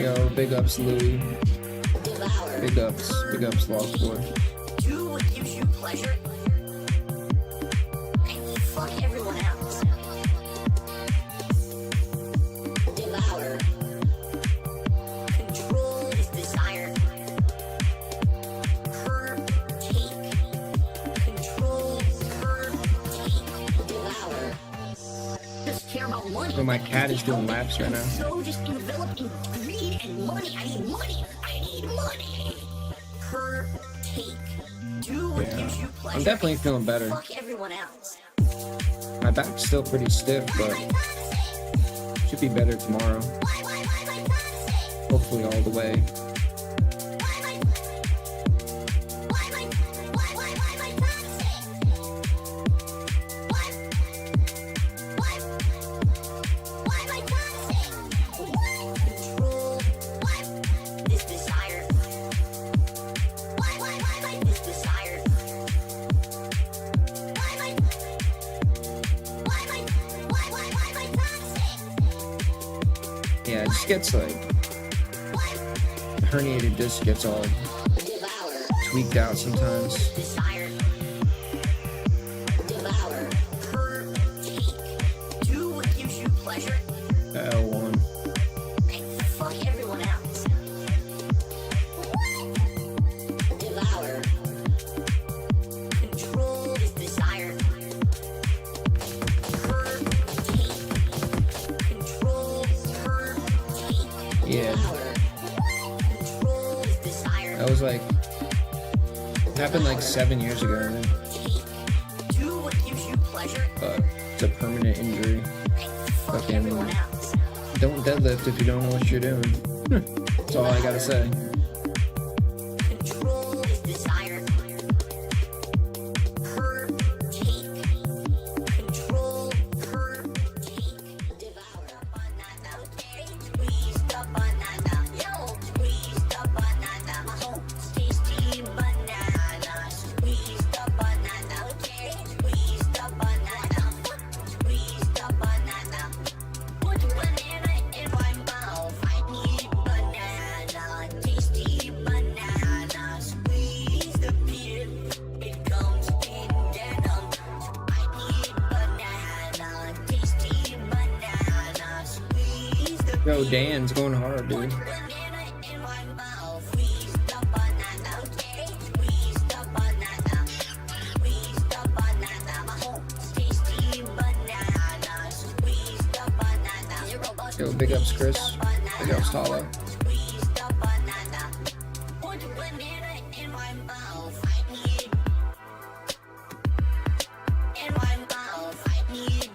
Yo, big ups, Louie. Big ups, Lost Boy. Do what gives you pleasure, and fuck everyone else. Devour. Control is desire. Her take. Control her take. Devour. Just care about money. So my cat is doing laps right now. So just enveloped in greed and money. I need money. I need money. Her take. Do what gives you pleasure. I'm definitely feeling better. Fuck everyone else. My back's still pretty stiff, but should be better tomorrow. Hopefully all the way. Yeah, it just gets like the herniated disc gets all tweaked out sometimes. The L1. Fuck everyone else. Devour. Control is desire. Her take. Control her take. Yeah. Control is desire. That was like it happened like 7 years ago, man. Do what gives you pleasure. But it's a permanent injury. Fuck Fucking everyone else. don't deadlift if you don't know what you're doing. That's all I gotta say. Control is desire. Her take. Control her take. Devour. Banana. Squeeze the banana. Yo, squeeze the banana. Tasty banana. Squeeze the banana. Squeeze the banana. Squeeze the banana. Put banana in my mouth. I need banana. Tasty banana. Squeeze the peel. It comes in denim. I need banana. Tasty banana. Squeeze the Yo, Dan's going hard, dude. banana in my mouth. Squeeze the banana. Squeeze the banana. Squeeze the banana. Tasty banana. Squeeze the banana. Yo, big ups, Chris. Big ups, Tala. Squeeze the banana. Put banana in my mouth. I need. In my mouth. I need.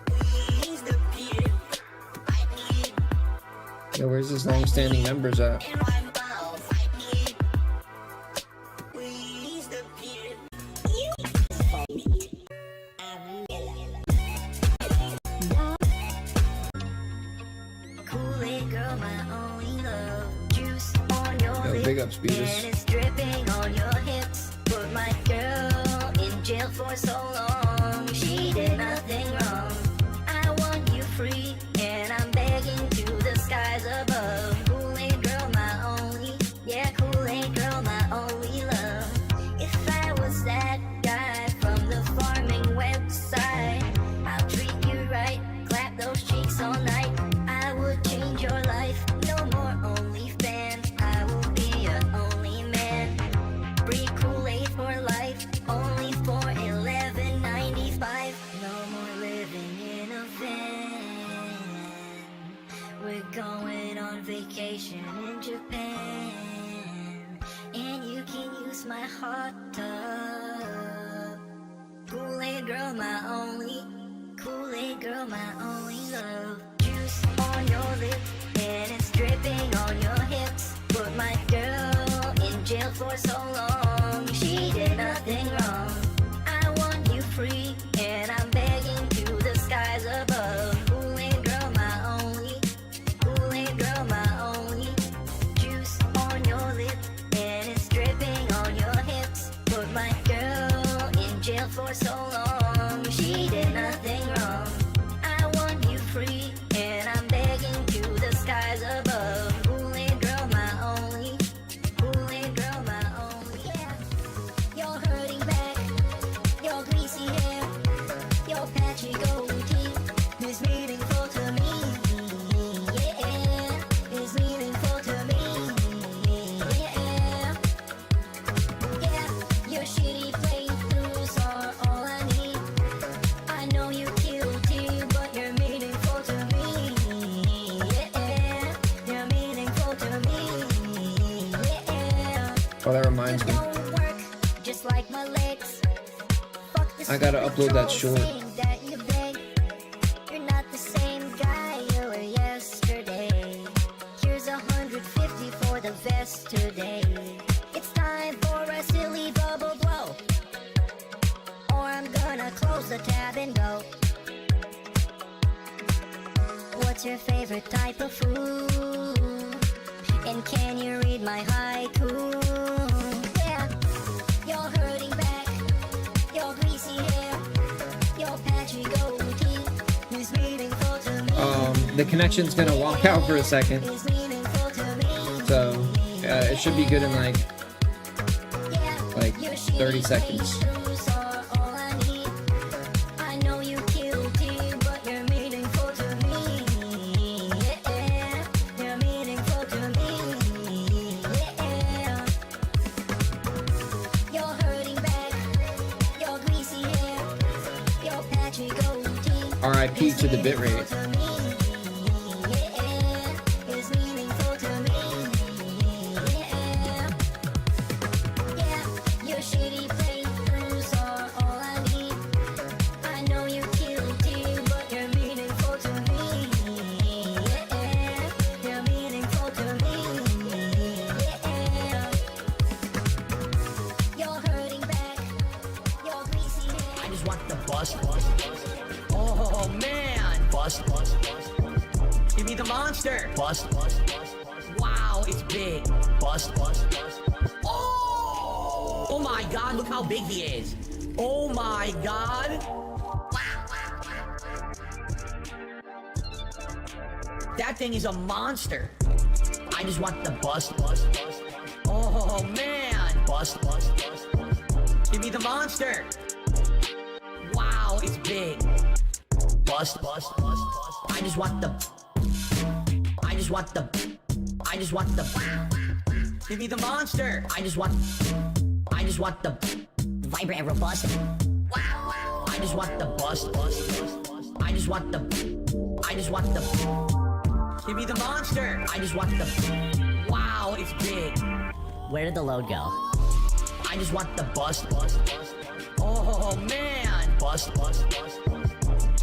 Squeeze the peel. I need. Yo, where's his long-standing members at? In my mouth. I need. Squeeze the peel. Kool-Aid girl, my only love. Juice on your Yo, lips, big ups, Beavis. and it's dripping on your hips. Put my girl in jail for so long. She did nothing wrong. I want you free, and I'm begging to the skies above. Kool-Aid girl, my only, yeah, Kool-Aid girl, my only love. If I was that guy from the farming website, I'll treat you right, clap those cheeks all night. I would change your life, no more OnlyFans. I will be your only man. Free Kool-Aid for life, only for $11.95. No more living in a van. We're going on vacation in Japan, and you can use my hot tub. Kool-Aid girl, my only. Kool-Aid girl, my only love. Juice on your lips, and it's dripping on your hips. Put my girl in jail for so long. She did nothing wrong. I want you free, and I'm begging to the skies above. Kool-Aid girl, my only. Kool-Aid girl, my only. Juice on your lips, and it's dripping on your hips. Put my girl in jail for so long. She did nothing wrong. I want you free, and I'm begging to the skies above. Oh, that reminds me. Just like my legs. I gotta upload that short. You're not the same guy you were yesterday. Here's 150 for the vest today. It's time for a silly bubble blow, or I'm gonna close the tab and go. What's your favorite type of food? And can you read my haiku? Yeah, you're hurting back, your greasy hair, your patchy goatee is meaningful to me. The connection's gonna walk out for a second, Is meaningful to me. so it should be good in like Your 30 shitty seconds. shoes are all I need. I know you guilty, but you're meaningful to me. Yeah, you're meaningful to me. Yeah, you're hurting back, your greasy hair, your patchy goatee. R.I.P. to the bitrate. To me. Yeah, is meaningful to me. Yeah. Yeah, your shitty playthroughs are all I need. I know you're guilty, but you're meaningful to me. Yeah, you're meaningful to me. Yeah, you're hurting back, your greasy hair. I just want the bust. Oh man, bust. Give me the monster. Bust. Wow, it's big. Bust. Oh my God, look how big he is. Oh my God. That thing is a monster. I just want the bust. Oh man, bust. Give me the monster. Wow, it's big. Bust. I just want the. Give me the monster. I just want the vibrant and robust. I just want the bust. I just want the. Give me the monster. I just want the. Wow, it's big. Where did the load go? I just want the bust. Oh man, bust.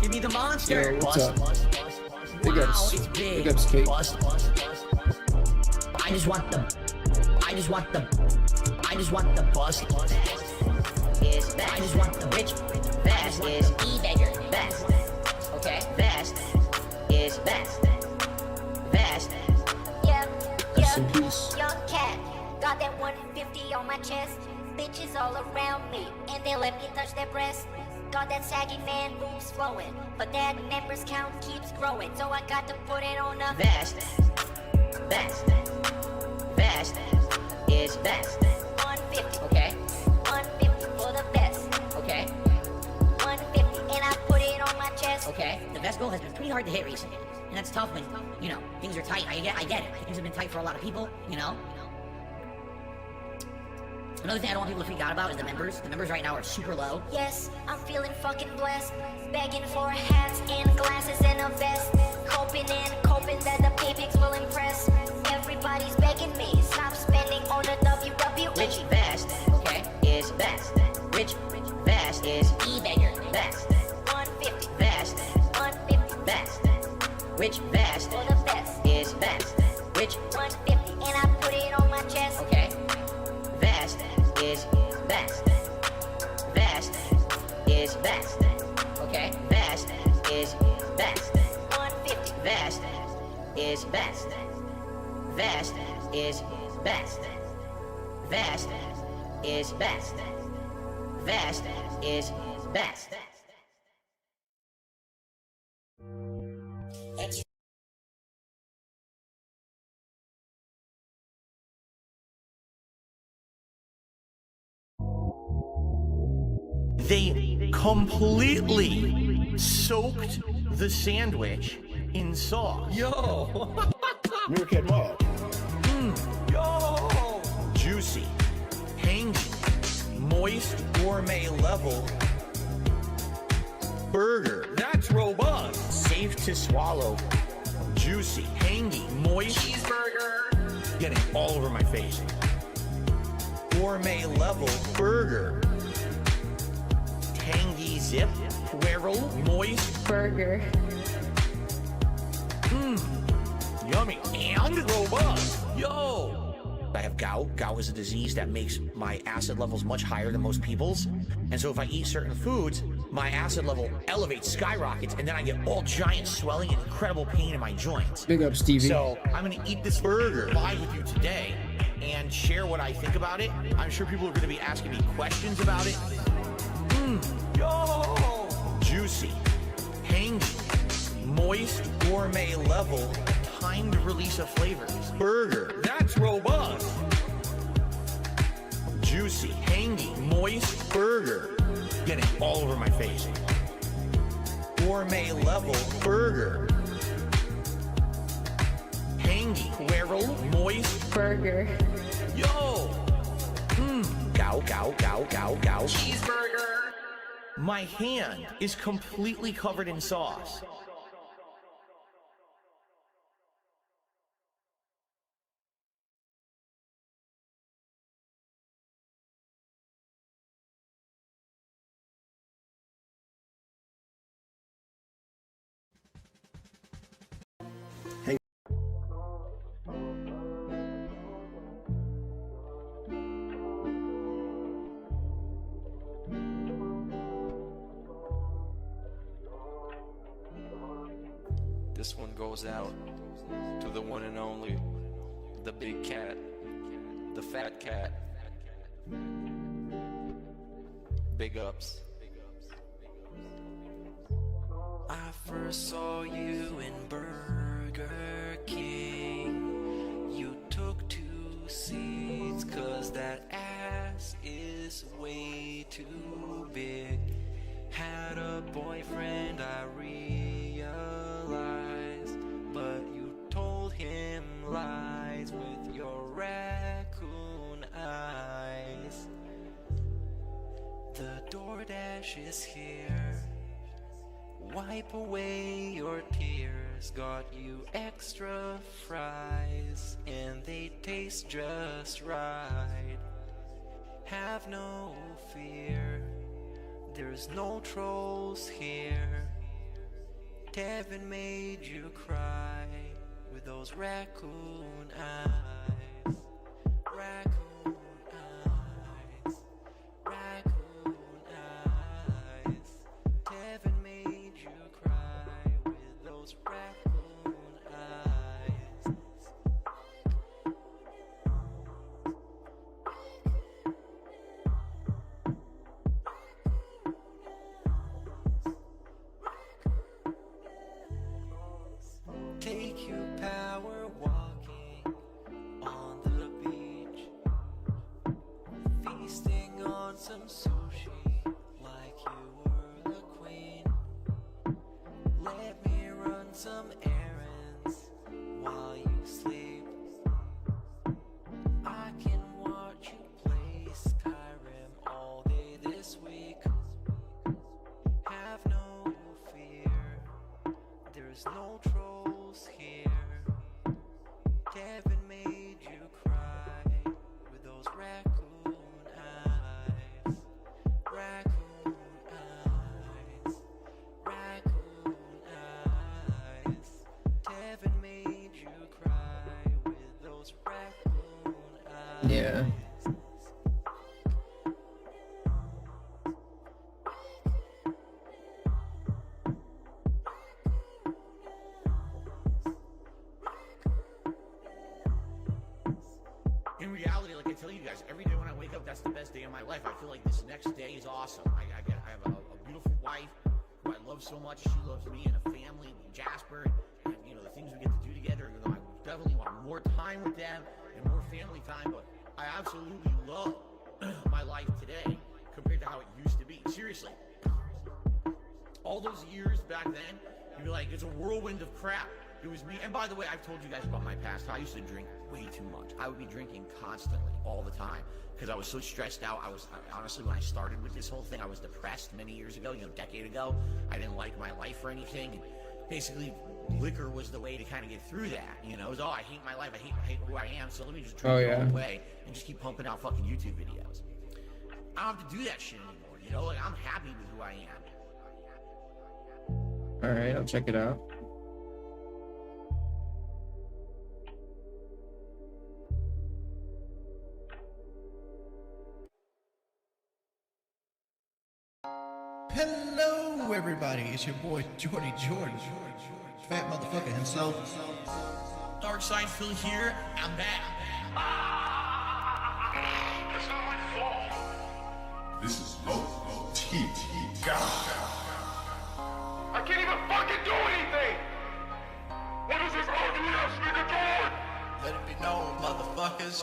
Give me the monster. Yo, what's Bust. up? Big Wow, ups. it's big. Big ups, Kate. Bust. I just want the bust. Is best. I just want the Rich best is e-beggar best. Okay, best is best. Best. Yeah, Rest in peace. young cat, got that 150 on my chest. Bitches all around me, and they let me touch their breast. Got that saggy man boobs flowing, but that members count keeps growing, so I got to put it on a Best. Best. Best is best. 150. Okay. 150 for the best. Okay. 150, and I put it on my chest. Okay. The best goal has been pretty hard to hit recently, and that's tough when things are tight. I get it. Things have been tight for a lot of people. Another thing I don't want people to freak out about is the members. The members right now are super low. Yes, I'm feeling fucking blessed. Begging for hats and glasses and a vest. Hoping that the paypics will impress. Everybody's begging me, stop spending on the WWE. Rich best. Okay. Is best. Rich best is e-beggar best. 150, Best. 150, Best. Rich best for the best. is best. Rich. 150, and I put it on my chest. Okay. Best is best. Best is best. Okay. Best is best. 150, Best is best. Best is best. Best is best. Best is best. They completely soaked the sandwich in sauce. Yo! Meerkat Mall. Yo! Juicy, hangy, moist, gourmet level burger. That's robust! Safe to swallow. Juicy, hangy, moist. Cheeseburger! Getting all over my face. gourmet level burger. Tangy zip, swirl, moist, Burger. yummy, and robust. Yo! I have gout. Gout is a disease that makes my acid levels much higher than most people's. And so if I eat certain foods, my acid level elevates, skyrockets, and then I get all giant swelling and incredible pain in my joints. Big up, Stevie. So I'm gonna eat this burger live with you today and share what I think about it. I'm sure people are gonna be asking me questions about it. Yo! Juicy, tangy, moist, gourmet level, timed release of flavors. Burger. That's robust. Juicy, tangy, moist burger. Getting all over my face. Gourmet level burger. Tangy, swirl, moist. Burger. Yo! Gow, gow, gow, gow, gow. Cheeseburger. My hand is completely covered in sauce. This one goes out to the one and only, the big cat, the fat cat. Big ups. I first saw you in Burger King. You took 2 seats 'cause that ass is way too big. Had a boyfriend, I realized, but you told him lies with your raccoon eyes. The DoorDash is here. Wipe away your tears. Got you extra fries, and they taste just right. Have no fear, there's no trolls here. Tevin made you cry with those raccoon eyes. Raccoon eyes. Raccoon eyes. Tevin made you cry with those raccoon eyes. Take you power walking on the beach, feasting on some sushi like you were the queen. Let me run some errands while you sleep. I can watch you play Skyrim all day this week. Have no fear, there's no trolls here. Kevin made you cry with those raccoon eyes. Raccoon eyes. Raccoon eyes. Kevin made you cry with those raccoon eyes. Yeah. In reality, like I tell you guys, every day when I wake up, that's the best day of my life. I feel like this next day is awesome. I have a beautiful wife who I love so much. She loves me and a family, Jasper, and you know the things we get to do together. You know, I definitely want more time with them and more family time. But I absolutely love my life today compared to how it used to be. Seriously, all those years back then, you'd be like, it's a whirlwind of crap. It was me. And by the way, I've told you guys about my past. I used to drink way too much. I would be drinking constantly, all the time, because I was so stressed out. Honestly, when I started with this whole thing, I was depressed many years ago, a decade ago. I didn't like my life or anything. basically liquor was the way to kind of get through that. You know, it was, oh, I hate my life, I hate who I am, so let me just drink it all away and just keep pumping out fucking YouTube videos. I don't have to do that shit anymore, you know? Like, I'm happy with who I am. All right, I'll check it out. Hello, everybody. It's your boy, Jordy Jordan. Fat motherfucker himself. Dark Side Phil here, I'm back. It's not my fault. This is T. God. I can't even fucking do anything. What is this ugly ass nigga doing? Let it be known, motherfuckers.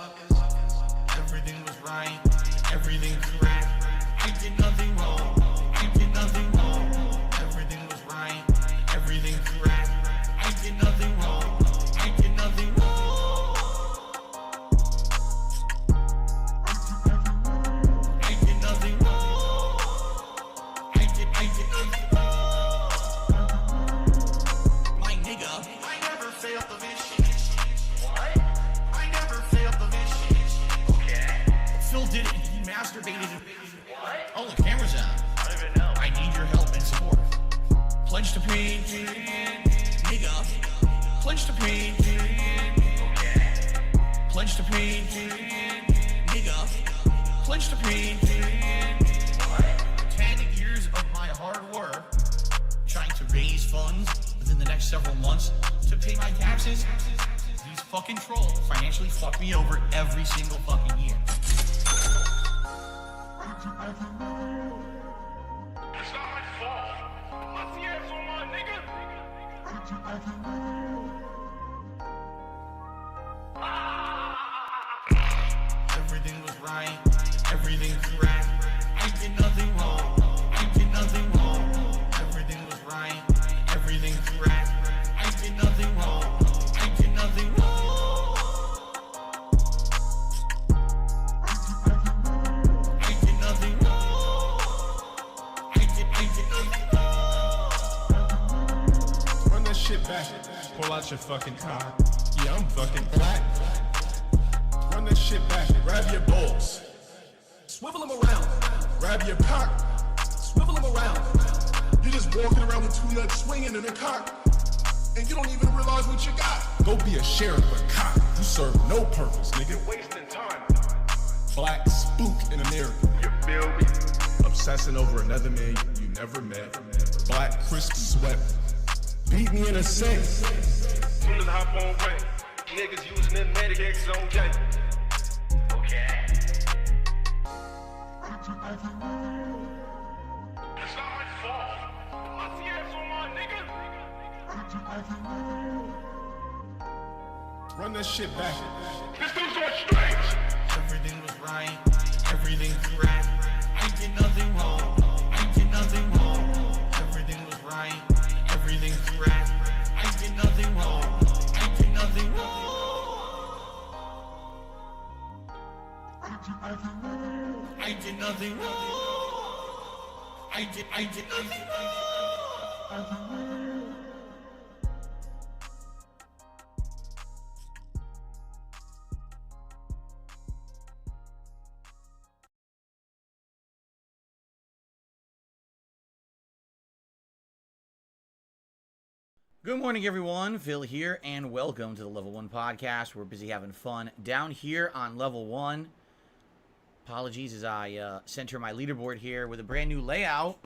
Everything was right, everything correct. I did nothing wrong, I did nothing wrong. Everything was right, everything correct. I did nothing wrong, I did nothing wrong. I did nothing wrong. I did nothing wrong. My nigga, I never failed the mission. What? I never failed the mission. Okay. Phil did it, he masturbated. What? Oh, the camera's on. I don't even know. I need your help and support. Pledge to pay, nigga. Pledge to pay, okay. Pledge to pay, nigga. Pledge to pay. What? 10 years of my hard work trying to raise funds within the next several months to pay my taxes. These fucking trolls financially fuck me over every single fucking year. It's not my fault. Let's see ass on my nigga. Everything was right, everything correct. I did nothing wrong, I did nothing wrong. Everything was right, everything correct. I did nothing wrong, I did nothing wrong. I did nothing wrong. I did nothing wrong. Run that shit back. Pull out your fucking car. Yeah, I'm fucking black. Run that shit back. Grab your balls. Swivel them around. Grab your cock. Swivel them around. You're just walking around with two nuts swinging in a cock. And you don't even realize what you got. Go be a sheriff of a cock. You serve no purpose, nigga. You're wasting time. Black spook in America. You feel me? Obsessing over another man you never met. Black crisp sweat. Beat me in a sense. Soon as I hop on rank, niggas using them Medicaid on gang. Okay. It's not my fault. Let's see ass on my nigga. Run that shit back. This dude's on strings. Everything was right, everything correct. I did nothing wrong, I did nothing wrong. Everything was right, everything correct. I did nothing wrong, I did nothing wrong. I did nothing wrong. I did nothing wrong. Good morning, everyone. Phil here, and welcome to the Level 1 Podcast. We're busy having fun down here on Level 1. Apologies as I center my leaderboard here with a brand new layout.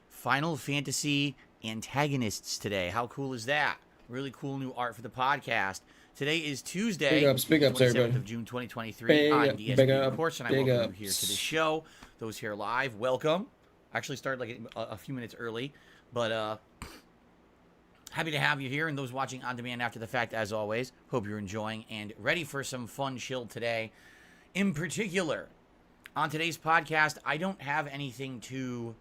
Final Fantasy antagonists today. How cool is that? Really cool new art for the podcast. Today is Tuesday, Big ups, 27th everybody. of June, 2023. I'm DSP, of course, and I big welcome ups. you here to the show. Those here live, welcome. I actually started like a few minutes early, but happy to have you here, and those watching on demand after the fact, as always. Hope you're enjoying and ready for some fun chill today. In particular, on today's podcast, I don't have anything too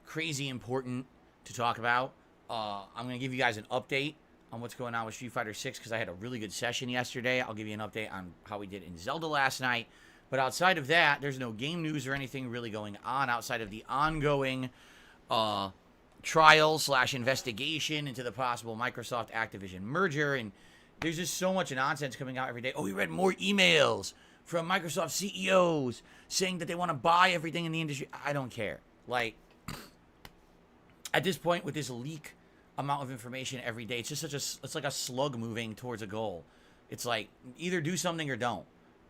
crazy important to talk about. I'm going to give you guys an update on what's going on with Street Fighter 6 because I had a really good session yesterday. I'll give you an update on how we did in Zelda last night. But outside of that, there's no game news or anything really going on outside of the ongoing trial / investigation into the possible Microsoft Activision merger, and there's just so much nonsense coming out every day. Oh, we read more emails from Microsoft CEOs saying that they want to buy everything in the industry. I don't care. Like, at this point, with this leak amount of information every day, it's just it's like a slug moving towards a goal. It's like, either do something or don't.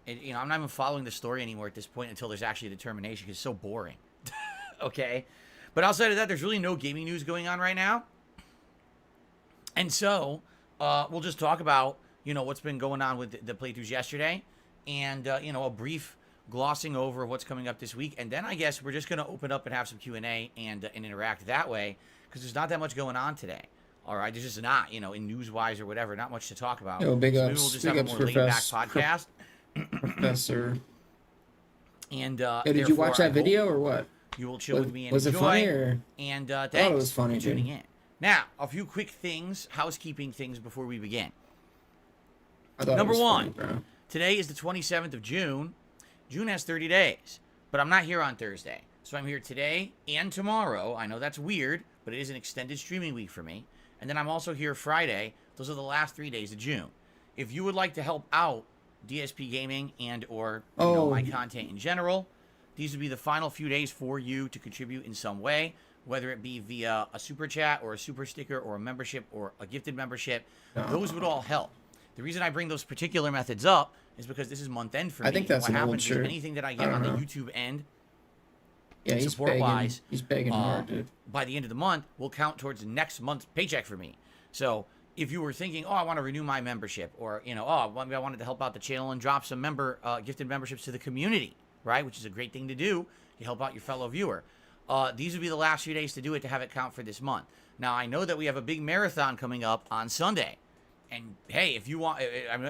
I'm not even following the story anymore at this point until there's actually a determination, because it's so boring. Okay? But outside of that, there's really no gaming news going on right now. And so, we'll just talk about, what's been going on with the playthroughs yesterday, and, a brief glossing over what's coming up this week. And then I guess we're just going to open up and have some Q&A and interact that way, because there's not that much going on today. All right, there's just not, in news-wise or whatever, not much to talk about. Big so ups. Maybe we'll just Big have a ups, more laid-back podcast. Professor. And did you watch that video or what? You will chill with me and was enjoy. it funny or? And I thought thanks it was funny, for tuning dude. in. Now, a few quick things, housekeeping things before we begin. I thought Number it was one, funny, bro. today is the 27th of June. June has 30 days, but I'm not here on Thursday. So I'm here today and tomorrow. I know that's weird, but it is an extended streaming week for me. And then I'm also here Friday. Those are the last 3 days of June. If you would like to help out DSP Gaming and or my content in general, these would be the final few days for you to contribute in some way, whether it be via a super chat or a super sticker or a membership or a gifted membership. Those would all help. The reason I bring those particular methods up is because this is month end for me. I think that's what an old happens is shirt. anything that I get on the YouTube end, Yeah, he's support-wise, begging. He's begging hard, dude. by the end of the month, will count towards next month's paycheck for me. So if you were thinking, I want to renew my membership, or, I wanted to help out the channel and drop some gifted memberships to the community, right? Which is a great thing to do. You help out your fellow viewer. These would be the last few days to do it, to have it count for this month. Now, I know that we have a big marathon coming up on Sunday. And, hey, if you want,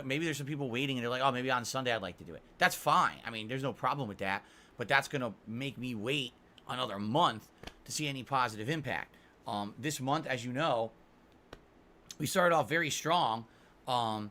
maybe there's some people waiting, and they're like, maybe on Sunday I'd like to do it. That's fine. I mean, there's no problem with that. But that's going to make me wait another month to see any positive impact. This month, as you know, we started off very strong and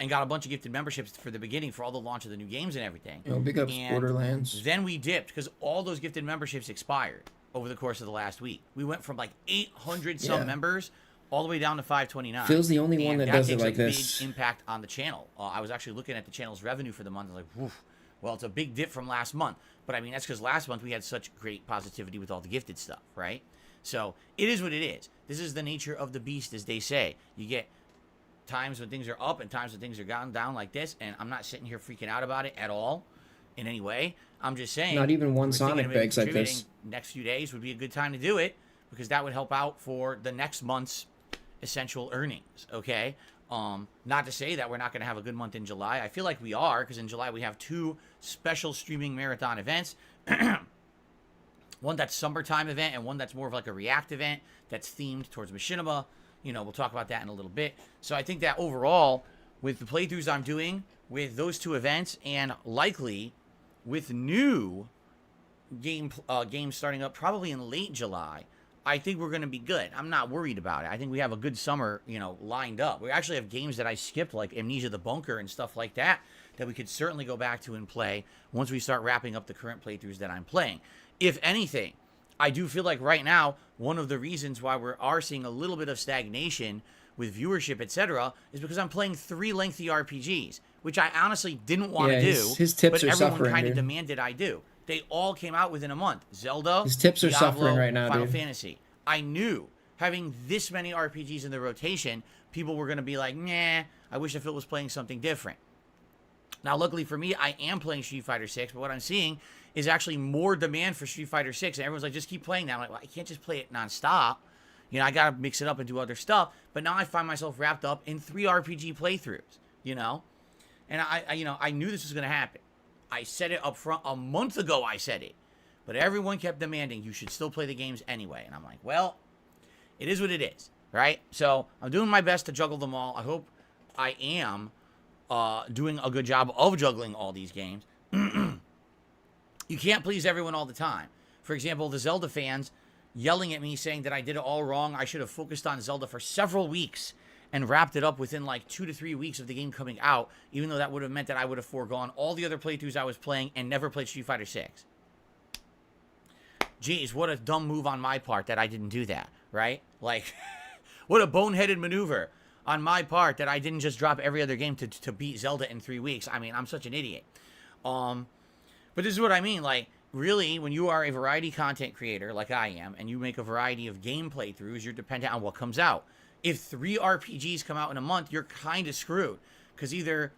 got a bunch of gifted memberships for the beginning for all the launch of the new games and everything. Big ups, And Borderlands. then we dipped because all those gifted memberships expired over the course of the last week. We went from like 800 some members all the way down to 529. Phil's the only one that does it like this. Takes a big impact on the channel. I was actually looking at the channel's revenue for the month. I was like, woof. Well, it's a big dip from last month. But I mean, that's because last month we had such great positivity with all the gifted stuff, right? So it is what it is. This is the nature of the beast, as they say. You get times when things are up and times when things are gone down like this. And I'm not sitting here freaking out about it at all in any way. I'm just saying. Not even one we're thinking Sonic of maybe begs like this. contributing next few days would be a good time to do it, because that would help out for the next month's essential earnings, okay? Not to say that we're not going to have a good month in July. I feel like we are, because in July we have 2 special streaming marathon events. One that's summertime event and one that's more of like a React event that's themed towards machinima. We'll talk about that in a little bit. So I think that overall, with the playthroughs I'm doing, with those 2 events, and likely with new games starting up probably in late July, I think we're going to be good. I'm not worried about it. I think we have a good summer, lined up. We actually have games that I skipped, like Amnesia the Bunker and stuff like that we could certainly go back to and play once we start wrapping up the current playthroughs that I'm playing. If anything, I do feel like right now, one of the reasons why we are seeing a little bit of stagnation with viewership, etc., is because I'm playing 3 lengthy RPGs, which I honestly didn't want to do. His tips but are everyone suffering, kind of dude. demanded I do. They all came out within a month. Zelda, His tips are Diablo, suffering right now, Final dude. Fantasy. I knew having this many RPGs in the rotation, people were going to be like, nah, I wish Phil was playing something different. Now, luckily for me, I am playing Street Fighter 6, but what I'm seeing is actually more demand for Street Fighter 6, and everyone's like, just keep playing that. I'm like, well, I can't just play it nonstop. I got to mix it up and do other stuff. But now I find myself wrapped up in 3 RPG playthroughs, And I knew this was going to happen. I said it up front. A month ago, I said it. But everyone kept demanding, you should still play the games anyway. And I'm like, well, it is what it is, right? So I'm doing my best to juggle them all. I hope I am doing a good job of juggling all these games. You can't please everyone all the time. For example, the Zelda fans yelling at me saying that I did it all wrong. I should have focused on Zelda for several weeks and wrapped it up within like 2 to 3 weeks of the game coming out, even though that would have meant that I would have foregone all the other playthroughs I was playing and never played Street Fighter 6. Geez, what a dumb move on my part that I didn't do that, right? Like, what a boneheaded maneuver on my part that I didn't just drop every other game to beat Zelda in 3 weeks. I mean, I'm such an idiot. But this is what I mean. Like, really, when you are a variety content creator like I am, and you make a variety of game playthroughs, you're dependent on what comes out. If 3 RPGs come out in a month, you're kind of screwed. Because either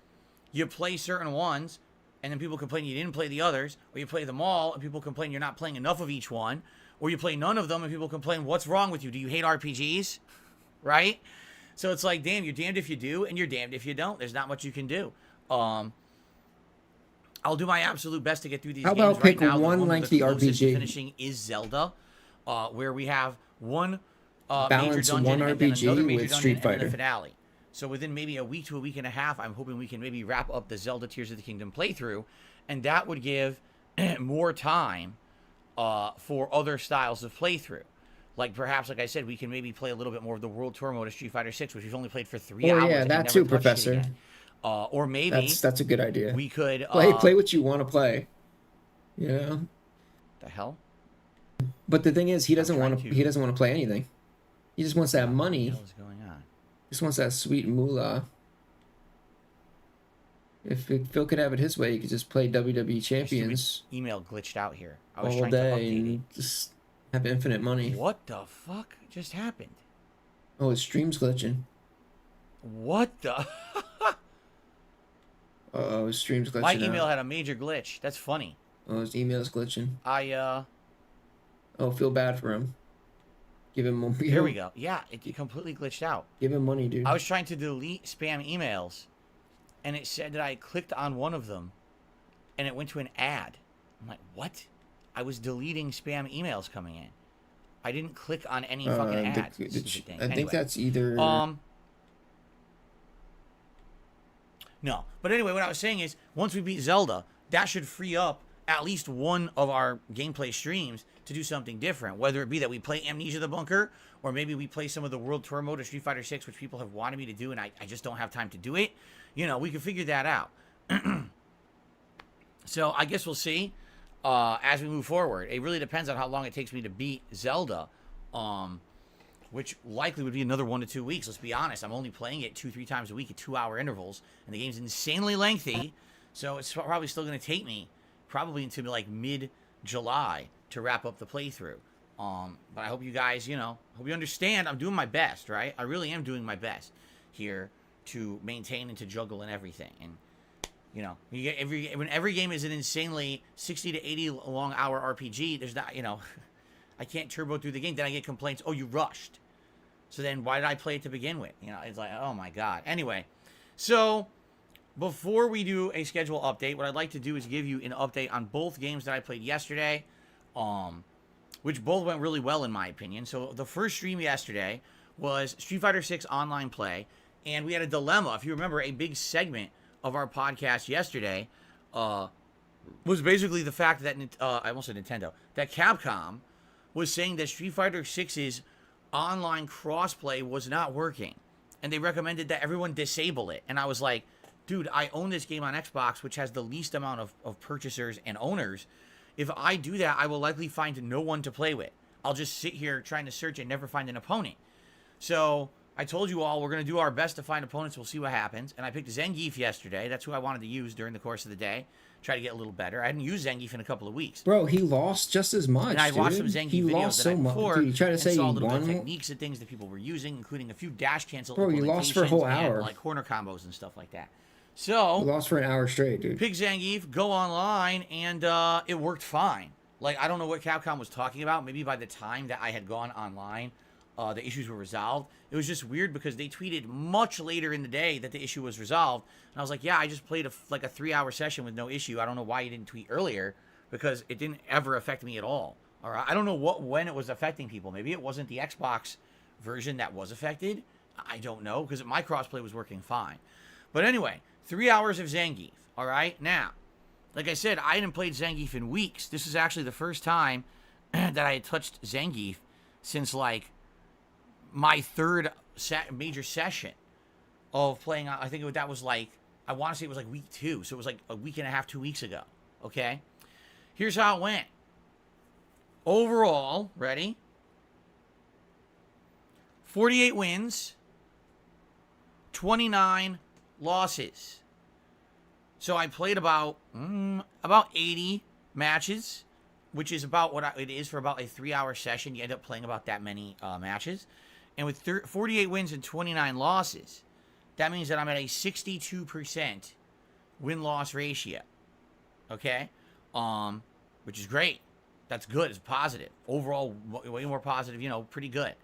you play certain ones, and then people complain you didn't play the others, or you play them all, and people complain you're not playing enough of each one, or you play none of them, and people complain, what's wrong with you? Do you hate RPGs? Right? So it's like, damn, you're damned if you do, and you're damned if you don't. There's not much you can do. I'll do my absolute best to get through these games about right pick now. one lengthy RPG? To finishing is Zelda, where we have one major Balance dungeon one and then RPG another major with dungeon Street and then Fighter. the finale. So within maybe a week to a week and a half, I'm hoping we can maybe wrap up the Zelda Tears of the Kingdom playthrough, and that would give more time for other styles of playthrough. Like perhaps, like I said, we can maybe play a little bit more of the World Tour mode of Street Fighter 6, which we've only played for 3 hours. Yeah, and that never too, touched it Professor. again. Or maybe That's a good idea. we could Play what you want to play. Yeah. The hell? But the thing is, he doesn't trying want to- to. He doesn't want to play anything. He just wants that What money. the hell is going on? He just wants that sweet moolah. If Phil could have it his way, he could just play WWE Champions Email glitched out here. I was all trying to day update it. and just have infinite money. What the fuck just happened? Oh, his stream's glitching. What the? Oh, his stream's glitching. My email out. had a major glitch. That's funny. Oh, his email's glitching. Oh, feel bad for him. Give him. Here we go. Yeah, it completely glitched out. Give him money, dude. I was trying to delete spam emails, and it said that I clicked on one of them, and it went to an ad. I'm like, what? I was deleting spam emails coming in. I didn't click on any fucking ads. Stupid thing. I think Anyway. that's either. No. But anyway, what I was saying is, once we beat Zelda, that should free up at least one of our gameplay streams to do something different. Whether it be that we play Amnesia the Bunker, or maybe we play some of the World Tour mode of Street Fighter 6, which people have wanted me to do, and I just don't have time to do it. You know, we can figure that out. So I guess we'll see as we move forward. It really depends on how long it takes me to beat Zelda. Which likely would be another 1 to 2 weeks. Let's be honest. I'm only playing it 2-3 times a week at 2-hour intervals, and the game's insanely lengthy, so it's probably still going to take me probably until like mid-July to wrap up the playthrough. But I hope you guys, hope you understand. I'm doing my best, right? I really am doing my best here to maintain and to juggle and everything. And you get when every game is an insanely 60 to 80 long hour RPG. There's not, I can't turbo through the game. Then I get complaints. Oh, you rushed. So then why did I play it to begin with? It's like, oh my God. Anyway, so before we do a schedule update, what I'd like to do is give you an update on both games that I played yesterday, which both went really well in my opinion. So the first stream yesterday was Street Fighter 6 online play, and we had a dilemma. If you remember, a big segment of our podcast yesterday was basically the fact that I almost said Nintendo, that Capcom was saying that Street Fighter 6's online crossplay was not working, and they recommended that everyone disable it. And I was like, dude, I own this game on Xbox, which has the least amount of purchasers and owners. If I do that, I will likely find no one to play with. I'll just sit here trying to search and never find an opponent. So I told you all we're going to do our best to find opponents. We'll see what happens. And I picked Zangief yesterday. That's who I wanted to use during the course of the day. Try to get a little better. I hadn't used Zangief in a couple of weeks. Bro, he lost just as much. And I watched some dude. Zangief He videos lost the so night much. before, Dude, you try to and say saw a he little bit of won. techniques and things that people were using, including a few dash cancel Bro, you lost for a whole implementations and, hour. like corner combos and stuff like that. So He lost for an hour straight, dude. pick Zangief, go online, and it worked fine. Like, I don't know what Capcom was talking about. Maybe by the time that I had gone online, the issues were resolved. It was just weird because they tweeted much later in the day that the issue was resolved. And I was like, yeah, I just played a 3-hour session with no issue. I don't know why you didn't tweet earlier, because it didn't ever affect me at all. All right, I don't know when it was affecting people. Maybe it wasn't the Xbox version that was affected. I don't know, because my crossplay was working fine. But anyway, 3 hours of Zangief. All right, now, like I said, I hadn't played Zangief in weeks. This is actually the first time that I had touched Zangief since like my third major session of playing. I think that was like, I want to say it was like week 2. So it was like a week and a half, 2 weeks ago. Okay. Here's how it went. Overall, ready? 48 wins, 29 losses. So I played about 80 matches, which is about what it is for about a 3-hour session. You end up playing about that many matches. And with 48 wins and 29 losses, that means that I'm at a 62% win-loss ratio. Okay? Which is great. That's good. It's positive. Overall, way more positive, pretty good.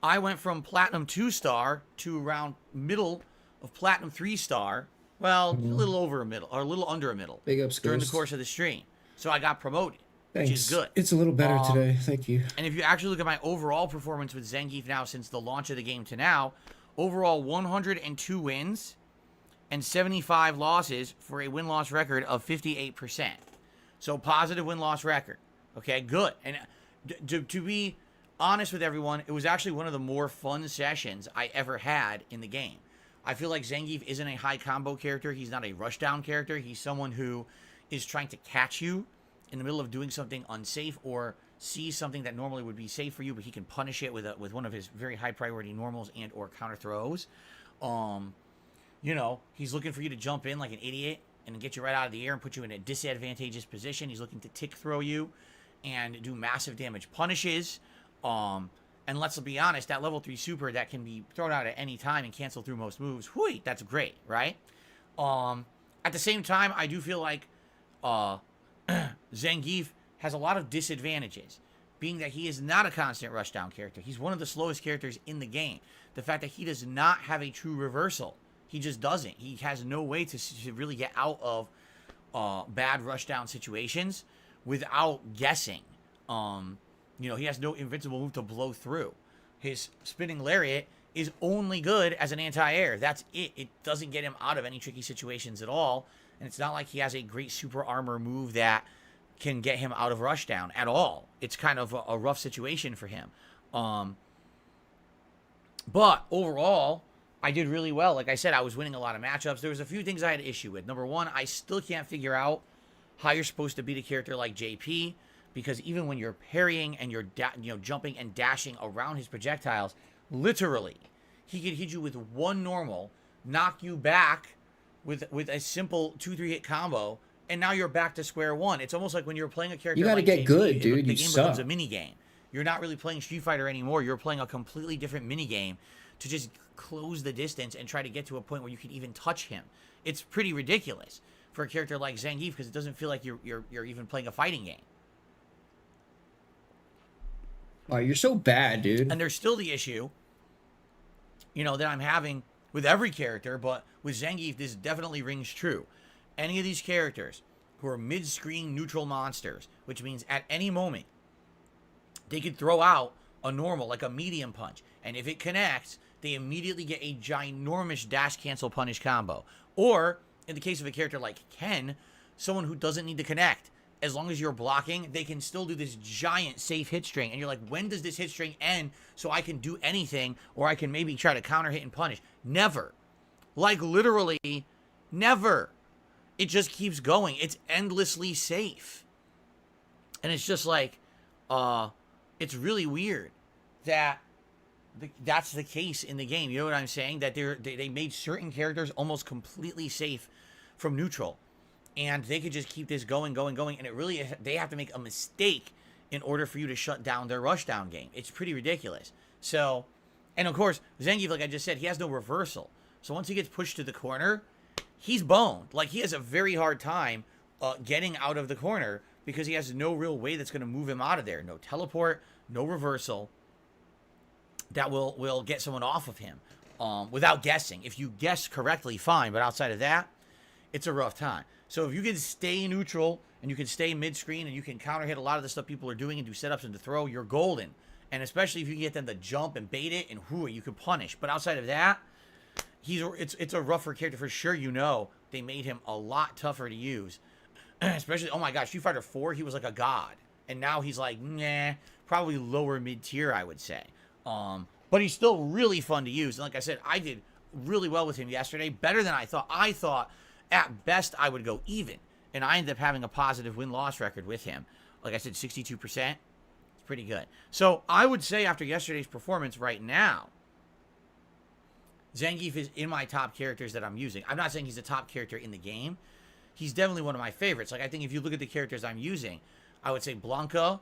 I went from Platinum 2-star to around middle of Platinum 3-star. Well, a little over a middle, or a little under a middle. Big ups, during the Ghost. course of the stream. So I got promoted, Thanks. which is good. It's a little better today. Thank you. And if you actually look at my overall performance with Zangief now since the launch of the game to now, overall 102 wins and 75 losses for a win-loss record of 58%. So positive win-loss record. Okay, good. And to be honest with everyone, it was actually one of the more fun sessions I ever had in the game. I feel like Zangief isn't a high combo character. He's not a rushdown character. He's someone who is trying to catch you in the middle of doing something unsafe or sees something that normally would be safe for you, but he can punish it with one of his very high priority normals and or counter throws. He's looking for you to jump in like an idiot and get you right out of the air and put you in a disadvantageous position. He's looking to tick throw you and do massive damage punishes. And let's be honest, that level 3 super that can be thrown out at any time and cancel through most moves, whooey, that's great, right? At the same time, I do feel like Zangief has a lot of disadvantages, being that he is not a constant rushdown character. He's one of the slowest characters in the game. The fact that he does not have a true reversal. He just doesn't. He has no way to really get out of bad rushdown situations without guessing. He has no invincible move to blow through. His spinning lariat is only good as an anti-air. That's it. It doesn't get him out of any tricky situations at all. And it's not like he has a great super armor move that can get him out of rushdown at all. It's kind of a rough situation for him. But overall, I did really well. Like I said, I was winning a lot of matchups. There was a few things I had issue with. Number one, I still can't figure out how you're supposed to beat a character like JP. Because even when you're parrying and you're jumping and dashing around his projectiles, literally, he could hit you with one normal, knock you back with a simple 2-3 hit combo, and now you're back to square one. It's almost like when you're playing a character. You gotta like get JP, good, dude. The You game suck. becomes a mini game. You're not really playing Street Fighter anymore. You're playing a completely different mini game to just close the distance and try to get to a point where you can even touch him. It's pretty ridiculous for a character like Zangief because it doesn't feel like you're even playing a fighting game. Oh, you're so bad, dude. And there's still the issue, that I'm having with every character, but with Zangief, this definitely rings true. Any of these characters who are mid-screen neutral monsters, which means at any moment, they could throw out a normal, like a medium punch, and if it connects, they immediately get a ginormous dash cancel punish combo. Or, in the case of a character like Ken, someone who doesn't need to connect. As long as you're blocking, they can still do this giant safe hit string. And you're like, when does this hit string end so I can do anything or I can maybe try to counter hit and punish? Never. Like, literally, never. It just keeps going. It's endlessly safe. And it's just like, it's really weird that that's the case in the game. You know what I'm saying? That they made certain characters almost completely safe from neutral. And they could just keep this going, and it really, they have to make a mistake in order for you to shut down their rushdown game. It's pretty ridiculous. So, and of course, Zangief, like I just said, he has no reversal. So once he gets pushed to the corner, he's boned. Like, he has a very hard time getting out of the corner because he has no real way that's going to move him out of there. No teleport, no reversal that will get someone off of him without guessing. If you guess correctly, fine. But outside of that, it's a rough time. So if you can stay neutral and you can stay mid-screen and you can counter hit a lot of the stuff people are doing and do setups and to throw, you're golden. And especially if you can get them to jump and bait it and you can punish. But outside of that, it's a rougher character for sure. They made him a lot tougher to use. Especially, oh my gosh, Street Fighter 4, he was like a god. And now he's like, nah, probably lower mid-tier, I would say. But he's still really fun to use. And like I said, I did really well with him yesterday. Better than I thought. I thought at best I would go even. And I ended up having a positive win-loss record with him. Like I said, 62%. It's pretty good. So I would say after yesterday's performance right now, Zangief is in my top characters that I'm using. I'm not saying he's a top character in the game. He's definitely one of my favorites. Like, I think if you look at the characters I'm using, I would say Blanca,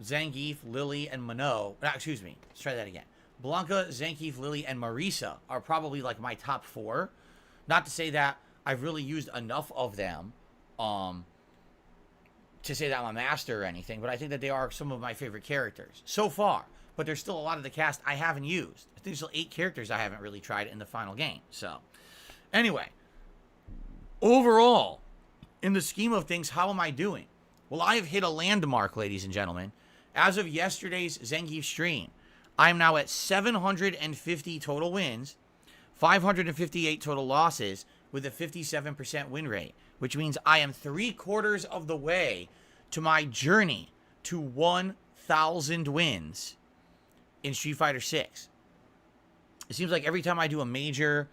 Zangief, Lily, and Minot. Excuse me. Let's try that again. Blanca, Zangief, Lily, and Marisa are probably like my top 4. Not to say that I've really used enough of them to say that I'm a master or anything, but I think that they are some of my favorite characters so far. But there's still a lot of the cast I haven't used. I think there's still 8 characters I haven't really tried in the final game. So, anyway, overall, in the scheme of things, how am I doing? Well, I have hit a landmark, ladies and gentlemen. As of yesterday's Zangief stream, I'm now at 750 total wins, 558 total losses, with a 57% win rate, which means I am 3/4 of the way to my journey to 1,000 wins in Street Fighter 6. It seems like every time I do a major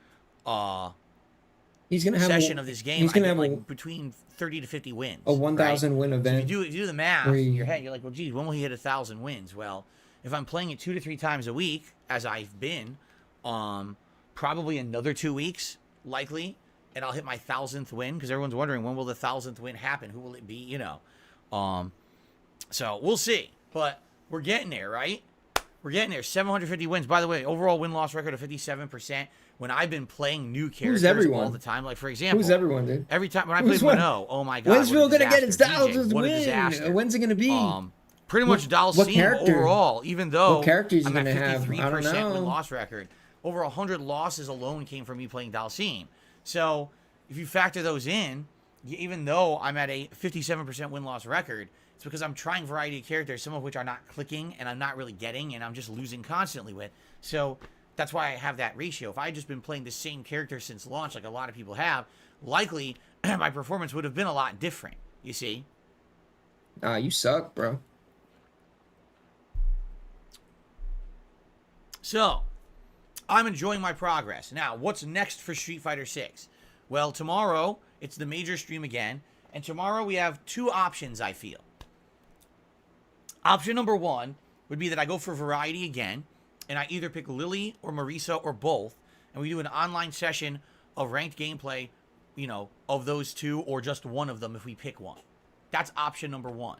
He's gonna have session of this game, I get like between 30 to 50 wins. A 1,000 win event. So if you do the math in your head, you're like, well, geez, when will he hit 1,000 wins? Well, if I'm playing it 2 to 3 times a week, as I've been, probably another 2 weeks, likely, and I'll hit my 1,000th win, because everyone's wondering, when will the 1,000th win happen? Who will it be? You know. So we'll see. But we're getting there, right? We're getting there. 750 wins. By the way, overall win-loss record of 57%. When I've been playing new characters all the time, like, for example... Who's everyone, dude? Every time... When I played Minot, oh my god, when's Will going to get its 1,000th win? When's it going to be? Pretty much Dalsim overall, even though what characters I'm going at to have? 53% win-loss record. Over 100 losses alone came from me playing Dalsim. So, if you factor those in, even though I'm at a 57% win-loss record, it's because I'm trying variety of characters, some of which are not clicking, and I'm not really getting, and I'm just losing constantly with. So, that's why I have that ratio. If I had just been playing the same character since launch, like a lot of people have, likely my performance would have been a lot different, you see? You suck, bro. So, I'm enjoying my progress. Now, what's next for Street Fighter 6? Well, tomorrow, it's the major stream again, and tomorrow we have 2 options, I feel. Option number 1 would be that I go for variety again, and I either pick Lily or Marisa or both, and we do an online session of ranked gameplay, you know, of those 2 or just one of them if we pick one. That's option number 1.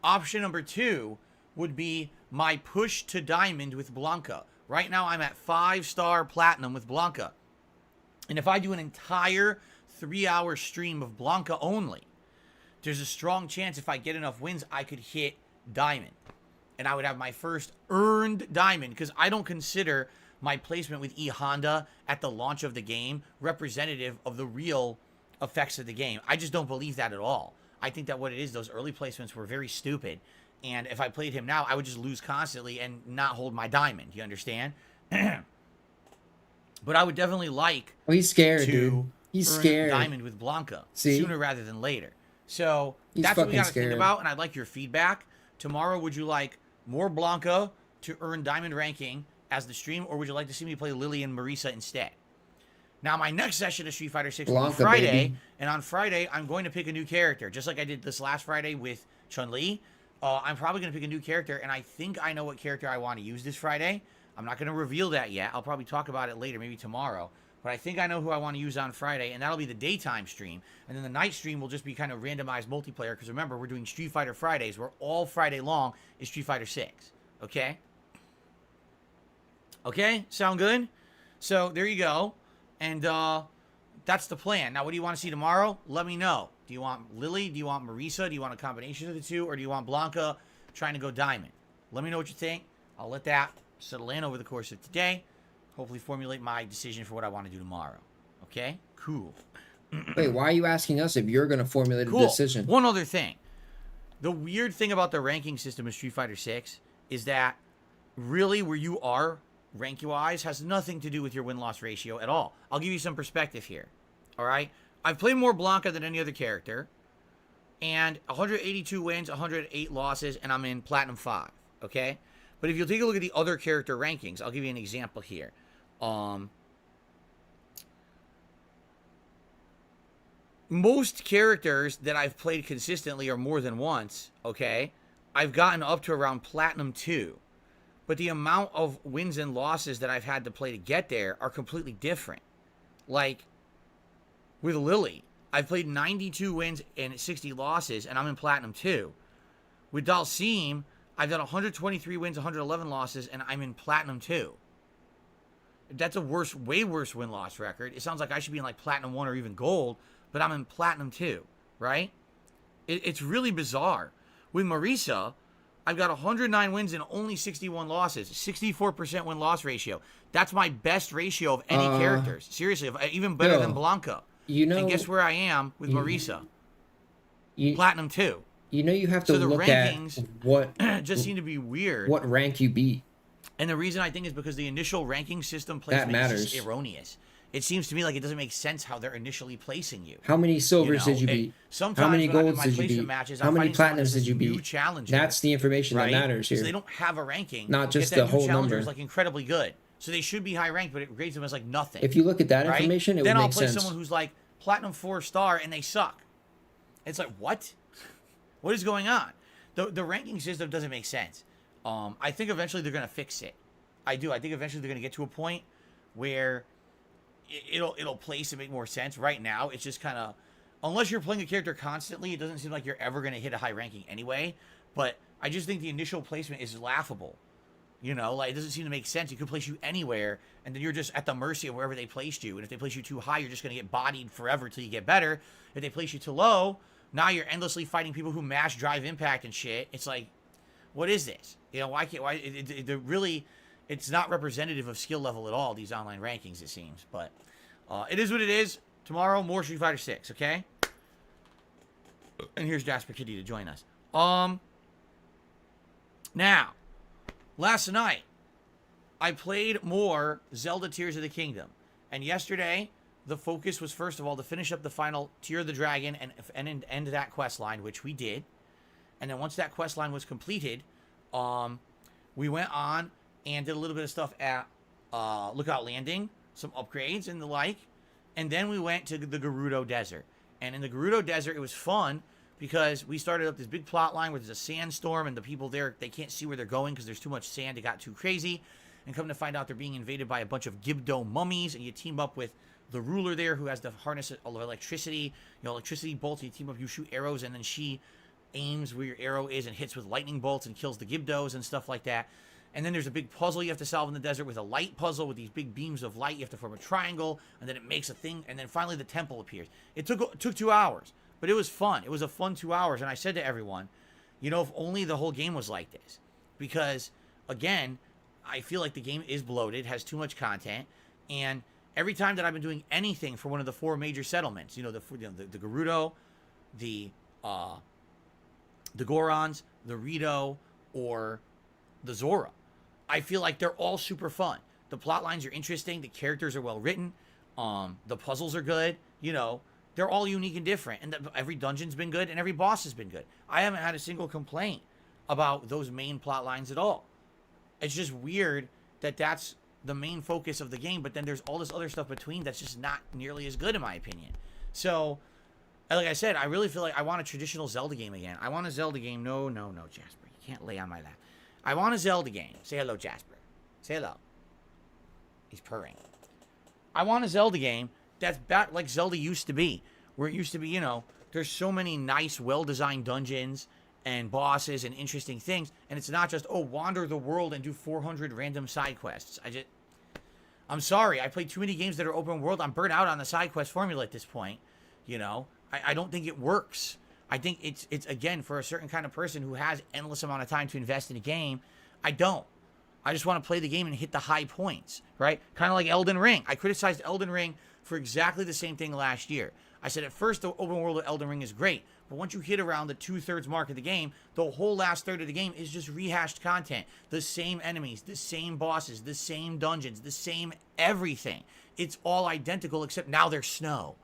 Option number 2 would be my push to diamond with Blanca. Right now I'm at 5-star platinum with Blanca. And if I do an entire 3-hour stream of Blanca only, there's a strong chance if I get enough wins I could hit diamond. And I would have my first earned diamond, because I don't consider my placement with E Honda at the launch of the game representative of the real effects of the game. I just don't believe that at all. I think that what it is, those early placements were very stupid. And if I played him now, I would just lose constantly and not hold my diamond. You understand? But I would definitely like he's scared, to dude. He's earn scared. diamond with Blanca sooner rather than later. So He's that's what we got to scared. think about, and I'd like your feedback. Tomorrow, would you like more Blanca to earn diamond ranking as the stream, or would you like to see me play Lily and Marisa instead? Now, my next session of Street Fighter 6 will be Friday, baby. and on Friday, I'm going to pick a new character, just like I did this last Friday with Chun-Li. I'm probably going to pick a new character, and I think I know what character I want to use this Friday. I'm not going to reveal that yet. I'll probably talk about it later, maybe tomorrow. But I think I know who I want to use on Friday, and that'll be the daytime stream. And then the night stream will just be kind of randomized multiplayer, because remember, we're doing Street Fighter Fridays, where all Friday long is Street Fighter 6. Okay? Okay? Sound good? So, there you go. And, that's the plan. Now, what do you want to see tomorrow? Let me know. Do you want Lily? Do you want Marisa? Do you want a combination of the 2? Or do you want Blanca trying to go diamond? Let me know what you think. I'll let that settle in over the course of today. Hopefully formulate my decision for what I want to do tomorrow. Okay? Cool. Wait, why are you asking us if you're going to formulate a decision? One other thing. The weird thing about the ranking system of Street Fighter 6 is that really where you are rank-wise has nothing to do with your win-loss ratio at all. I'll give you some perspective here. All right? I've played more Blanca than any other character. And 182 wins, 108 losses, and I'm in Platinum 5. Okay? But if you'll take a look at the other character rankings, I'll give you an example here. Most characters that I've played consistently or more than once, okay, I've gotten up to around Platinum 2. but the amount of wins and losses that I've had to play to get there are completely different. Like, with Lily, I've played 92 wins and 60 losses, and I'm in Platinum 2. With Dalsim, I've done 123 wins, 111 losses, and I'm in Platinum 2. That's a way worse win-loss record. It sounds like I should be in, like, Platinum 1 or even Gold, but I'm in Platinum 2, right? It's really bizarre. With Marisa, I've got 109 wins and only 61 losses. 64% win-loss ratio. That's my best ratio of any characters. Seriously, even better than Blanca. You know, and guess where I am with Marisa? Platinum 2. You know, you have to So the look rankings at what just seem to be weird. What rank you beat. And the reason I think is because the initial ranking system placement is just erroneous. It seems to me like it doesn't make sense how they're initially placing you. How many silvers did you beat? Sometimes how many golds did you beat? Matches, how many platinums did you beat? That's the information that matters here. So they don't have a ranking. Not just the whole number. Is like incredibly good. So they should be high ranked, but it grades them as like nothing. If you look at that information, it then would I'll make play sense. Someone who's like Platinum 4-star and they suck. It's like, what? What is going on? The ranking system doesn't make sense. I think eventually they're going to fix it. I do. I think eventually they're going to get to a point where it'll place and make more sense. Right now, it's just kind of, unless you're playing a character constantly, it doesn't seem like you're ever going to hit a high ranking anyway. But I just think the initial placement is laughable. You know, like, it doesn't seem to make sense. It could place you anywhere, and then you're just at the mercy of wherever they placed you. And if they place you too high, you're just going to get bodied forever till you get better. If they place you too low, now you're endlessly fighting people who mash drive impact and shit. It's like, what is this? You know, it's not representative of skill level at all, these online rankings, it seems. But it is what it is. Tomorrow, more Street Fighter 6, okay? And here's Jasper Kitty to join us. Now, last night, I played more Zelda Tears of the Kingdom. And yesterday, the focus was, first of all, to finish up the final Tear of the Dragon and end that quest line, which we did. And then once that quest line was completed, we went on and did a little bit of stuff at Lookout Landing, some upgrades and the like. And then we went to the Gerudo Desert. And in the Gerudo Desert, it was fun because we started up this big plot line where there's a sandstorm and the people there, they can't see where they're going because there's too much sand. It got too crazy. And come to find out, they're being invaded by a bunch of Gibdo mummies. And you team up with the ruler there who has the harness of electricity. You know, electricity bolts. You team up, you shoot arrows, and then she aims where your arrow is and hits with lightning bolts and kills the Gibdos and stuff like that. And then there's a big puzzle you have to solve in the desert with a light puzzle with these big beams of light. You have to form a triangle, and then it makes a thing, and then finally the temple appears. It took 2 hours, but it was fun. It was a fun 2 hours, and I said to everyone, you know, if only the whole game was like this. Because, again, I feel like the game is bloated, has too much content, and every time that I've been doing anything for one of the 4 major settlements, the Gerudo, the Gorons, the Rito, or the Zora, I feel like they're all super fun. The plot lines are interesting. The characters are well written. The puzzles are good. You know, they're all unique and different. And every dungeon's been good and every boss has been good. I haven't had a single complaint about those main plot lines at all. It's just weird that that's the main focus of the game, but then there's all this other stuff between that's just not nearly as good in my opinion. So, like I said, I really feel like I want a traditional Zelda game again. I want a Zelda game. No, Jasper. You can't lay on my lap. I want a Zelda game. Say hello, Jasper. Say hello. He's purring. I want a Zelda game that's back like Zelda used to be. Where it used to be, you know, there's so many nice, well-designed dungeons and bosses and interesting things. And it's not just, wander the world and do 400 random side quests. I'm sorry. I played too many games that are open world. I'm burnt out on the side quest formula at this point. You know, I don't think it works. I think it's again, for a certain kind of person who has endless amount of time to invest in a game. I don't. I just want to play the game and hit the high points, right? Kind of like Elden Ring. I criticized Elden Ring for exactly the same thing last year. I said at first the open world of Elden Ring is great, but once you hit around the 2/3 mark of the game, the whole last third of the game is just rehashed content. The same enemies, the same bosses, the same dungeons, the same everything. It's all identical except now there's snow.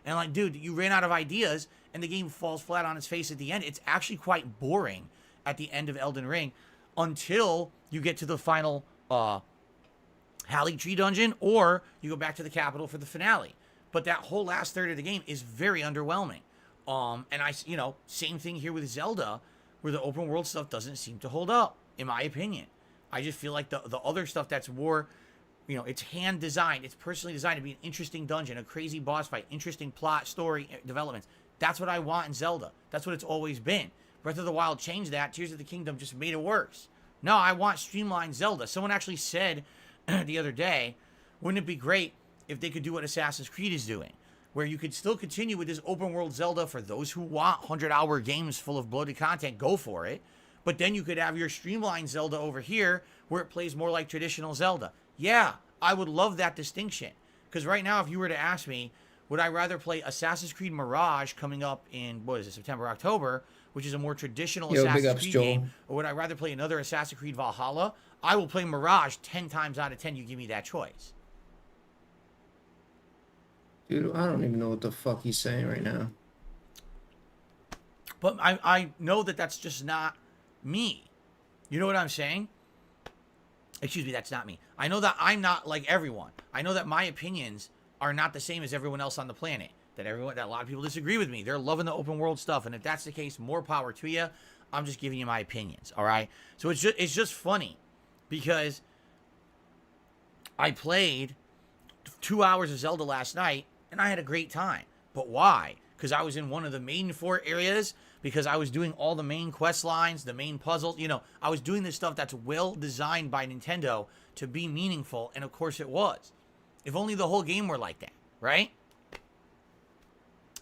And like, dude, you ran out of ideas and the game falls flat on its face at the end. It's actually quite boring at the end of Elden Ring until you get to the final Halley Tree dungeon or you go back to the capital for the finale. But that whole last third of the game is very underwhelming. Same thing here with Zelda, where the open world stuff doesn't seem to hold up, in my opinion. I just feel like the other stuff that's more, you know, it's hand designed, it's personally designed to be an interesting dungeon, a crazy boss fight, interesting plot, story, developments. That's what I want in Zelda. That's what it's always been. Breath of the Wild changed that. Tears of the Kingdom just made it worse. No, I want streamlined Zelda. Someone actually said the other day, wouldn't it be great if they could do what Assassin's Creed is doing, where you could still continue with this open world Zelda for those who want 100-hour games full of bloated content, go for it. But then you could have your streamlined Zelda over here where it plays more like traditional Zelda. Yeah, I would love that distinction. Because right now, if you were to ask me, would I rather play Assassin's Creed Mirage coming up in, what is it, September, October, which is a more traditional Assassin's Creed game, or would I rather play another Assassin's Creed Valhalla? I will play Mirage 10 times out of 10. You give me that choice. Dude, I don't even know what the fuck he's saying right now. But I know that that's just not me. You know what I'm saying? Excuse me, that's not me. I know that I'm not like everyone. I know that my opinions are not the same as everyone else on the planet. That a lot of people disagree with me. They're loving the open world stuff, and if that's the case, more power to you. I'm just giving you my opinions, all right? So it's just funny because I played 2 hours of Zelda last night, and I had a great time. But why? Because I was in one of the main 4 areas, because I was doing all the main quest lines, the main puzzles. You know, I was doing this stuff that's well designed by Nintendo to be meaningful, and of course it was. If only the whole game were like that, right?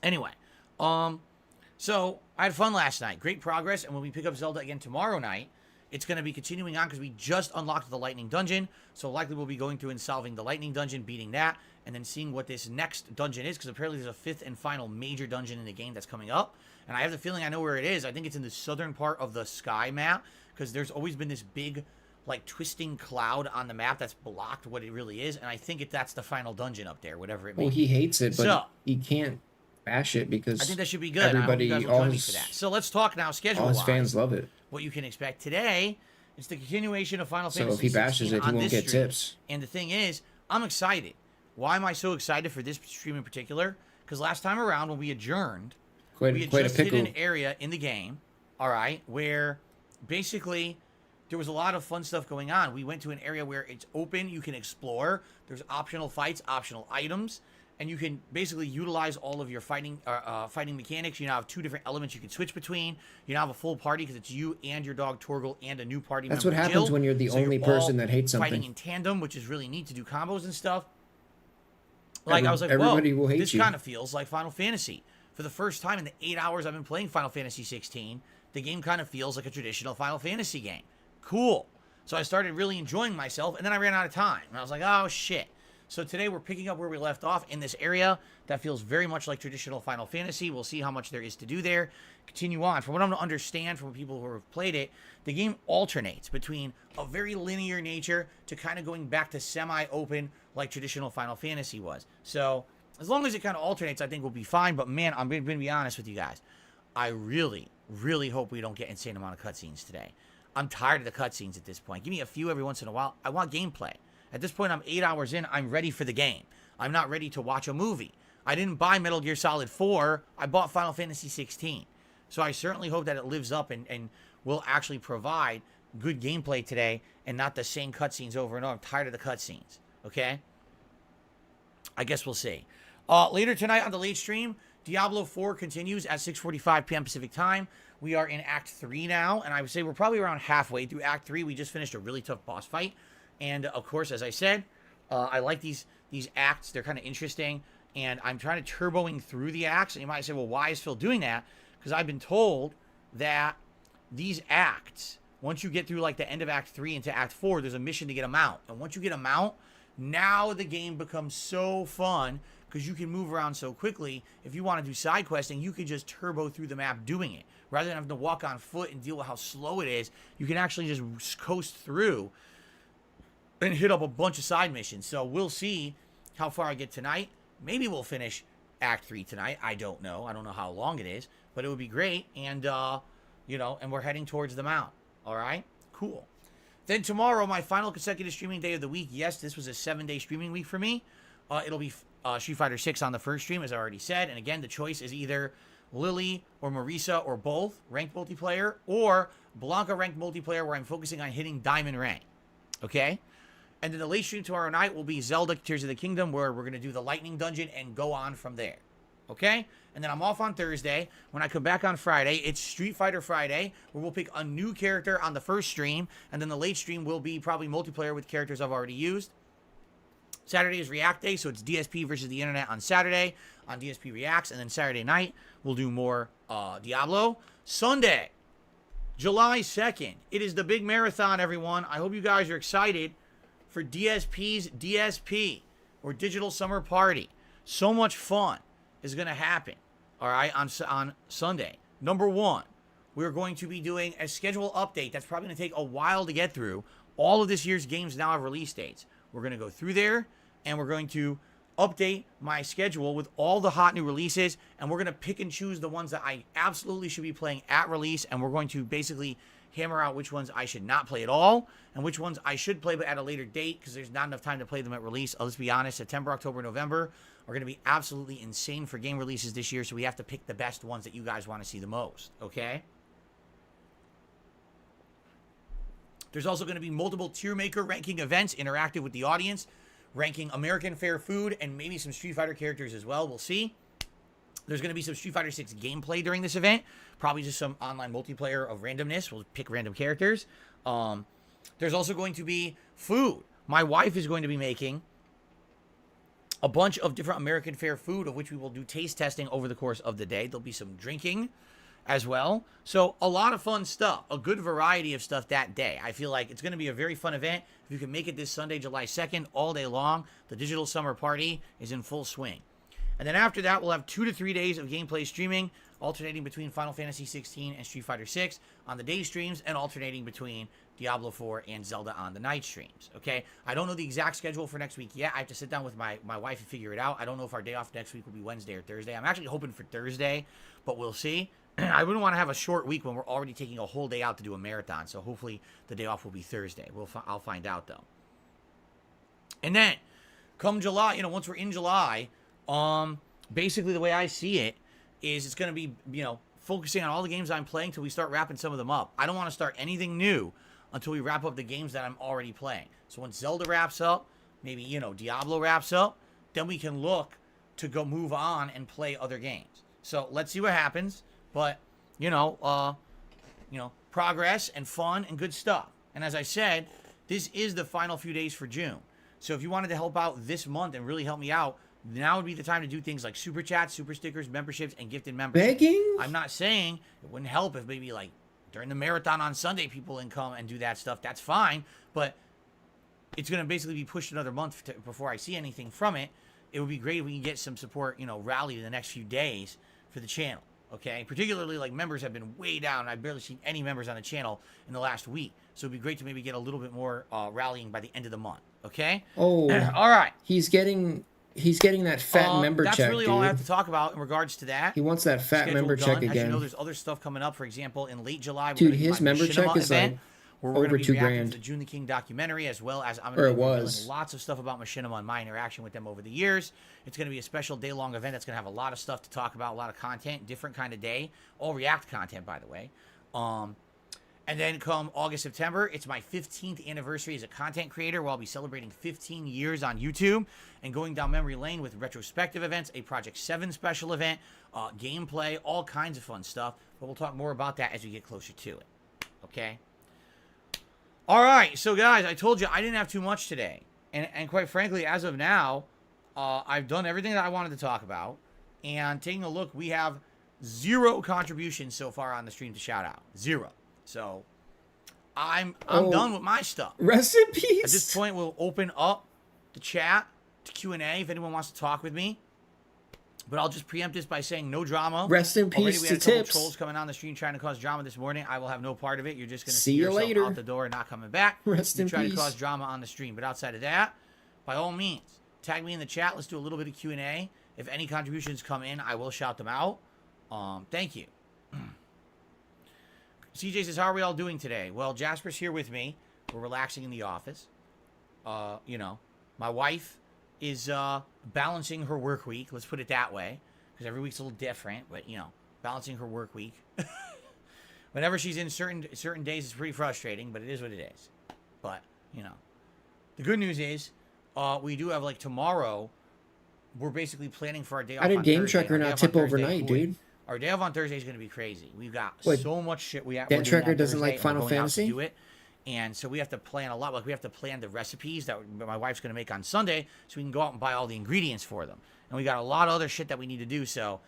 Anyway, so I had fun last night. Great progress, and when we pick up Zelda again tomorrow night, it's going to be continuing on because we just unlocked the Lightning Dungeon. So likely we'll be going through and solving the Lightning Dungeon, beating that, and then seeing what this next dungeon is, because apparently there's a 5th and final major dungeon in the game that's coming up. And I have the feeling I know where it is. I think it's in the southern part of the sky map, because there's always been this big, like, twisting cloud on the map that's blocked what it really is. And I think that's the final dungeon up there, whatever it may be. Well, he hates it, but so, he can't bash it because I think that should be good. Everybody, I hope you guys will join me for that. So let's talk now schedule-wise. All his fans love it. What you can expect today is the continuation of Final Fantasy So if he bashes it, he won't get tips. And the thing is, I'm excited. Why am I so excited for this stream in particular? Because last time around when we adjourned, we had just hit an area in the game, all right, where basically there was a lot of fun stuff going on. We went to an area where it's open, you can explore, there's optional fights, optional items, and you can basically utilize all of your fighting mechanics. You now have 2 different elements you can switch between. You now have a full party because it's you and your dog Torgal and a new party member. That's what happens Jill. when you're the So only you're person all that hates something. fighting in tandem, which is really neat to do combos and stuff. Like I was like, everybody whoa, will hate this you. kind of feels like Final Fantasy. For the first time in the 8 hours I've been playing Final Fantasy 16, the game kind of feels like a traditional Final Fantasy game. Cool. So I started really enjoying myself, and then I ran out of time. And I was like, oh, shit. So today we're picking up where we left off in this area that feels very much like traditional Final Fantasy. We'll see how much there is to do there. Continue on. From what I'm to understand from people who have played it, the game alternates between a very linear nature to kind of going back to semi-open like traditional Final Fantasy was. So as long as it kind of alternates, I think we'll be fine. But man, I'm going to be honest with you guys. I really, really hope we don't get insane amount of cutscenes today. I'm tired of the cutscenes at this point. Give me a few every once in a while. I want gameplay. At this point, I'm 8 hours in. I'm ready for the game. I'm not ready to watch a movie. I didn't buy Metal Gear Solid 4. I bought Final Fantasy 16. So I certainly hope that it lives up and will actually provide good gameplay today and not the same cutscenes over and over. I'm tired of the cutscenes. Okay? I guess we'll see. Later tonight on the late stream, Diablo 4 continues at 6:45 p.m. Pacific time. We are in Act 3 now, and I would say we're probably around halfway through Act 3. We just finished a really tough boss fight. And, of course, as I said, I like these acts. They're kind of interesting. And I'm trying to turboing through the acts. And you might say, well, why is Phil doing that? Because I've been told that these acts, once you get through, like, the end of Act 3 into Act 4, there's a mission to get them out. And once you get them out, now the game becomes so fun because you can move around so quickly. If you want to do side questing, you can just turbo through the map doing it. Rather than having to walk on foot and deal with how slow it is, you can actually just coast through and hit up a bunch of side missions. So we'll see how far I get tonight. Maybe we'll finish Act 3 tonight. I don't know. I don't know how long it is, but it would be great. And, you know, and we're heading towards the mount. All right? Cool. Then tomorrow, my final consecutive streaming day of the week. Yes, this was a 7-day streaming week for me. It'll be Street Fighter 6 on the first stream, as I already said. And again, the choice is either Lily or Marisa or both, ranked multiplayer, or Blanca ranked multiplayer, where I'm focusing on hitting Diamond rank. Okay? And then the late stream tomorrow night will be Zelda Tears of the Kingdom, where we're going to do the Lightning Dungeon and go on from there. Okay? And then I'm off on Thursday. When I come back on Friday, it's Street Fighter Friday, where we'll pick a new character on the first stream. And then the late stream will be probably multiplayer with characters I've already used. Saturday is React Day, so it's DSP versus the internet on Saturday on DSP Reacts. And then Saturday night, we'll do more Diablo. Sunday, July 2nd. It is the big marathon, everyone. I hope you guys are excited for DSP's DSP, or Digital Summer Party. So much fun is going to happen, all right, on Sunday. Number one, we're going to be doing a schedule update. That's probably going to take a while to get through. All of this year's games now have release dates. We're going to go through there, and we're going to update my schedule with all the hot new releases, and we're going to pick and choose the ones that I absolutely should be playing at release, and we're going to basically hammer out which ones I should not play at all, and which ones I should play but at a later date, because there's not enough time to play them at release. Let's be honest, September, October, November are going to be absolutely insane for game releases this year, so we have to pick the best ones that you guys want to see the most, okay? There's also going to be multiple tier maker ranking events, interactive with the audience, ranking American Fair Food, and maybe some Street Fighter characters as well. We'll see. There's going to be some Street Fighter 6 gameplay during this event. Probably just some online multiplayer of randomness. We'll pick random characters. There's also going to be food. My wife is going to be making a bunch of different American Fair food, of which we will do taste testing over the course of the day. There'll be some drinking as well. So a lot of fun stuff. A good variety of stuff that day. I feel like it's going to be a very fun event. If you can make it this Sunday, July 2nd, all day long, the Digital Summer Party is in full swing. And then after that, we'll have 2 to 3 days of gameplay streaming, alternating between Final Fantasy 16 and Street Fighter 6 on the day streams, and alternating between Diablo 4 and Zelda on the night streams. Okay? I don't know the exact schedule for next week yet. I have to sit down with my wife and figure it out. I don't know if our day off next week will be Wednesday or Thursday. I'm actually hoping for Thursday, but we'll see. I wouldn't want to have a short week when we're already taking a whole day out to do a marathon. So hopefully the day off will be Thursday. I'll find out, though. And then, come July, once we're in July, basically the way I see it is it's going to be, focusing on all the games I'm playing till we start wrapping some of them up. I don't want to start anything new until we wrap up the games that I'm already playing. So when Zelda wraps up, maybe, Diablo wraps up, then we can look to go move on and play other games. So let's see what happens. But, progress and fun and good stuff. And as I said, this is the final few days for June. So if you wanted to help out this month and really help me out, now would be the time to do things like super chats, super stickers, memberships, and gifted memberships. Begging? I'm not saying it wouldn't help if maybe like during the marathon on Sunday people can come and do that stuff. That's fine. But it's going to basically be pushed another month before I see anything from it. It would be great if we can get some support, rally in the next few days for the channel. Okay, particularly like members have been way down. I've barely seen any members on the channel in the last week. So it'd be great to maybe get a little bit more rallying by the end of the month. Okay. Oh, all right. He's getting that fat member check. That's really dude. all I have to talk about in regards to that. He wants that fat Schedule member done. check As again. you know, there's other stuff coming up. For example, in late July, Dude, his member check is like we're over going to be reacting $2,000. to the June the King documentary, as well as I'm Or going it to be revealing was. lots of stuff about Machinima and my interaction with them over the years. It's going to be a special day-long event that's going to have a lot of stuff to talk about, a lot of content, different kind of day, all React content, by the way. And then come August, September, it's my 15th anniversary as a content creator, where I'll be celebrating 15 years on YouTube and going down memory lane with retrospective events, a Project 7 special event, gameplay, all kinds of fun stuff. But we'll talk more about that as we get closer to it. Okay? All right, so guys, I told you I didn't have too much today. And quite frankly, as of now, I've done everything that I wanted to talk about. And taking a look, we have 0 contributions so far on the stream to shout out. 0. So I'm done with my stuff. Rest in peace. At this point, we'll open up the chat to Q&A if anyone wants to talk with me. But I'll just preempt this by saying no drama. Rest in Already peace we to had a couple Tips. trolls coming on the stream trying to cause drama this morning. I will have no part of it. You're just going to See you yourself later. out the door and not coming back. Rest you in try peace. to cause drama on the stream. But outside of that, by all means, tag me in the chat. Let's do a little bit of Q&A. If any contributions come in, I will shout them out. Thank you. CJ says, how are we all doing today? Well, Jasper's here with me. We're relaxing in the office. My wife is balancing her work week. Let's put it that way. Because every week's a little different. But, balancing her work week. Whenever she's in certain days, it's pretty frustrating. But it is what it is. But, The good news is, we do have like tomorrow. We're basically planning for our day off. How did on Game Thursday. Tracker Our day not off on tip Thursday, overnight, dude? Our day off on Thursday is going to be crazy. We've got What? so much shit we're Game doing Tracker on doesn't Thursday, like and we're Final going out to Fantasy? do it. And so we have to plan a lot. Like we have to plan the recipes that my wife's going to make on Sunday, so we can go out and buy all the ingredients for them. And we got a lot of other shit that we need to do. So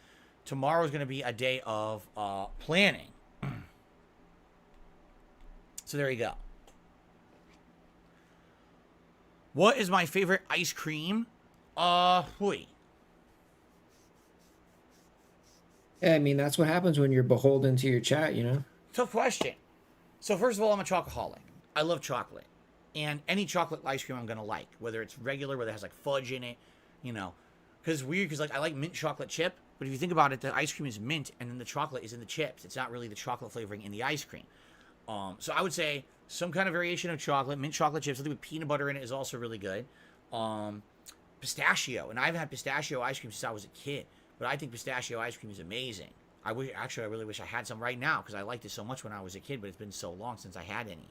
tomorrow is going to be a day of planning. So there you go. What is my favorite ice cream? Hooey. Yeah, I mean, that's what happens when you're beholden to your chat, you know? Tough question. So first of all, I'm a chocoholic. I love chocolate. And any chocolate ice cream I'm going to like. Whether it's regular, whether it has like fudge in it, you know. Because it's weird, because like I like mint chocolate chip. But if you think about it, the ice cream is mint and then the chocolate is in the chips. It's not really the chocolate flavoring in the ice cream. So I would say some kind of variation of chocolate. Mint chocolate chips, something with peanut butter in it is also really good. Pistachio. And I haven't had pistachio ice cream since I was a kid. But I think pistachio ice cream is amazing. I really wish I had some right now because I liked it so much when I was a kid, but it's been so long since I had any.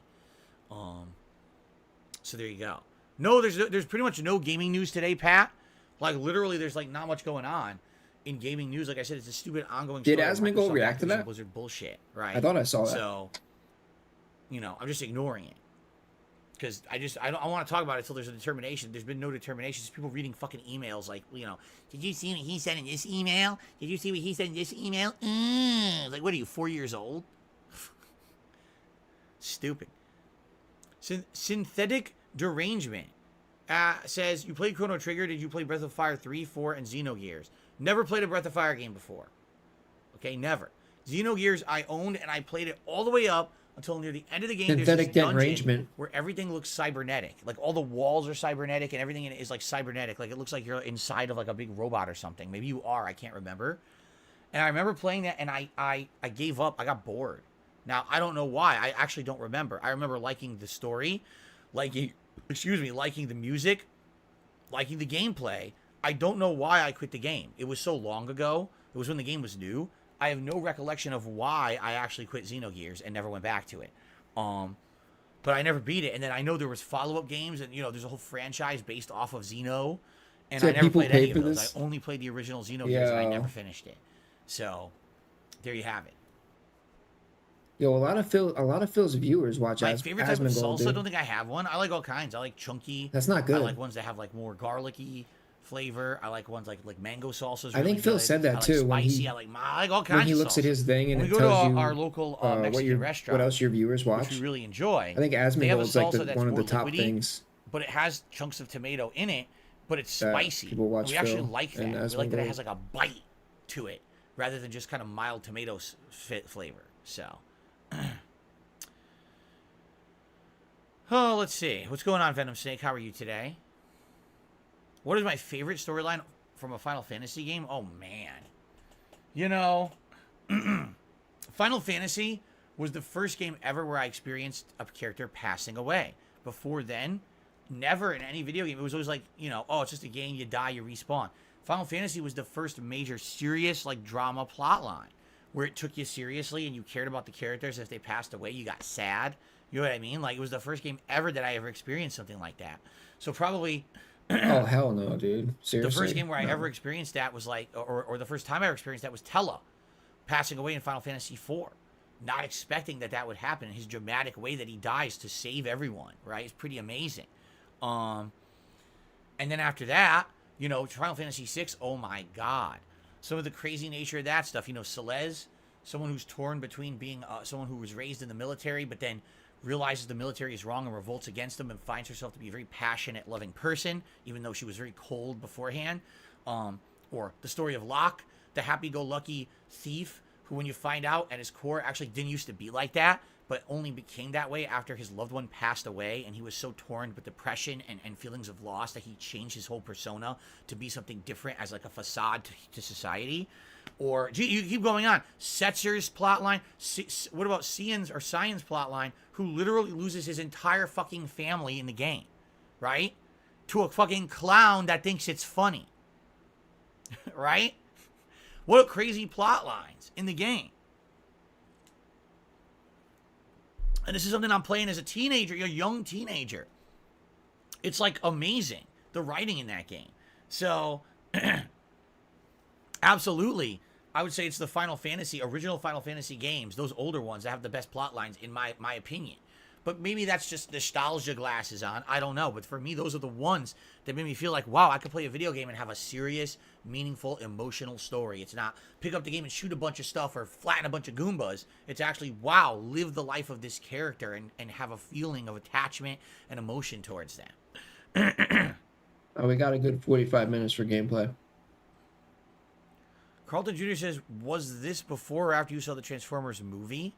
So there you go. No, there's pretty much no gaming news today, Pat. Like literally, there's like not much going on in gaming news. Like I said, it's a stupid ongoing. Did story Asmongold Microsoft, react to Activision that? Blizzard bullshit, right? I thought I saw that. So, you know, I'm just ignoring it. Because I don't want to talk about it until there's a determination. There's been no determination. There's people reading fucking emails like, you know, did you see what he said in this email? Did you see what he said in this email? Like, what are you, 4 years old? Stupid. Synthetic Derangement says, you played Chrono Trigger. Did you play Breath of Fire 3, 4, and Xenogears? Never played a Breath of Fire game before. Okay, never. Xenogears I owned, and I played it all the way up until near the end of the game. Synthetic there's this Derangement. dungeon where everything looks cybernetic. Like all the walls are cybernetic and everything in it is like cybernetic. Like it looks like you're inside of like a big robot or something. Maybe you are. I can't remember. And I remember playing that and I gave up. I got bored. Now, I don't know why. I actually don't remember. I remember liking the story, liking the music, liking the gameplay. I don't know why I quit the game. It was so long ago. It was when the game was new. I have no recollection of why I actually quit Xenogears and never went back to it. But I never beat it. And then I know there was follow-up games, and you know, there's a whole franchise based off of Xeno, and So I never people played paid any of for those. this? I only played the original Xenogears, and I Yeah. never finished it. So there you have it. Yo, a lot of Phil's viewers watch My favorite type of Asmongold, salsa, I dude. don't think I have one. I like all kinds. I like chunky. That's not I good. like ones that have like more garlicky flavor. I like ones like mango salsa. I think Phil said that I like too when spicy. he- I like all kinds. When he of looks at salsa. his thing and When it we go to tells you our local Mexican restaurant, what else your viewers watch. which we really enjoy. I think they have a Asmongold's like salsa that's one of the more top liquidy, things. but it has chunks of tomato in it, but it's that spicy. people watch And we actually Phil like that. and We like that it Asmongold. has like a bite to it rather than just kind of mild tomato flavor. So, oh, let's see. What's going on, Venom Snake? How are you today? What is my favorite storyline from a Final Fantasy game? Oh, man. You know, Final Fantasy was the first game ever where I experienced a character passing away. Before then, never in any video game. It was always like, you know, oh, it's just a game, you die, you respawn. Final Fantasy was the first major serious, like, drama plot line where it took you seriously and you cared about the characters. If they passed away, you got sad. You know what I mean? Like, it was the first game ever that I ever experienced something like that. So probably Oh hell no, dude! Seriously, the first game where I No. ever experienced that was like, or the first time I ever experienced that was Tella passing away in Final Fantasy IV. Not expecting that would happen. His dramatic way that he dies to save everyone, right? It's pretty amazing. And then after that, you know, Final Fantasy VI, oh my God. Some of the crazy nature of that stuff. You know, Celeste, someone who's torn between being someone who was raised in the military, but then realizes the military is wrong and revolts against them and finds herself to be a very passionate, loving person, even though she was very cold beforehand. Or the story of Locke, the happy-go-lucky thief who, when you find out at his core, actually didn't used to be like that, but only became that way after his loved one passed away, and he was so torn with depression and feelings of loss that he changed his whole persona to be something different as like a facade to society. Or you keep going on. Setzer's plotline. What about Cyan's plotline, who literally loses his entire fucking family in the game, right? To a fucking clown that thinks it's funny, right? What crazy plot lines in the game. And this is something I'm playing as a teenager, a young teenager. It's like amazing, the writing in that game. So, absolutely, I would say it's the original Final Fantasy games, those older ones that have the best plot lines, in my opinion. But maybe that's just nostalgia glasses on. I don't know. But for me, those are the ones that made me feel like, wow, I could play a video game and have a serious, meaningful, emotional story. It's not pick up the game and shoot a bunch of stuff or flatten a bunch of Goombas. It's actually, wow, live the life of this character and have a feeling of attachment and emotion towards them. Oh, we got a good 45 minutes for gameplay. Carlton Jr. says, was this before or after you saw the Transformers movie?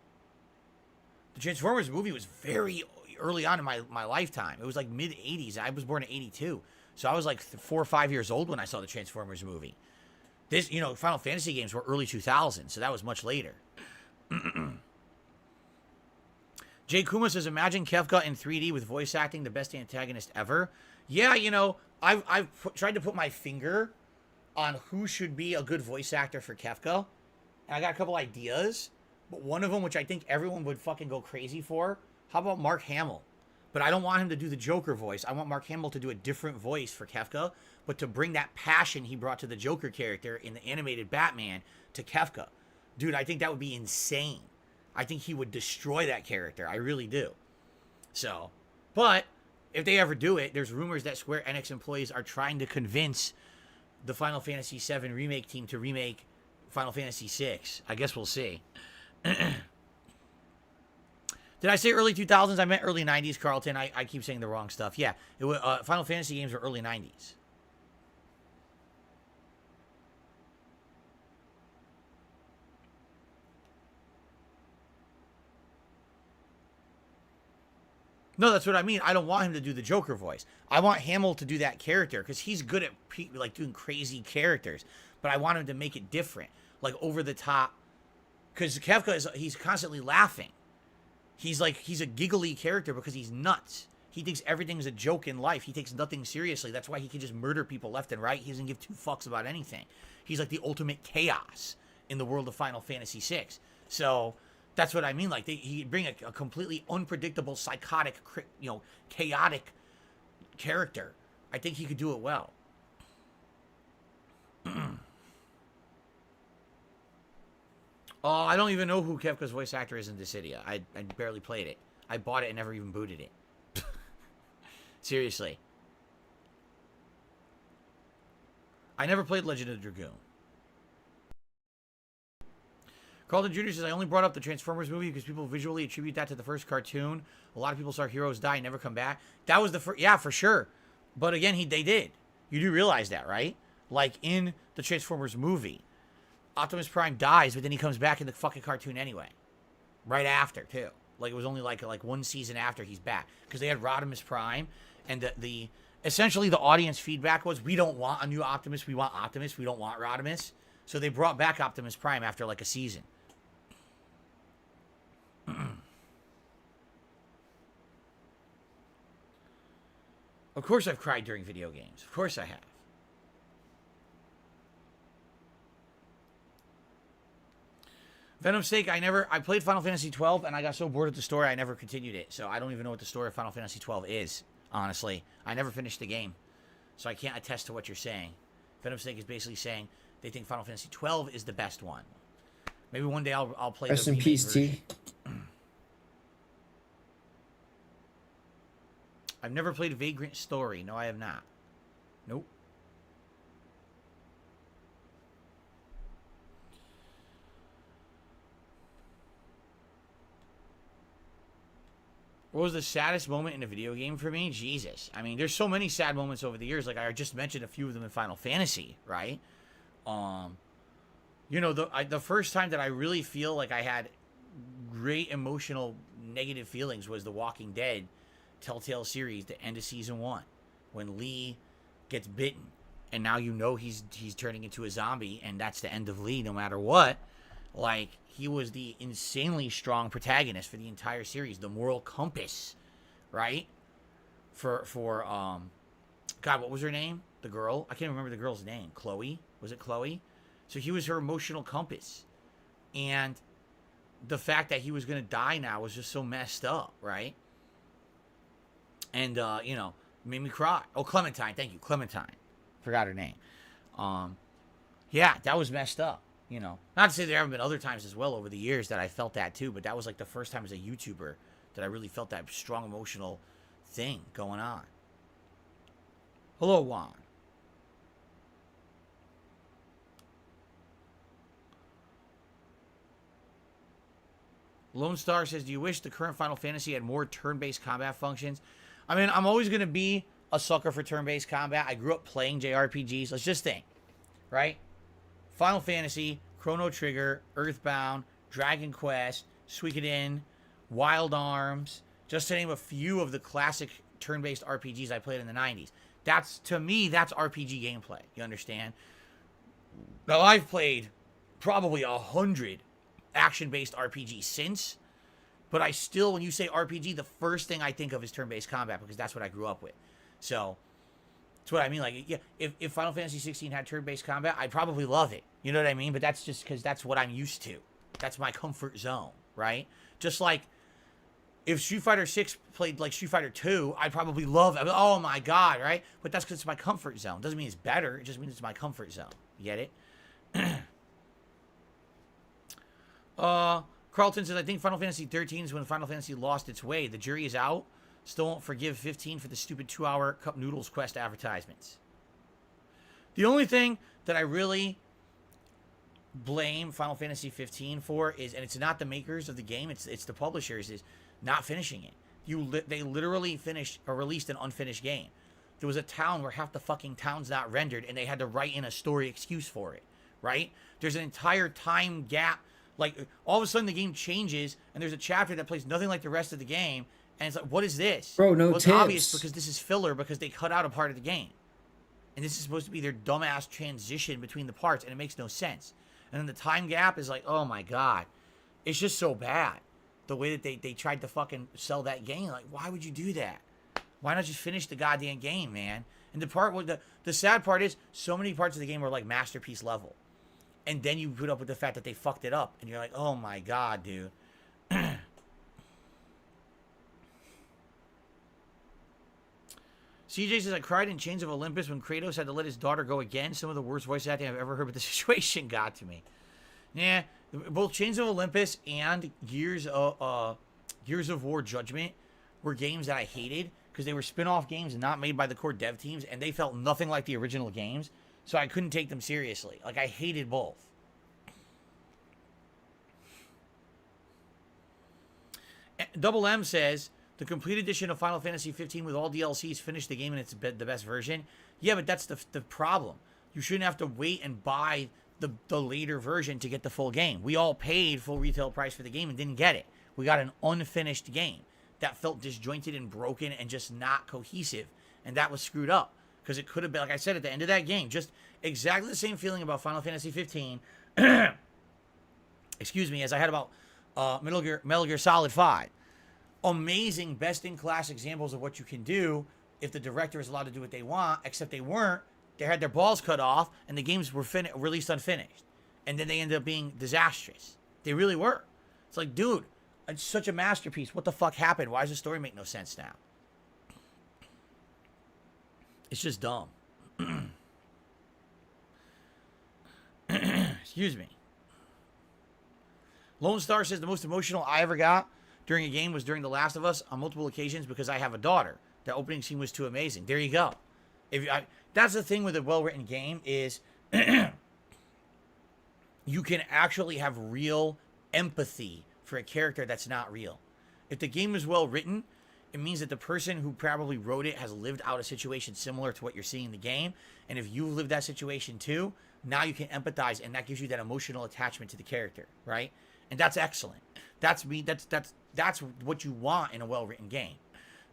The Transformers movie was very early on in my lifetime. It was like mid-'80s. I was born in 82. So I was like 4 or 5 years old when I saw the Transformers movie. This, Final Fantasy games were early 2000s, so that was much later. Jay Kuma says, imagine Kefka in 3D with voice acting, the best antagonist ever. Yeah, I've tried to put my finger on who should be a good voice actor for Kefka. And I got a couple ideas. But one of them, which I think everyone would fucking go crazy for, how about Mark Hamill? But I don't want him to do the Joker voice. I want Mark Hamill to do a different voice for Kefka, but to bring that passion he brought to the Joker character in the animated Batman to Kefka. Dude, I think that would be insane. I think he would destroy that character. I really do. So, but if they ever do it, there's rumors that Square Enix employees are trying to convince the Final Fantasy VII remake team to remake Final Fantasy VI. I guess we'll see. Did I say early 2000s? I meant early 90s, Carlton. I keep saying the wrong stuff. Yeah, it was, Final Fantasy games were early 90s. No, that's what I mean. I don't want him to do the Joker voice. I want Hamill to do that character because he's good at like doing crazy characters. But I want him to make it different, like over the top. Because Kefka he's constantly laughing. He's a giggly character because he's nuts. He thinks everything's a joke in life. He takes nothing seriously. That's why he can just murder people left and right. He doesn't give two fucks about anything. He's like the ultimate chaos in the world of Final Fantasy VI. So that's what I mean. Like he'd bring a completely unpredictable, psychotic, chaotic character. I think he could do it well. Oh, I don't even know who Kefka's voice actor is in Dissidia. I barely played it. I bought it and never even booted it. Seriously. I never played Legend of Dragoon. Carlton Jr. says, I only brought up the Transformers movie because people visually attribute that to the first cartoon. A lot of people saw heroes die and never come back. That was the first, yeah, for sure. But again, they did. You do realize that, right? Like in the Transformers movie, Optimus Prime dies, but then he comes back in the fucking cartoon anyway. Right after, too. Like, it was only like one season after he's back. Because they had Rodimus Prime, and essentially the audience feedback was, we don't want a new Optimus, we want Optimus, we don't want Rodimus. So they brought back Optimus Prime after like a season. Of course I've cried during video games. Of course I have. Venom's sake, I played Final Fantasy 12 and I got so bored with the story I never continued it. So I don't even know what the story of Final Fantasy 12 is, honestly. I never finished the game. So I can't attest to what you're saying. Venom's sake is basically saying they think Final Fantasy 12 is the best one. Maybe one day I'll play Rest in peace, T. I've never played Vagrant Story. No, I have not. Nope. What was the saddest moment in a video game for me? Jesus. I mean, there's so many sad moments over the years. Like, I just mentioned a few of them in Final Fantasy, right? You know, the first time that I really feel like I had great emotional negative feelings was The Walking Dead Telltale series, the end of season 1, when Lee gets bitten, and now you know he's turning into a zombie, and that's the end of Lee no matter what. Like, he was the insanely strong protagonist for the entire series, the moral compass, right? For God, what was her name? The girl? I can't remember the girl's name. Chloe? Was it Chloe? So he was her emotional compass. And the fact that he was going to die now was just so messed up, right? And, you know, Made me cry. Oh, Clementine. Thank you, Clementine. Forgot her name. Yeah, that was messed up. You know, not to say there haven't been other times as well over the years that I felt that too, but that was like the first time as a YouTuber that I really felt that strong emotional thing going on. Hello, Juan. Lone Star says, do you wish the current Final Fantasy had more turn-based combat functions? I mean, I'm always going to be a sucker for turn-based combat. I grew up playing JRPGs. Let's just think, right? Final Fantasy, Chrono Trigger, Earthbound, Dragon Quest, Suikoden, Wild Arms, just to name a few of the classic turn-based RPGs I played in the 90s. That's, to me, that's RPG gameplay. You understand? Now, I've played probably 100 action-based RPGs since, but I still, when you say RPG, the first thing I think of is turn-based combat because that's what I grew up with. So, that's what I mean. Like, yeah, if Final Fantasy 16 had turn-based combat, I'd probably love it. You know what I mean? But that's just because that's what I'm used to. That's my comfort zone, right? Just like if Street Fighter 6 played like Street Fighter 2, I'd probably love it. Oh my god, right? But that's because it's my comfort zone. Doesn't mean it's better. It just means it's my comfort zone. You get it? Carlton says, I think Final Fantasy 13 is when Final Fantasy lost its way. The jury is out. Still won't forgive 15 for the stupid 2-hour Cup Noodles Quest advertisements. The only thing that I really blame Final Fantasy 15 for is, and it's not the makers of the game, it's the publishers, is not finishing it. They literally finished or released an unfinished game. There was a town where half the fucking town's not rendered, and they had to write in a story excuse for it, right? There's an entire time gap. Like, all of a sudden the game changes, and there's a chapter that plays nothing like the rest of the game, and it's like, what is this? Bro, no well, it's tips. obvious because this is filler because they cut out a part of the game. And this is supposed to be their dumbass transition between the parts, and it makes no sense. And then the time gap is like, oh my god. It's just so bad. The way that they tried to fucking sell that game. Like, why would you do that? Why not just finish the goddamn game, man? And the sad part is, so many parts of the game were like masterpiece level. And then you put up with the fact that they fucked it up. And you're like, oh my god, dude. CJ says, I cried in Chains of Olympus when Kratos had to let his daughter go again. Some of the worst voice acting I've ever heard, but the situation got to me. Yeah, both Chains of Olympus and Gears of War Judgment were games that I hated because they were spin-off games and not made by the core dev teams, and they felt nothing like the original games. So I couldn't take them seriously. Like, I hated both. Double M says, the complete edition of Final Fantasy 15 with all DLCs finished the game and it's the best version. Yeah, but that's the problem. You shouldn't have to wait and buy the later version to get the full game. We all paid full retail price for the game and didn't get it. We got an unfinished game that felt disjointed and broken and just not cohesive. And that was screwed up. Because it could have been, like I said, at the end of that game, just exactly the same feeling about Final Fantasy 15, excuse me, as I had about Metal Gear Solid 5. Amazing, best-in-class examples of what you can do if the director is allowed to do what they want, except they weren't. They had their balls cut off, and the games were released unfinished. And then they ended up being disastrous. They really were. It's like, dude, it's such a masterpiece. What the fuck happened? Why does the story make no sense now? It's just dumb. Excuse me. Lone Star says the most emotional I ever got during a game was during The Last of Us on multiple occasions because I have a daughter. The opening scene was too amazing. There you go. That's the thing with a well-written game is you can actually have real empathy for a character that's not real. If the game is well written, it means that the person who probably wrote it has lived out a situation similar to what you're seeing in the game. And if you've lived that situation too, now you can empathize, and that gives you that emotional attachment to the character, right? And that's excellent. That's what you want in a well-written game.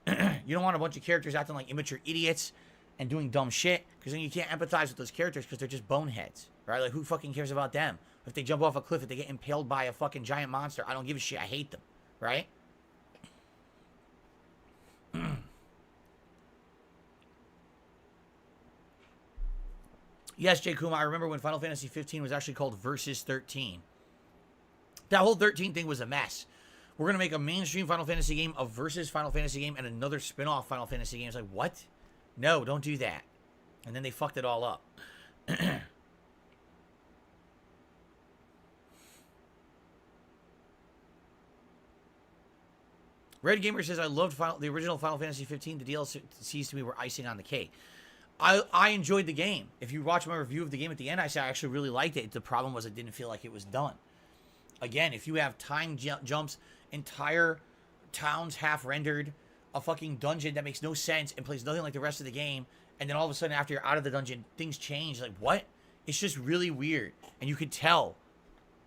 You don't want a bunch of characters acting like immature idiots and doing dumb shit, because then you can't empathize with those characters because they're just boneheads, right? Like, who fucking cares about them? If they jump off a cliff, if they get impaled by a fucking giant monster, I don't give a shit. I hate them, right? Yes, J. Kuma, I remember when Final Fantasy 15 was actually called Versus 13. That whole 13 thing was a mess. We're going to make a mainstream Final Fantasy game, a Versus Final Fantasy game, and another spin-off Final Fantasy game. It's like, what? No, don't do that. And then they fucked it all up. Red Gamer says, I loved the original Final Fantasy 15. The DLCs to me were icing on the cake. I enjoyed the game. If you watch my review of the game at the end, I said I actually really liked it. The problem was it didn't feel like it was done. Again, if you have time jumps, entire towns half rendered, a fucking dungeon that makes no sense and plays nothing like the rest of the game, and then all of a sudden after you're out of the dungeon, things change. Like, what? It's just really weird. And you could tell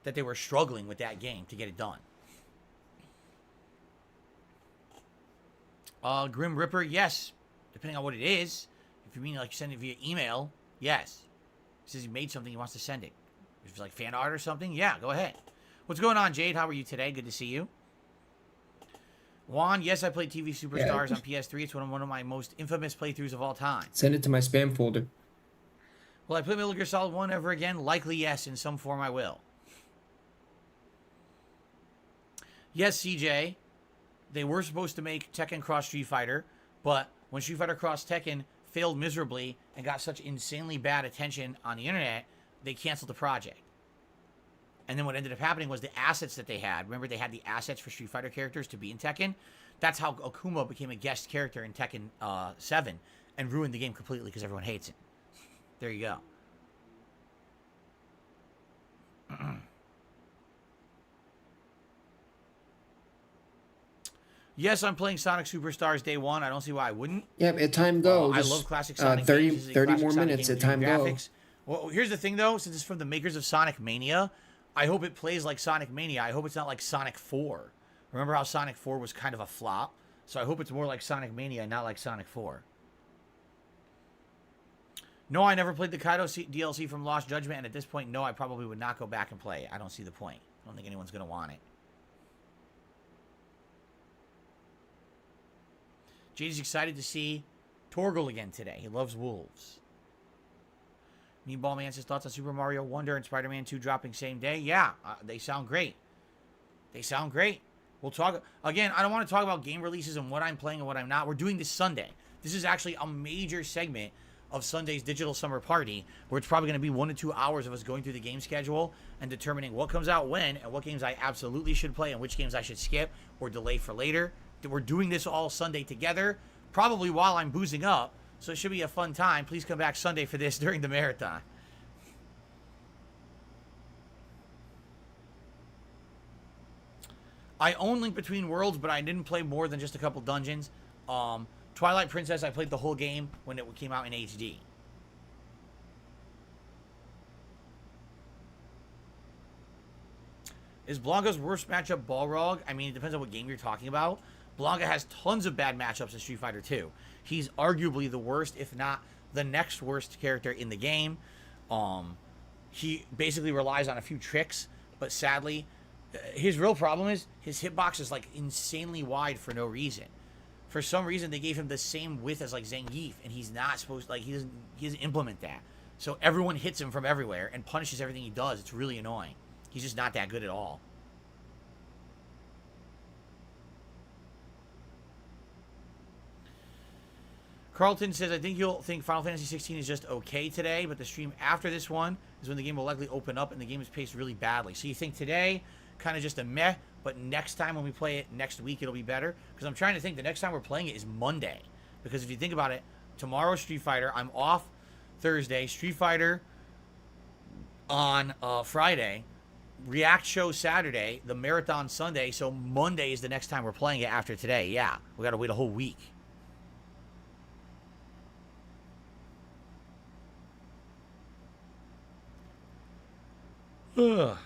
that they were struggling with that game to get it done. Grim Ripper, yes. Depending on what it is. If you mean like send it via email, yes. He says he made something, he wants to send it. If it's like fan art or something, yeah, go ahead. What's going on, Jade? How are you today? Good to see you. Juan, yes, I played TV Superstars on PS3. It's one of my most infamous playthroughs of all time. Send it to my spam folder. Will I play Metal Gear Solid 1 ever again? Likely yes, in some form I will. Yes, CJ. They were supposed to make Tekken cross Street Fighter, but when Street Fighter Cross Tekken failed miserably and got such insanely bad attention on the internet, they canceled the project. And then what ended up happening was the assets that they had. Remember, they had the assets for Street Fighter characters to be in Tekken? That's how Akuma became a guest character in Tekken 7 and ruined the game completely because everyone hates it. There you go. Yes, I'm playing Sonic Superstars day one. I don't see why I wouldn't. Yeah, at time go. I love classic Sonic 30 games. 30 Classic more Sonic minutes game at time with go. graphics. Well, here's the thing, though. Since it's from the makers of Sonic Mania, I hope it plays like Sonic Mania. I hope it's not like Sonic 4. Remember how Sonic 4 was kind of a flop? So I hope it's more like Sonic Mania, not like Sonic 4. No, I never played the Kaido DLC from Lost Judgment, and at this point, no, I probably would not go back and play it. I don't see the point. I don't think anyone's going to want it. JD's excited to see Torgal again today. He loves wolves. Meatball Man says thoughts on Super Mario Wonder and Spider-Man 2 dropping same day. Yeah, they sound great. They sound great. We'll talk again. I don't want to talk about game releases and what I'm playing and what I'm not. We're doing this Sunday. This is actually a major segment of Sunday's Digital Summer Party, where it's probably going to be 1 to 2 hours of us going through the game schedule and determining what comes out when and what games I absolutely should play and which games I should skip or delay for later. We're doing this all Sunday together, probably while I'm boozing up, so it should be a fun time. Please come back Sunday for this during the marathon. I own Link Between Worlds, but I didn't play more than just a couple dungeons. Twilight Princess, I played the whole game when it came out in HD. Is Blanca's worst matchup Balrog? I mean, it depends on what game you're talking about. Blanca has tons of bad matchups in Street Fighter 2. He's arguably the worst, if not the next worst character in the game. He basically relies on a few tricks, but sadly, his real problem is his hitbox is like insanely wide for no reason. For some reason, they gave him the same width as like Zangief, and he's not supposed he doesn't implement that. So everyone hits him from everywhere and punishes everything he does. It's really annoying. He's just not that good at all. Carlton says, I think you'll think Final Fantasy 16 is just okay today, but the stream after this one is when the game will likely open up and the game is paced really badly. So you think today, kind of just a meh, but next time when we play it next week, it'll be better? Because I'm trying to think the next time we're playing it is Monday. Because if you think about it, tomorrow's Street Fighter, I'm off Thursday, Street Fighter on Friday, React show Saturday, the marathon Sunday, so Monday is the next time we're playing it after today. Yeah, we got to wait a whole week. Ugh.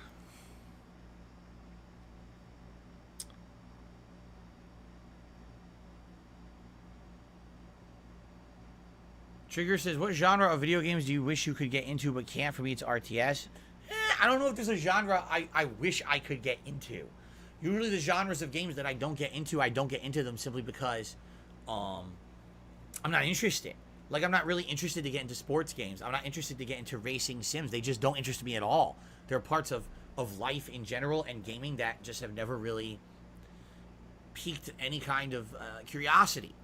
Trigger says, what genre of video games do you wish you could get into but can't? For me, it's RTS. I don't know if there's a genre I wish I could get into. Usually the genres of games that I don't get into them simply because I'm not interested. Like, I'm not really interested to get into sports games. I'm not interested to get into racing sims. They just don't interest me at all. There are parts of life in general and gaming that just have never really piqued any kind of curiosity.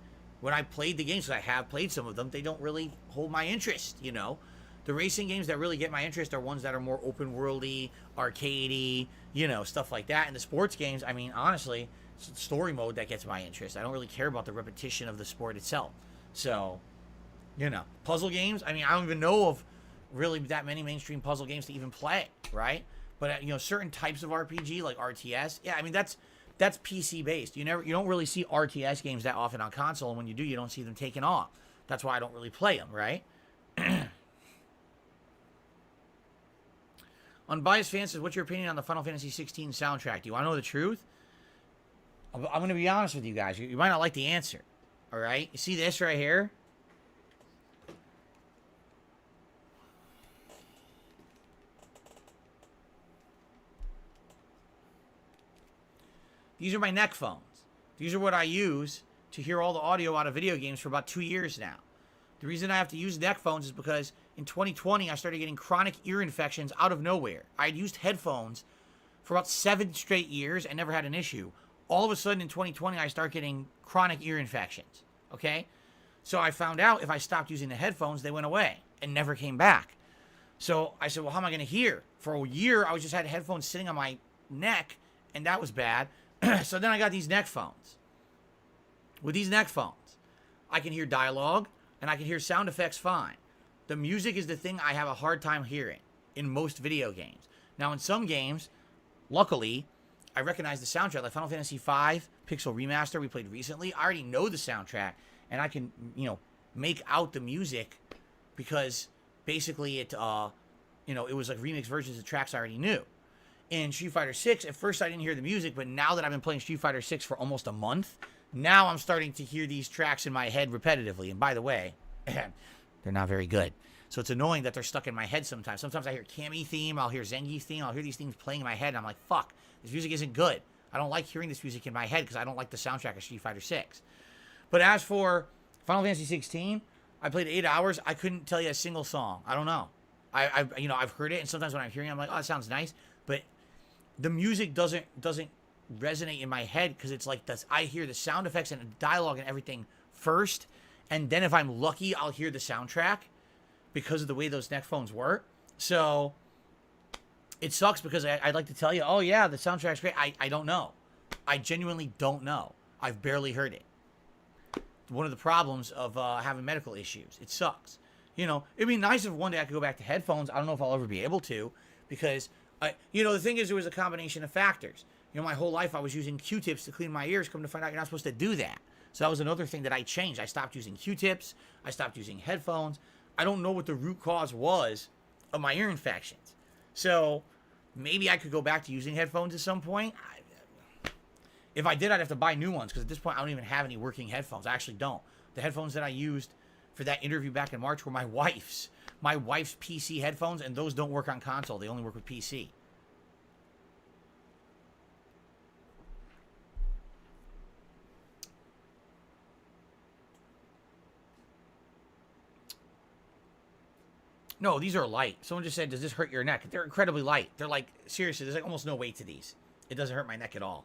when I played the games, 'cause I have played some of them, they don't really hold my interest, you know. The racing games that really get my interest are ones that are more open worldy, arcadey, you know, stuff like that. And the sports games, I mean, honestly, it's the story mode that gets my interest. I don't really care about the repetition of the sport itself. So, you know, puzzle games, I mean, I don't even know of really that many mainstream puzzle games to even play, right? But, you know, certain types of RPG, like RTS, yeah, I mean, that's PC based. You don't really see RTS games that often on console, and when you do, you don't see them taken off. That's why I don't really play them, right? Unbiased Fan says, what's your opinion on the Final Fantasy 16 soundtrack? Do you want to know the truth? I'm going to be honest with you guys. You might not like the answer. All right? You see this right here? These are my neck phones. These are what I use to hear all the audio out of video games for about 2 years now. The reason I have to use neck phones is because in 2020, I started getting chronic ear infections out of nowhere. I had used headphones for about 7 straight years and never had an issue. All of a sudden in 2020, I start getting chronic ear infections, okay? So I found out if I stopped using the headphones, they went away and never came back. So I said, well, how am I going to hear? For a year, I just had headphones sitting on my neck, and that was bad. So then I got these neck phones. With these neck phones, I can hear dialogue, and I can hear sound effects fine. The music is the thing I have a hard time hearing in most video games. Now, in some games, luckily, I recognize the soundtrack. Like Final Fantasy V Pixel Remaster we played recently, I already know the soundtrack, and I can, you know, make out the music because basically it, you know, it was like remix versions of tracks I already knew. In Street Fighter 6, at first I didn't hear the music, but now that I've been playing Street Fighter 6 for almost a month, now I'm starting to hear these tracks in my head repetitively. And by the way, they're not very good. So it's annoying that they're stuck in my head sometimes. Sometimes I hear Cammy theme, I'll hear Zengi theme, I'll hear these things playing in my head, and I'm like, fuck, this music isn't good. I don't like hearing this music in my head because I don't like the soundtrack of Street Fighter 6. But as for Final Fantasy 16, I played 8 hours. I couldn't tell you a single song. I don't know. You know, I've heard it, and sometimes when I'm hearing it, I'm like, oh, it sounds nice. But the music doesn't resonate in my head because it's like this. I hear the sound effects and the dialogue and everything first, and then if I'm lucky, I'll hear the soundtrack because of the way those neck phones work. So it sucks because I'd like to tell you, oh yeah, the soundtrack's great. I don't know. I genuinely don't know. I've barely heard it. One of the problems of having medical issues. It sucks. You know, it'd be nice if one day I could go back to headphones. I don't know if I'll ever be able to because, you know, the thing is, it was a combination of factors. You know, my whole life I was using Q-tips to clean my ears. Come to find out you're not supposed to do that. So that was another thing that I changed. I stopped using Q-tips. I stopped using headphones. I don't know what the root cause was of my ear infections. So maybe I could go back to using headphones at some point. If I did, I'd have to buy new ones because at this point I don't even have any working headphones. I actually don't. The headphones that I used for that interview back in March were my wife's PC headphones, and those don't work on console. They only work with PC. No, these are light. Someone just said, does this hurt your neck? They're incredibly light. They're like, seriously, there's like almost no weight to these. It doesn't hurt my neck at all.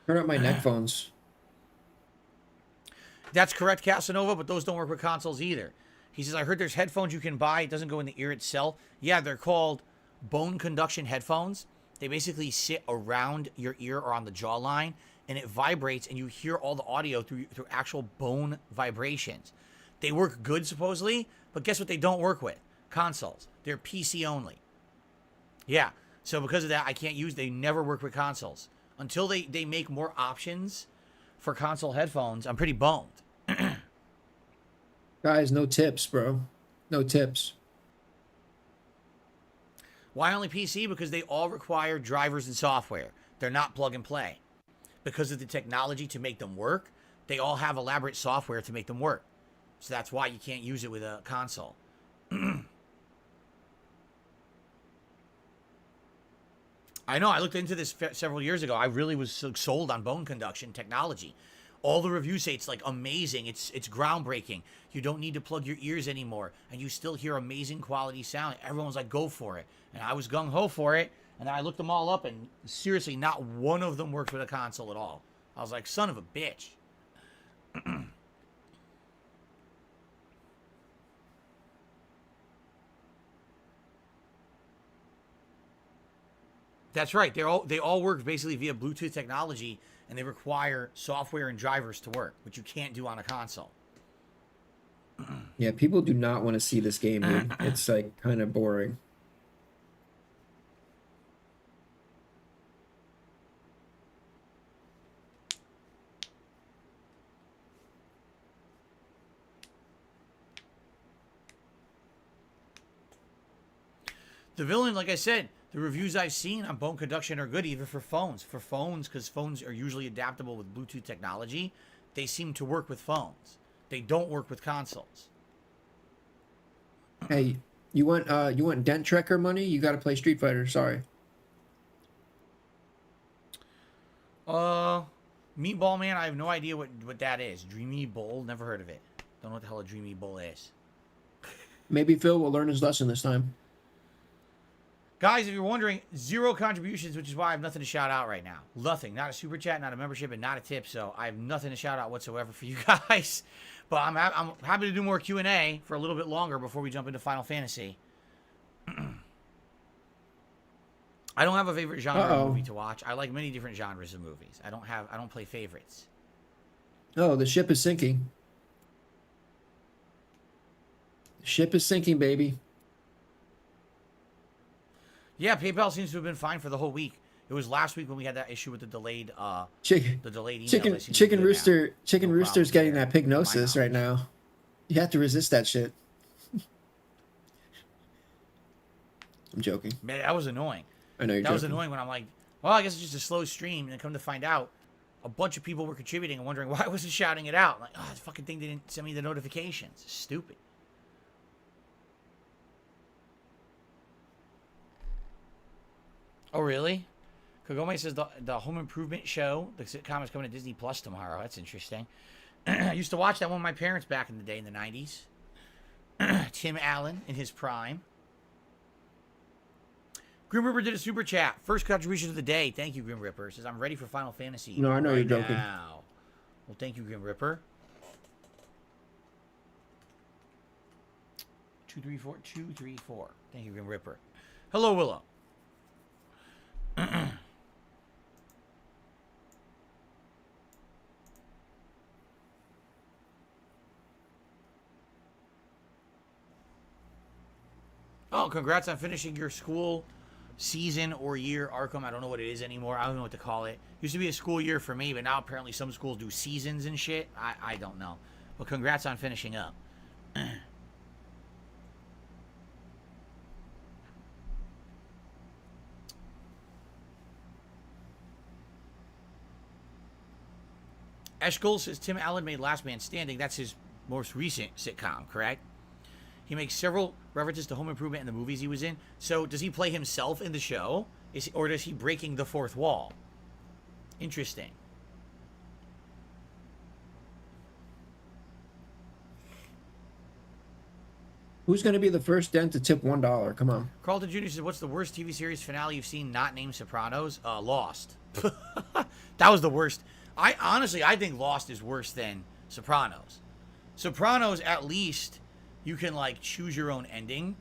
Turn up my neck phones. That's correct, Casanova, but those don't work with consoles either. He says, I heard there's headphones you can buy. It doesn't go in the ear itself. Yeah, they're called bone conduction headphones. They basically sit around your ear or on the jawline, and it vibrates, and you hear all the audio through actual bone vibrations. They work good, supposedly, but guess what they don't work with? Consoles. They're PC only. Yeah, so because of that, I can't use, they never work with consoles. Until they make more options for console headphones, I'm pretty boned. Guys, no tips, bro. No tips. Why only PC? Because they all require drivers and software. They're not plug and play. Because of the technology to make them work, they all have elaborate software to make them work. So that's why you can't use it with a console. I know, I looked into this several years ago. I really was sold on bone conduction technology. All the reviews say it's like amazing. It's groundbreaking. You don't need to plug your ears anymore, and you still hear amazing quality sound. Everyone's like, go for it. And I was gung-ho for it, and then I looked them all up, and seriously, not one of them works with a console at all. I was like, son of a bitch. That's right. They all work basically via Bluetooth technology, and they require software and drivers to work, which you can't do on a console. Yeah, people do not want to see this game, dude. It's like kind of boring. The villain, like I said, the reviews I've seen on Bone Conduction are good, even for phones. For phones, because phones are usually adaptable with Bluetooth technology, they seem to work with phones. They don't work with consoles. Hey, you want Dent Trekker money? You got to play Street Fighter. Sorry. Meatball Man, I have no idea what that is. Dreamy Bowl, never heard of it. Don't know what the hell a Dreamy Bowl is. Maybe Phil will learn his lesson this time. Guys, if you're wondering, 0 contributions, which is why I have nothing to shout out right now. Nothing. Not a super chat, not a membership, and not a tip. So I have nothing to shout out whatsoever for you guys. But I'm happy to do more Q&A for a little bit longer before we jump into Final Fantasy. I don't have a favorite genre of movie to watch. I like many different genres of movies. I don't play favorites. Oh, the ship is sinking. The ship is sinking, baby. Yeah, PayPal seems to have been fine for the whole week. It was last week when we had that issue with the delayed chicken email. Chicken Rooster's getting that pignosis My right now. You have to resist that shit. I'm joking. Man, that was annoying. I know you're That joking. was annoying when I'm like, well, I guess it's just a slow stream, and then come to find out, a bunch of people were contributing and wondering why I wasn't shouting it out. I'm like, oh, this fucking thing didn't send me the notifications. Stupid. Oh, really? Kagome says the Home Improvement show, the sitcom, is coming to Disney Plus tomorrow. That's interesting. I used to watch that one with my parents back in the day in the 90s. Tim Allen in his prime. Grim Ripper did a super chat. First contribution of the day. Thank you, Grim Ripper. Says, I'm ready for Final Fantasy. No, I know you're joking. Now. Well, thank you, Grim Ripper. 234. Thank you, Grim Ripper. Hello, Willow. Oh, congrats on finishing your school season or year, Arkham. I don't know what it is anymore. I don't know what to call it. Used to be a school year for me, but now apparently some schools do seasons and shit. I don't know. But congrats on finishing up. Eshkol says Tim Allen made Last Man Standing. That's his most recent sitcom, correct? He makes several references to Home Improvement in the movies he was in. So does he play himself in the show? Or is he breaking the fourth wall? Interesting. Who's going to be the first dent to tip $1? Come on. Carlton Jr. says, what's the worst TV series finale you've seen not named Sopranos? Lost. That was the worst. I think Lost is worse than Sopranos. Sopranos, at least, you can, like, choose your own ending.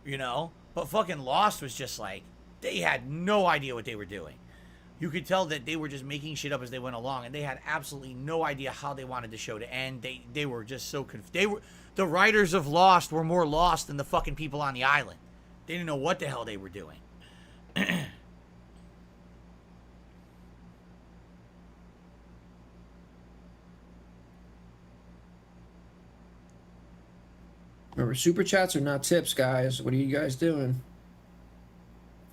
You know? But fucking Lost was just like, they had no idea what they were doing. You could tell that they were just making shit up as they went along, and they had absolutely no idea how they wanted the show to end. They were just so confused. The writers of Lost were more lost than the fucking people on the island. They didn't know what the hell they were doing. Remember, super chats are not tips, guys. What are you guys doing?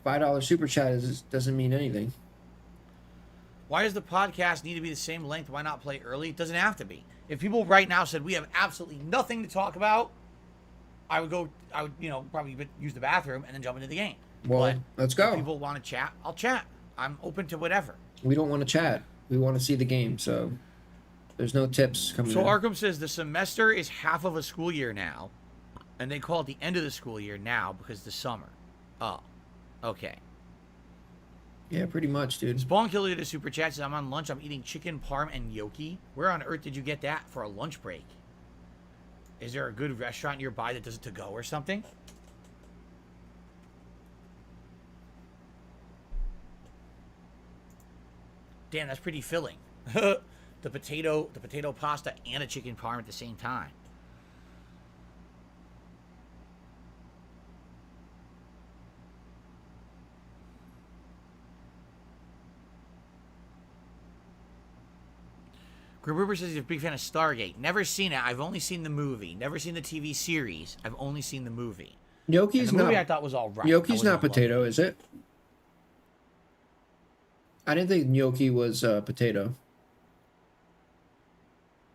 $5 super chat doesn't mean anything. Why does the podcast need to be the same length? Why not play early? It doesn't have to be. If people right now said we have absolutely nothing to talk about, I would, probably use the bathroom and then jump into the game. Well, but let's go. If people want to chat, I'll chat. I'm open to whatever. We don't want to chat. We want to see the game, so there's no tips coming in. So Arkham says the semester is half of a school year now, and they call it the end of the school year now because the summer. Oh, okay. Yeah, pretty much, dude. Spawn Killer did a super chat. Says, I'm on lunch. I'm eating chicken parm and gnocchi. Where on earth did you get that for a lunch break? Is there a good restaurant nearby that does it to go or something? Damn, that's pretty filling. the potato pasta and a chicken parm at the same time. Gruber says he's a big fan of Stargate. Never seen it. I've only seen the movie. Never seen the TV series. I've only seen the movie. Gnocchi's the movie not. I thought was all right. Gnocchi's not potato, is it? I didn't think gnocchi was potato.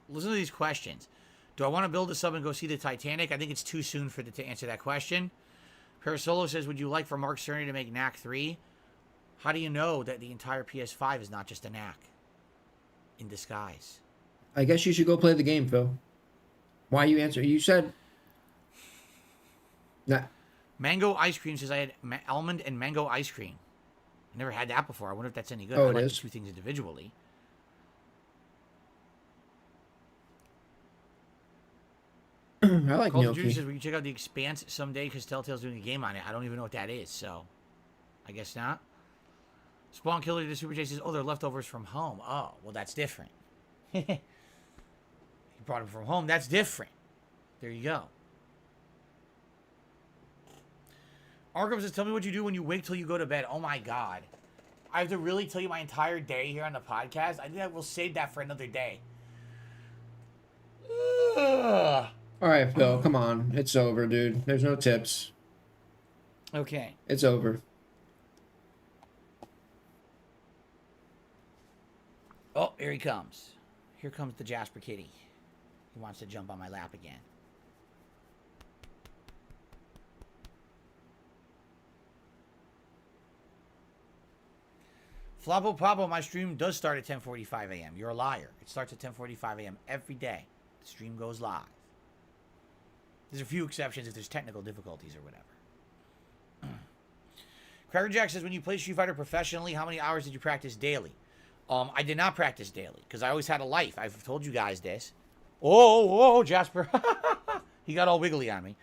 Listen to these questions. Do I want to build a sub and go see the Titanic? I think it's too soon for to answer that question. Parasolo says, would you like for Mark Cerny to make Knack 3? How do you know that the entire PS5 is not just a Knack in disguise? I guess you should go play the game, Phil. Why you answer? You said... Nah. Mango ice cream says I had almond and mango ice cream. I never had that before. I wonder if that's any good. Oh, I it like is? the two things individually. I like Colton Jr. gnocchi. says, will you check out The Expanse someday? Because Telltale's doing a game on it. I don't even know what that is, so I guess not. Spawn Killer to Super J says, oh, they're leftovers from home. Oh, well, that's different. He brought them from home. That's different. There you go. Arkham says, tell me what you do when you wait till you go to bed. Oh, my God. I have to really tell you my entire day here on the podcast? I think I will save that for another day. Ugh. All right, Phil, come on. It's over, dude. There's no tips. Okay. It's over. Oh, here he comes. Here comes the Jasper Kitty. He wants to jump on my lap again. Floppo Pablo, my stream does start at 10:45 a.m. You're a liar. It starts at 10:45 a.m. every day. The stream goes live. There's a few exceptions if there's technical difficulties or whatever. Cracker Jack says, when you play Street Fighter professionally, how many hours did you practice daily? I did not practice daily because I always had a life. I've told you guys this. Oh, Jasper. He got all wiggly on me.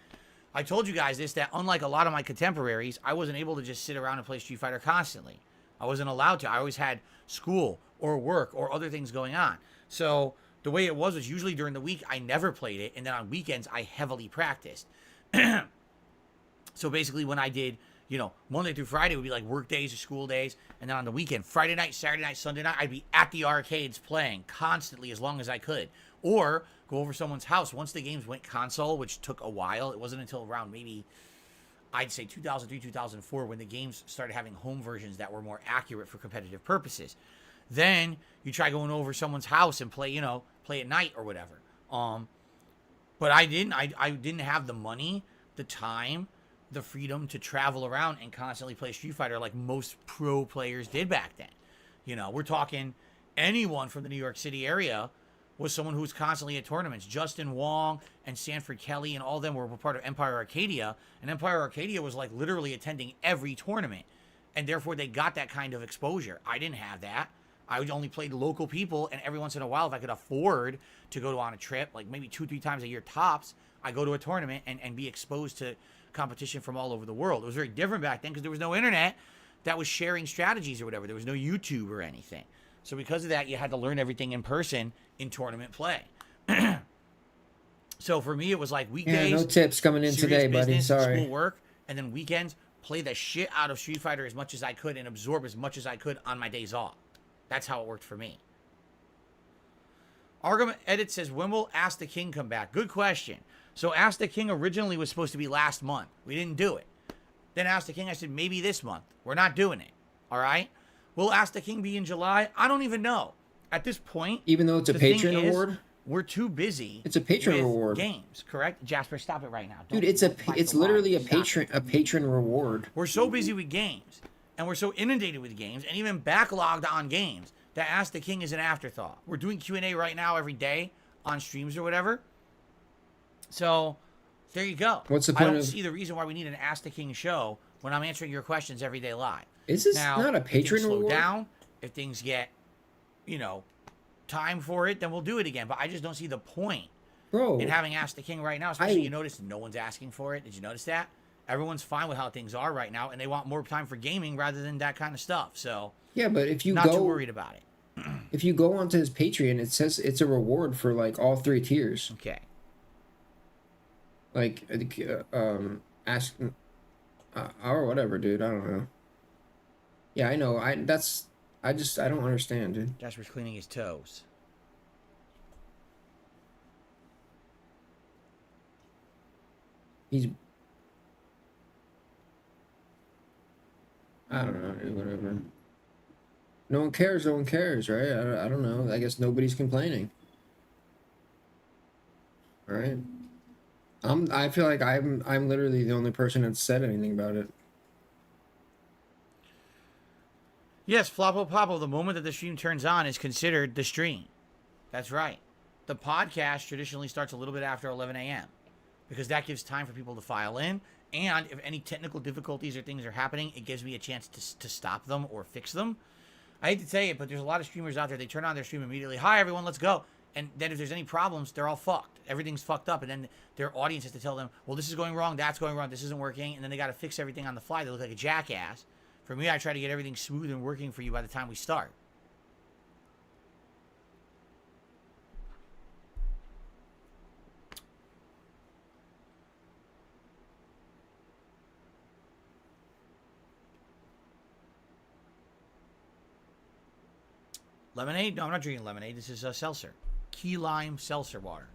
I told you guys this, that unlike a lot of my contemporaries, I wasn't able to just sit around and play Street Fighter constantly. I wasn't allowed to. I always had school or work or other things going on. So the way it was usually during the week, I never played it. And then on weekends, I heavily practiced. So basically when I did, Monday through Friday would be like work days or school days. And then on the weekend, Friday night, Saturday night, Sunday night, I'd be at the arcades playing constantly as long as I could. Or go over someone's house. Once the games went console, which took a while, it wasn't until around maybe, I'd say 2003, 2004, when the games started having home versions that were more accurate for competitive purposes. Then you try going over someone's house and play, play at night or whatever. But I didn't have the money, the time, the freedom to travel around and constantly play Street Fighter like most pro players did back then. We're talking anyone from the New York City area was someone who was constantly at tournaments. Justin Wong and Sanford Kelly and all of them were part of Empire Arcadia. And Empire Arcadia was like literally attending every tournament. And therefore they got that kind of exposure. I didn't have that. I only played local people. And every once in a while, if I could afford to go on a trip, like maybe 2-3 times a year tops, I go to a tournament and be exposed to competition from all over the world. It was very different back then because there was no internet that was sharing strategies or whatever. There was no YouTube or anything. So because of that, you had to learn everything in person in tournament play. So for me, it was like weekdays. Yeah, no tips coming in today, buddy. Sorry. School work, and then weekends, play the shit out of Street Fighter as much as I could and absorb as much as I could on my days off. That's how it worked for me. Argument Edit says, when will Ask the King come back? Good question. So Ask the King originally was supposed to be last month. We didn't do it. Then Ask the King, I said, maybe this month. We're not doing it. All right? Will Ask the King be in July? I don't even know. At this point, even though it's a patron award, we're too busy. It's a patron with reward. Games, correct? Jasper, stop it right now. Dude, it's literally a patron reward. We're so busy with games, and we're so inundated with games, and even backlogged on games that Ask the King is an afterthought. We're doing Q&A right now every day on streams or whatever. So there you go. What's the point? I don't see the reason why we need an Ask the King show when I'm answering your questions every day live. Is this now, not a patron if things reward? slow down, if things get, time for it, then we'll do it again. But I just don't see the point in having Ask the King right now. Especially, you notice no one's asking for it. Did you notice that? Everyone's fine with how things are right now, and they want more time for gaming rather than that kind of stuff. So yeah, but if you not too worried about it. If you go onto his Patreon, it says it's a reward for like all 3 tiers. Okay. Like, ask, or whatever, dude. I don't know. Yeah, I know. I don't understand, dude. Jasper's cleaning his toes. He's. I don't know, dude. Whatever. No one cares. No one cares, right? I don't know. I guess nobody's complaining. Right? I feel like I'm literally the only person that's said anything about it. Yes, Floppo Poppo, the moment that the stream turns on is considered the stream. That's right. The podcast traditionally starts a little bit after 11 a.m. because that gives time for people to file in. And if any technical difficulties or things are happening, it gives me a chance to stop them or fix them. I hate to tell you, but there's a lot of streamers out there. They turn on their stream immediately. Hi, everyone, let's go. And then if there's any problems, they're all fucked. Everything's fucked up. And then their audience has to tell them, well, this is going wrong, that's going wrong, this isn't working. And then they got to fix everything on the fly. They look like a jackass. For me, I try to get everything smooth and working for you by the time we start. Lemonade? No, I'm not drinking lemonade. This is seltzer. Key lime seltzer water.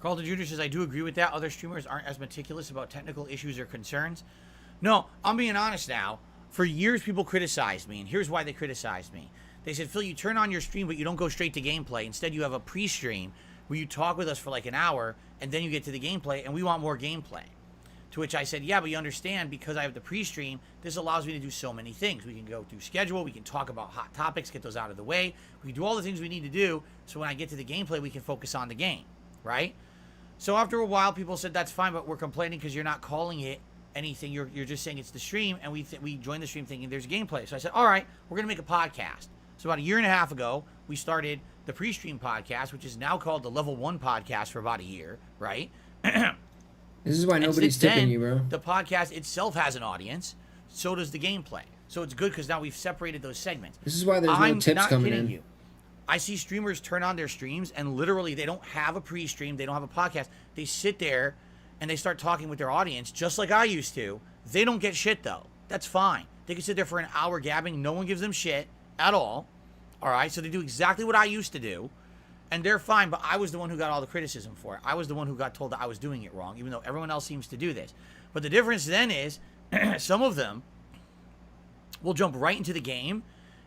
Carlton Jr. says, I do agree with that. Other streamers aren't as meticulous about technical issues or concerns. No, I'm being honest now. For years, people criticized me, and here's why they criticized me. They said, Phil, you turn on your stream, but you don't go straight to gameplay. Instead, you have a pre-stream where you talk with us for like an hour, and then you get to the gameplay, and we want more gameplay. To which I said, yeah, but you understand, because I have the pre-stream, this allows me to do so many things. We can go through schedule, we can talk about hot topics, get those out of the way. We can do all the things we need to do, so when I get to the gameplay, we can focus on the game, right? So after a while, people said, that's fine, but we're complaining because you're not calling it anything. You're just saying it's the stream, and we joined the stream thinking there's gameplay. So I said, all right, we're going to make a podcast. So about a year and a half ago, we started the pre-stream podcast, which is now called the Level 1 podcast for about a year, right? This is why nobody's tipping you, bro. The podcast itself has an audience. So does the gameplay. So it's good because now we've separated those segments. This is why there's no tips coming in. You. I see streamers turn on their streams and literally they don't have a pre-stream. They don't have a podcast. They sit there and they start talking with their audience just like I used to. They don't get shit though. That's fine. They can sit there for an hour gabbing. No one gives them shit at all. All right. So they do exactly what I used to do. And they're fine. But I was the one who got all the criticism for it. I was the one who got told that I was doing it wrong, even though everyone else seems to do this. But the difference then is some of them will jump right into the game.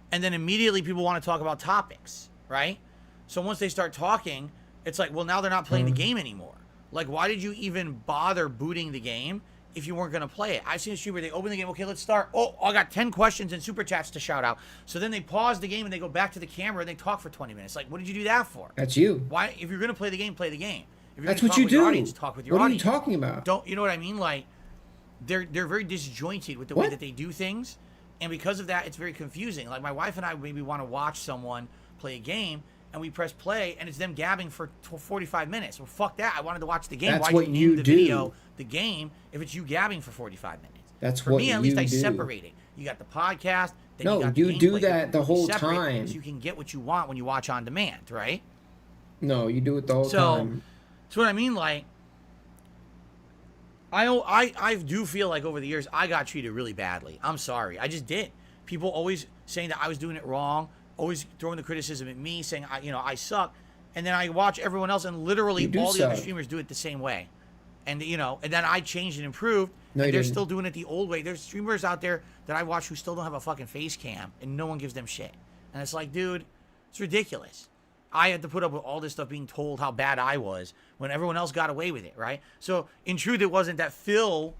And then immediately people want to talk about topics, right? So once they start talking, it's like, well, now they're not playing the game anymore. Like, why did you even bother booting the game if you weren't going to play it? I've seen a streamer, they open the game, okay, let's start. Oh, I got 10 questions and super chats to shout out. So then they pause the game and they go back to the camera and they talk for 20 minutes. Like, what did you do that for? That's you. Why? If you're going to play the game, play the game. If you're That's gonna what talk you with do. Your audience, talk with your what audience. What are you talking about? Don't, you know what I mean? Like, they're very disjointed with the way that they do things. And because of that, it's very confusing. Like, my wife and I maybe want to watch someone play a game, and we press play, and it's them gabbing for 45 minutes. Well, fuck that. I wanted to watch the game. That's Why what do you you name the do. video the game if it's you gabbing for 45 minutes? That's for what me, at you least I do. separate it. You got the podcast, then No, you got the you do gameplay. that the whole Separate it time. So you can get what you want when you watch on demand, right? No, you do it the whole time. So what I mean, like, I do feel like over the years I got treated really badly. I'm sorry, I just did. People always saying that I was doing it wrong, always throwing the criticism at me, saying I suck, and then I watch everyone else, and literally all the other streamers do it the same way, and and then I changed and improved, and they're still doing it the old way. There's streamers out there that I watch who still don't have a fucking face cam, and no one gives them shit, and it's like, dude, it's ridiculous. I had to put up with all this stuff being told how bad I was when everyone else got away with it, right? So in truth, it wasn't that Phil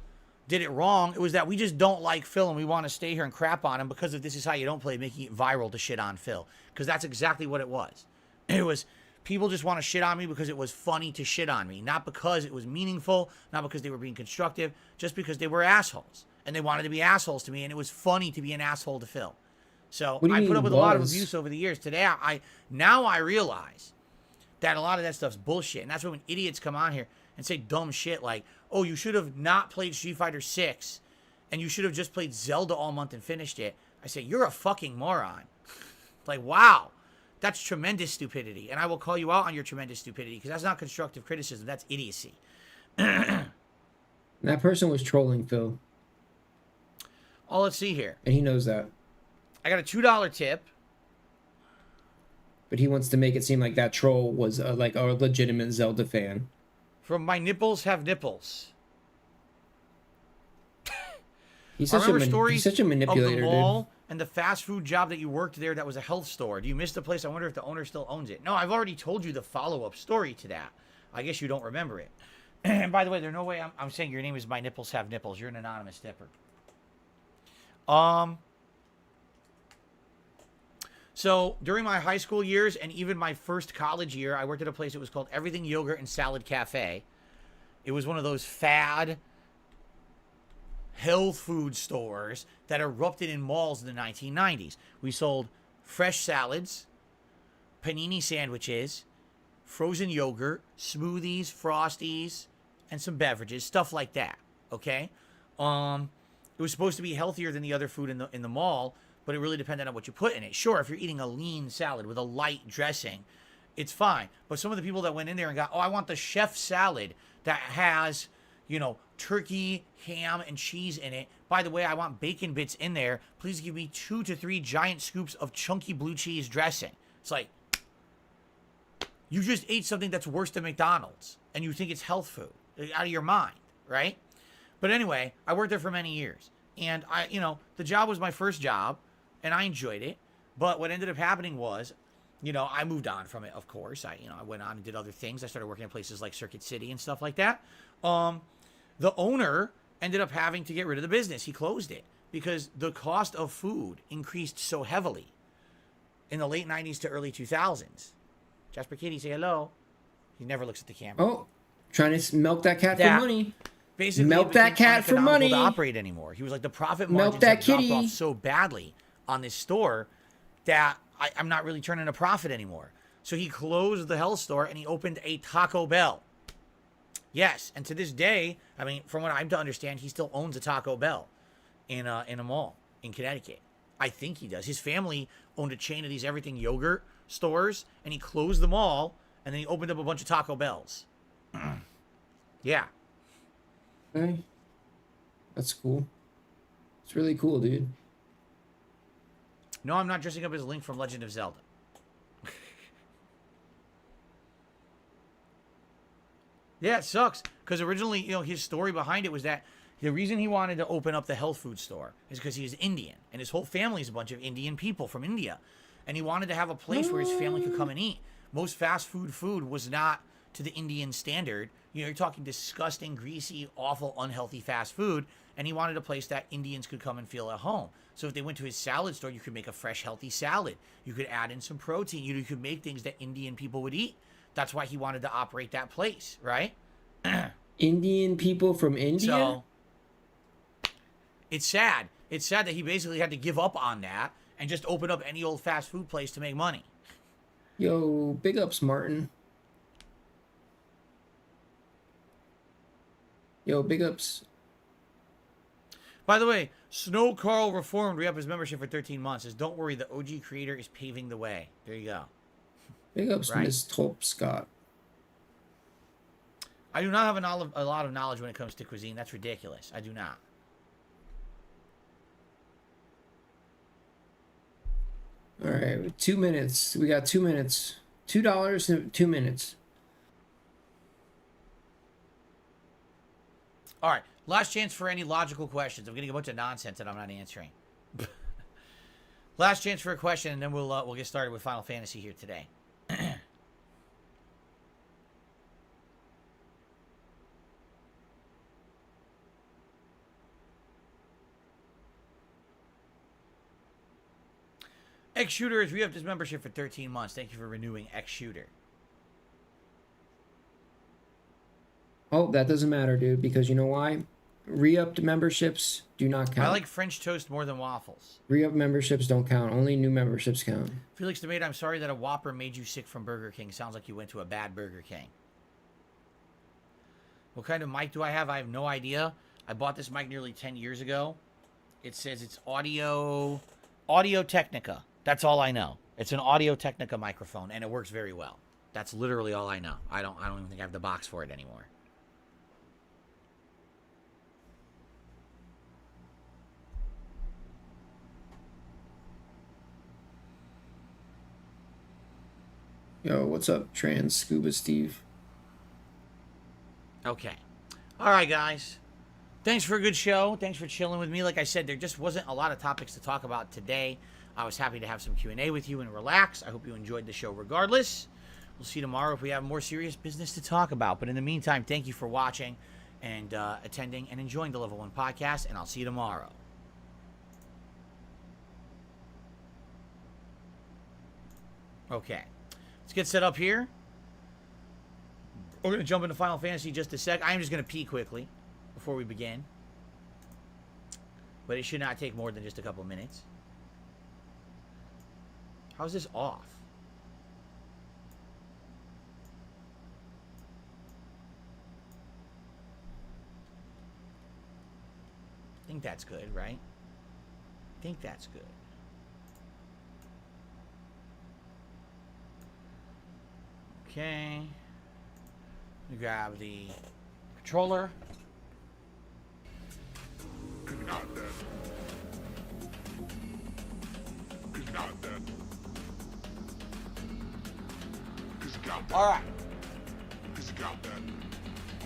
did it wrong. It was that we just don't like Phil and we want to stay here and crap on him because of This Is How You Don't Play, making it viral to shit on Phil. Because that's exactly what it was. It was people just want to shit on me because it was funny to shit on me. Not because it was meaningful, not because they were being constructive, just because they were assholes. and they wanted to be assholes to me, and it was funny to be an asshole to Phil. So What do you I put mean up with a lot of was? abuse over the years. Today, I realize that a lot of that stuff's bullshit, and that's when idiots come on here and say dumb shit like, "Oh, you should have not played Street Fighter 6, and you should have just played Zelda all month and finished it." I say, "You're a fucking moron." Like, wow, that's tremendous stupidity, and I will call you out on your tremendous stupidity because that's not constructive criticism. That's idiocy. That person was trolling Phil, Oh, let's see here. and he knows that. I got a $2 tip. But he wants to make it seem like that troll was like a legitimate Zelda fan. From My Nipples Have Nipples. He's I such a remember stories he's such a of manipulator, the mall dude. and the fast food job that you worked there that was a health store. Do you miss the place? I wonder if the owner still owns it. No, I've already told you the follow-up story to that. I guess you don't remember it. And by the way, there's no way I'm saying your name is My Nipples Have Nipples. You're an anonymous tipper. So during my high school years and even my first college year, I worked at a place that was called Everything Yogurt and Salad Cafe. It was one of those fad health food stores that erupted in malls in the 1990s. We sold fresh salads, panini sandwiches, frozen yogurt, smoothies, frosties, and some beverages, stuff like that. Okay? It was supposed to be healthier than the other food in the mall, but it really depended on what you put in it. Sure, if you're eating a lean salad with a light dressing, it's fine. But some of the people that went in there and got, "Oh, I want the chef salad that has, turkey, ham, and cheese in it. By the way, I want bacon bits in there. Please give me 2 to 3 giant scoops of chunky blue cheese dressing." It's like, you just ate something that's worse than McDonald's, and you think it's health food. Out of your mind, right? But anyway, I worked there for many years. And the job was my first job, and I enjoyed it. But what ended up happening was, I moved on from it, of course. I went on and did other things. I started working in places like Circuit City and stuff like that. The owner ended up having to get rid of the business. He closed it because the cost of food increased so heavily in the late 90s to early 2000s. Jasper Kitty, say hello. He never looks at the camera. Oh, trying to milk that cat for money. Basically, milk that cat for money. To operate anymore. He was like, the profit Milk margins that have dropped kitty. off so badly on this store that I'm not really turning a profit anymore. So he closed the health store and he opened a Taco Bell. Yes, and to this day, from what I'm to understand, he still owns a Taco Bell in a mall in Connecticut. I think he does. His family owned a chain of these Everything Yogurt stores, and he closed them all, and then he opened up a bunch of Taco Bells. Yeah. Okay. That's cool. It's really cool, dude. No, I'm not dressing up as Link from Legend of Zelda. Yeah, it sucks. Because originally, his story behind it was that the reason he wanted to open up the health food store is because he was Indian. And his whole family is a bunch of Indian people from India. And he wanted to have a place where his family could come and eat. Most fast food was not to the Indian standard. You're talking disgusting, greasy, awful, unhealthy fast food. And he wanted a place that Indians could come and feel at home. So if they went to his salad store, you could make a fresh, healthy salad. You could add in some protein. You could make things that Indian people would eat. That's why he wanted to operate that place, right? Indian people from India? So, it's sad. It's sad that he basically had to give up on that and just open up any old fast food place to make money. Yo, big ups, Martin. Yo, big ups. By the way, Snow Carl Reformed re-up his membership for 13 months. Says, don't worry, the OG creator is paving the way. There you go. Big ups, Right. Miss Tolp Scott. I do not have a lot of knowledge when it comes to cuisine. That's ridiculous. I do not. All right, 2 minutes. We got 2 minutes. $2 in 2 minutes. All right. Last chance for any logical questions. I'm getting a bunch of nonsense that I'm not answering. Last chance for a question, and then we'll get started with Final Fantasy here today. X Shooter has re-upped his membership for 13 months. Thank you for renewing, X Shooter. Oh, that doesn't matter, dude, because you know why? Re-upped memberships do not count. I like French toast more than waffles. Re-up memberships don't count. Only new memberships count. Felix Tomato, I'm sorry that a Whopper made you sick from Burger King. Sounds like you went to a bad Burger King. What kind of mic do I have? I have no idea. I bought this mic nearly 10 years ago. It says it's Audio Technica. That's all I know. It's an Audio Technica microphone, and it works very well. That's literally all I know. I don't even think I have the box for it anymore. Yo, what's up, Trans Scuba Steve? Okay. All right, guys. Thanks for a good show. Thanks for chilling with me. Like I said, there just wasn't a lot of topics to talk about today. I was happy to have some Q&A with you and relax. I hope you enjoyed the show regardless. We'll see you tomorrow if we have more serious business to talk about. But in the meantime, thank you for watching and attending and enjoying the Level 1 podcast, and I'll see you tomorrow. Okay. Let's get set up here. We're going to jump into Final Fantasy just a sec. I am just going to pee quickly before we begin. But it should not take more than just a couple minutes. How's this off? I think that's good, right? I think that's good. Okay. We grab the controller. All right.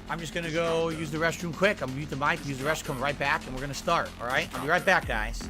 I'm just going to go use the restroom quick. I'm going to mute the mic, use the restroom, come right back, and we're going to start. All right? I'll be right back, guys.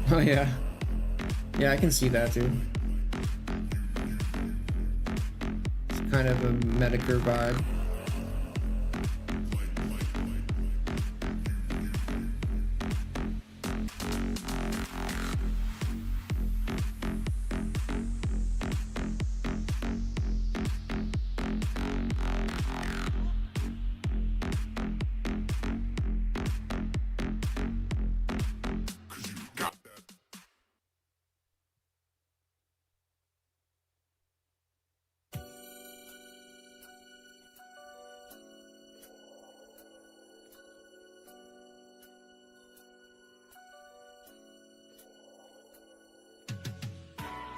Oh, yeah. Yeah, I can see that, too. It's kind of a Medicare vibe.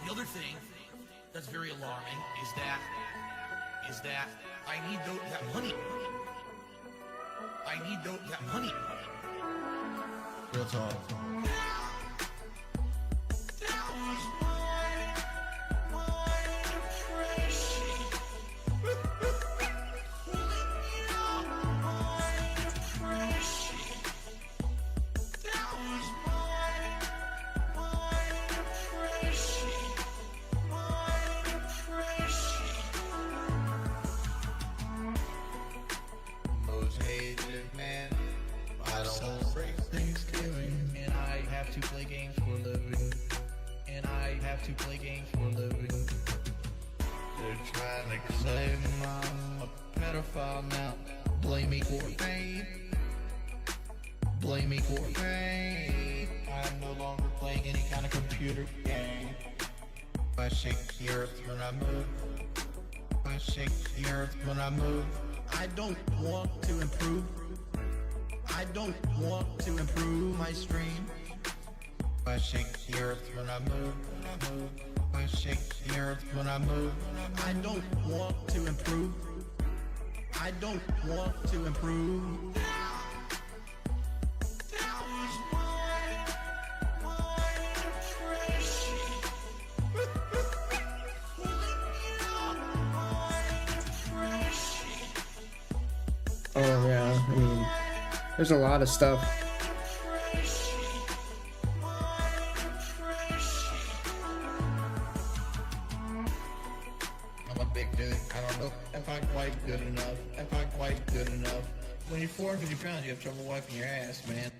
The other thing that's very alarming is that is that I need that money. I need that money. Real talk. Most hated man. I don't celebrate Thanksgiving, and I have to play games for a living. And I have to play games for a living. They're trying to claim I'm a pedophile now. Blame me for fame. Blame me for fame. I'm no longer playing any kind of computer game. I shake the earth when I move. I shake the earth when I move. I don't want to improve. I don't want to improve my stream. I shake the earth when I move. I shake the earth when I move. I don't want to improve. I don't want to improve. Oh yeah, I mean, there's a lot of stuff. I'm a big dude. I don't know if I'm quite good enough. If I'm quite good enough. When you're 450 pounds, you have trouble wiping your ass, man.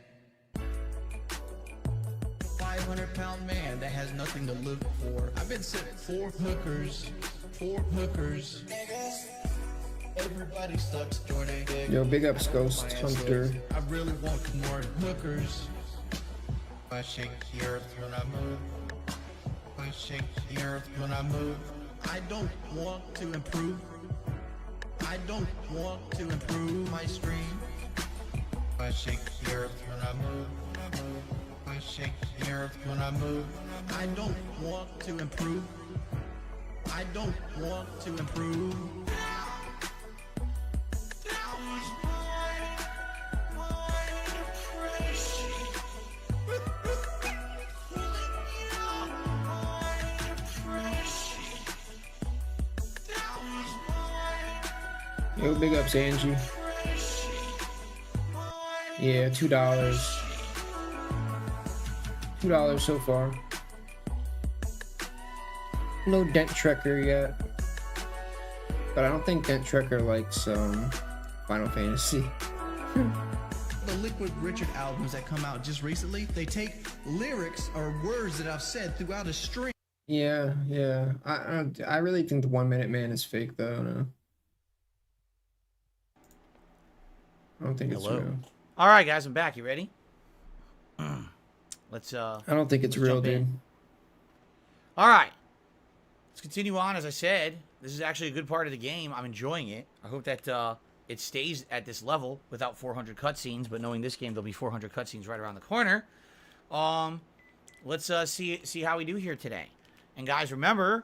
500-pound man that has nothing to live for. I've been sitting 4 hookers. 4 hookers. Everybody sucks, Jordan. Yo, big ups, Ghost Hunter. I really want more hookers. I shake the earth when I move. I shake the earth when I move. I don't want to improve. I don't want to improve my stream. I shake the earth when I move. I shake the earth when I move. I don't want to improve. I don't want to improve. Yo, big ups, Angie. Yeah, $2. $2 so far. No Dent Trekker yet. But I don't think Dent Trekker likes Final Fantasy. The Liquid Richard albums that come out just recently, they take lyrics or words that I've said throughout a string. Yeah. I really think the 1 Minute Man is fake though. No. I don't think it's real. All right, guys, I'm back. You ready? Let's. I don't think it's real, dude. All right. Let's continue on. As I said, this is actually a good part of the game. I'm enjoying it. I hope that it stays at this level without 400 cutscenes. But knowing this game, there'll be 400 cutscenes right around the corner. Let's see how we do here today. And guys, remember,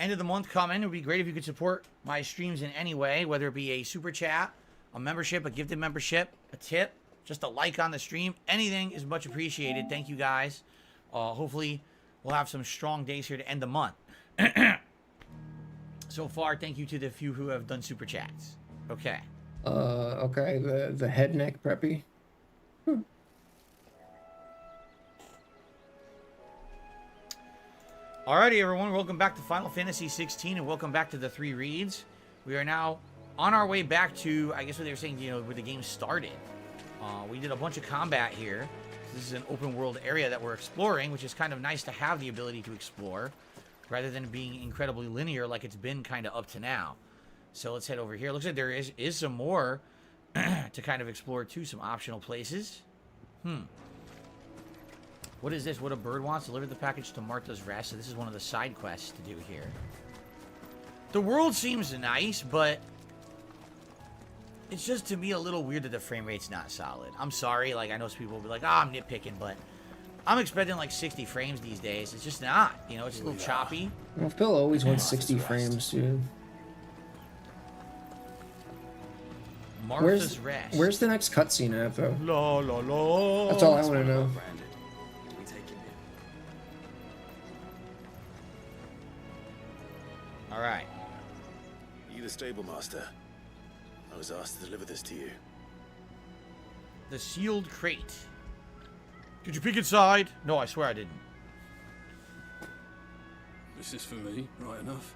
end of the month coming. It would be great if you could support my streams in any way, whether it be a super chat, a membership, a gifted membership, a tip, just a like on the stream. Anything is much appreciated. Thank you, guys. Hopefully, we'll have some strong days here to end the month. So far, thank you to the few who have done super chats. Okay. Okay. The head neck preppy. Alrighty, everyone. Welcome back to Final Fantasy 16, and welcome back to the 3 reads. We are now on our way back to, I guess what they were saying, you know, where the game started. We did a bunch of combat here. This is an open world area that we're exploring, which is kind of nice to have the ability to explore, rather than being incredibly linear like it's been kind of up to now. So let's head over here. Looks like there is some more to kind of explore too, some optional places. What is this? What a bird wants? Deliver the package to Martha's Rest. So this is one of the side quests to do here. The world seems nice, but it's just, to me, a little weird that the frame rate's not solid. I'm sorry, like, I know some people will be like, I'm nitpicking, but I'm expecting like 60 frames these days. It's just not, you know, it's a little choppy. Well, Phil always wants 60 frames, dude. Martha's Rest. Where's the next cutscene at, though? La la la. That's all I want to know. We take him in. All right. You the stable master? I was asked to deliver this to you. The sealed crate. Did you peek inside? No, I swear I didn't. This is for me, right enough.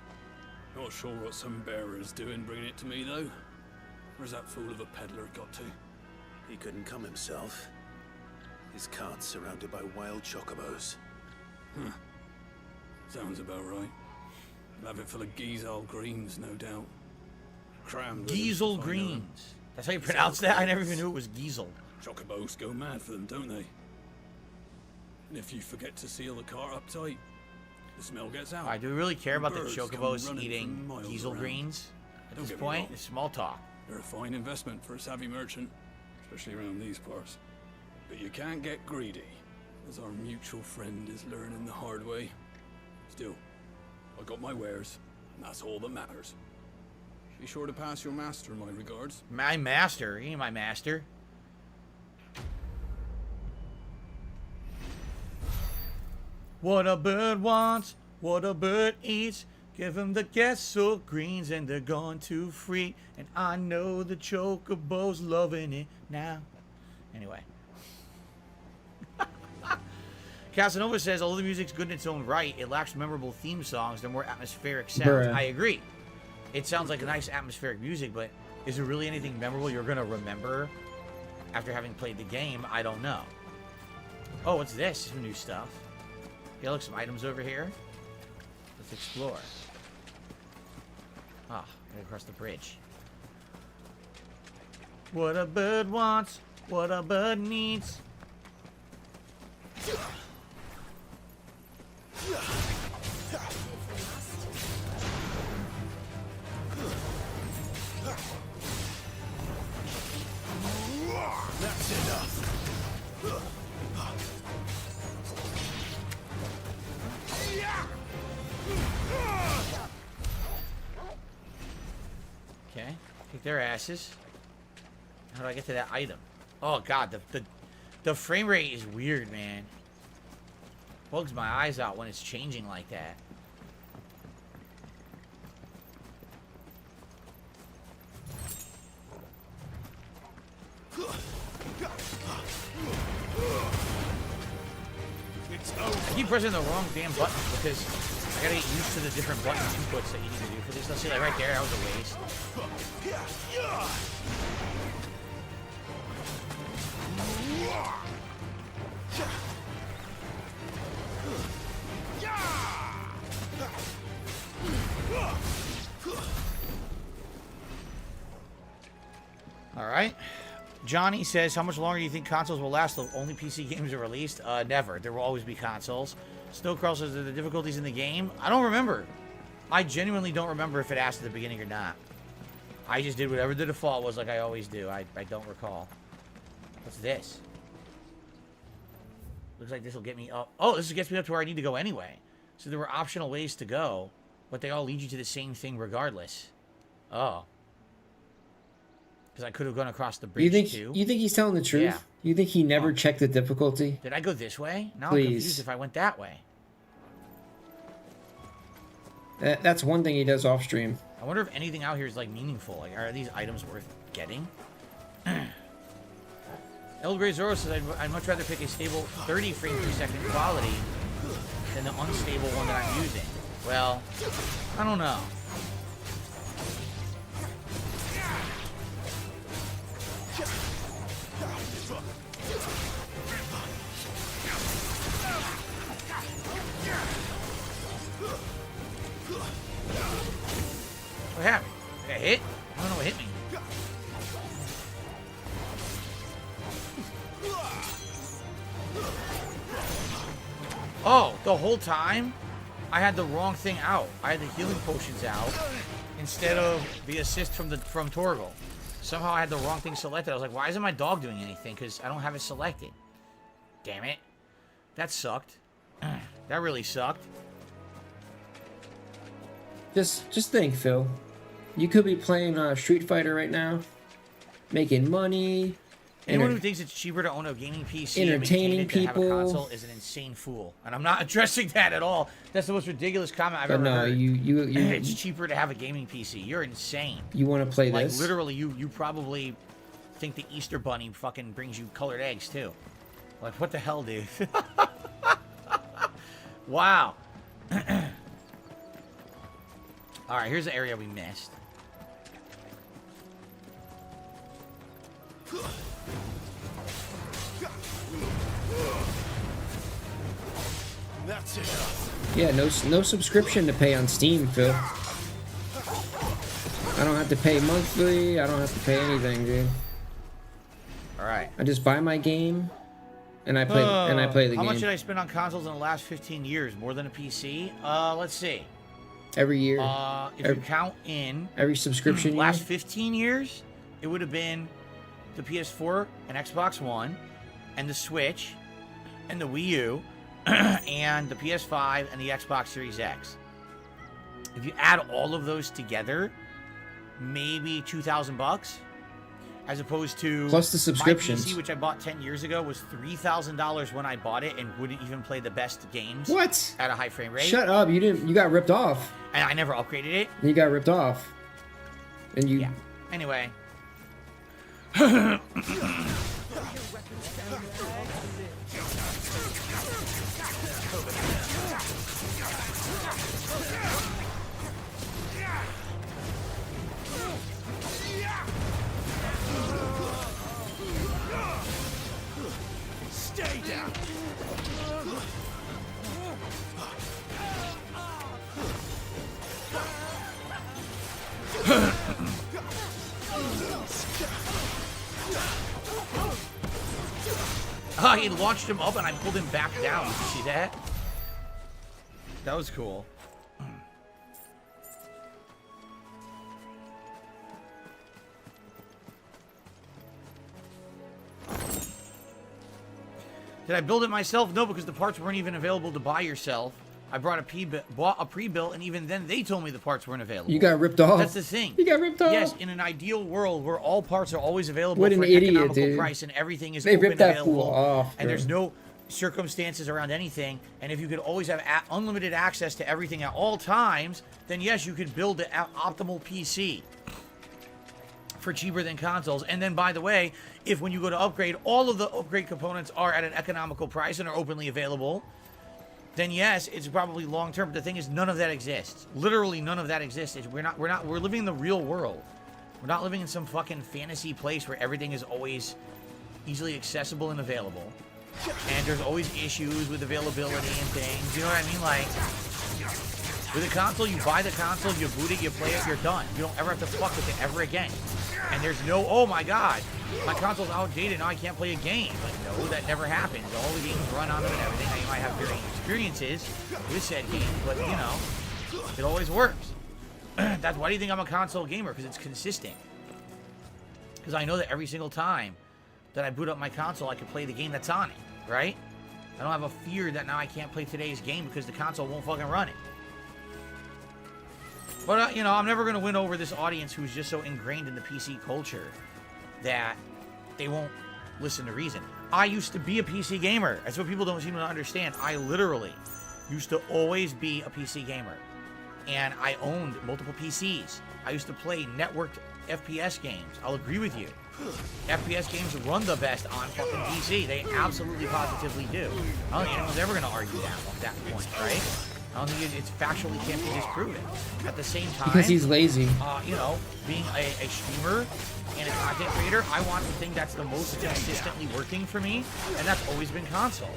Not sure what some bearer is doing bringing it to me, though. Where's that fool of a peddler got to? He couldn't come himself. His cart's surrounded by wild chocobos. Huh. Sounds about right. I'll have it full of Giesel greens, no doubt. Crammed with them if Giesel I know 'em. greens. That's how you pronounce that? I never even knew it was Giesel. Chocobos go mad for them, don't they? And if you forget to seal the cart up tight, the smell gets out. I do really care about the Birds come chocobos running eating from miles Giesel around. greens. At Don't this get me point, wrong. it's small talk. They're a fine investment for a savvy merchant, especially around these parts. But you can't get greedy, as our mutual friend is learning the hard way. Still, I got my wares, and that's all that matters. Be sure to pass your master my regards. My master? He ain't my master. What a bird wants, what a bird eats. Give him the Giesel greens and they're gone to free. And I know the chocobo's loving it now. Anyway. Casanova says, although the music's good in its own right, it lacks memorable theme songs. They're more atmospheric sounds. Bruh. I agree. It sounds like a nice atmospheric music, but is there really anything memorable you're going to remember after having played the game? I don't know. Oh, what's this? Some new stuff. Yeah, look, some items over here. Let's explore. Ah, gotta cross the bridge. What a bird wants, what a bird needs. That's enough. Okay, kick their asses. How do I get to that item? Oh god, the frame rate is weird, man. Bugs my eyes out when it's changing like that. I keep pressing the wrong damn button because I gotta get used to the different button inputs that you need to do for this. Let's see, like right there, that was a waste. Alright. Johnny says, how much longer do you think consoles will last till only PC games are released? Never. There will always be consoles. Snowcross says, are the difficulties in the game? I don't remember. I genuinely don't remember if it asked at the beginning or not. I just did whatever the default was like I always do. I don't recall. What's this? Looks like this will get me up. Oh, this gets me up to where I need to go anyway. So there were optional ways to go, but they all lead you to the same thing regardless. Oh. Because I could have gone across the bridge too. You think he's telling the truth? Yeah. You think he never checked the difficulty? Did I go this way? Now Please. I'm confused if I went that way. That's one thing he does off stream. I wonder if anything out here is like meaningful. Like, are these items worth getting? El Grey Zoro says I'd much rather pick a stable 30 frames per second quality than the unstable one that I'm using. Well, I don't know. What happened? Did I hit? I don't know what hit me. Oh, the whole time I had the wrong thing out. I had the healing potions out instead of the assist from Torgal. Somehow I had the wrong thing selected. I was like, why isn't my dog doing anything? Because I don't have it selected. Damn it. That sucked. That really sucked. Just think, Phil. You could be playing Street Fighter right now, making money. Anyone enter- who thinks it's cheaper to own a gaming PC entertaining and maintain it than have a people. console is an insane fool. And I'm not addressing that at all. That's the most ridiculous comment I've But ever no, heard. It's you cheaper to have a gaming PC. You're insane. want to play Like this? literally, you probably think the Easter Bunny fucking brings you colored eggs too. Like what the hell, dude? Wow. All right, here's the area we missed. That's enough. Yeah, no subscription to pay on Steam, Phil. I don't have to pay monthly. I don't have to pay anything, dude. All right. I just buy my game, and I play the How game much did I spend on consoles in the last 15 years? More than a PC? Let's see. every year. If you count in Every subscription last year. 15 years, it would have been the PS4 and Xbox One, and the Switch, and the Wii U, and the PS5 and the Xbox Series X. If you add all of those together, maybe $2,000, as opposed to Plus the subscriptions. My PC, which I bought 10 years ago, was $3,000 when I bought it, and wouldn't even play the best games. What? At a high frame rate. Shut up! You got ripped off. And I never upgraded it. You got ripped off. And you. Yeah. Anyway. Stay down. He launched him up and I pulled him back down. Did you see that? That was cool. Did I build it myself? No, because the parts weren't even available to buy yourself. I bought a pre-built, and even then they told me the parts weren't available. You got ripped off. That's the thing. You got ripped off. Yes, in an ideal world where all parts are always available What for an an idiot, economical dude. price and everything is They open ripped that available, fool off, and bro. there's no circumstances around anything, and if you could always have unlimited access to everything at all times, then yes, you could build the optimal PC for cheaper than consoles. And then, by the way, if when you go to upgrade, all of the upgrade components are at an economical price and are openly available, then yes, it's probably long term. But the thing is, none of that exists. Literally, none of that exists. We're living in the real world. We're not living in some fucking fantasy place where everything is always easily accessible and available. And there's always issues with availability and things. You know what I mean? Like, with a console, you buy the console, you boot it, you play it, you're done. You don't ever have to fuck with it ever again. And there's no, oh my god, my console's outdated, now I can't play a game. Like, no, that never happens. All the games run on it and everything. Now, you might have varying experiences with said game, but, you know, it always works. That's why do you think I'm a console gamer? Because it's consistent. Because I know that every single time that I boot up my console, I can play the game that's on it, right? I don't have a fear that now I can't play today's game because the console won't fucking run it. But, you know, I'm never going to win over this audience who's just so ingrained in the PC culture that they won't listen to reason. I used to be a PC gamer. That's what people don't seem to understand. I literally used to always be a PC gamer. And I owned multiple PCs. I used to play networked FPS games. I'll agree with you. FPS games run the best on fucking PC. They absolutely positively do. I don't think anyone's ever going to argue that point, right? I don't think it's factually can't be disproven. At the same time, Because he's lazy. You know, being a streamer and a content creator, I want the thing that's the most consistently working for me, and that's always been console.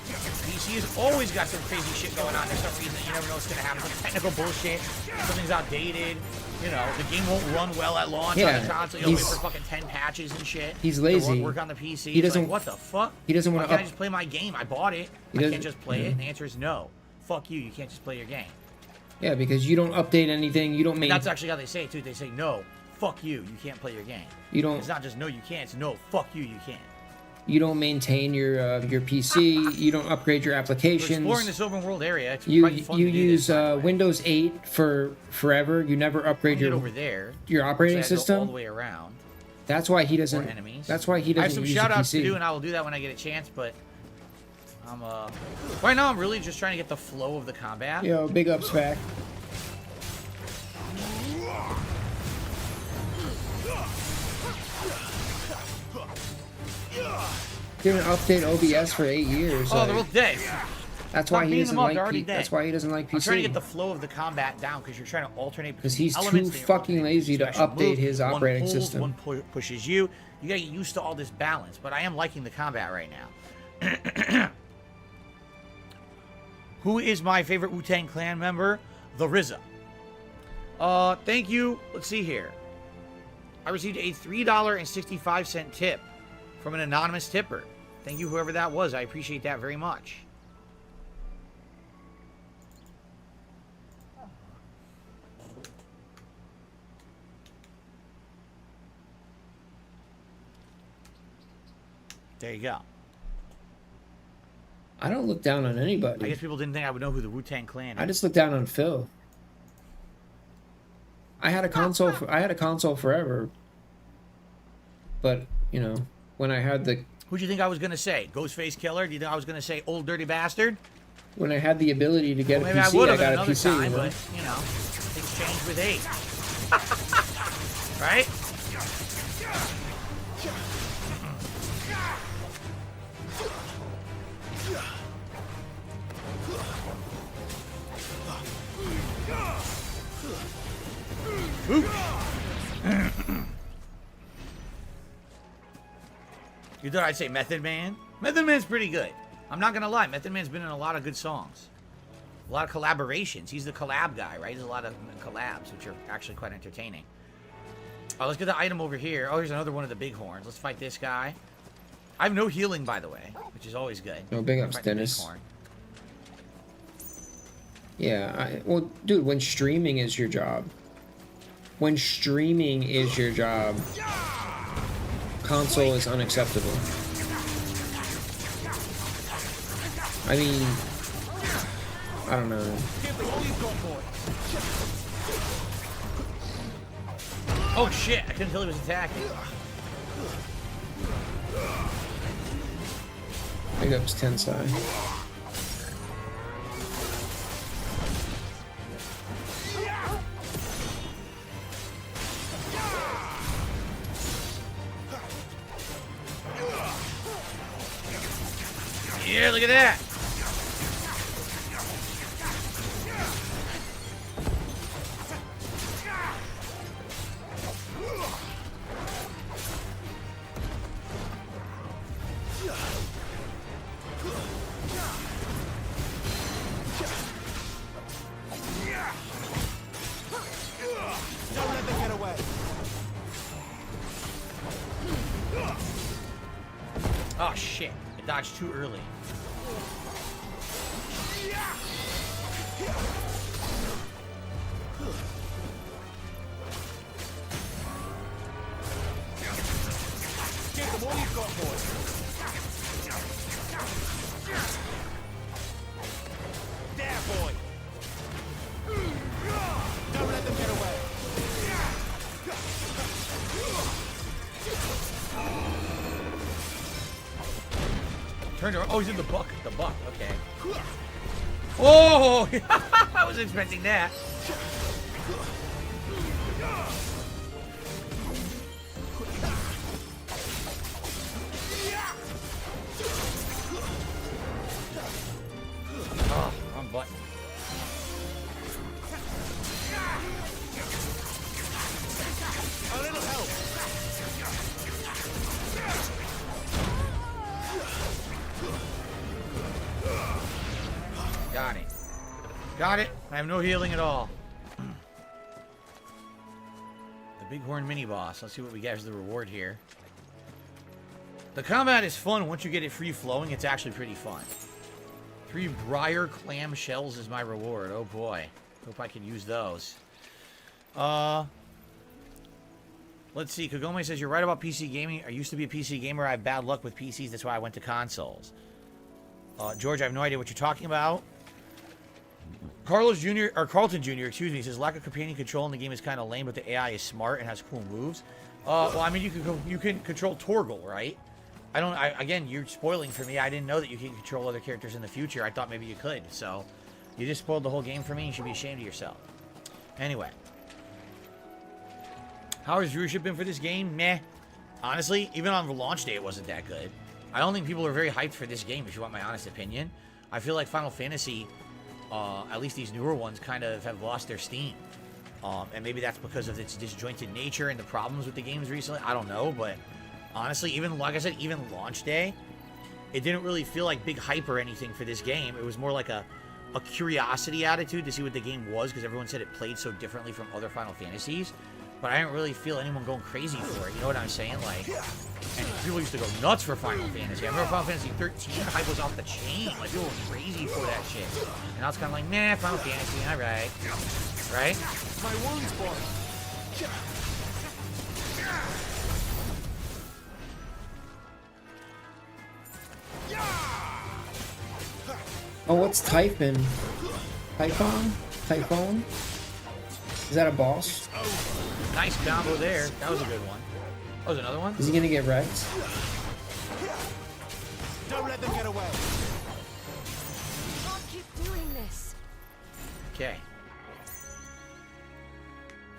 PC has always got some crazy shit going on. There's some reason that you never know what's going to happen. Some technical bullshit. Something's outdated. You know, the game won't run well at launch on the console. You'll wait for fucking 10 patches and shit. He's lazy. To work on the PC. He doesn't. Like, what the fuck? He doesn't want Why to. can't I just play my game? I bought it. I can't just play it. And the answer is no. Fuck you. You can't just play your game. Yeah, because you don't update anything. You don't make. That's actually how they say it too. They say no. Fuck you. You can't play your game. You don't. It's not just no. You can't. It's no. Fuck you. You can't. You don't maintain your PC. You don't upgrade your applications. We're exploring this open world area. It's You quite fun to do use this, Windows 8 for forever. You never upgrade Get your over there. your operating So I have to go system. all the way around. That's why he Or doesn't. enemies. That's why he I have doesn't some use shout a outs to PC. do, and I will do that when I get a chance, but I'm right now I'm really just trying to get the flow of the combat. Yo, big ups back. Didn't update OBS for 8 years. Oh, like, they're all dead. that's Stop why he beating doesn't them up, like. they're already dead. That's why he doesn't like I'm trying to get PC. the flow of the combat down because you're trying to alternate. Because he's too elements, then you're fucking alternating lazy to special update move. his One operating pulls, system. One pushes you. You gotta get used to all this balance. But I am liking the combat right now. Who is my favorite Wu-Tang Clan member? The RZA. Thank you. Let's see here. I received a $3.65 tip from an anonymous tipper. Thank you, whoever that was. I appreciate that very much. There you go. I don't look down on I anybody. guess people didn't think I would know who the Wu-Tang Clan is. I just look down on Phil. I had a console. I had a console forever. But you know, when I had the Who'd you think I was going to say? Ghostface Killer? Do you think I was going to say Old Dirty Bastard? when I had the ability to get Well, a maybe I PC, would I have got a another PC. time, you know? but, you know, things change with age. Right? You thought I'd say Method Man? Method Man's pretty good. I'm not gonna lie, Method Man's been in a lot of good songs. A lot of collaborations. He's the collab guy, right? There's a lot of collabs, which are actually quite entertaining. Oh, let's get the item over here. Oh, here's another one of the bighorns. Let's fight this guy. I have no healing, by the way, which is always good. No, big ups, Fight the Dennis. bighorn. Yeah, well, dude, when streaming is your job, console is unacceptable. I mean, I don't know. Oh shit! I couldn't tell he was attacking. Big ups, Tensai. Yeah, look at that. Don't let them get away. Oh shit! I dodged too early. Give them all you've got, boys. There, boy. Don't let them get away. Turned around. Oh, he's in the buck. The buck. Okay. Oh! I was expecting that. Oh, wrong button. A little help. Got it. Got it. I have no healing at all. The Bighorn mini boss. Let's see what we get as the reward here. The combat is fun once you get it free flowing. It's actually pretty fun. 3 briar clam shells is my reward. Oh boy. Hope I can use those. Let's see. Kagome says, you're right about PC gaming. I used to be a PC gamer. I have bad luck with PCs. That's why I went to consoles. George, I have no idea what you're talking about. Carlton Jr., excuse me, says lack of companion control in the game is kind of lame, but the AI is smart and has cool moves. Well, I mean, you can control Torgal, right? Again, you're spoiling for me. I didn't know that you can control other characters in the future. I thought maybe you could. So, you just spoiled the whole game for me. You should be ashamed of yourself. Anyway. How has viewership been for this game? Meh. Honestly, even on the launch day, it wasn't that good. I don't think people are very hyped for this game, if you want my honest opinion. I feel like Final Fantasy, at least these newer ones, kind of have lost their steam. And maybe that's because of its disjointed nature and the problems with the games recently. I don't know, but honestly, even, like I said, even launch day, it didn't really feel like big hype or anything for this game. It was more like a curiosity attitude to see what the game was, because everyone said it played so differently from other Final Fantasies. But I didn't really feel anyone going crazy for it. You know what I'm saying? Like, and people used to go nuts for Final Fantasy. I remember Final Fantasy 13, hype was off the chain. Like, people were crazy for that shit. And now it's kind of like, nah, Final Fantasy, alright. Right? My wounds, boy. Oh, what's Typhon? Typhon? Is that a boss? Nice combo there. That was a good one. Oh, was another one? Is he gonna get wrecked? Don't let them get away. Can't keep doing this. Okay.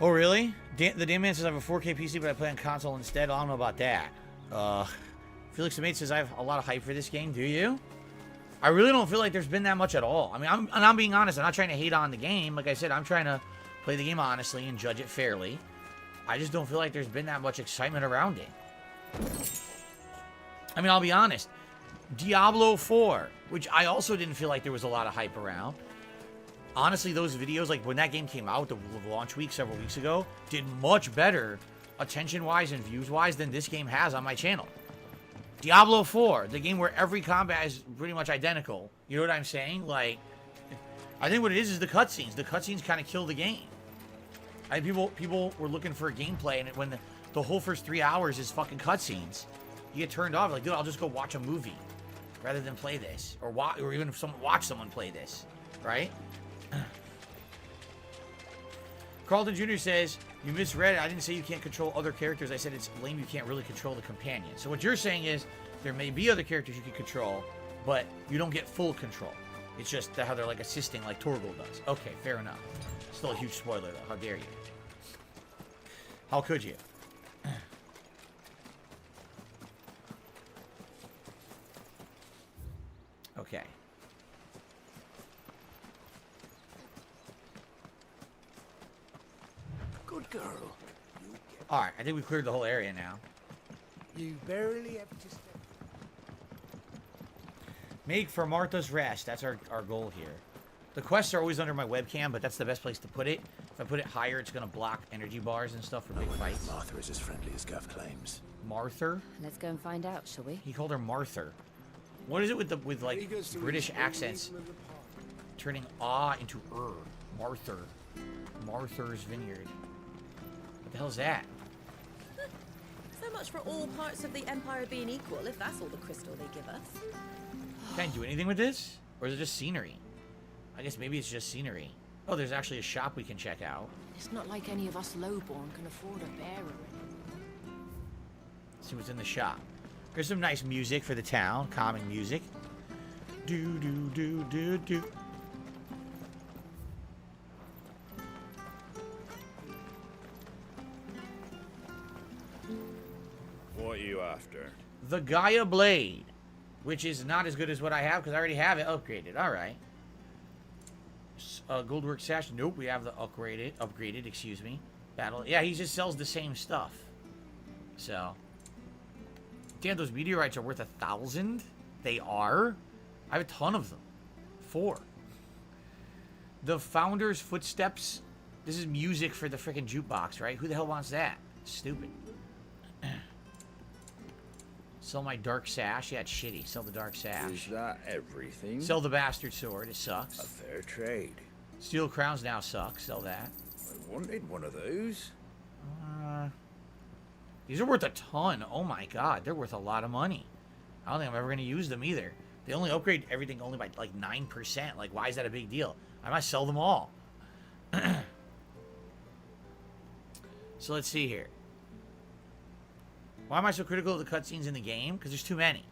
Oh, really? The Dan Man says I have a 4K PC, but I play on console instead. I don't know about that. Felix the Mate says I have a lot of hype for this game. Do you? I really don't feel like there's been that much at all. I mean, I'm being honest. I'm not trying to hate on the game. Like I said, I'm trying to play the game honestly and judge it fairly. I just don't feel like there's been that much excitement around it. I mean, I'll be honest. Diablo 4, which I also didn't feel like there was a lot of hype around. Honestly, those videos, like when that game came out, the launch week several weeks ago, did much better attention-wise and views-wise than this game has on my channel. Diablo 4, the game where every combat is pretty much identical. You know what I'm saying? Like, I think what it is the cutscenes. The cutscenes kind of kill the game. People were looking for gameplay, and when the whole first 3 hours is fucking cutscenes, you get turned off. Like, dude, I'll just go watch a movie rather than play this, or even if watch someone play this, right? Carlton Jr. says, you misread it. I didn't say you can't control other characters. I said it's lame you can't really control the companion. So what you're saying is there may be other characters you can control, but you don't get full control. It's just how they're like assisting like Torgal does. Okay, fair enough. Still a huge spoiler though. How dare you? How could you? Okay. Good girl. Alright, I think we cleared the whole area now. You barely have to step. Make for Martha's Rest. That's our goal here. The quests are always under my webcam, but that's the best place to put it. If I put it higher, it's going to block energy bars and stuff for big fights. Martha is as friendly as Gav claims. Martha? Let's go and find out, shall we? He called her Martha. What is it with like British accents turning into Martha? Martha's Vineyard. What the hell is that? So much for all parts of the Empire being equal, if that's all the crystal they give us. Can I do anything with this? Or is it just scenery? I guess maybe it's just scenery. Oh, there's actually a shop we can check out. It's not like any of us lowborn can afford a bearer. Let's see what's in the shop. There's some nice music for the town. Calming music. Do, do, do, do, do. What are you after? The Gaia Blade, which is not as good as what I have because I already have it upgraded. All right. Goldwork Sash. Nope, we have the upgraded, excuse me. Battle. Yeah, he just sells the same stuff. So. Damn, those meteorites are worth 1,000? They are? I have a ton of them. 4. The Founder's Footsteps. This is music for the freaking jukebox, right? Who the hell wants that? Stupid. Sell my Dark Sash. Yeah, it's shitty. Sell the Dark Sash. Is that everything? Sell the Bastard Sword. It sucks. A fair trade. Steel Crowns now suck. Sell that. I wanted one of those. These are worth a ton. Oh my god. They're worth a lot of money. I don't think I'm ever going to use them either. They only upgrade everything only by like 9%. Like, why is that a big deal? I might sell them all. So let's see here. Why am I so critical of the cutscenes in the game? Because there's too many.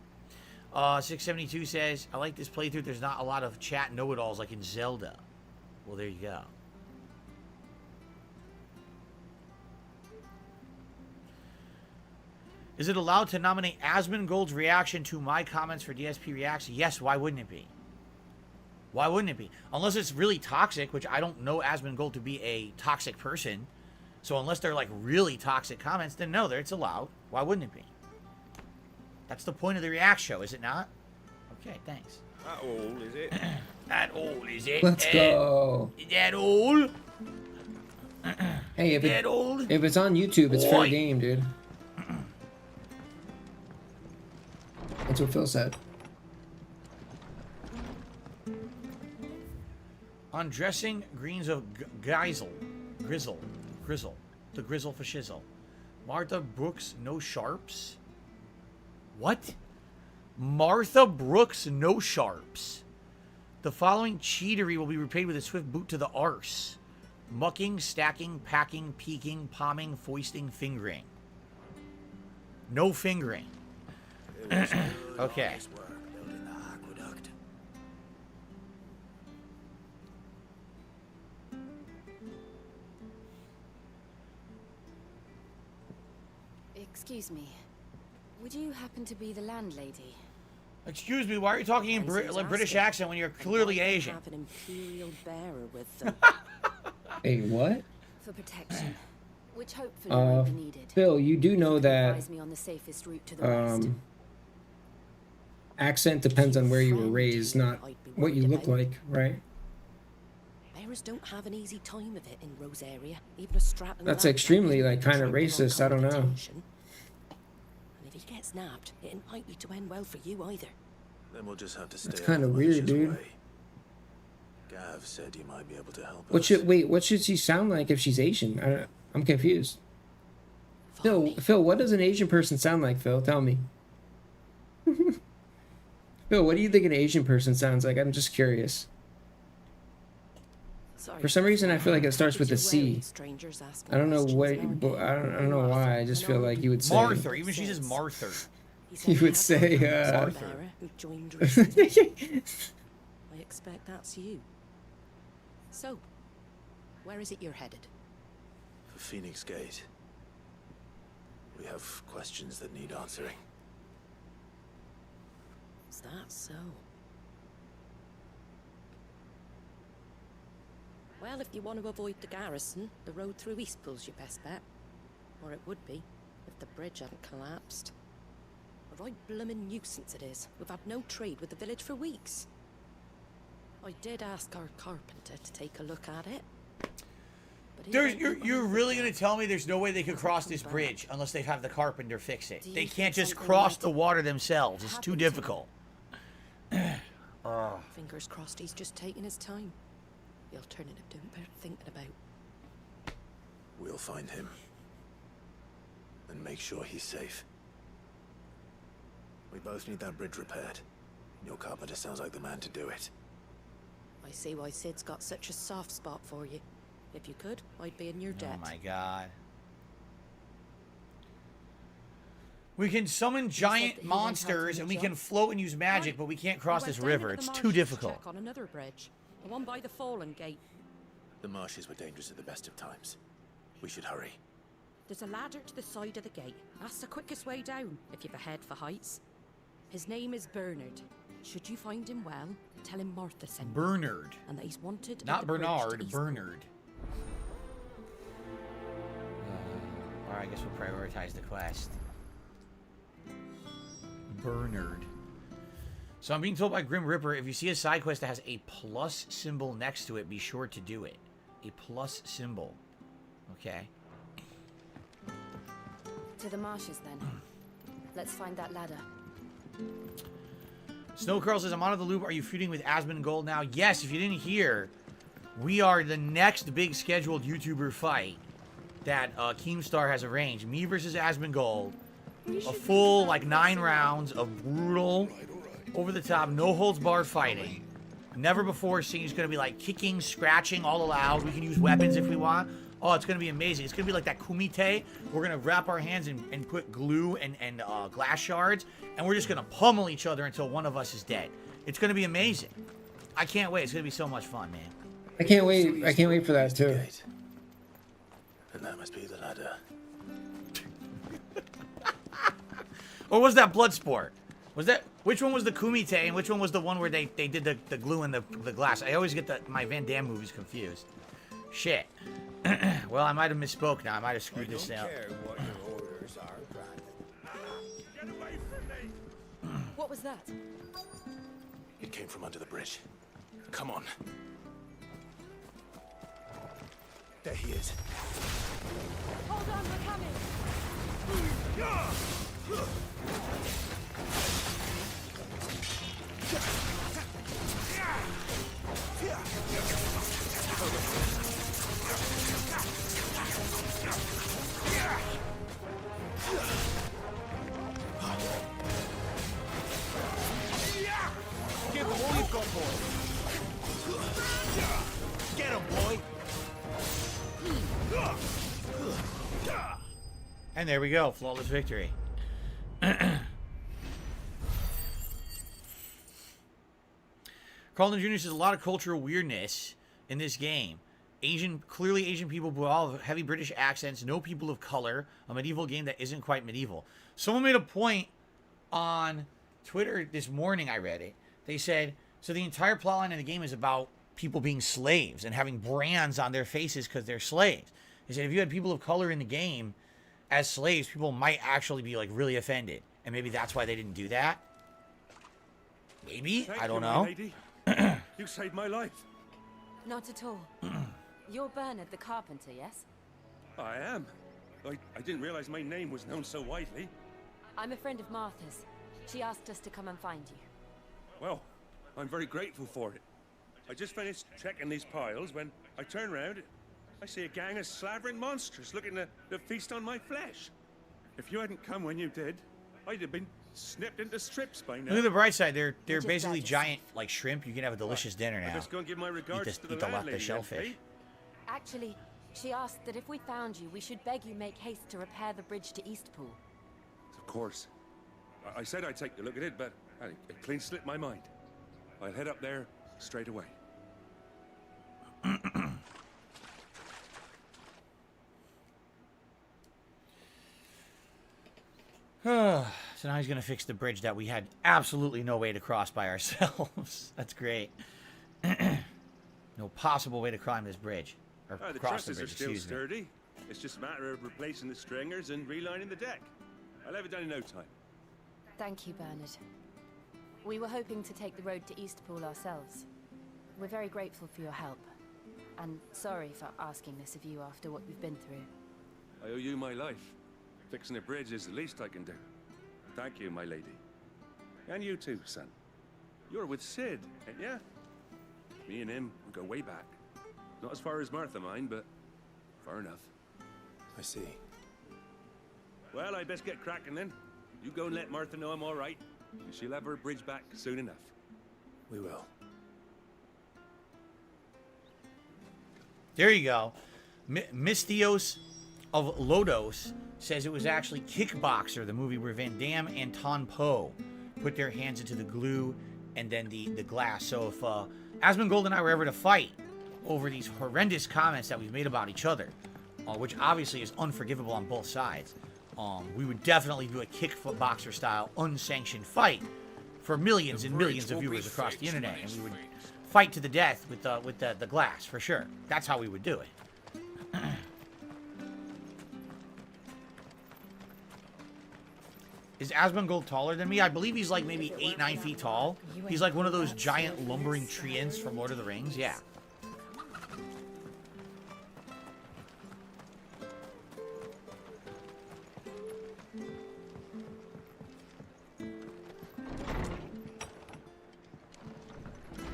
672 says, I like this playthrough. There's not a lot of chat know-it-alls like in Zelda. Well, there you go. Is it allowed to nominate Asmongold's reaction to my comments for DSP Reacts? Yes, why wouldn't it be? Why wouldn't it be? Unless it's really toxic, which I don't know Asmongold to be a toxic person. So unless they're like really toxic comments, then no, it's allowed. Why wouldn't it be? That's the point of the React show, is it not? Okay, thanks. That all, is it? That all, is it? Let's go. Is that all? Hey, if it's on YouTube, it's fair game, dude. That's what Phil said. Undressing greens of Grizzle. The Grizzle for shizzle. Martha Brooks, no sharps. What? Martha Brooks, no sharps. The following cheatery will be repaid with a swift boot to the arse. Mucking, stacking, packing, peeking, palming, foisting, fingering. No fingering. Okay. Excuse me. Would you happen to be the landlady? Excuse me, why are you talking in British accent when you're clearly Asian? Have an imperial bearer with them. Hey, what? For protection, which hopefully won't be needed. Phil, you do know that Advise me on the safest route to the west. accent depends on where you were raised, not what you look like, right? Bearers don't have an easy time of it in Rose area. Even a strapping That's lad extremely, like like, kind of racist. I don't know. And if he gets nabbed, it ain't likely to end well for you either. Then we'll just have to stay. That's kind of weird, dude. Gav said you might be able to help What should what should she sound like if she's Asian? I'm confused. Phil, what does an Asian person sound like? Phil, tell me. Phil, what do you think an Asian person sounds like? I'm just curious. For some reason, I feel like it starts with a C. I don't know what. I don't know why. I just feel like you would say Martha. Even she says Martha. You would say. I expect that's you. So, where is it you're headed? For Phoenix Gate. We have questions that need answering. Is that so? Well, if you want to avoid the garrison, the road through Eastpool's your best bet. Or it would be, if the bridge hadn't collapsed. A right bloomin' nuisance it is. We've had no trade with the village for weeks. I did ask our carpenter to take a look at it. You're really going to tell me there's no way they could cross this bridge unless they have the carpenter fix it? They can't just cross the water themselves. It's too difficult. Fingers crossed he's just taking his time. The alternative don't bear thinking about. We'll find him. And make sure he's safe. We both need that bridge repaired. Your carpenter sounds like the man to do it. I see why Sid's got such a soft spot for you. If you could, I'd be in your debt. Oh my god. We can summon giant monsters and we can float and use magic, but we can't cross this river. It's too difficult. Check on another bridge. The one by the Fallen Gate. The marshes were dangerous at the best of times. We should hurry. There's a ladder to the side of the gate. That's the quickest way down, if you've a head for heights. His name is Bernard. Should you find him well, tell him Martha sent him. Bernard. And that he's wanted at Not the bridge to Bernard, Eastpool. Bernard. Alright, I guess we'll prioritize the quest. Bernard. So I'm being told by Grim Ripper, if you see a side quest that has a plus symbol next to it, be sure to do it. A plus symbol. Okay. To the marshes, then. Let's find that ladder. Snowcurl says, I'm out of the loop. Are you feuding with Asmongold now? Yes, if you didn't hear, we are the next big scheduled YouTuber fight that Keemstar has arranged. Me versus Asmongold. A full, like, 9 rounds of brutal, over-the-top, no-holds-barred fighting. Never before seen. It's going to be, like, kicking, scratching, all allowed. We can use weapons if we want. Oh, it's going to be amazing. It's going to be like that kumite. We're going to wrap our hands and put glue and glass shards, and we're just going to pummel each other until one of us is dead. It's going to be amazing. I can't wait. It's going to be so much fun, man. I can't wait. I can't wait for that too. And that must be the ladder. Or was that Bloodsport? Was that, which one was the kumite and which one was the one where they did the glue in the glass? I always get my Van Damme movies confused. Shit. Well, I might have misspoke now. I might have screwed this up. What your orders are, Get away from me! What was that? It came from under the bridge. Come on. There he is. Hold on, we're coming. Give him all you've got, boy. Get him, boy. And there we go. Flawless victory. Carlton Jr. says a lot of cultural weirdness in this game. Clearly Asian people with all heavy British accents, no people of color, a medieval game that isn't quite medieval. Someone made a point on Twitter this morning, I read it. They said, so the entire plotline of the game is about people being slaves and having brands on their faces because they're slaves. They said if you had people of color in the game as slaves, people might actually be like really offended. And maybe that's why they didn't do that. Maybe? I don't know. You saved my life. Not at all. You're Bernard the carpenter, yes? I am. I didn't realize my name was known so widely. I'm a friend of Martha's. She asked us to come and find you. Well, I'm very grateful for it. I just finished checking these piles when I turn around. I see a gang of slavering monsters looking to feast on my flesh. If you hadn't come when you did, I'd have been snipped into strips by now. Look at the bright side. They're basically giant like shrimp. You can have a delicious dinner I now. just go and give my regards to the Eat the landlady, shellfish. eh? Actually, she asked that if we found you, we should beg you make haste to repair the bridge to Eastpool. Of course. I said I'd take a look at it, but it clean slipped my mind. I'll head up there straight away. So now he's going to fix the bridge that we had absolutely no way to cross by ourselves. That's great. No possible way to climb this bridge. Or The cross the trusses bridge, are still excuse me. sturdy. It's just a matter of replacing the stringers and relining the deck. I'll have it done in no time. Thank you, Bernard. We were hoping to take the road to Eastpool ourselves. We're very grateful for your help. And sorry for asking this of you after what we've been through. I owe you my life. Fixing a bridge is the least I can do. Thank you, my lady. And you too, son. You're with Sid, ain't ya? Me and him, we go way back. Not as far as Martha, mind, but far enough. I see. Well, I best get cracking then. You go and let Martha know I'm all right. And she'll have her bridge back soon enough. We will. There you go. Mystios of Lodos says it was actually Kickboxer, the movie where Van Damme and Ton Po put their hands into the glue and then the glass. So if Asmongold and I were ever to fight over these horrendous comments that we've made about each other, which obviously is unforgivable on both sides, we would definitely do a kickboxer style unsanctioned fight for millions and millions of viewers across the internet, and we would fight to the death with the glass for sure. That's how we would do it. Is Asmongold taller than me? I believe he's like maybe 8-9 feet tall. He's like one of those giant lumbering treants from Lord of the Rings. Yeah.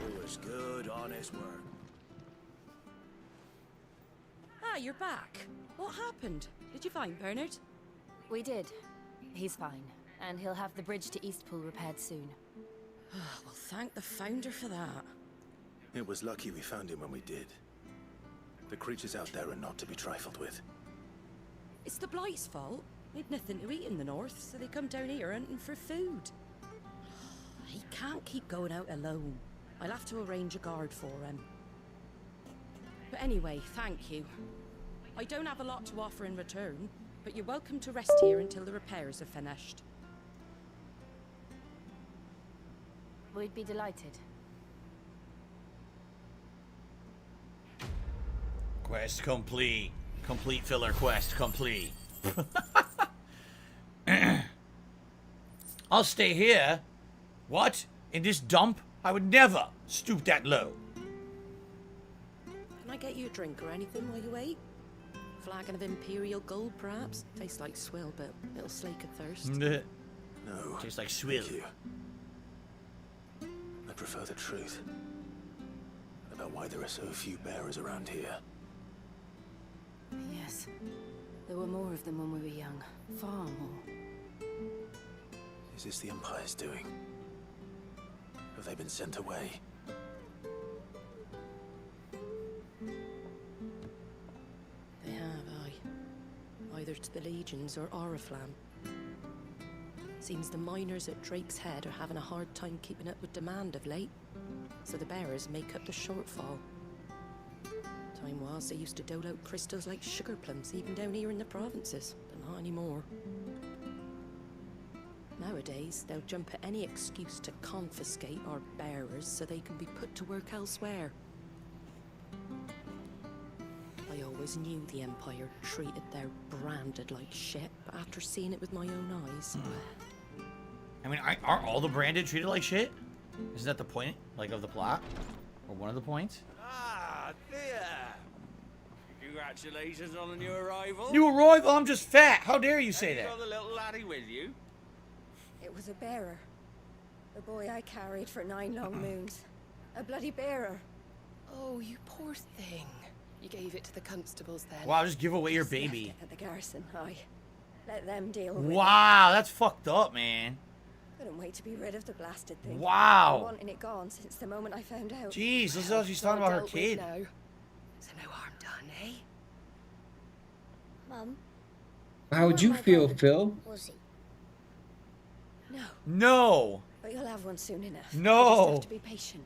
It was good, honest work. Ah, you're back. What happened? Did you find Bernard? We did. He's fine, and he'll have the bridge to Eastpool repaired soon. Well, thank the Founder for that. It was lucky we found him when we did. The creatures out there are not to be trifled with. It's the Blight's fault. They'd nothing to eat in the north, so they come down here hunting for food. He can't keep going out alone. I'll have to arrange a guard for him. But anyway, thank you. I don't have a lot to offer in return, but you're welcome to rest here until the repairs are finished. We'd be delighted. Quest complete. Complete filler quest complete. I'll stay here. What? In this dump? I would never stoop that low. Can I get you a drink or anything while you wait? Flagon of Imperial Gold, perhaps? Tastes like swill, but it'll slake a thirst. No. Tastes like swill. Thank you. I prefer the truth about why there are so few bearers around here. Yes. There were more of them when we were young. Far more. Is this the Empire's doing? Have they been sent away? They have, aye. Either to the Legions or Oriflamme. Seems the miners at Drake's Head are having a hard time keeping up with demand of late, so the bearers make up the shortfall. Time was they used to dole out crystals like sugar plums even down here in the provinces, but not anymore. Nowadays, they'll jump at any excuse to confiscate our bearers so they can be put to work elsewhere. I always knew the Empire treated their branded like shit, but after seeing it with my own eyes... I mean, aren't all the branded treated like shit? Isn't that the point, like, of the plot? Or one of the points? Ah, dear. Congratulations on the new arrival. New arrival? I'm just fat. How dare you say Have that? you got the little laddie with you? It was a bearer. The boy I carried for 9 long moons. A bloody bearer. Oh, you poor thing. You gave it to the constables then. Wow, just give away your Just left baby. it at the garrison, aye. Let them deal with it. Wow, that's fucked up, man. Couldn't wait to be rid of the blasted thing. Wow. Been wanting it gone since the moment I found out. Jeez, this is how she's talking about her kid. So no harm done, eh? Mum, How would you feel, Phil? was he? No, No. but you'll have one soon enough. No. You just have to be patient.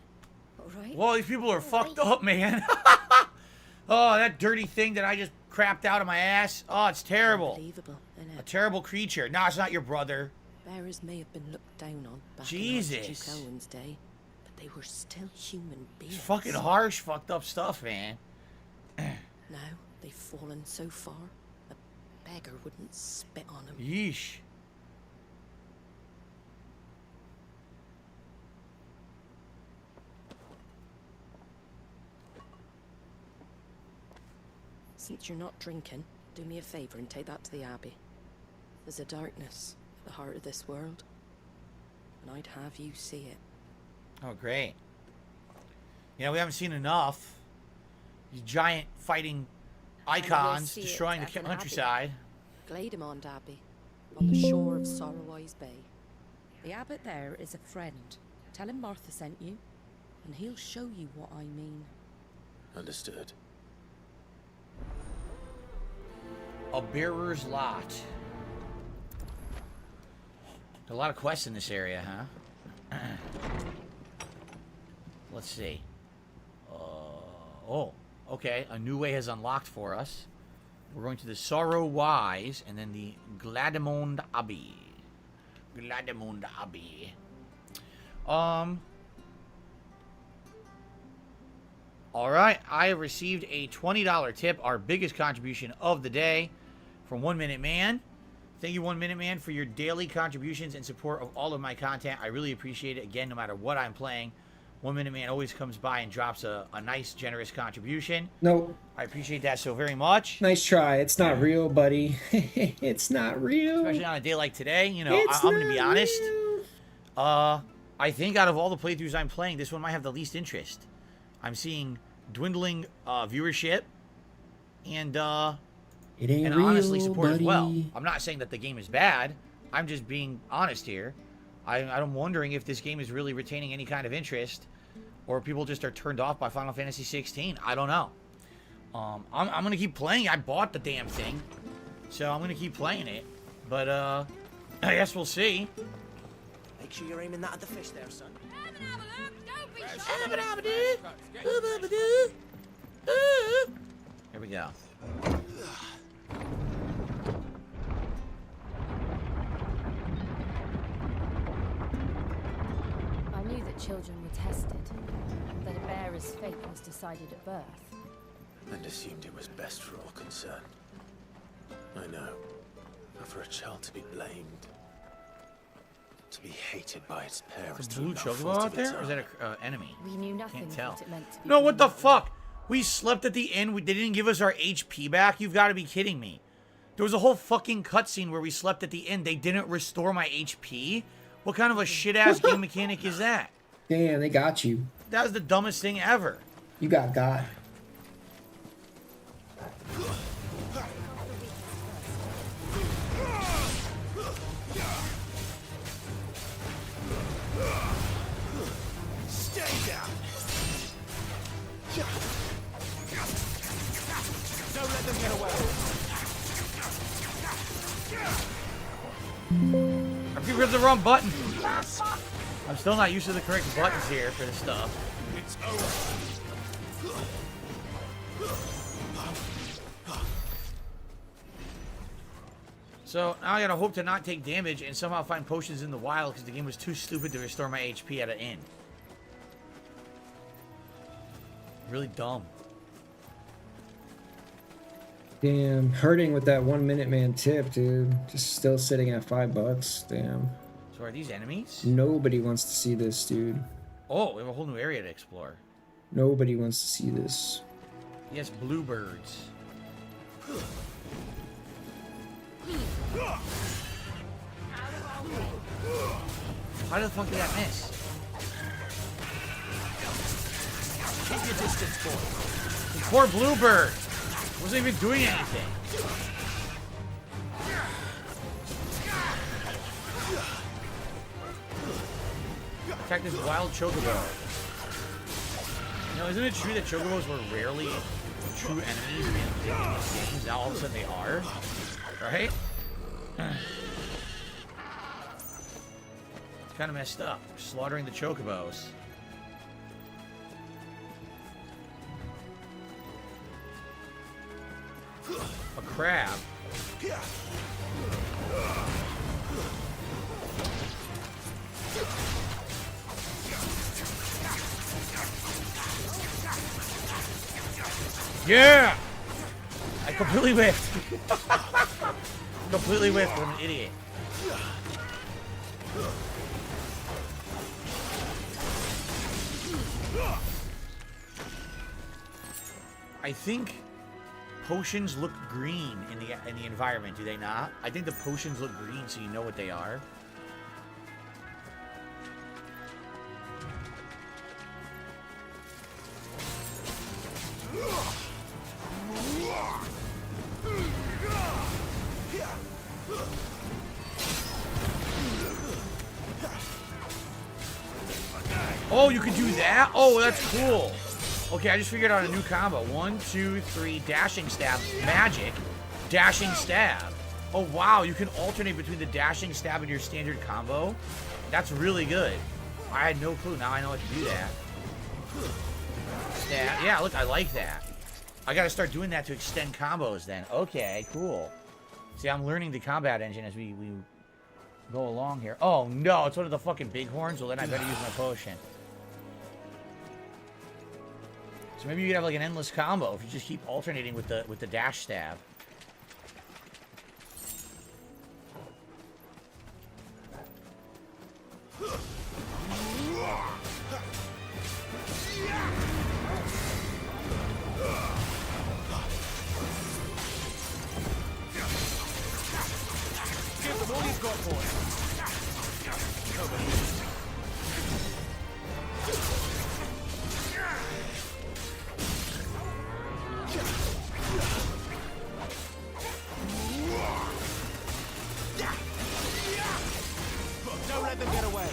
All right? Well, these people are fucked up, man. Oh, that dirty thing that I just crapped out of my ass. Oh, it's terrible. Unbelievable, innit? A terrible creature. No, it's not your brother. Bearers may have been looked down on back Jesus. in Duke Owen's day, but they were still human beings. It's fucking harsh, fucked up stuff, man. Now they've fallen so far, a beggar wouldn't spit on them. Yeesh. Since you're not drinking, do me a favor and take that to the Abbey. There's a darkness at the heart of this world, and I'd have you see it. Oh, great. You know, we haven't seen enough. These giant fighting icons see it destroying the at an countryside. Glademond Abbey, on the shore of Sorrowwise Bay. The abbot there is a friend. Tell him Martha sent you, and he'll show you what I mean. Understood. A bearer's lot. A lot of quests in this area, huh? Let's see. Oh, okay. A new way has unlocked for us. We're going to the Sorrowwise and then the Glademond Abbey. Glademond Abbey. Alright, I have received a $20 tip, our biggest contribution of the day, from 1 Minute Man. Thank you, 1 Minute Man, for your daily contributions and support of all of my content. I really appreciate it. Again, no matter what I'm playing, 1 Minute Man always comes by and drops a nice, generous contribution. No. I appreciate that so very much. Nice try. It's not real, buddy. It's not real. Especially on a day like today, you know, It's I'm going to be not honest. I think out of all the playthroughs I'm playing, this one might have the least interest. I'm seeing dwindling viewership and It ain't and honestly real, support as well. buddy. I'm not saying that the game is bad. I'm just being honest here. I'm wondering if this game is really retaining any kind of interest, or people just are turned off by Final Fantasy 16. I don't know. I'm gonna keep playing. I bought the damn thing, so I'm gonna keep playing it. But I guess we'll see. Make sure you're aiming that at the fish there, son. Here we go. I knew that children were tested, that a bearer's fate was decided at birth. And assumed it was best for all concerned. I know. But for a child to be blamed, to be hated by its parents, Is a blue chocobo out there, or is that an enemy? We knew nothing Can't of tell. what it meant to be. No, what the fuck? We slept at the inn. They didn't give us our HP back. You've got to be kidding me. There was a whole fucking cutscene where we slept at the inn. They didn't restore my HP. What kind of a shit ass game mechanic is that? Damn, they got you. That was the dumbest thing ever. You got. Stay down. Don't let them get away. I keep pressing the wrong button. I'm still not used to the correct buttons here for this stuff. It's over. So now I gotta hope to not take damage and somehow find potions in the wild because the game was too stupid to restore my HP at an inn. Really dumb. Damn, hurting with that 1 minute man tip, dude. Just still sitting at $5. Damn. So are these enemies? Nobody wants to see this, dude. Oh, we have a whole new area to explore. Nobody wants to see this. Yes, bluebirds. How the fuck did that miss? Keep your distance, boy. The poor bluebird wasn't even doing anything. Attack this wild chocobo. Now, isn't it true that chocobos were rarely true enemies in these games? Now all of a sudden they are, right? It's kind of messed up. Slaughtering the chocobos. A crab. Yeah! I completely whiffed. Completely whiffed. I'm an idiot. I think potions look green in the environment, do they not? I think the potions look green so you know what they are. Oh, you can do that? Oh, that's cool. Okay, I just figured out a new combo. 1, 2, 3, dashing stab, magic, dashing stab. Oh, wow, you can alternate between the dashing stab and your standard combo. That's really good. I had no clue. Now I know how to do that. Stab. Yeah, look, I like that. I gotta start doing that to extend combos then. Okay, cool. See, I'm learning the combat engine as we go along here. Oh, no, it's one of the fucking bighorns. Well, then I better use my potion. So maybe you could have like an endless combo if you just keep alternating with the dash stab. Give them all you've got, boy. Don't let them get away.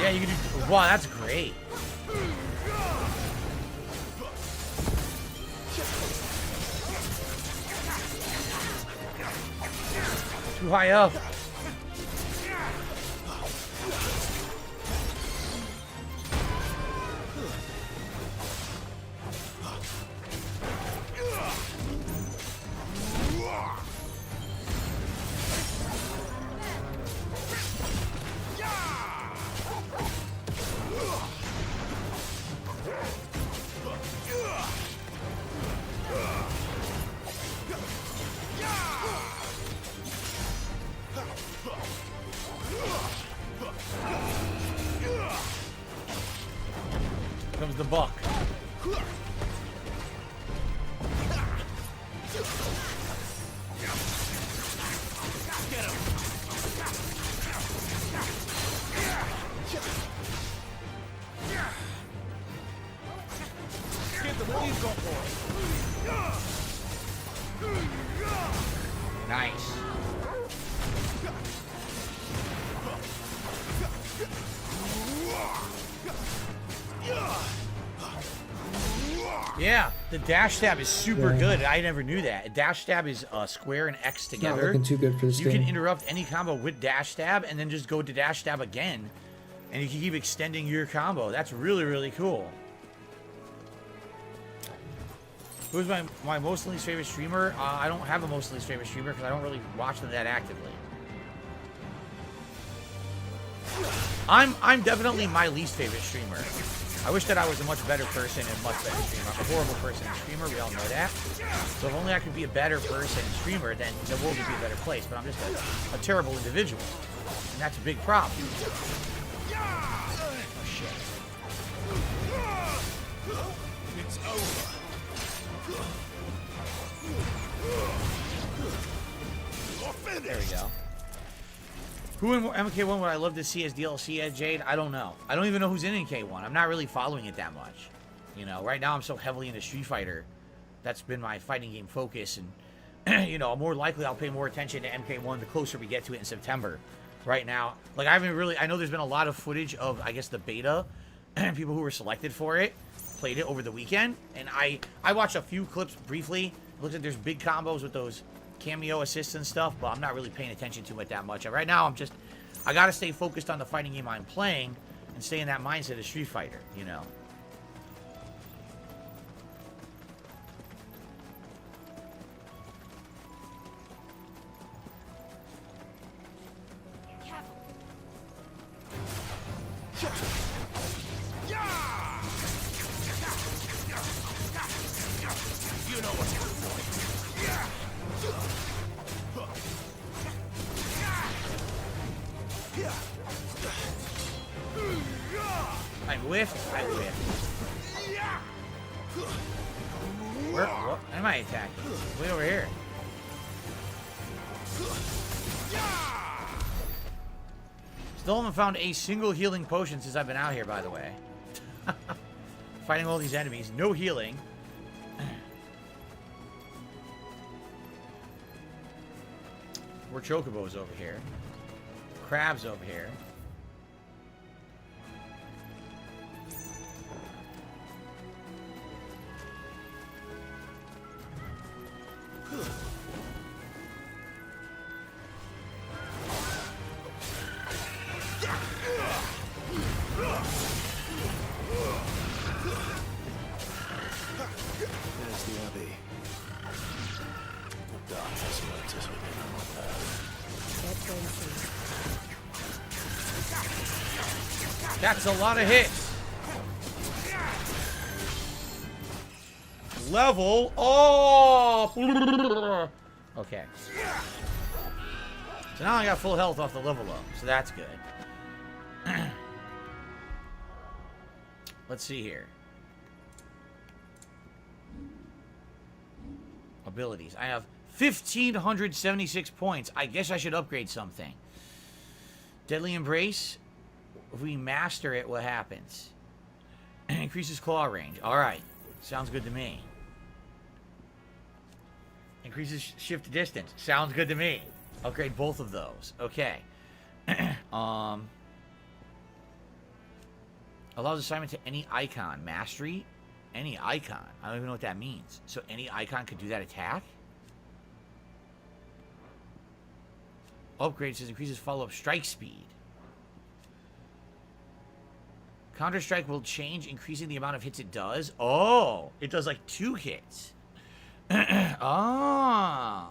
Yeah, you can do. Wow, that's great. Too high up. Comes the buck. Give them all you've got, boy. Nice. Yeah, the dash stab is super good. I never knew that. A dash stab is square and X together. Not looking too good for this You game. can interrupt any combo with dash stab and then just go to dash stab again. And you can keep extending your combo. That's really, really cool. Who's my most least favorite streamer? I don't have a most least favorite streamer because I don't really watch them that actively. I'm definitely my least favorite streamer. I wish that I was a much better person and much better streamer. I'm a horrible person and streamer, we all know that. So if only I could be a better person and streamer, then the world would be a better place. But I'm just a terrible individual. And that's a big problem. Oh, shit. It's over. There we go. Who in MK1 would I love to see as DLC as Jade? I don't know. I don't even know who's in MK1. I'm not really following it that much. You know, right now I'm so heavily into Street Fighter. That's been my fighting game focus. And, you know, more likely I'll pay more attention to MK1 the closer we get to it in September. Right now, like, I know there's been a lot of footage of, I guess, the beta and people who were selected for it played it over the weekend. And I watched a few clips briefly. It looks like there's big combos with those cameo assists and stuff, but I'm not really paying attention to it that much. Right now, I gotta stay focused on the fighting game I'm playing and stay in that mindset of Street Fighter, you know. You know what to do, boy. I whiffed. Where am I attacking? Way over here. Still haven't found a single healing potion since I've been out here, by the way. Fighting all these enemies. No healing. More chocobos over here. Crabs over here. There's the Abbey. The darkness lurks within our That's a lot of hits. Level. Oh. Okay. So now I got full health off the level up. So that's good. Let's see here. Abilities. I have 1,576 points. I guess I should upgrade something. Deadly Embrace. If we master it, what happens? Increases claw range. Alright. Sounds good to me. Increases shift distance. Sounds good to me. Upgrade both of those. Okay. Allows assignment to any icon. Mastery? Any icon. I don't even know what that means. So any icon could do that attack? Upgrade says increases follow-up strike speed. Counter-Strike will change, increasing the amount of hits it does. Oh, it does like 2 hits. Oh.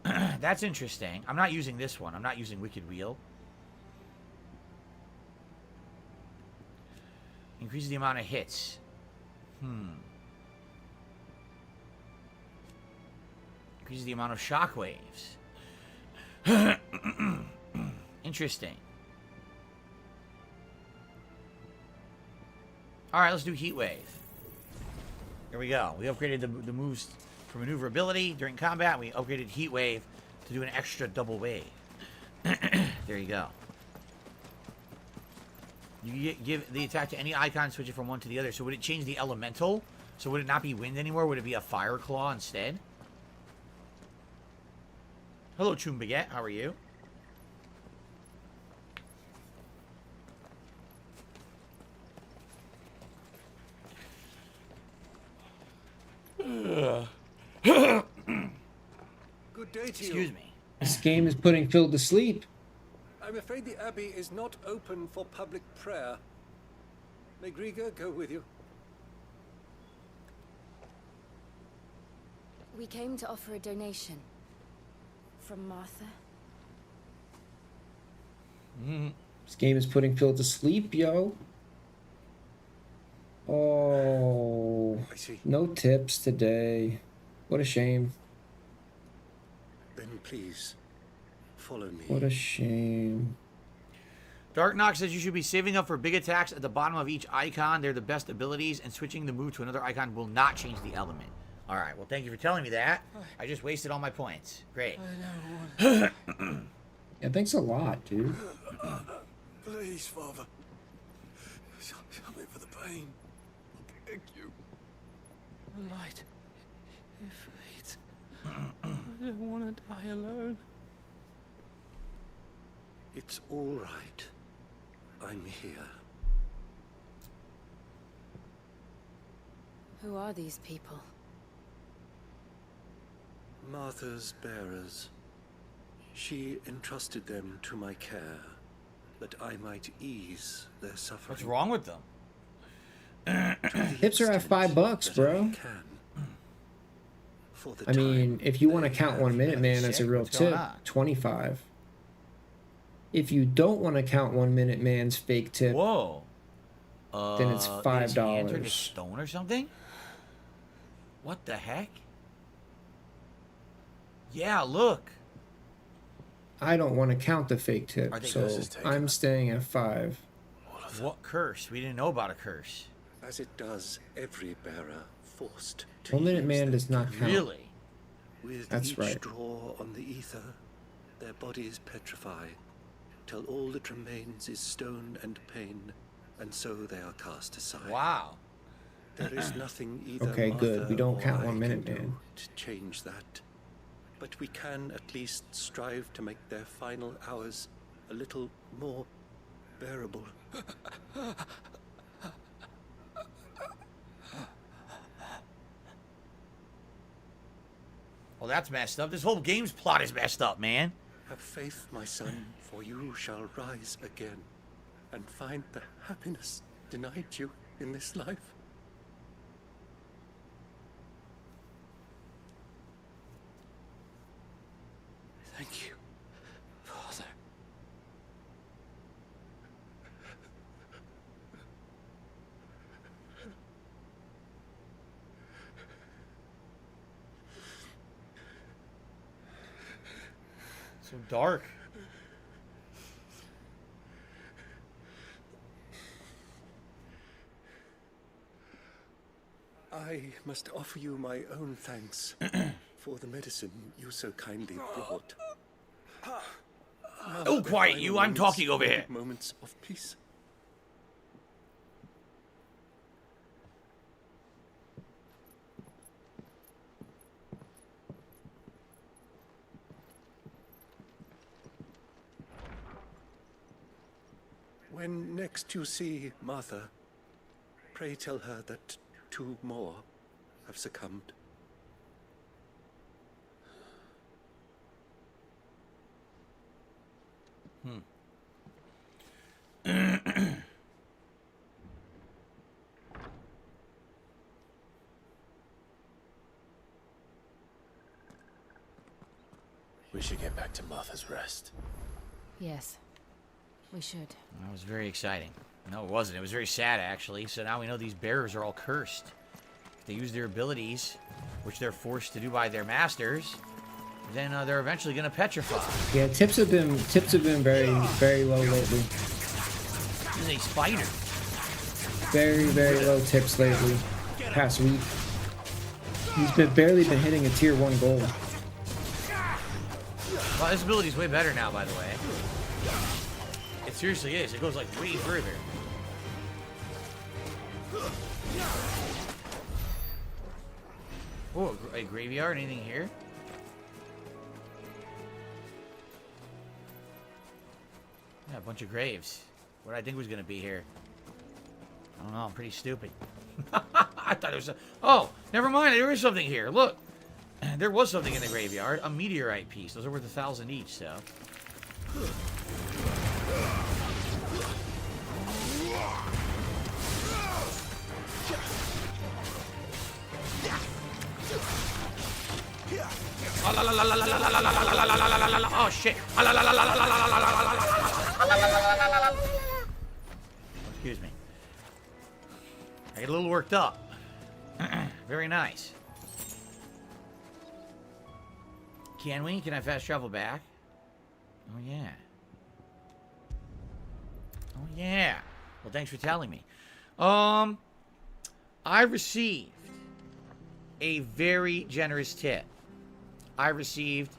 That's interesting. I'm not using this one. I'm not using Wicked Wheel. Increases the amount of hits. Increases the amount of shockwaves. Interesting. Alright, let's do Heat Wave. Here we go. We upgraded the moves for maneuverability during combat. We upgraded Heat Wave to do an extra double wave. There you go. You give the attack to any icon, switch it from one to the other. So would it change the elemental? So would it not be wind anymore? Would it be a fire claw instead? Hello, Choom Baguette. How are you? Good day to you. Excuse me. This game is putting Phil to sleep. I'm afraid the Abbey is not open for public prayer. May Griga go with you? We came to offer a donation. From Martha. This game is putting Phil to sleep, yo. Oh, I see. no tips today. What a shame. Then please, follow me. What a shame. Dark Knock says you should be saving up for big attacks at the bottom of each icon. They're the best abilities, and switching the move to another icon will not change the element. All right, well, thank you for telling me that. I just wasted all my points. Great. Yeah, thanks a lot, dude. Please, Father. Show me for the pain. I beg you. The light. It fades. I don't want to die alone. It's all right. I'm here. Who are these people? Martha's bearers. She entrusted them to my care, that I might ease their suffering. What's wrong with them? Tips are at $5, bro. I mean, if you want to count 1 minute, man, as a real tip, 25. If you don't want to count 1 minute man's fake tip, whoa, then it's Did he enter the $5. stone or something? What the heck? Yeah, look. I don't want to count the fake tip, Are they so I'm staying at 5. What curse? We didn't know about a curse. As it does every bearer forced to 1 minute use man their does not gift. count. Really? With That's each right. draw on the ether, their bodies petrify, till all that remains is stone and pain, and so they are cast aside. Wow. There is nothing either Okay, good. Martha We don't or count I 1 minute, can do man. to change that. But we can at least strive to make their final hours a little more bearable. Well, that's messed up. This whole game's plot is messed up, man. Have faith, my son, for you shall rise again and find the happiness denied you in this life. Thank you, Father. So dark. I must offer you my own thanks for the medicine you so kindly brought. Oh, quiet you. I'm talking over here. Moments of peace. When next you see Martha, pray tell her that 2 more have succumbed. We should get back to Martha's Rest. Yes, we should. That was very exciting. No, it wasn't. It was very sad, actually. So now we know these bearers are all cursed. If they use their abilities, which they're forced to do by their masters, then they're eventually going to petrify. Yeah, tips have been very, very low lately. This is a spider. Very, very low tips lately. Past week. He's barely been hitting a tier 1 goal. Well, this ability is way better now, by the way. It seriously is. It goes like way further. Oh, a graveyard? Anything here? Yeah, a bunch of graves. What did I think was going to be here? I don't know. I'm pretty stupid. I thought it was... Oh, never mind. There is something here. Look. There was something in the graveyard. A meteorite piece. Those are worth 1,000 each, so... Oh, shit. Excuse me. I get a little worked up. Very nice. Can we? Can I fast travel back? Oh, yeah. Oh, yeah. Well, thanks for telling me. I received a very generous tip. I received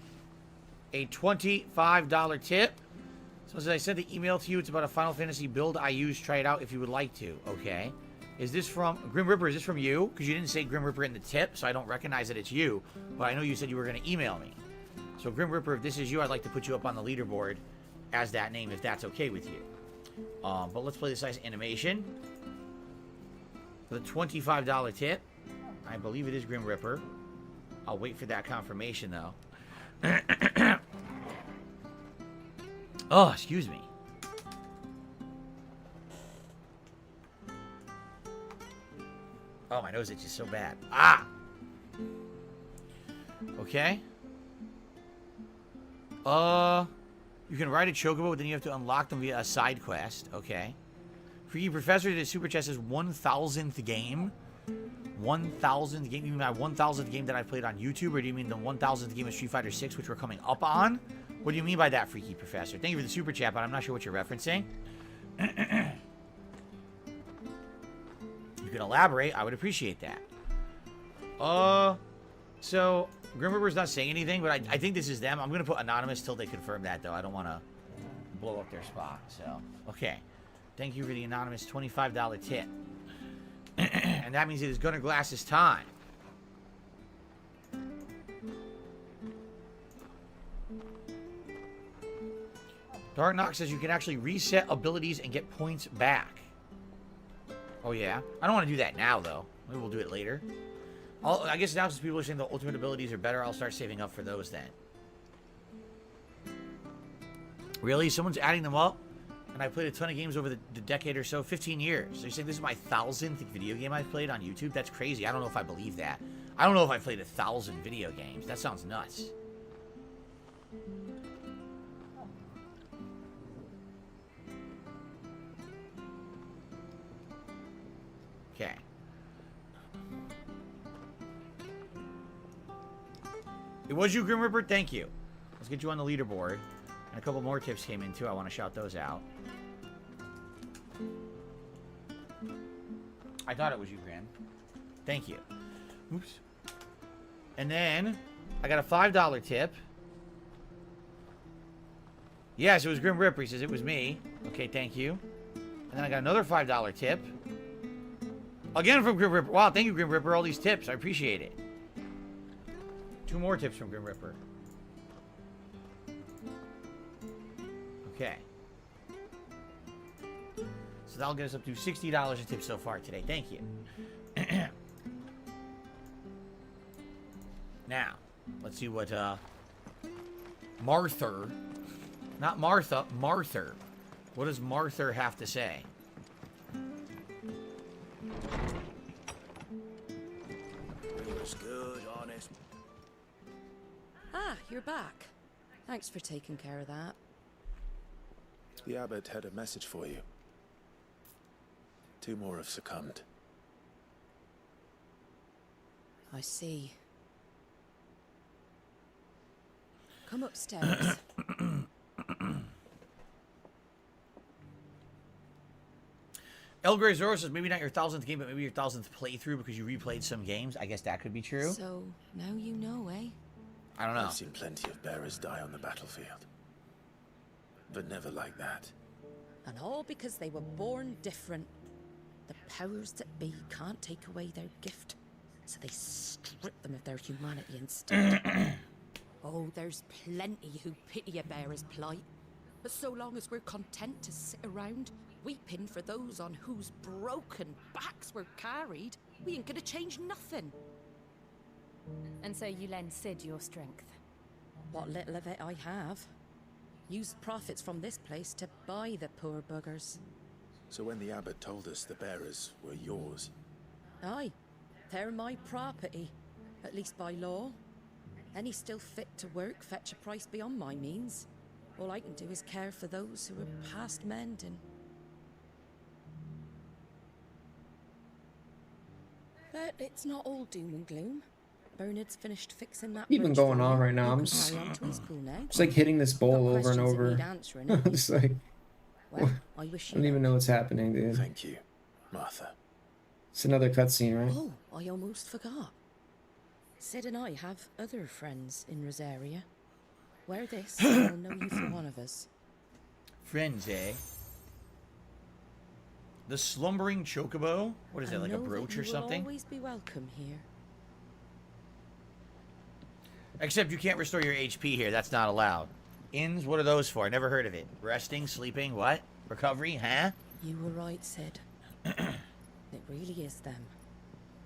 a $25 tip. So as I sent the email to you, it's about a Final Fantasy build I use. Try it out if you would like to. Okay. Is this from Grim Reaper? Is this from you? Because you didn't say Grim Reaper in the tip, so I don't recognize that it's you. But I know you said you were going to email me. So Grim Reaper, if this is you, I'd like to put you up on the leaderboard as that name, if that's okay with you. But let's play this nice animation. The $25 tip. I believe it is Grim Reaper. I'll wait for that confirmation, though. Oh, excuse me. Oh, my nose itches so bad. Ah! Okay. You can ride a chocobo, but then you have to unlock them via a side quest. Okay. Freaky Professor did a super chest as 1,000th game. 1,000th game? You mean my 1,000th game that I played on YouTube, or do you mean the 1,000th game of Street Fighter 6, which we're coming up on? What do you mean by that, Freaky Professor? Thank you for the super chat, but I'm not sure what you're referencing. You can elaborate. I would appreciate that. So Grim Reaper's not saying anything, but I think this is them. I'm gonna put anonymous till they confirm that, though. I don't want to blow up their spot. So okay. Thank you for the anonymous $25 tip. And that means it is Gunnar Glass's time. Dark Knock says you can actually reset abilities and get points back. Oh, yeah? I don't want to do that now, though. Maybe we'll do it later. I guess now since people are saying the ultimate abilities are better, I'll start saving up for those then. Really? Someone's adding them up? And I played a ton of games over the decade or so. 15 years. So you're saying this is my 1,000th video game I've played on YouTube? That's crazy. I don't know if I believe that. I don't know if I played 1,000 video games. That sounds nuts. Okay. It was you, Grim Reaper? Thank you. Let's get you on the leaderboard. And a couple more tips came in, too. I want to shout those out. I thought it was you, Grim. Thank you. Oops. And then, I got a $5 tip. Yes, it was Grim Reaper. He says it was me. Okay, thank you. And then I got another $5 tip. Again from Grim Reaper. Wow, thank you, Grim Reaper. All these tips. I appreciate it. 2 more tips from Grim Reaper. Okay. So that'll get us up to $60 a tip so far today. Thank you. Now, let's see what Martha Not Martha, Marther. What does Marther have to say? It was good, honest. Ah, you're back. Thanks for taking care of that. The abbot had a message for you. 2 more have succumbed. I see. Come upstairs. El Grey Zoro says maybe not your 1000th game, but maybe your 1000th playthrough because you replayed some games. I guess that could be true. So, now you know, eh? I don't know. I've seen plenty of bearers die on the battlefield. But never like that. And all because they were born different. The powers that be can't take away their gift, so they strip them of their humanity instead. Oh, there's plenty who pity a bearer's plight. But so long as we're content to sit around, weeping for those on whose broken backs we're carried, we ain't gonna change nothing. And so you lend Sid your strength? What little of it I have. Used profits from this place to buy the poor buggers. So when the abbot told us the bearers were yours... Aye, they're my property, at least by law. Any still fit to work fetch a price beyond my means. All I can do is care for those who are past mending. But it's not all doom and gloom. Bernard's finished fixing that Even bridge going for on you. right now, You I'm can just, carry on to his pool now. just like hitting this bowl Got over and questions that over. need answering, ain't Just like, Well, I wish I don't even know what's happening, dude. Thank you, Martha. It's another cutscene, right? Oh, I almost forgot. Sid and I have other friends in Rosaria. Wear this, and we'll know you for one of us. Friends, eh? The slumbering chocobo? What is that, like a brooch or something? Always be welcome here. Except you can't restore your HP here. That's not allowed. Inns, what are those for? I never heard of it. Resting, sleeping, what? Recovery, huh? You were right, Sid. It really is them.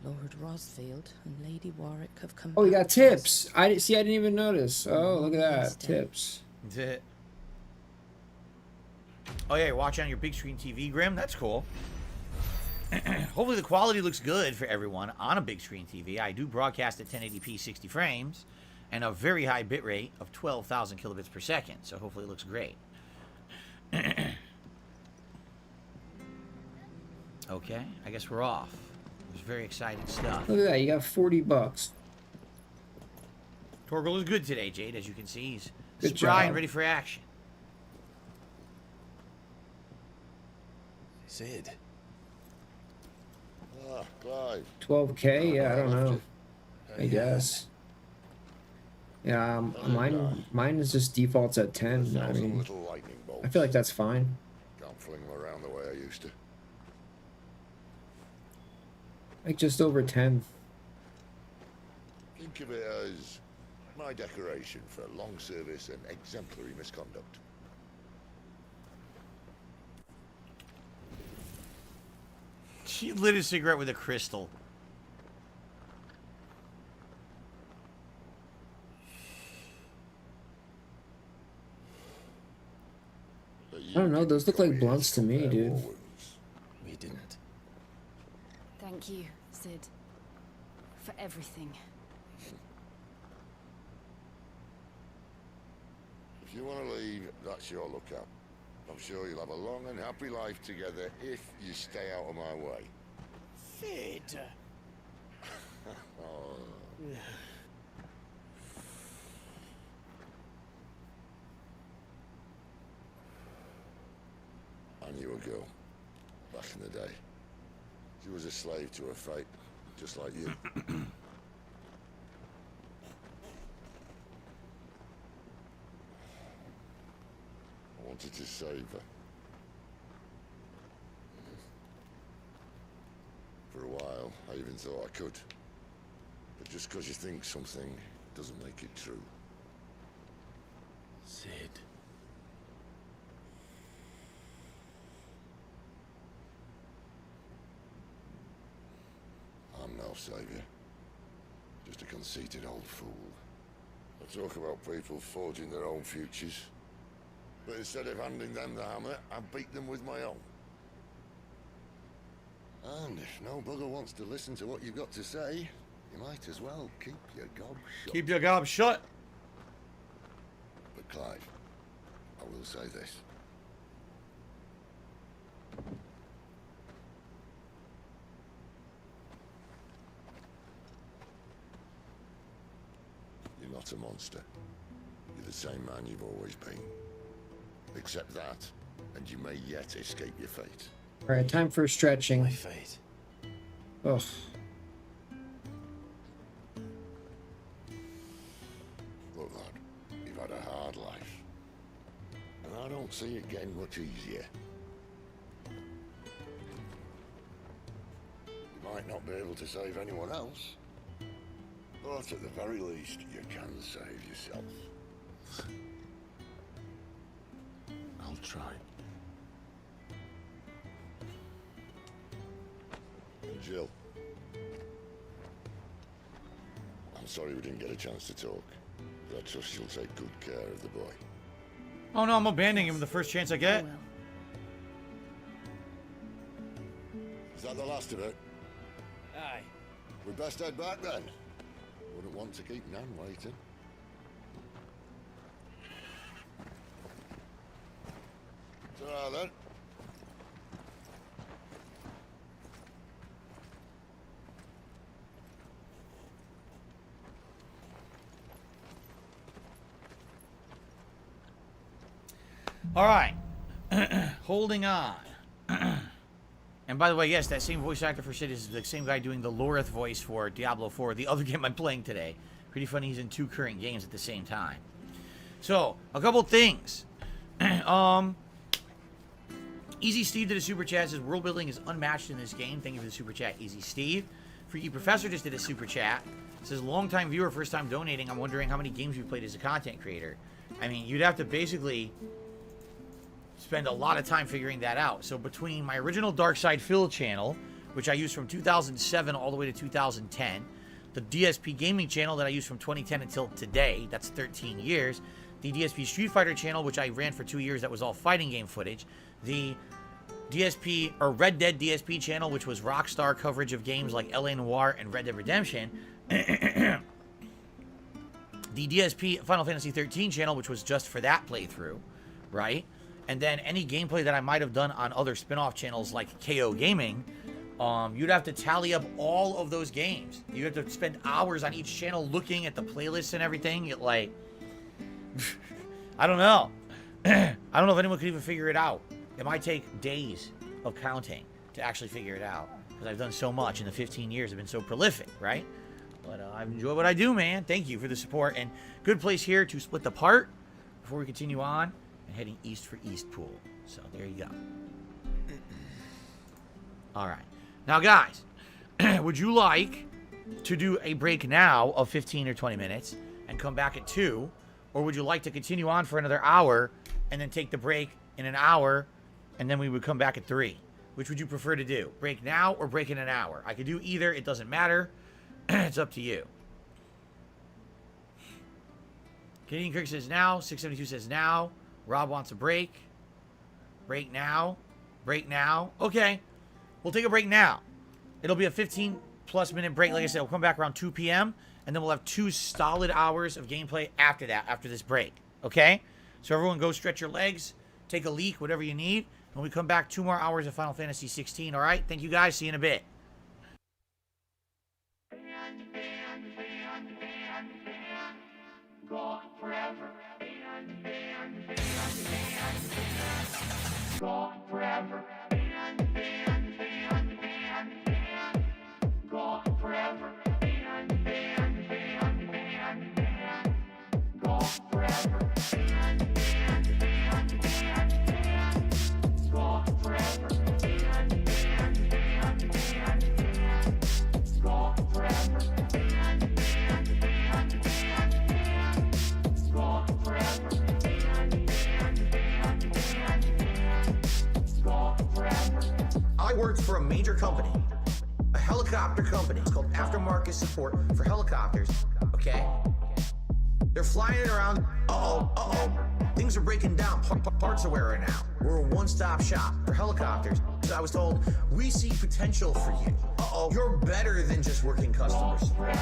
Lord Rosfield and Lady Warwick have come Oh, you back got to us. tips. I didn't see. I didn't even notice. Oh, look at that. Tips. That's it. Oh yeah, you're watching on your big screen TV, Grim. That's cool. Hopefully the quality looks good for everyone on a big screen TV. I do broadcast at 1080p 60 frames and a very high bit rate of 12,000 kilobits per second. So hopefully it looks great. Okay, I guess we're off. There's very exciting stuff. Look at that. You got $40. Torgal is good today, Jade, as you can see. He's Good spry job. and ready for action. Sid. Ah, Clive. 12K? Yeah, I don't know. I guess. Yeah, mine is just defaults at 10. I mean, Little lightning bolts. I feel like that's fine. Can't fling them around the way I used to. Like just over 10. Think of it as my decoration for long service and exemplary misconduct. She lit a cigarette with a crystal. I don't know. Those look like blunts to me, dude. We didn't. Thank you, Sid, for everything. If you want to leave, that's your lookout. I'm sure you'll have a long and happy life together if you stay out of my way. Sid. Oh. I knew a girl back in the day. She was a slave to her fate, just like you. I wanted to save her. For a while, I even thought I could. But just because you think something doesn't make it true. Sid. I'm no savior. Just a conceited old fool. I talk about people forging their own futures. But instead of handing them the hammer, I beat them with my own. And if no bugger wants to listen to what you've got to say, you might as well keep your gob shut. Keep your gob shut. But Clive, I will say this. You're not a monster. You're the same man you've always been. Accept that, and you may yet escape your fate. All right, time for stretching. My fate. Ugh. Look, lad, you've had a hard life. And I don't see it getting much easier. You might not be able to save anyone else, but at the very least, you can save yourself. I'll try. Jill. I'm sorry we didn't get a chance to talk, but I trust you'll take good care of the boy. Oh no, I'm abandoning him the first chance I get. Is that the last of it? Aye. We best head back then. Wouldn't want to keep Nan waiting. Ta-ra then. All right. Holding on. And by the way, yes, that same voice actor for Sid is the same guy doing the Lorith voice for Diablo 4, the other game I'm playing today. Pretty funny he's in 2 current games at the same time. So, a couple things. Easy Steve did a super chat, says world building is unmatched in this game. Thank you for the super chat, Easy Steve. Freaky Professor just did a super chat. Says long-time viewer, first time donating. I'm wondering how many games you played as a content creator. I mean, you'd have to basically spend a lot of time figuring that out. So between my original Dark Side Phil channel, which I used from 2007 all the way to 2010, the DSP Gaming channel that I used from 2010 until today, that's 13 years, the DSP Street Fighter channel, which I ran for 2 years, that was all fighting game footage, the DSP, or Red Dead DSP channel, which was Rockstar coverage of games like LA Noire and Red Dead Redemption, the DSP Final Fantasy 13 channel, which was just for that playthrough, right? And then any gameplay that I might have done on other spin-off channels like KO Gaming, you'd have to tally up all of those games. You have to spend hours on each channel looking at the playlists and everything. It like, I don't know. I don't know if anyone could even figure it out. It might take days of counting to actually figure it out, because I've done so much in the 15 years. I've been so prolific, right? But I enjoy what I do, man. Thank you for the support, and good place here to split the part before we continue on. Heading east for Eastpool. So there you go. All right. Now, guys, would you like to do a break now of 15 or 20 minutes and come back at 2? Or would you like to continue on for another hour and then take the break in an hour and then we would come back at 3? Which would you prefer to do? Break now or break in an hour? I could do either. It doesn't matter. It's up to you. Canadian Kirk says now. 672 says now. Rob wants a break. Break now. Break now. Okay. We'll take a break now. It'll be a 15-plus minute break. Like I said, we'll come back around 2 p.m. And then we'll have 2 solid hours of gameplay after that, after this break. Okay? So everyone go stretch your legs. Take a leak, whatever you need. When we come back, 2 more hours of Final Fantasy 16. All right? Thank you, guys. See you in a bit. Gone forever. Gone forever. Gone forever. Gone forever. Gone forever. Gone forever. Gone forever. I worked for a major company, a helicopter company. It's called Aftermarket Support for Helicopters, okay? They're flying it around. Uh-oh, uh-oh. Things are breaking down, parts are wearing out. We're a one-stop shop for helicopters. I was told, we see potential for you. Uh-oh, you're better than just working customer support.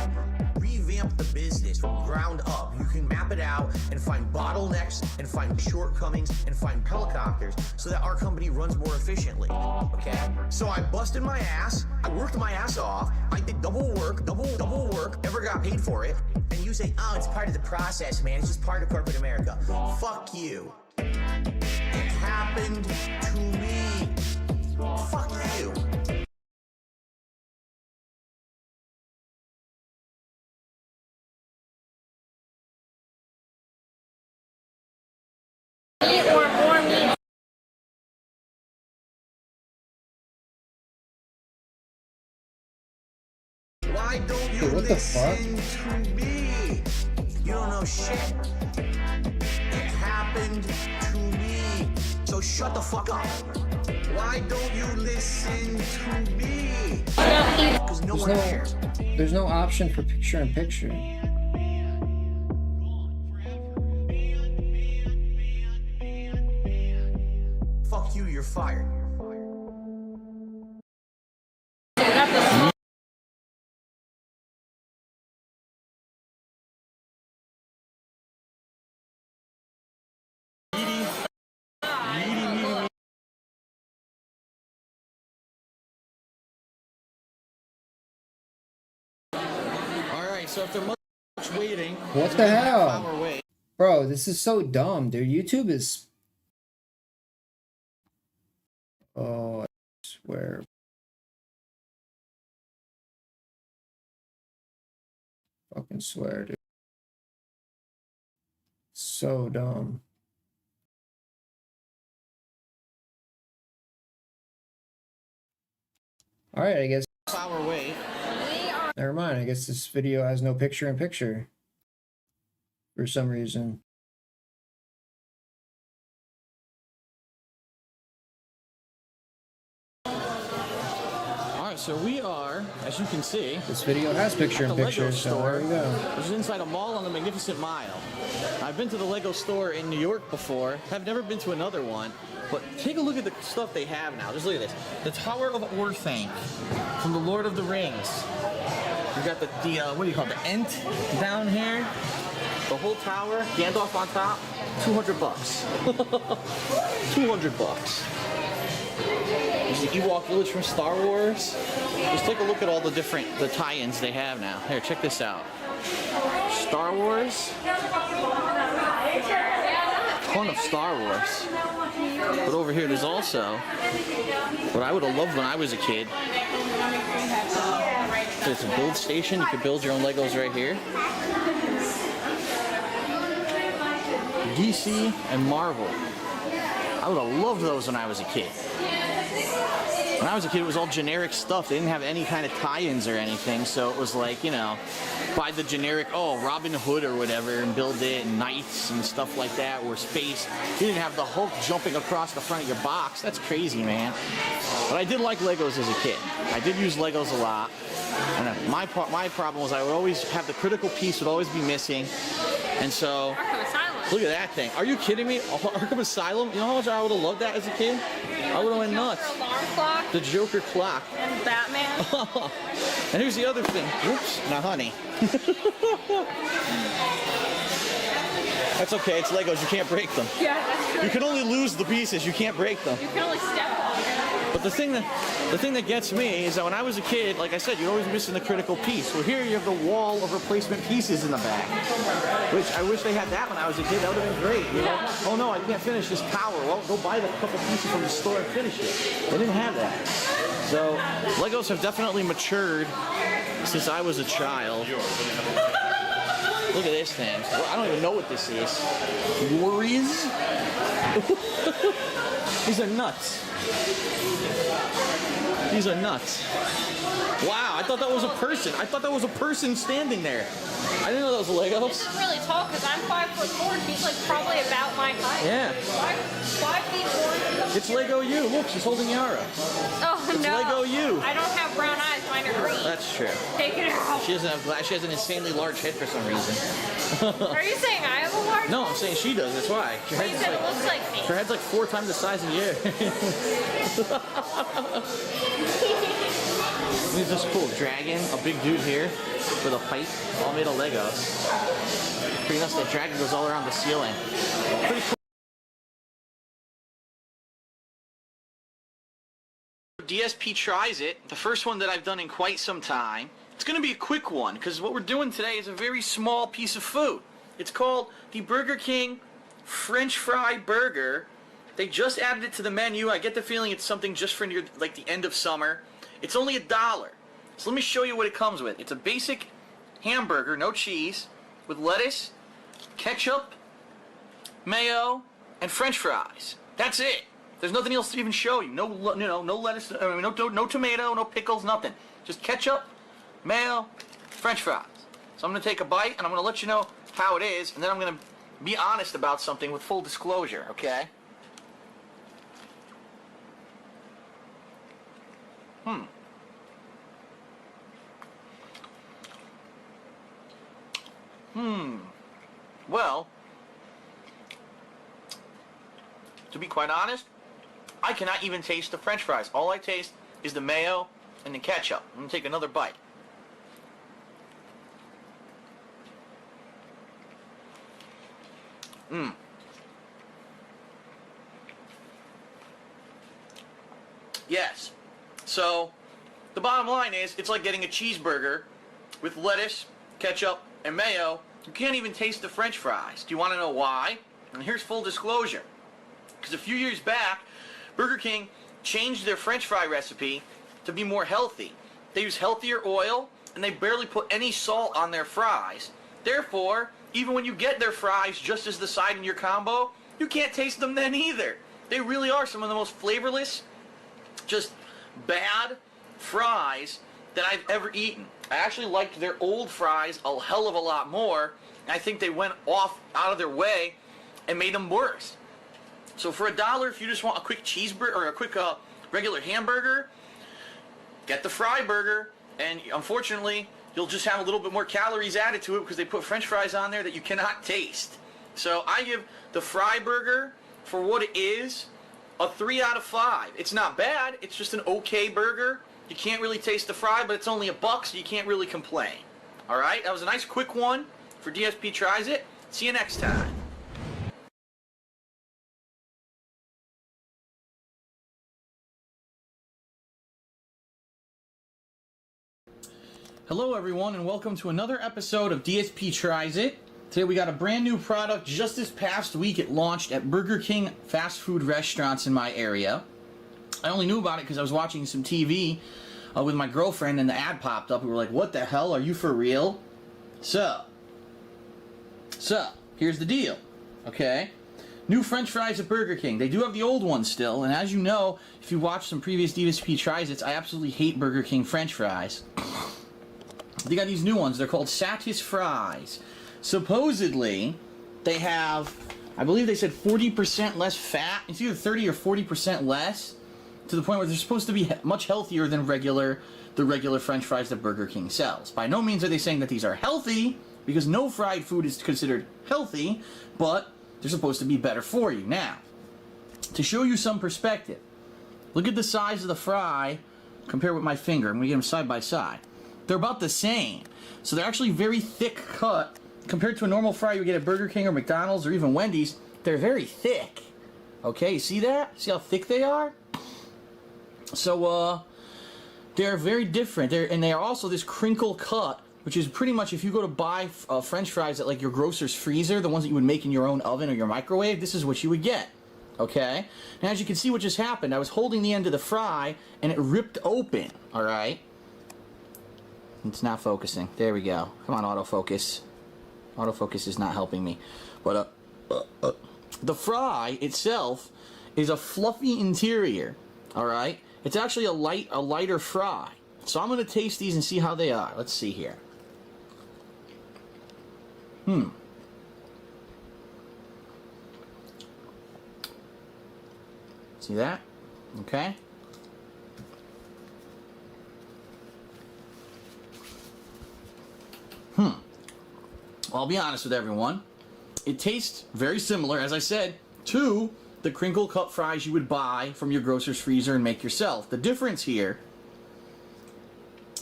Revamp the business from ground up. You can map it out and find bottlenecks and find shortcomings and find helicopters so that our company runs more efficiently, okay? So I busted my ass, I worked my ass off, I did double work, never got paid for it, and you say, oh, it's part of the process, man, it's just part of corporate America. Fuck you. It happened to me. Fuck you. Or more meat. Why don't you What the fuck? listen to me? You don't know shit. It happened to me. So shut the fuck up. Why don't you listen to me? Because no one cares. There's no option for picture-in-picture. Fuck you, you're fired. Alright, so if they're much waiting, What the hell? Bro, this is so dumb, dude. YouTube is... Oh, I swear. Fucking swear, dude. So dumb. Alright, I guess... Hour wait. Never mind, I guess this video has no picture-in-picture. For some reason. Alright, so we are, as you can see, This video has picture-in-picture, so there we go. Which is inside a mall on the Magnificent Mile. I've been to the Lego store in New York before. I've never been to another one. But take a look at the stuff they have now. Just look at this. The Tower of Orthanc from the Lord of the Rings. You got the what do you call it? The Ent down here. The whole tower. Gandalf on top. $200. $200. There's the Ewok Village from Star Wars. Just take a look at all the tie-ins they have now. Here, check this out. Star Wars. Ton of Star Wars. But over here there's also what I would have loved when I was a kid. There's a build station. You can build your own Legos right here. DC and Marvel. I would have loved those when I was a kid. When I was a kid, it was all generic stuff. They didn't have any kind of tie-ins or anything, so it was like, you know, buy the generic, oh, Robin Hood or whatever, and build it, and knights and stuff like that, or space. You didn't have the Hulk jumping across the front of your box. That's crazy, man. But I did like Legos as a kid. I did use Legos a lot. And my problem was I would always have the critical piece would always be missing. And so, look at that thing. Are you kidding me? Arkham Asylum? You know how much I would have loved that as a kid? I would have went nuts. Alarm clock. The Joker clock. And Batman. And here's the other thing. Whoops. Now, honey. That's okay. It's Legos. You can't break them. Yeah, that's true. You can only lose the pieces. You can't break them. You can only step on it. But the thing that gets me is that when I was a kid, like I said, you're always missing the critical piece. Well, here you have the wall of replacement pieces in the back, which I wish they had that when I was a kid. That would have been great. You know? Oh no, I can't finish this tower. Well, go buy the couple pieces from the store and finish it. They didn't have that. So Legos have definitely matured since I was a child. Look at this thing. I don't even know what this is. Warriors? These are nuts. These are nuts. Wow, I thought that was a person. I thought that was a person standing there. I didn't know that was Legos. It's not really tall because I'm 5'4" and he's like probably about my height. Yeah. 5 feet 4. It's Lego you. Look, she's holding Yara. Oh It's no. Lego you. I don't have brown eyes. Mine are green. That's true. Take it out. She doesn't have glass. She has an insanely large head for some reason. Are you saying I have a large? No, I'm saying she does. That's why. Her Well, you head's said it looks like me. Her head's like 4 times the size of you. This is just cool. Dragon, a big dude here with a pipe, all made of Legos. Pretty nuts. That dragon goes all around the ceiling. Pretty cool. DSP tries it. The first one that I've done in quite some time. It's going to be a quick one because what we're doing today is a very small piece of food. It's called the Burger King French Fry Burger. They just added it to the menu. I get the feeling it's something just for near like the end of summer. It's only $1. So let me show you what it comes with. It's a basic hamburger, no cheese, with lettuce, ketchup, mayo, and French fries. That's it. There's nothing else to even show you. No lettuce, no tomato, no pickles, nothing. Just ketchup, mayo, French fries. So I'm going to take a bite, and I'm going to let you know how it is, and then I'm going to be honest about something with full disclosure, okay? Well, to be quite honest, I cannot even taste the French fries. All I taste is the mayo and the ketchup. I'm going to take another bite. Yes. So, the bottom line is, it's like getting a cheeseburger with lettuce, ketchup, and mayo. You can't even taste the French fries. Do you want to know why? And here's full disclosure. Because a few years back, Burger King changed their French fry recipe to be more healthy. They use healthier oil, and they barely put any salt on their fries. Therefore, even when you get their fries just as the side in your combo, you can't taste them then either. They really are some of the most flavorless, just bad fries that I've ever eaten. I actually liked their old fries a hell of a lot more. I think they went out of their way and made them worse. So for $1, if you just want a quick cheeseburger or a quick regular hamburger, get the fry burger, and unfortunately, you'll just have a little bit more calories added to it because they put French fries on there that you cannot taste. So I give the fry burger, for what it is, a 3 out of 5. It's not bad. It's just an okay burger. You can't really taste the fry, but it's only $1, so you can't really complain. All right, that was a nice quick one for DSP Tries It. See you next time. Hello everyone, and welcome to another episode of DSP Tries It. Today we got a brand new product. Just this past week it launched at Burger King fast food restaurants in my area. I only knew about it because I was watching some TV with my girlfriend, and the ad popped up. We were like, what the hell, are you for real? So, here's the deal, okay? New French fries at Burger King. They do have the old ones still, and as you know, if you watched some previous DSP Tries It, I absolutely hate Burger King French fries. They got these new ones. They're called Satis Fries. Supposedly, they have, I believe they said 40% less fat. It's either 30 or 40% less, to the point where they're supposed to be much healthier than the regular French fries that Burger King sells. By no means are they saying that these are healthy, because no fried food is considered healthy, but they're supposed to be better for you. Now, to show you some perspective, look at the size of the fry compared with my finger. I'm going to get them side by side. They're about the same. So they're actually very thick cut. Compared to a normal fry you get at Burger King or McDonald's or even Wendy's, they're very thick. Okay, you see that? See how thick they are? So, they're very different. And they are also this crinkle cut, which is pretty much if you go to buy French fries at like your grocer's freezer, the ones that you would make in your own oven or your microwave, this is what you would get. Okay? Now, as you can see what just happened, I was holding the end of the fry and it ripped open. Alright? It's not focusing. There we go. Come on, autofocus. Autofocus is not helping me. But the fry itself is a fluffy interior. All right, it's actually a lighter fry. So I'm gonna taste these and see how they are. Let's see here. See that? Okay. Well, I'll be honest with everyone. It tastes very similar, as I said, to the crinkle cut fries you would buy from your grocer's freezer and make yourself. The difference here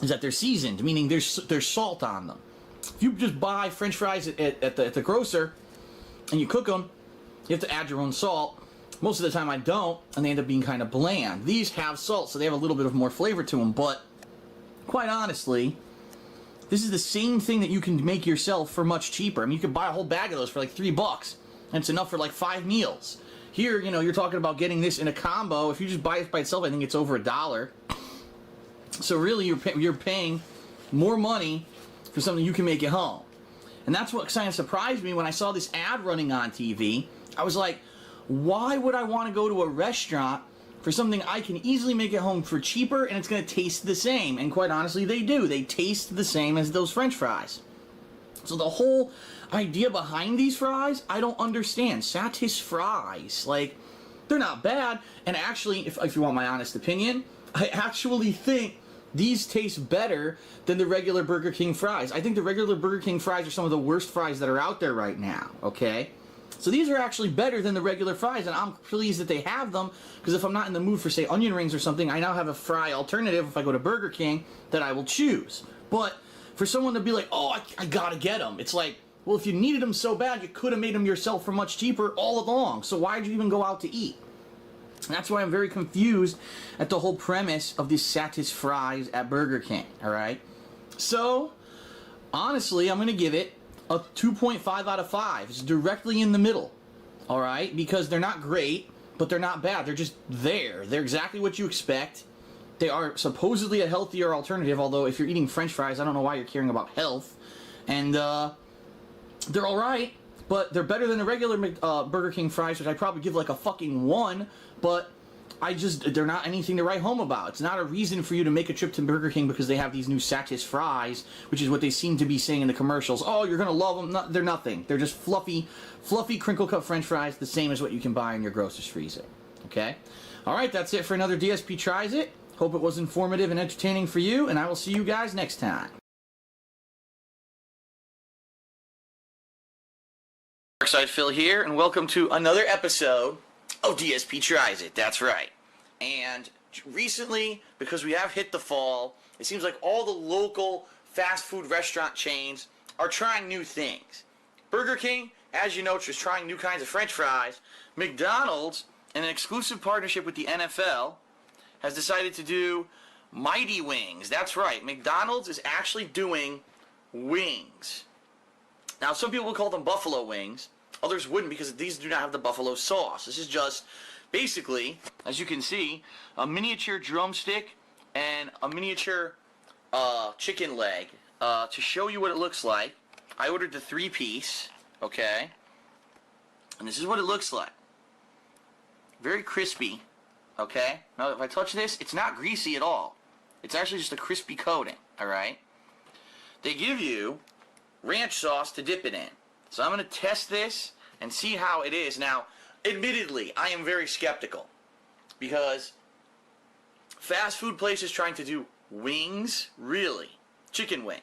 is that they're seasoned, meaning there's salt on them. If you just buy French fries at the grocer and you cook them, you have to add your own salt. Most of the time I don't, and they end up being kind of bland. These have salt, so they have a little bit of more flavor to them, but quite honestly, this is the same thing that you can make yourself for much cheaper. I mean, you could buy a whole bag of those for like $3, and it's enough for like 5 meals. Here, you know, you're talking about getting this in a combo. If you just buy it by itself, I think it's over $1. So really, you're paying more money for something you can make at home. And that's what kind of surprised me when I saw this ad running on TV. I was like, why would I want to go to a restaurant for something I can easily make at home for cheaper and it's going to taste the same? And quite honestly, they do. They taste the same as those French fries. So the whole idea behind these fries, I don't understand. Satis fries, like, they're not bad. And actually, if you want my honest opinion, I actually think these taste better than the regular Burger King fries. I think the regular Burger King fries are some of the worst fries that are out there right now, okay? So these are actually better than the regular fries, and I'm pleased that they have them, because if I'm not in the mood for, say, onion rings or something, I now have a fry alternative if I go to Burger King that I will choose. But for someone to be like, oh, I gotta get them, it's like, well, if you needed them so bad, you could have made them yourself for much cheaper all along, so why'd you even go out to eat? And that's why I'm very confused at the whole premise of these Satis fries at Burger King, alright? So, honestly, I'm going to give it a 2.5 out of 5. It's directly in the middle, alright? Because they're not great, but they're not bad. They're just there. They're exactly what you expect. They are supposedly a healthier alternative, although if you're eating French fries, I don't know why you're caring about health. And, they're alright, but they're better than the regular Burger King fries, which I'd probably give like a fucking 1, but they're not anything to write home about. It's not a reason for you to make a trip to Burger King because they have these new Satis fries, which is what they seem to be saying in the commercials. Oh, you're gonna love them. No, they're nothing. They're just fluffy crinkle cut French fries, the same as what you can buy in your grocer's freezer. Okay? Alright, that's it for another DSP Tries It. Hope it was informative and entertaining for you, and I will see you guys next time. Darkside Phil here, and welcome to another episode of DSP Tries It. That's right. And recently, because we have hit the fall, it seems like all the local fast food restaurant chains are trying new things. Burger King, as you know, is trying new kinds of French fries. McDonald's, in an exclusive partnership with the NFL, has decided to do Mighty Wings. That's right. McDonald's is actually doing wings. Now, some people would call them buffalo wings. Others wouldn't, because these do not have the buffalo sauce. This is just, basically, as you can see, a miniature drumstick and a miniature chicken leg. To show you what it looks like, I ordered the 3-piece, okay? And this is what it looks like. Very crispy, okay? Now, if I touch this, it's not greasy at all. It's actually just a crispy coating, alright? They give you ranch sauce to dip it in. So I'm going to test this and see how it is. Now, admittedly, I am very skeptical, because fast food places trying to do wings, really, chicken wings,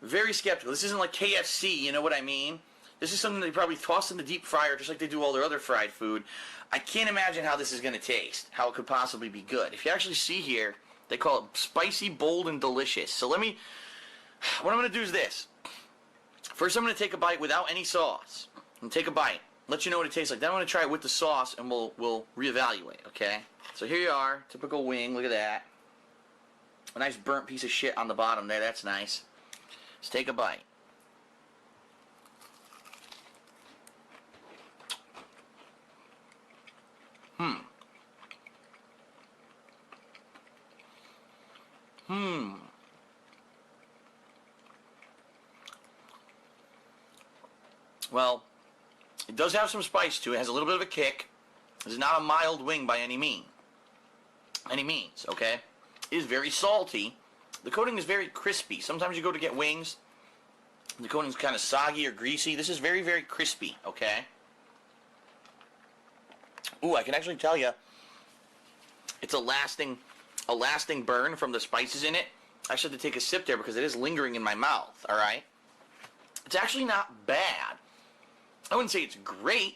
very skeptical. This isn't like KFC, you know what I mean? This is something they probably toss in the deep fryer just like they do all their other fried food. I can't imagine how this is going to taste, how it could possibly be good. If you actually see here, they call it spicy, bold, and delicious. So what I'm going to do is this. First, I'm going to take a bite without any sauce. And take a bite. Let you know what it tastes like. Then I'm going to try it with the sauce, and we'll reevaluate, okay? So here you are. Typical wing. Look at that. A nice burnt piece of shit on the bottom there. That's nice. Let's take a bite. Well, it does have some spice to it. It has a little bit of a kick. This is not a mild wing by any means, okay? It is very salty. The coating is very crispy. Sometimes you go to get wings, the coating is kind of soggy or greasy. This is very, very crispy, okay? Ooh, I can actually tell you, it's a lasting burn from the spices in it. I actually have to take a sip there because it is lingering in my mouth, all right? It's actually not bad. I wouldn't say it's great,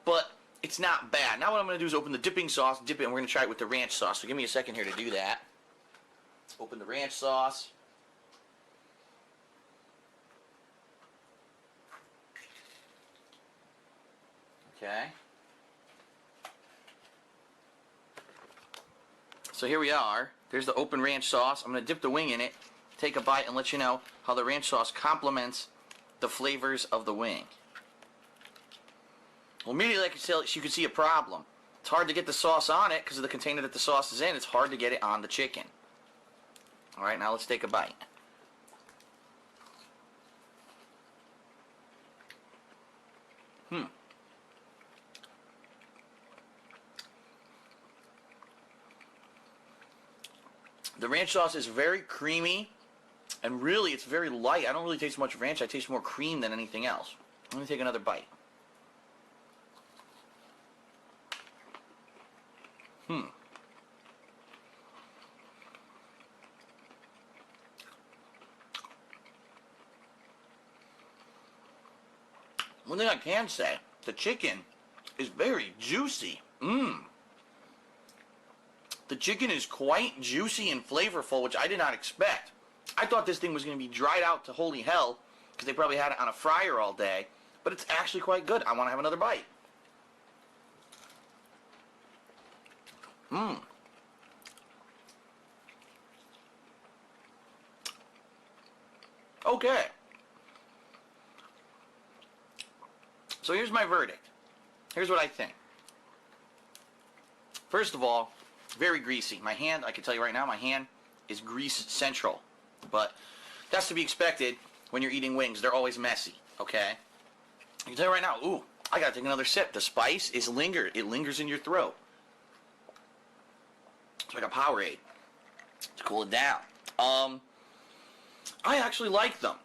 but it's not bad. Now what I'm going to do is open the dipping sauce, dip it, and we're going to try it with the ranch sauce. So give me a second here to do that. Open the ranch sauce. Okay. So here we are. There's the open ranch sauce. I'm going to dip the wing in it, take a bite, and let you know how the ranch sauce complements the flavors of the wing. Well, immediately you could see a problem. It's hard to get the sauce on it because of the container that the sauce is in. It's hard to get it on the chicken. All right, now let's take a bite. The ranch sauce is very creamy, and really it's very light. I don't really taste much ranch. I taste more cream than anything else. Let me take another bite. One thing I can say, the chicken is very juicy. The chicken is quite juicy and flavorful, which I did not expect. I thought this thing was going to be dried out to holy hell because they probably had it on a fryer all day, but it's actually quite good. I want to have another bite. Okay. So here's my verdict. Here's what I think. First of all, very greasy. My hand, I can tell you right now, my hand is grease central. But that's to be expected when you're eating wings. They're always messy, okay? I can tell you right now, ooh, I gotta take another sip. The spice is it lingers in your throat. It's like a Powerade to cool it down. I actually like them.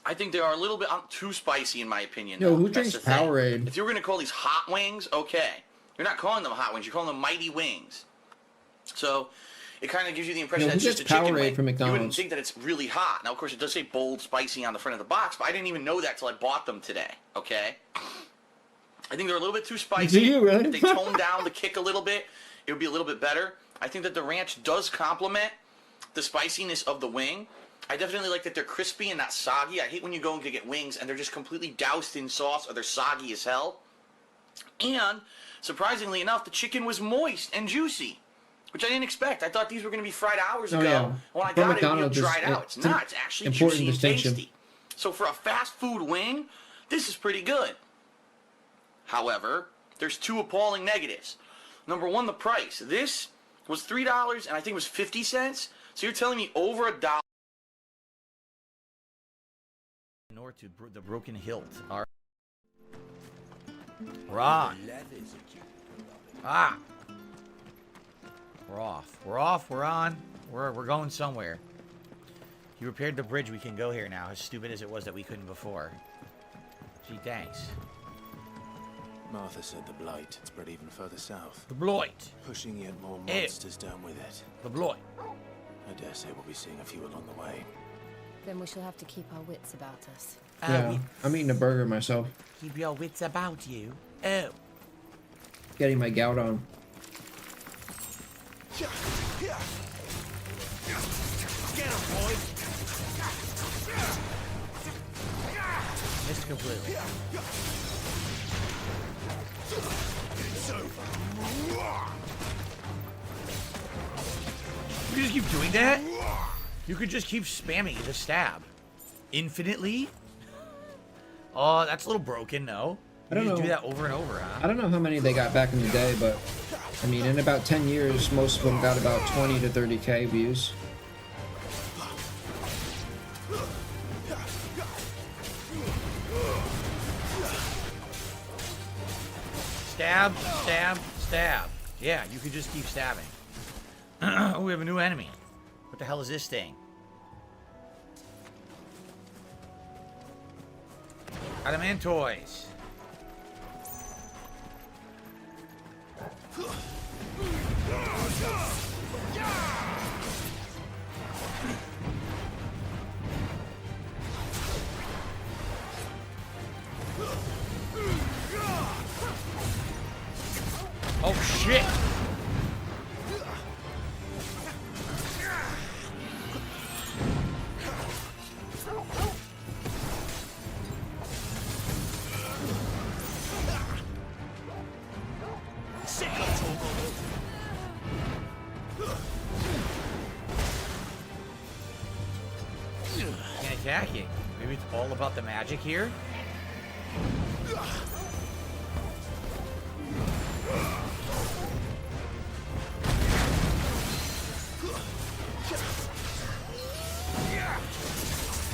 I think they are a little bit too spicy in my opinion. Yo, who drinks Powerade? If you were going to call these hot wings, okay. You're not calling them hot wings. You're calling them mighty wings. So it kind of gives you the impression that it's just a chicken wing. From McDonald's? You wouldn't think that it's really hot. Now, of course, it does say bold, spicy on the front of the box, but I didn't even know that till I bought them today, okay? I think they're a little bit too spicy. Do you really? If they tone down the kick a little bit, it would be a little bit better. I think that the ranch does complement the spiciness of the wing. I definitely like that they're crispy and not soggy. I hate when you go to get wings and they're just completely doused in sauce or they're soggy as hell. And, surprisingly enough, the chicken was moist and juicy, which I didn't expect. I thought these were going to be fried hours ago. Yeah. When I From got it, it would be McDonald's, dried out. It's not. It's actually important juicy and distinction. tasty. So for a fast food wing, this is pretty good. However, there's two appalling negatives. Number one, the price. This was $3 and I think it was 50 cents. So you're telling me over $1. North to the Broken Hilt. All right. We're on. We're off. We're off. We're on. We're going somewhere. You repaired the bridge. We can go here now. As stupid as it was that we couldn't before. Gee, thanks. Martha said the blight had spread even further south. The blight. Pushing yet more monsters down with it. The blight. I dare say we'll be seeing a few along the way. Then we shall have to keep our wits about us. Yeah, I'm eating a burger myself. Keep your wits about you. Oh. Getting my gout on. Get him, boy. Missed completely. It's over. You just keep doing that? You could just keep spamming the stab. Infinitely? Oh, that's a little broken, no? I don't You just know. do that over and over, huh? I don't know how many they got back in the day, but I mean, in about 10 years, most of them got about 20 to 30K views. Stab, stab, stab. Yeah, you could just keep stabbing. Oh, we have a new enemy. What the hell is this thing? Adamantoids. Oh, shit. Can't attack it. Maybe it's all about the magic here.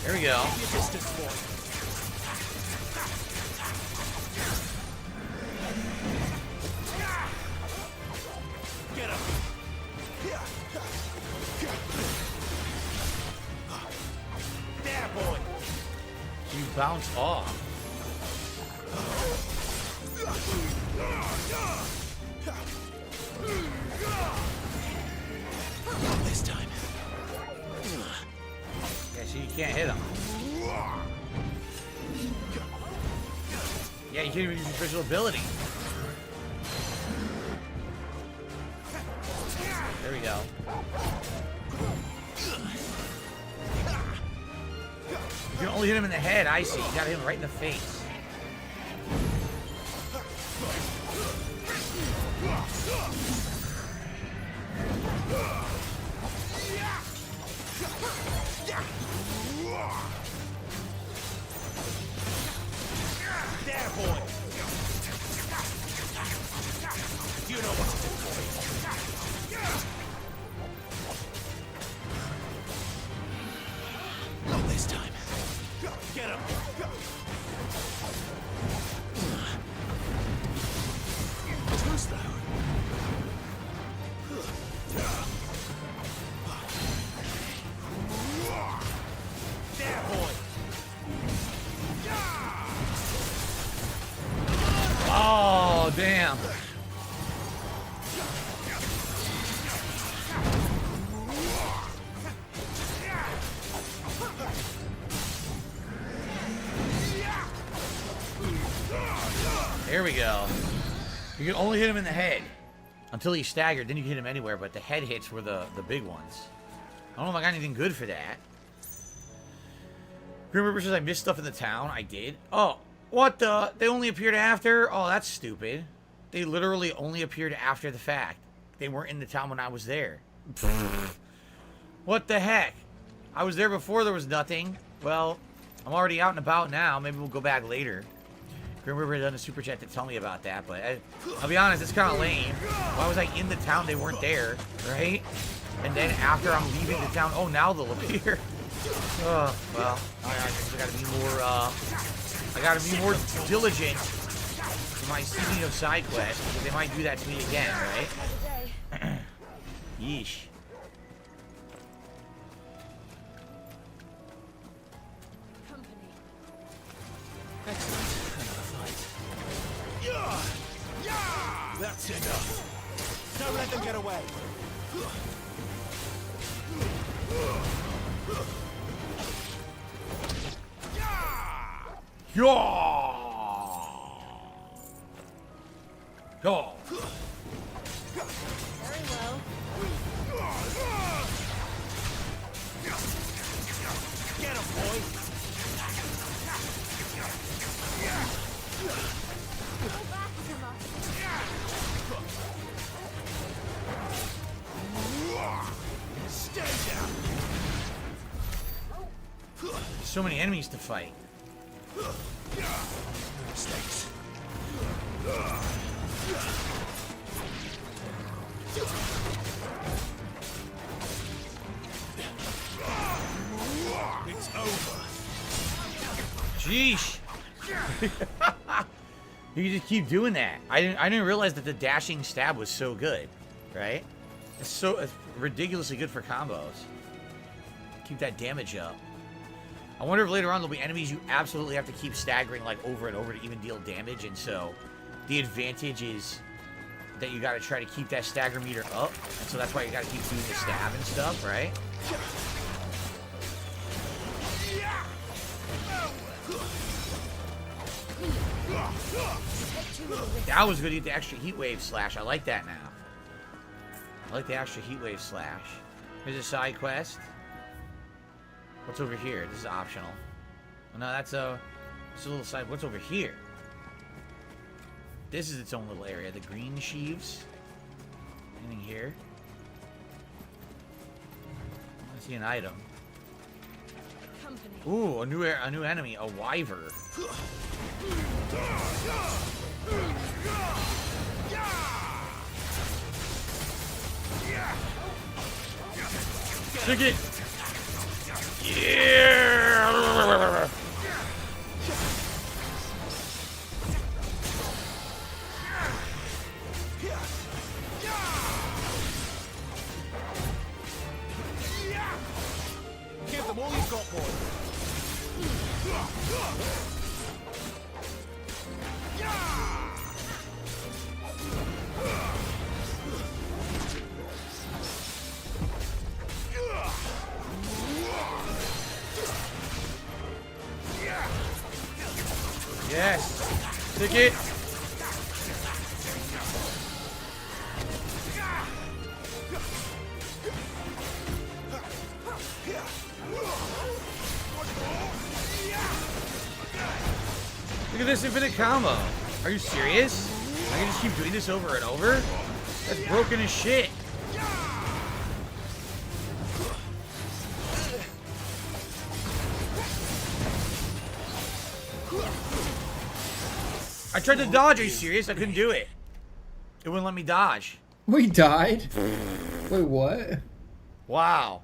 There we go. Get up. There, boy. You bounce off. Not this time. Yeah, so you can't hit him. Yeah, you can't even use your special ability. There we go. You can only hit him in the head, I see. You gotta hit him right in the face. There, boy. You know what to do, boy. Not this time. Get him. Too slow. There, boy. Oh, damn. There we go. You can only hit him in the head until he's staggered. Then you can hit him anywhere, but the head hits were the big ones. I don't know if I got anything good for that. Grim Reaper says I missed stuff in the town. I did. Oh, what the? They only appeared after? Oh, that's stupid. They literally only appeared after the fact. They weren't in the town when I was there. What the heck? I was there before there was nothing. Well, I'm already out and about now. Maybe we'll go back later. Grim Reaper done a super chat to tell me about that, but I'll be honest, it's kind of lame. Why was I in the town? They weren't there, right? And then after I'm leaving the town, oh, now they'll appear. Oh, well, I gotta be more, I gotta be more diligent in my seeking of side quests, because they might do that to me again, right? Yeesh. Yeah! Yeah! That's enough. Don't let them get away. Yo! Yo! Very well. Get him, boy. Go back to us. Stay down. So many enemies to fight. Mistakes. It's over. Jeesh. You just keep doing that. I didn't realize that the dashing stab was so good, right? It's ridiculously good for combos. Keep that damage up. I wonder if later on there'll be enemies you absolutely have to keep staggering like over and over to even deal damage, and so the advantage is that you gotta try to keep that stagger meter up, and so that's why you gotta keep doing the stab and stuff, right? Take too That was good to get the extra heat wave slash. I like that now. I like the extra heat wave slash. Here's a side quest. What's over here? This is optional. Oh, no, that's a little side. What's over here? This is its own little area. The green sheaves. Anything here? I see an item. Ooh, a new enemy, a wyver. Stick it. Yeah. Give them all you've got, boy. Yes. Stick it. Look at this infinite combo. Are you serious? I can just keep doing this over and over? That's broken as shit. I tried to dodge. Are you serious? I couldn't do it. It wouldn't let me dodge. We died? Wait, what? Wow.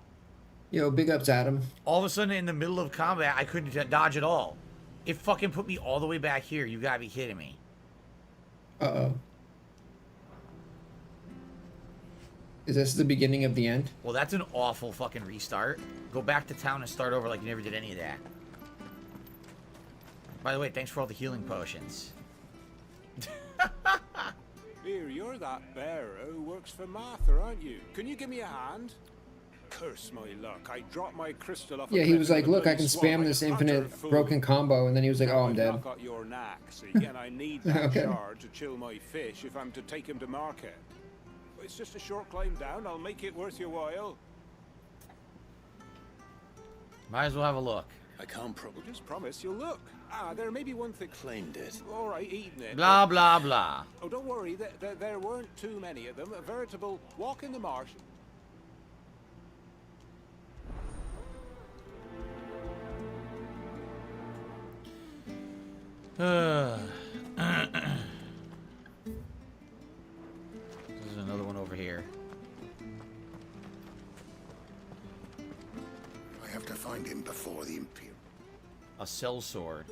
Yo, big ups, Adam. All of a sudden, in the middle of combat, I couldn't dodge at all. It fucking put me all the way back here. You gotta be kidding me. Uh-oh. Is this the beginning of the end? Well, that's an awful fucking restart. Go back to town and start over like you never did any of that. By the way, thanks for all the healing potions. Here, you're that bearer who works for Martha, aren't you? Can you give me a hand? Curse my luck. I dropped my crystal off. Yeah, he was like, look, I can spam this infinite broken combo, and then he was like, oh, I'm dead. I got your knack, see, and I need that Okay. shard to chill my fish if I'm to take him to market. It's just a short climb down. I'll make it worth your while. Might as well have a look. I can't probably just promise you'll look. There may be one thing. Claimed it. All right, eating it. Blah, blah, blah. Oh, don't worry. There weren't too many of them. A veritable walk in the marsh. This is another one over here. I have to find him before the Imperial. A cell sword.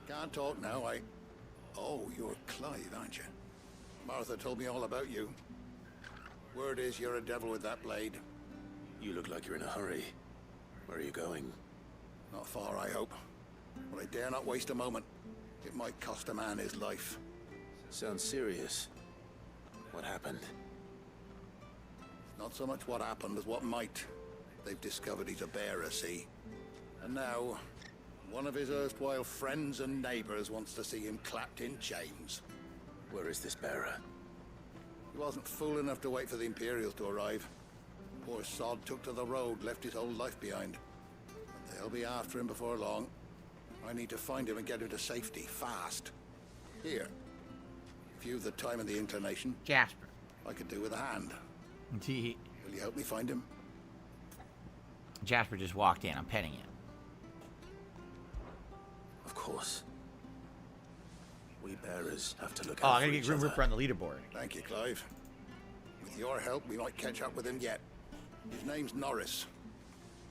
Can't talk now, Oh, you're Clive, aren't you? Martha told me all about you. Word is you're a devil with that blade. You look like you're in a hurry. Where are you going? Not far, I hope. But I dare not waste a moment. It might cost a man his life. Sounds serious. What happened? Not so much what happened as what might. They've discovered he's a bearer, see? And now, one of his erstwhile friends and neighbors wants to see him clapped in chains. Where is this bearer? He wasn't fool enough to wait for the Imperials to arrive. Poor sod took to the road, left his whole life behind. But they'll be after him before long. I need to find him and get him to safety, fast. Here. If you've the time and the inclination... Jasper. I could do with a hand. Will you help me find him? Jasper just walked in. I'm petting him. Of course. We bearers have to look Oh, out I'm gonna for get each Grim other. Reaper on the leaderboard. Thank you, Clive. With your help, we might catch up with him yet. His name's Norris.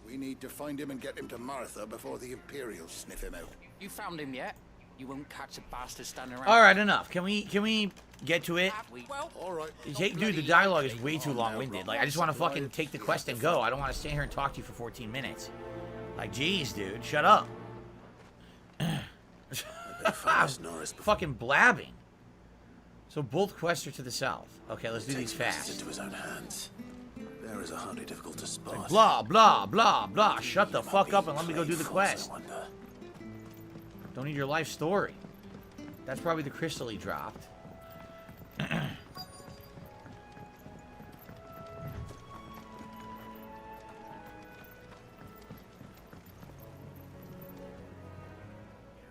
We need to find him and get him to Martha before the Imperials sniff him out. You found him yet? You won't catch a bastard standing around. All right, enough. Can we get to it? Well, all right. Dude, the dialogue is way too long-winded. Like, I just want to fucking take the quest and go. I don't want to stand here and talk to you for 14 minutes. Like, geez, dude, shut up. Fucking blabbing. So both quests are to the south. Okay, let's do these fast. Into his own hands. Bearers are hardly difficult to spot. Blah, blah, blah, blah. Shut the fuck up and let me go do the quest. Don't need your life story. That's probably the crystal he dropped.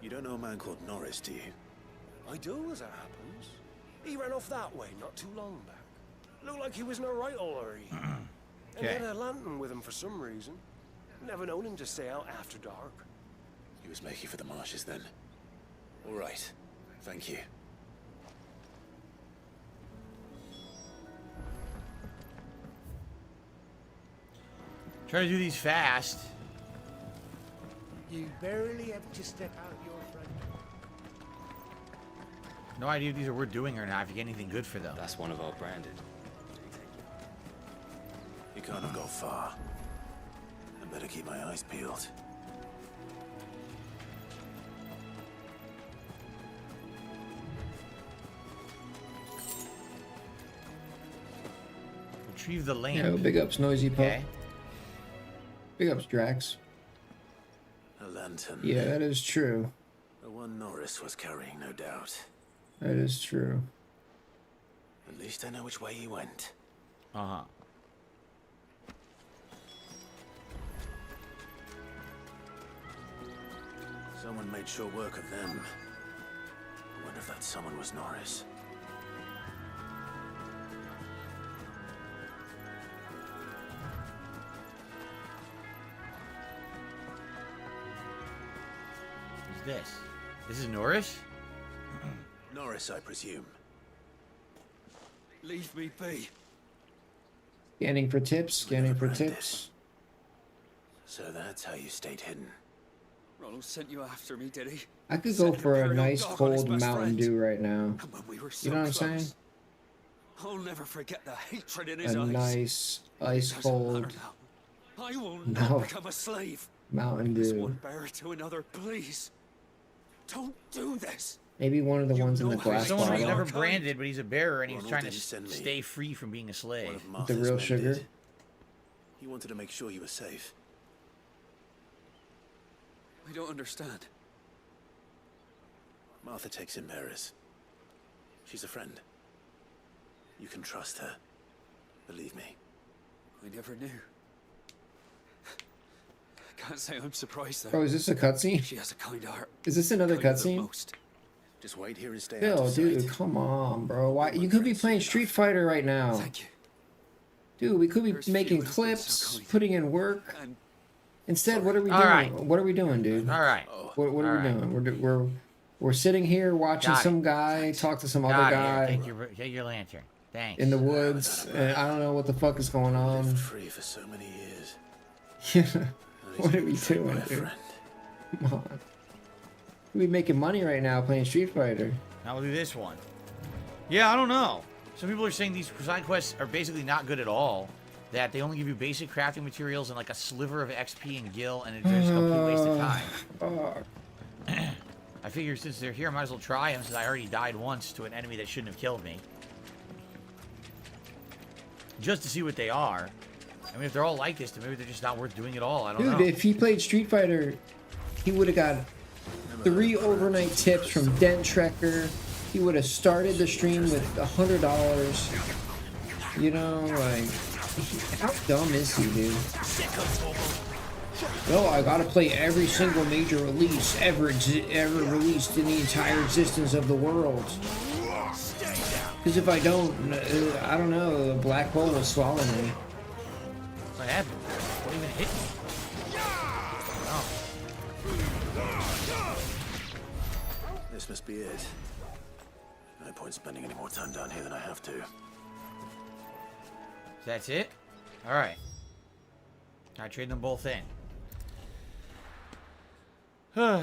You don't know a man called Norris, do you? I do, as it happens. He ran off that way not too long back. Looked like he was in a right hurry. And he had a lantern with him for some reason. Never known him to stay out after dark. He was making for the marshes then. All right. Thank you. Try to do these fast. You barely have to step out your front door. No idea if these are worth doing or not, if you get anything good for them. That's one of our branded. You can't have gone far. I better keep my eyes peeled. Retrieve the lamp. Yeah, big ups, Noisy Pup. Okay. Big ups, Drax. A lantern. Yeah, that is true. The one Norris was carrying, no doubt. That is true. At least I know which way he went. Uh-huh. Someone made sure work of them. I wonder if that someone was Norris. Who's this? This is Norris? Norris, I presume. Leave me be. Scanning for tips, scanning for tips. So that's how you stayed hidden. Ronald sent you after me, did he? I could go for a nice dog on his cold best Mountain friend. Dew right now. And when we were so You know what I'm close, saying? I'll never forget the hatred in his A eyes. nice ice Doesn't matter cold now. I will No. not become a slave. Mountain This Dew. one bearer to another, please. Don't do this. Maybe one of the ones in the glass Someone who's bottle. never branded, but he's a bearer and he's Ronald trying to didn't send me. stay free from being a slave. The real sugar. He wanted to make sure you were safe. I don't understand. Martha takes in bearers. She's a friend. You can trust her. Believe me. I never knew. Can't say I'm surprised though. Oh, is this a cutscene? She has a kind heart. Is this another Kind of the cutscene? most. Just wait here and stay out Bill, of dude, sight. come on, bro. Why? You could be playing Street Fighter right now. Thank you. Dude, we could be There's few making who've been clips, so kind. putting in work. And Instead, what are we All doing? right. What are we doing, dude? All right. What are All we right. doing? We're sitting here watching Got it. some guy talk to some other Got it. guy Take your lantern. Thanks. in the woods, and I don't know what the fuck is going on. Lived free for so many years. What are we doing, dude? Come on. We making money right now playing Street Fighter. Now we'll do this one. Yeah, I don't know. Some people are saying these side quests are basically not good at all. That they only give you basic crafting materials and like a sliver of XP and gil, and it's just a complete waste of time. I figure since they're here, I might as well try them since I already died once to an enemy that shouldn't have killed me. Just to see what they are. I mean, if they're all like this, then maybe they're just not worth doing at all. I don't Dude, know. if he played Street Fighter, he would have got 3 overnight tips from Dent Trekker. He would have started the stream with $100. You know, like, how dumb is he, dude? No, I gotta play every single major release ever released in the entire existence of the world. Because if I don't, I don't know, the black hole will swallow me. What happened? What even hit me? Oh. This must be it. No point spending any more time down here than I have to. That's it? Alright. I trade them both in.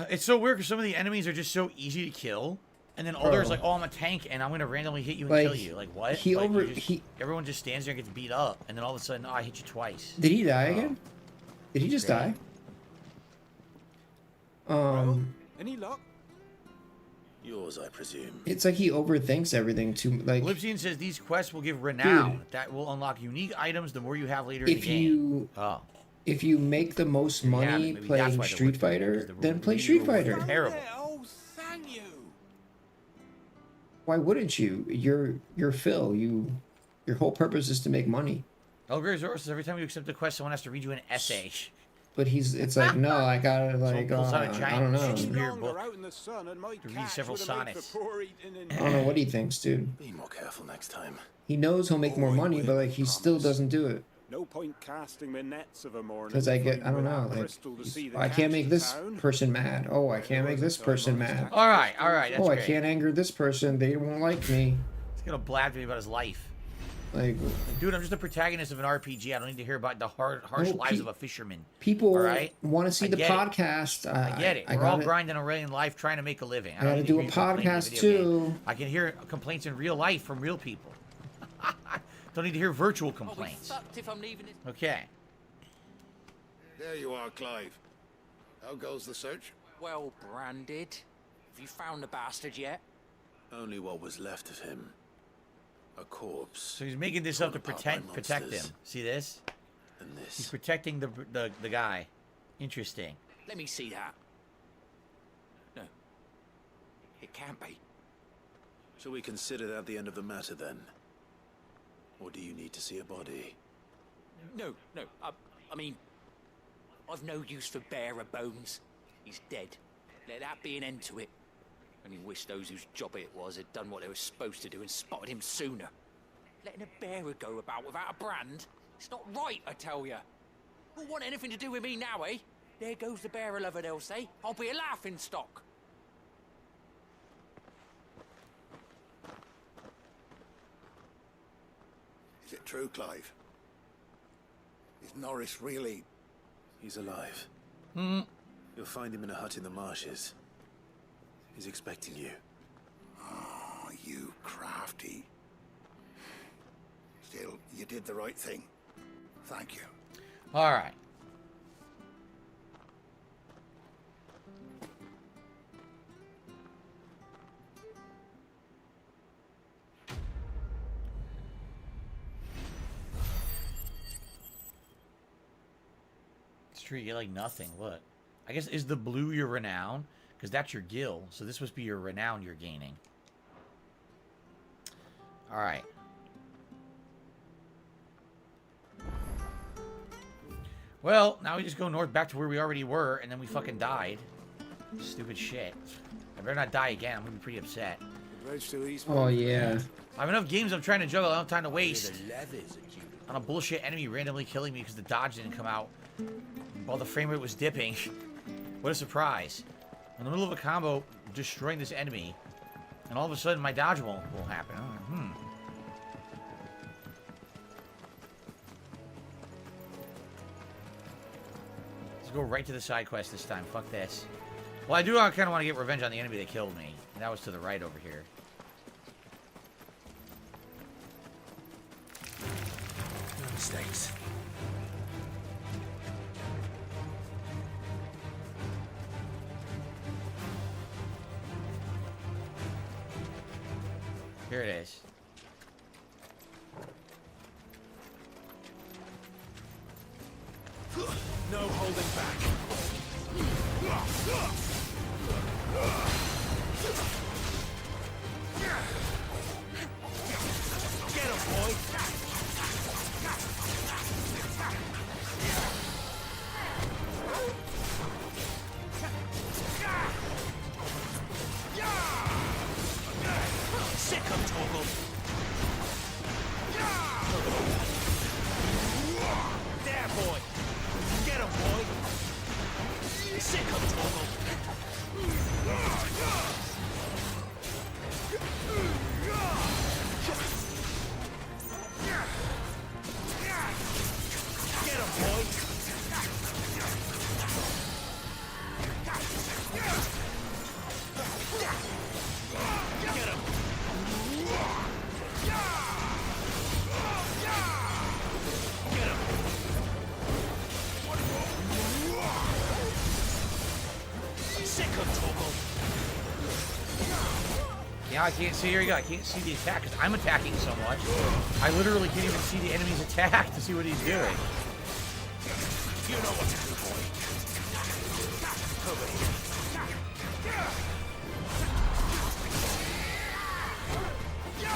It's so weird because some of the enemies are just so easy to kill. And then others like, oh, I'm a tank and I'm going to randomly hit you and kill you. Like, what? Everyone just stands there and gets beat up. And then all of a sudden, oh, I hit you twice. Did he die again? Did he just die? Any luck? Yours, I presume. It's like he overthinks everything too. Like, Lipsian says these quests will give renown. That will unlock unique items the more you have later in the game. If you make the most money playing Street Fighter, then play Street Fighter. Terrible. Oh, thank you. Why wouldn't you? You're Phil. Your whole purpose is to make money. Elgar Zor every time you accept a quest, someone has to read you an essay. But it's like, no, I gotta like, pulls out a I don't know. Out in the sun and might To read catch several would have made sonnets. for poor eating and- I don't know what he thinks, dude. Be more careful next time. He knows he'll make more money, but like he still doesn't do it. No point casting the nets of a morning. Because I don't know, like, I can't make this person mad. Oh, I can't make this person mad. All right, that's oh, I great. can't anger this person. They won't like me. He's gonna blab to me about his life. Like, dude, I'm just a protagonist of an RPG. I don't need to hear about the harsh lives of a fisherman. People all right? want to see I the get podcast. I get it. We're all grinding away in life trying to make a living. I gotta do a podcast too. I can hear complaints in real life from real people. Don't need to hear virtual complaints. If I'm leaving it. Okay. There you are, Clive. How goes the search? Well branded. Have you found the bastard yet? Only what was left of him. A corpse. So he's making this up to protect him. See this? And this. He's protecting the guy. Interesting. Let me see that. No. It can't be. Shall we consider that the end of the matter then? Or do you need to see a body? No. I mean, I've no use for bearer bones. He's dead. Let that be an end to it. Only wish those whose job it was had done what they were supposed to do and spotted him sooner. Letting a bearer go about without a brand? It's not right, I tell ya. Who'll want anything to do with me now, eh? There goes the bearer lover, they'll say. I'll be a laughing stock. Is it true, Clive? Is Norris really... He's alive. You'll find him in a hut in the marshes. He's expecting you. Oh, you crafty. Still, you did the right thing. Thank you. All right. It's true, you get like nothing. Look. I guess, is the blue your renown? Because that's your gil. So this must be your renown you're gaining. Alright. Well, now we just go north back to where we already were, and then we fucking died. Stupid shit. I better not die again. I'm gonna be pretty upset. Oh, yeah. I have enough games I'm trying to juggle. I don't have time to waste on a bullshit enemy randomly killing me because the dodge didn't come out while the frame rate was dipping. What a surprise. In the middle of a combo, destroying this enemy, and all of a sudden my dodge won't happen. Let's go right to the side quest this time. Fuck this. Well, I do kind of want to get revenge on the enemy that killed me. And that was to the right over here. No mistakes. Here it is. No holding back. Get him, boy! Sick him, Torgal. There, boy! Get him, boy! Sick him, Torgal. Get him, boy! Get him! Sick him, Torgal. Yeah, I can't see. Here you go. I can't see the attack because I'm attacking so much. I literally can't even see the enemy's attack to see what he's doing. You know what to do, boy. Over here.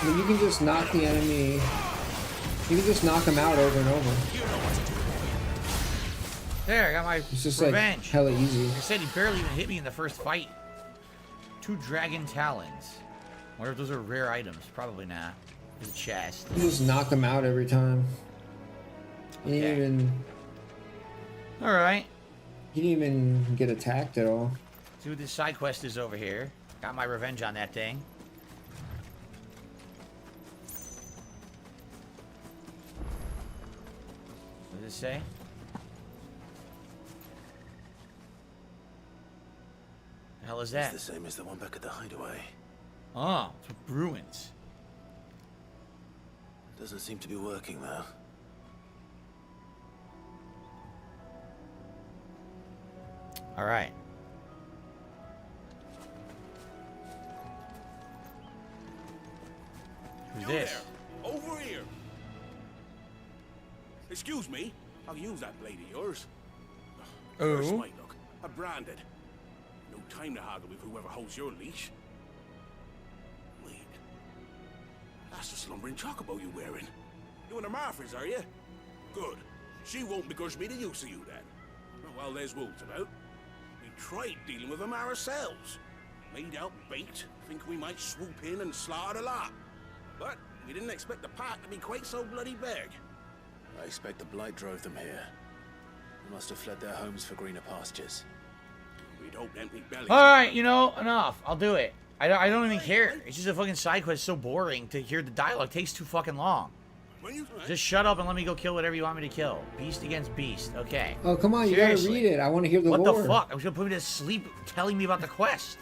I mean, you can just knock the enemy. You can just knock him out over and over. There, I got my It's just revenge. like hella easy. Like I said, he barely even hit me in the first fight. 2 dragon talons. Wonder if those are rare items. Probably not. There's a chest. You just knock him out every time. He didn't even. All right. He didn't even get attacked at all. See what this side quest is over here. Got my revenge on that thing. What does it say? The hell is that? It's the same as the one back at the hideaway. Oh, it's ruins. Doesn't seem to be working though. All right. Who's You this? there, over here. Excuse me. I'll use that blade of yours. First Oh. might look. I'm branded. No time to haggle with whoever holds your leash. Wait. That's the slumbering chocobo you're wearing. You and the Marthas, are you? Good. She won't begrudge me the use of you then. Well, there's wolves about. We tried dealing with them ourselves. Made out baked, think we might swoop in and slaughter the lot. But we didn't expect the pack to be quite so bloody big. I expect the blight drove them here. They must have fled their homes for greener pastures. We'd hope empty bellies. All right, you know, enough. I'll do it. I don't even care. It's just a fucking side quest. So boring to hear the dialogue. It takes too fucking long. Just shut up and let me go kill whatever you want me to kill. Beast against beast. Okay. Oh, come on, you Seriously. gotta read it. I want to hear the What lore. the fuck? I was gonna put me to sleep telling me about the quest.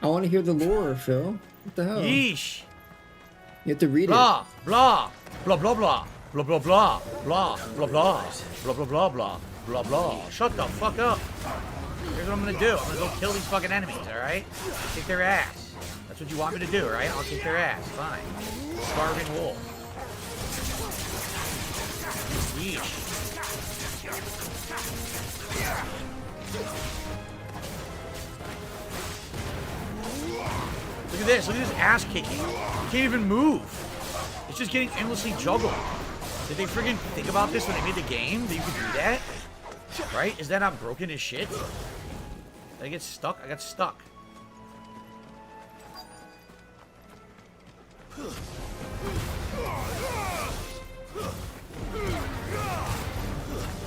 I want to hear the lore, Phil. What the hell? Yeesh. You have to read Blah, blah, blah, blah, blah, blah, blah, blah, blah, blah, blah, blah, blah, blah, blah, blah, blah. Shut the fuck up. Here's what I'm gonna do. I'm gonna go kill these fucking enemies, alright? Kick their ass. That's what you want me to do, right? I'll kick their ass. Fine. Starving wolf. Yeesh. Look at this. Look at this ass kicking. You can't even move. It's just getting endlessly juggled. Did they friggin' think about this when they made the game? That you could do that? Right? Is that not broken as shit? Did I get stuck? I got stuck.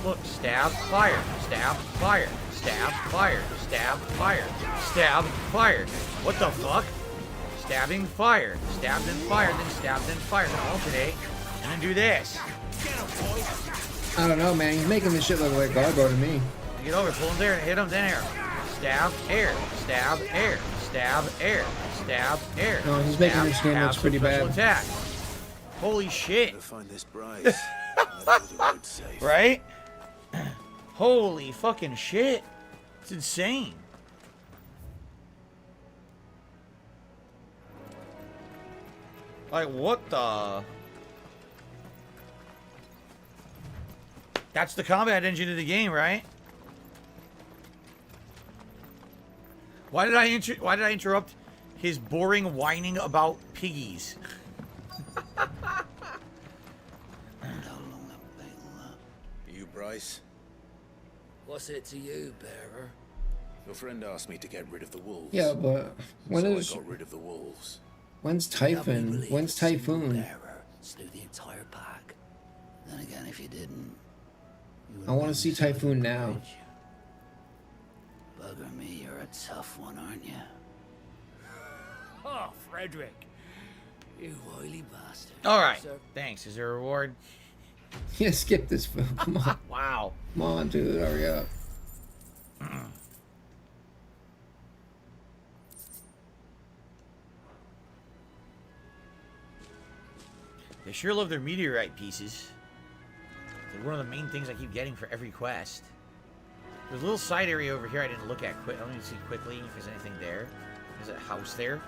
Look, stab, fire, stab, fire, stab, fire, stab, fire, stab, fire. What the fuck? Stabbing, fire, stabbed and fire, then stabbed and fire, then alternate, and then do this. I don't know, man. He's making this shit look like Garbo to me. Get over, pull him there, and hit him, then air. Stab, air, stab, air, stab, air, stab, air. No, he's making stab, this game look pretty special bad. Attack. Holy shit. Find this Bryce. Safe. Right? Holy fucking shit. It's insane. Like, what the? That's the combat engine of the game, right? Why did I interrupt his boring whining about piggies? You, Bryce? What's it to you, bearer? Your friend asked me to get rid of the wolves. Yeah, but when so is I got rid of the wolves. when's Typhon? When's Typhoon? Slew the entire pack. Then again, if you didn't, I want to see Typhoon now. bugger me, you're a tough one, aren't you? Oh, Frederick. You wily bastard. All right. Sir, Thanks. Is there a reward? Yeah, skip this film. Come on. Wow. Come on, dude. Hurry up. They sure love their meteorite pieces. They're one of the main things I keep getting for every quest. There's a little side area over here I didn't look at quick. I need to see quickly if there's anything there. There's a house there.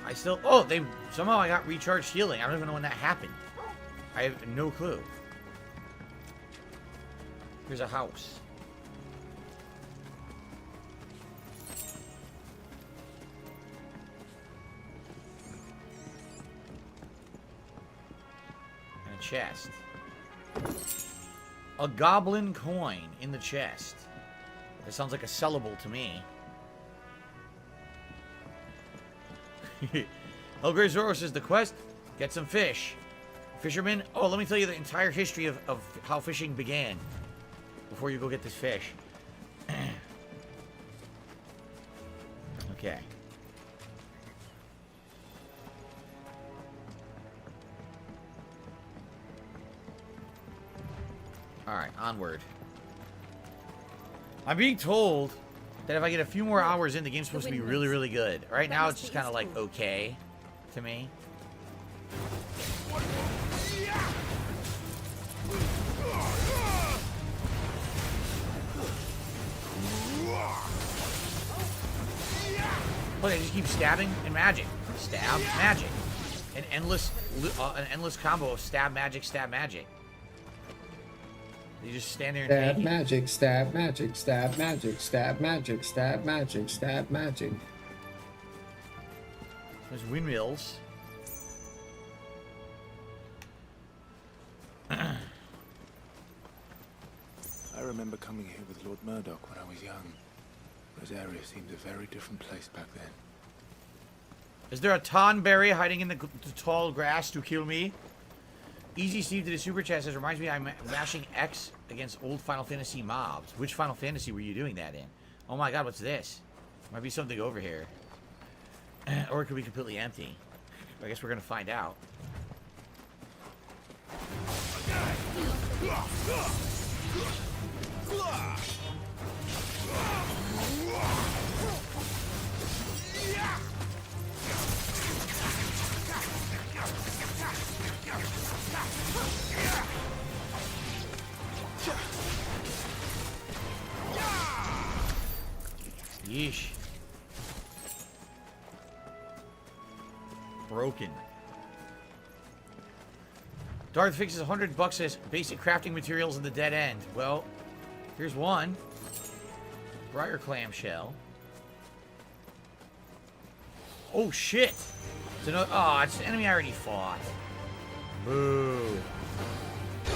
I still... Oh, they... Somehow I got recharged healing. I don't even know when that happened. I have no clue. Here's a house. chest. A goblin coin in the chest. That sounds like a sellable to me. El Grey Zorro says the quest, get some fish. Fisherman, oh, let me tell you the entire history of how fishing began before you go get this fish. Okay. Alright, onward. I'm being told that if I get a few more hours in, the game's supposed to be really, really good. Right now, it's just kind of like okay to me. Look, I just keep stabbing and magic. Stab, magic. An endless combo of stab, magic, stab, magic. You just stand there and Stab take it. magic, stab magic, stab magic, stab magic, stab magic, stab magic. There's windmills. I remember coming here with Lord Murdoch when I was young. This area seemed a very different place back then. Is there a tonberry hiding in the tall grass to kill me? Easy Steve did a super chat says, reminds me I'm mashing X against old Final Fantasy mobs. Which Final Fantasy were you doing that in? Oh my god, what's this? Might be something over here. Or it could be completely empty. I guess we're gonna find out. Yeesh. Broken. Darth fixes $100 as basic crafting materials in the dead end. Well, here's one. Briar clamshell. Oh shit! It's another. Oh, it's an enemy I already fought. Boo.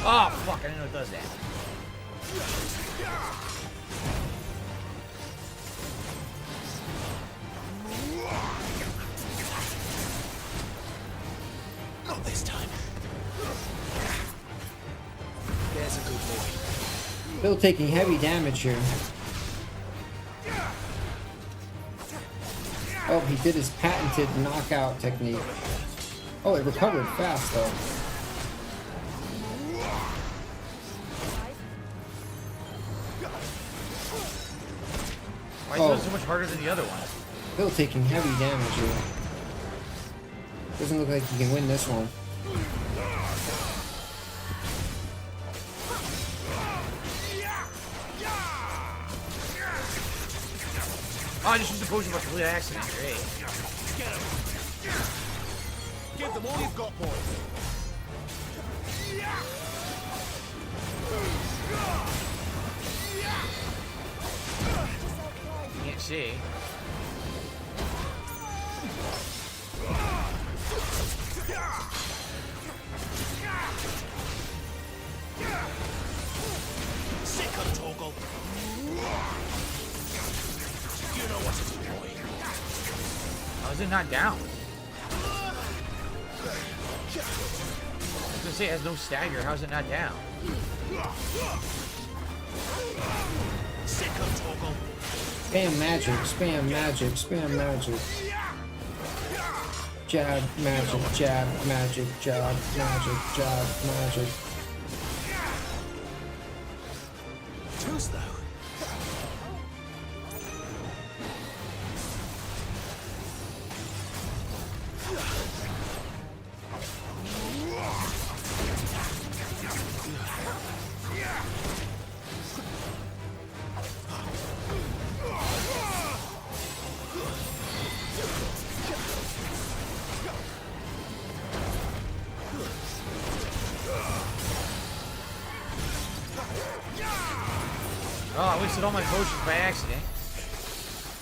Oh fuck! I didn't know it does that. Not this time. There's a good boy. Still taking heavy damage here. Oh, he did his patented knockout technique. Oh, it recovered fast though. Why is it so much harder than the other one? Still taking heavy damage here. Doesn't look like he can win this one. Oh, I just used the potion by complete accident. Great. Get him. Give them all you've got, boys. Can't see. Sick of Toggle. You know what to do, boy. How is it not down? I was gonna say it has no stagger. How is it not down? Sick of Toggle. Spam magic, spam magic, spam magic. Jab magic, jab magic, jab magic, jab magic. Too slow. Oh, I wasted all my potions by accident.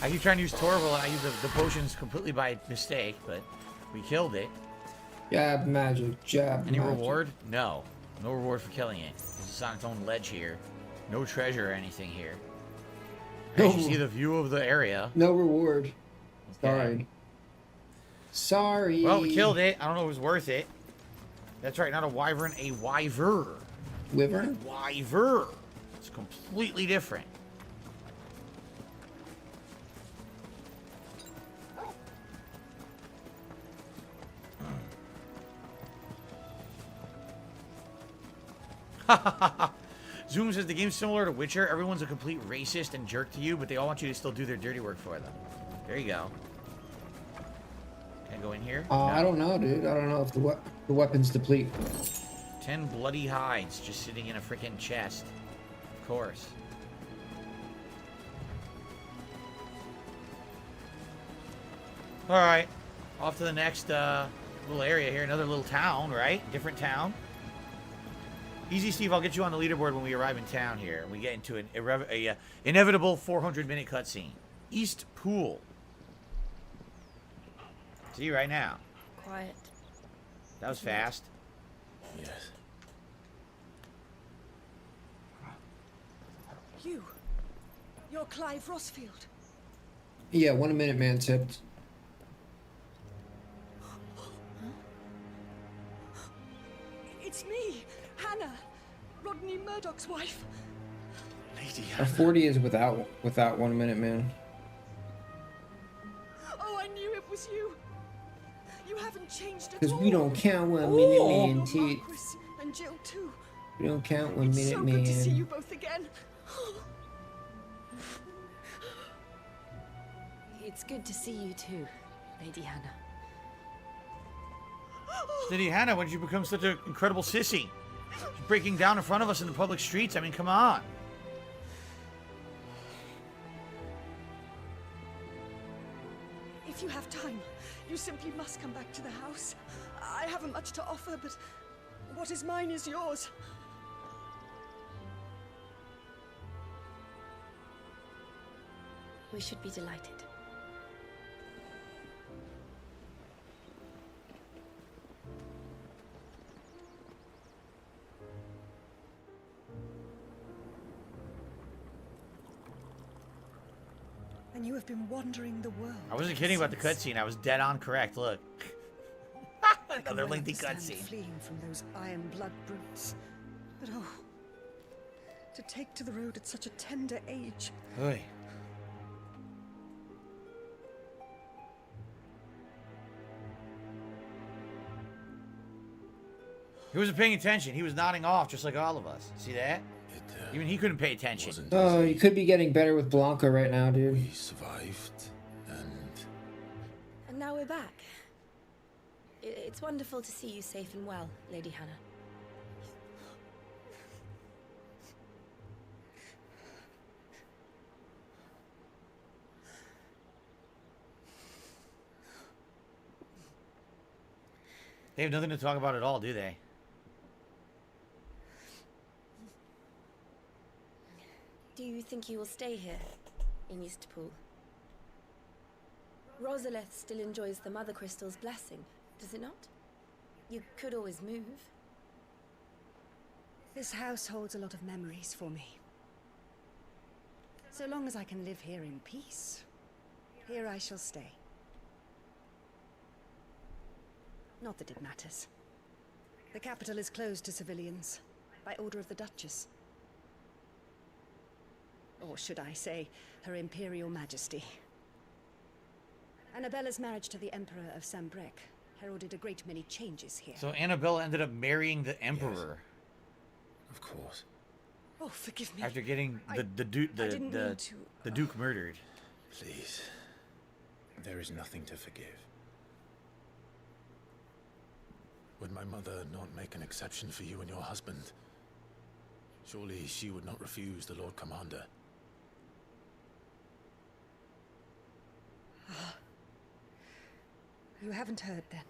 I keep trying to use Torval and I use the potions completely by mistake, but we killed it. Jab magic, jab Any magic. reward? No. No reward for killing it. It's on its own ledge here. No treasure or anything here. No. As you see the view of the area. No reward. Sorry. Sorry. Well, we killed it. I don't know if it was worth it. That's right, not a wyvern, a wyver. Wyvern? Wyver. It's completely different. Zoom says the game's similar to Witcher. Everyone's a complete racist and jerk to you, but they all want you to still do their dirty work for them. There you go. Can I go in here? No. I don't know, dude. I don't know if the weapons deplete. 10 bloody hides just sitting in a freaking chest. Of course. Alright. Off to the next little area here. Another little town, right? Different town. Easy, Steve. I'll get you on the leaderboard when we arrive in town here. We get into an inevitable 400-minute cutscene. East Pool. See you right now. Quiet. That was fast. Yes. You're Clive Rossfield. Yeah, 1 minute man tipped. It's me, Hannah, Rodney Murdoch's wife. Lady A 40 is without 1 minute man. Oh, I knew it was you. You haven't changed at all. Because we don't count 1 minute man tits. Marquis and Jill too. We don't count 1 It's minute so man. good to see you both again. It's good to see you too, Lady Hannah. Lady Hannah, when did you become such an incredible sissy? She's breaking down in front of us in the public streets. I mean, come on. If you have time, you simply must come back to the house. I haven't much to offer, but what is mine is yours. We should be delighted. And you have been wandering the world. I wasn't kidding about the cutscene. I was dead on correct. Look. Another lengthy cutscene. Fleeing from those iron blood brutes. But oh, to take to the road at such a tender age. Oy. He wasn't paying attention. He was nodding off just like all of us. See that? Even he couldn't pay attention. Oh, you could be getting better with Blanca right now, dude. We survived, And now we're back. It's wonderful to see you safe and well, Lady Hannah. They have nothing to talk about at all, do they? Do you think you will stay here, in Eastpool? Rosaleth still enjoys the Mother Crystal's blessing, does it not? You could always move. This house holds a lot of memories for me. So long as I can live here in peace, here I shall stay. Not that it matters. The capital is closed to civilians, by order of the Duchess. Or should I say, Her Imperial Majesty. Annabella's marriage to the Emperor of Sambrec heralded a great many changes here. So Annabella ended up marrying the Emperor. Yes. Of course. Oh, forgive me. After getting the Duke murdered. Please. There is nothing to forgive. Would my mother not make an exception for you and your husband? Surely she would not refuse the Lord Commander. You haven't heard then.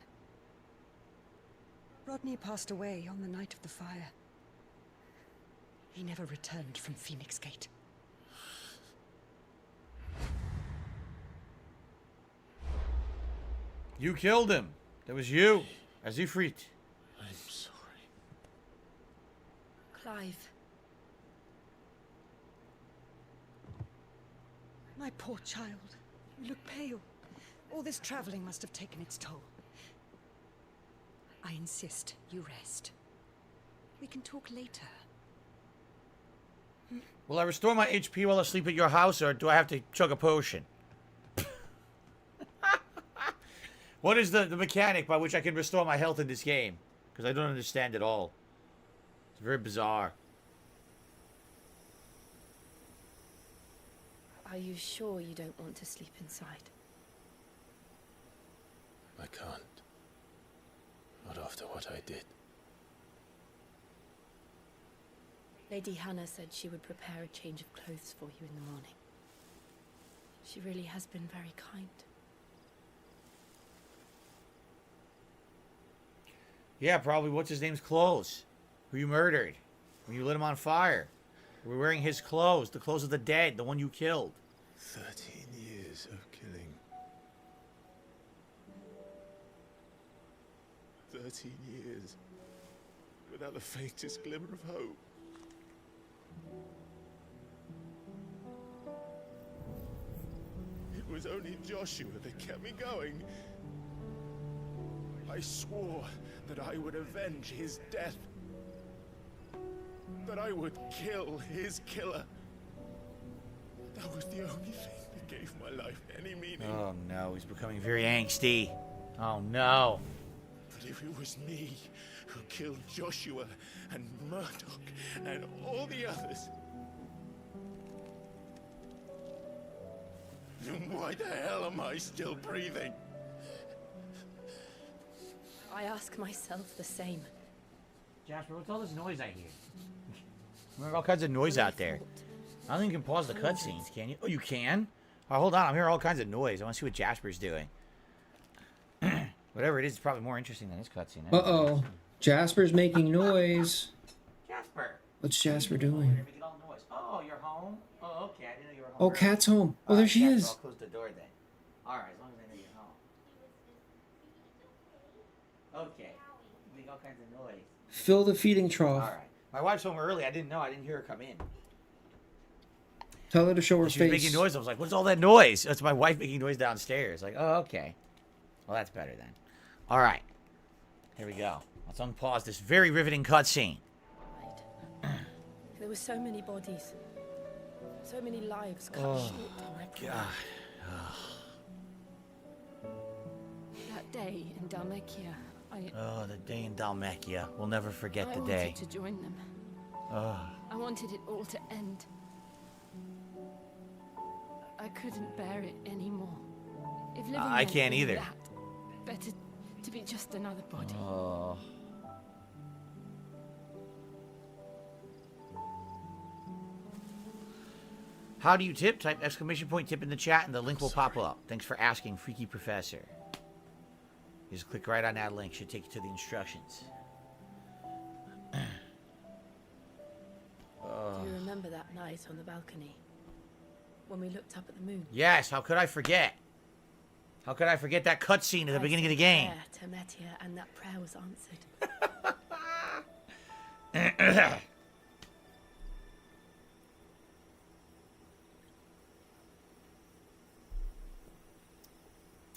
Rodney passed away on the night of the fire. He never returned from Phoenix Gate. You killed him. That was you. As you freet. I'm sorry. Clive. My poor child. You look pale. All this traveling must have taken its toll. I insist you rest. We can talk later. Will I restore my HP while asleep at your house, or do I have to chug a potion? What is the mechanic by which I can restore my health in this game? Because I don't understand it all. It's very bizarre. Are you sure you don't want to sleep inside? I can't. Not after what I did. Lady Hannah said she would prepare a change of clothes for you in the morning. She really has been very kind. Yeah, probably what's his name's clothes. Who you murdered. When you lit him on fire. We're wearing his clothes. The clothes of the dead. The one you killed. 13 years of killing. 13 years. Without the faintest glimmer of hope. It was only Joshua that kept me going. I swore that I would avenge his death. That I would kill his killer. That was the only thing that gave my life any meaning. Oh no, he's becoming very angsty. Oh no. But if it was me who killed Joshua and Murdoch and all the others, then why the hell am I still breathing? I ask myself the same. Jasper, what's all this noise I hear? There's all kinds of noise out there. I don't think you can pause the cutscenes, can you? Oh, you can? Oh, hold on, I'm hearing all kinds of noise. I want to see what Jasper's doing. Whatever it is, it's probably more interesting than his cutscene. Uh-oh. Jasper's making noise. Jasper. What's Jasper doing? Oh, you're home? Oh, okay. I didn't know you were home. Oh, Kat's home. Oh, there she is. I'll close the door then. Alright, as long as I know you're home. Okay. Make all kinds of noise. Fill the feeding trough. Alright. My wife's home early. I didn't know. I didn't hear her come in. Tell her to show her She was face. making noise. I was like, what's all that noise? That's my wife making noise downstairs. Like, oh, okay. Well, that's better then. Alright. Here we go. Let's unpause this very riveting cutscene. There were so many bodies. So many lives cut Oh, short. my God. That day in Dalmekia, Oh, the day in Dalmekia. We'll never forget I the day. wanted to join them. Oh. I wanted it all to end. I couldn't bear it anymore. If living I meant can't being either. that, better to be just another body. Oh. How do you tip? Type exclamation point tip in the chat and the link will pop up. Thanks for asking, Freaky Professor. You just click right on that link. Should take you to the instructions. Do you remember that night on the balcony? When we looked up at the moon? Yes, how could I forget? How could I forget that cutscene at the beginning of the game? To Metia, and that prayer was answered.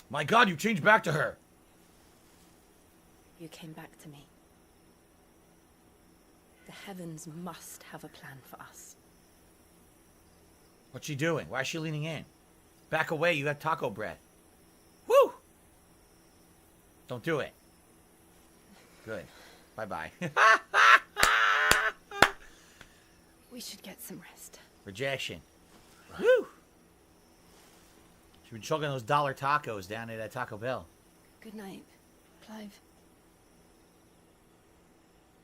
My God, you changed back to her. You came back to me. The heavens must have a plan for us. What's she doing? Why is she leaning in? Back away, you have taco breath. Woo! Don't do it. Good. Bye-bye. We should get some rest. Rejection. Woo! She's been chugging those dollar tacos down at Taco Bell. Good night, Clive.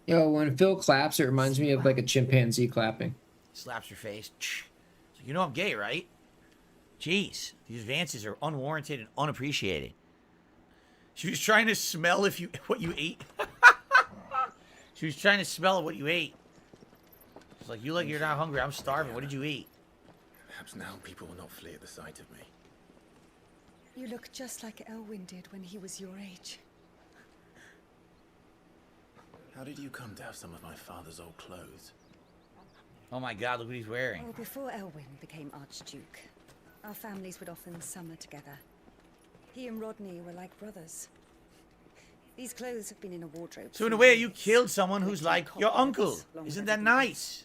Yo, when Phil claps, it reminds me of like a chimpanzee clapping. Slaps her face. So you know I'm gay, right? Jeez, these advances are unwarranted and unappreciated. She was trying to smell what you ate. She was trying to smell what you ate. She's like, you're not hungry. I'm starving. What did you eat? Perhaps now people will not flee at the sight of me. You look just like Elwyn did when he was your age. How did you come to have some of my father's old clothes? Oh my god, look what he's wearing. Well, before Elwyn became Archduke, our families would often summer together. He and Rodney were like brothers. These clothes have been in a wardrobe. So in a way, you killed someone who's like your uncle. Isn't that nice?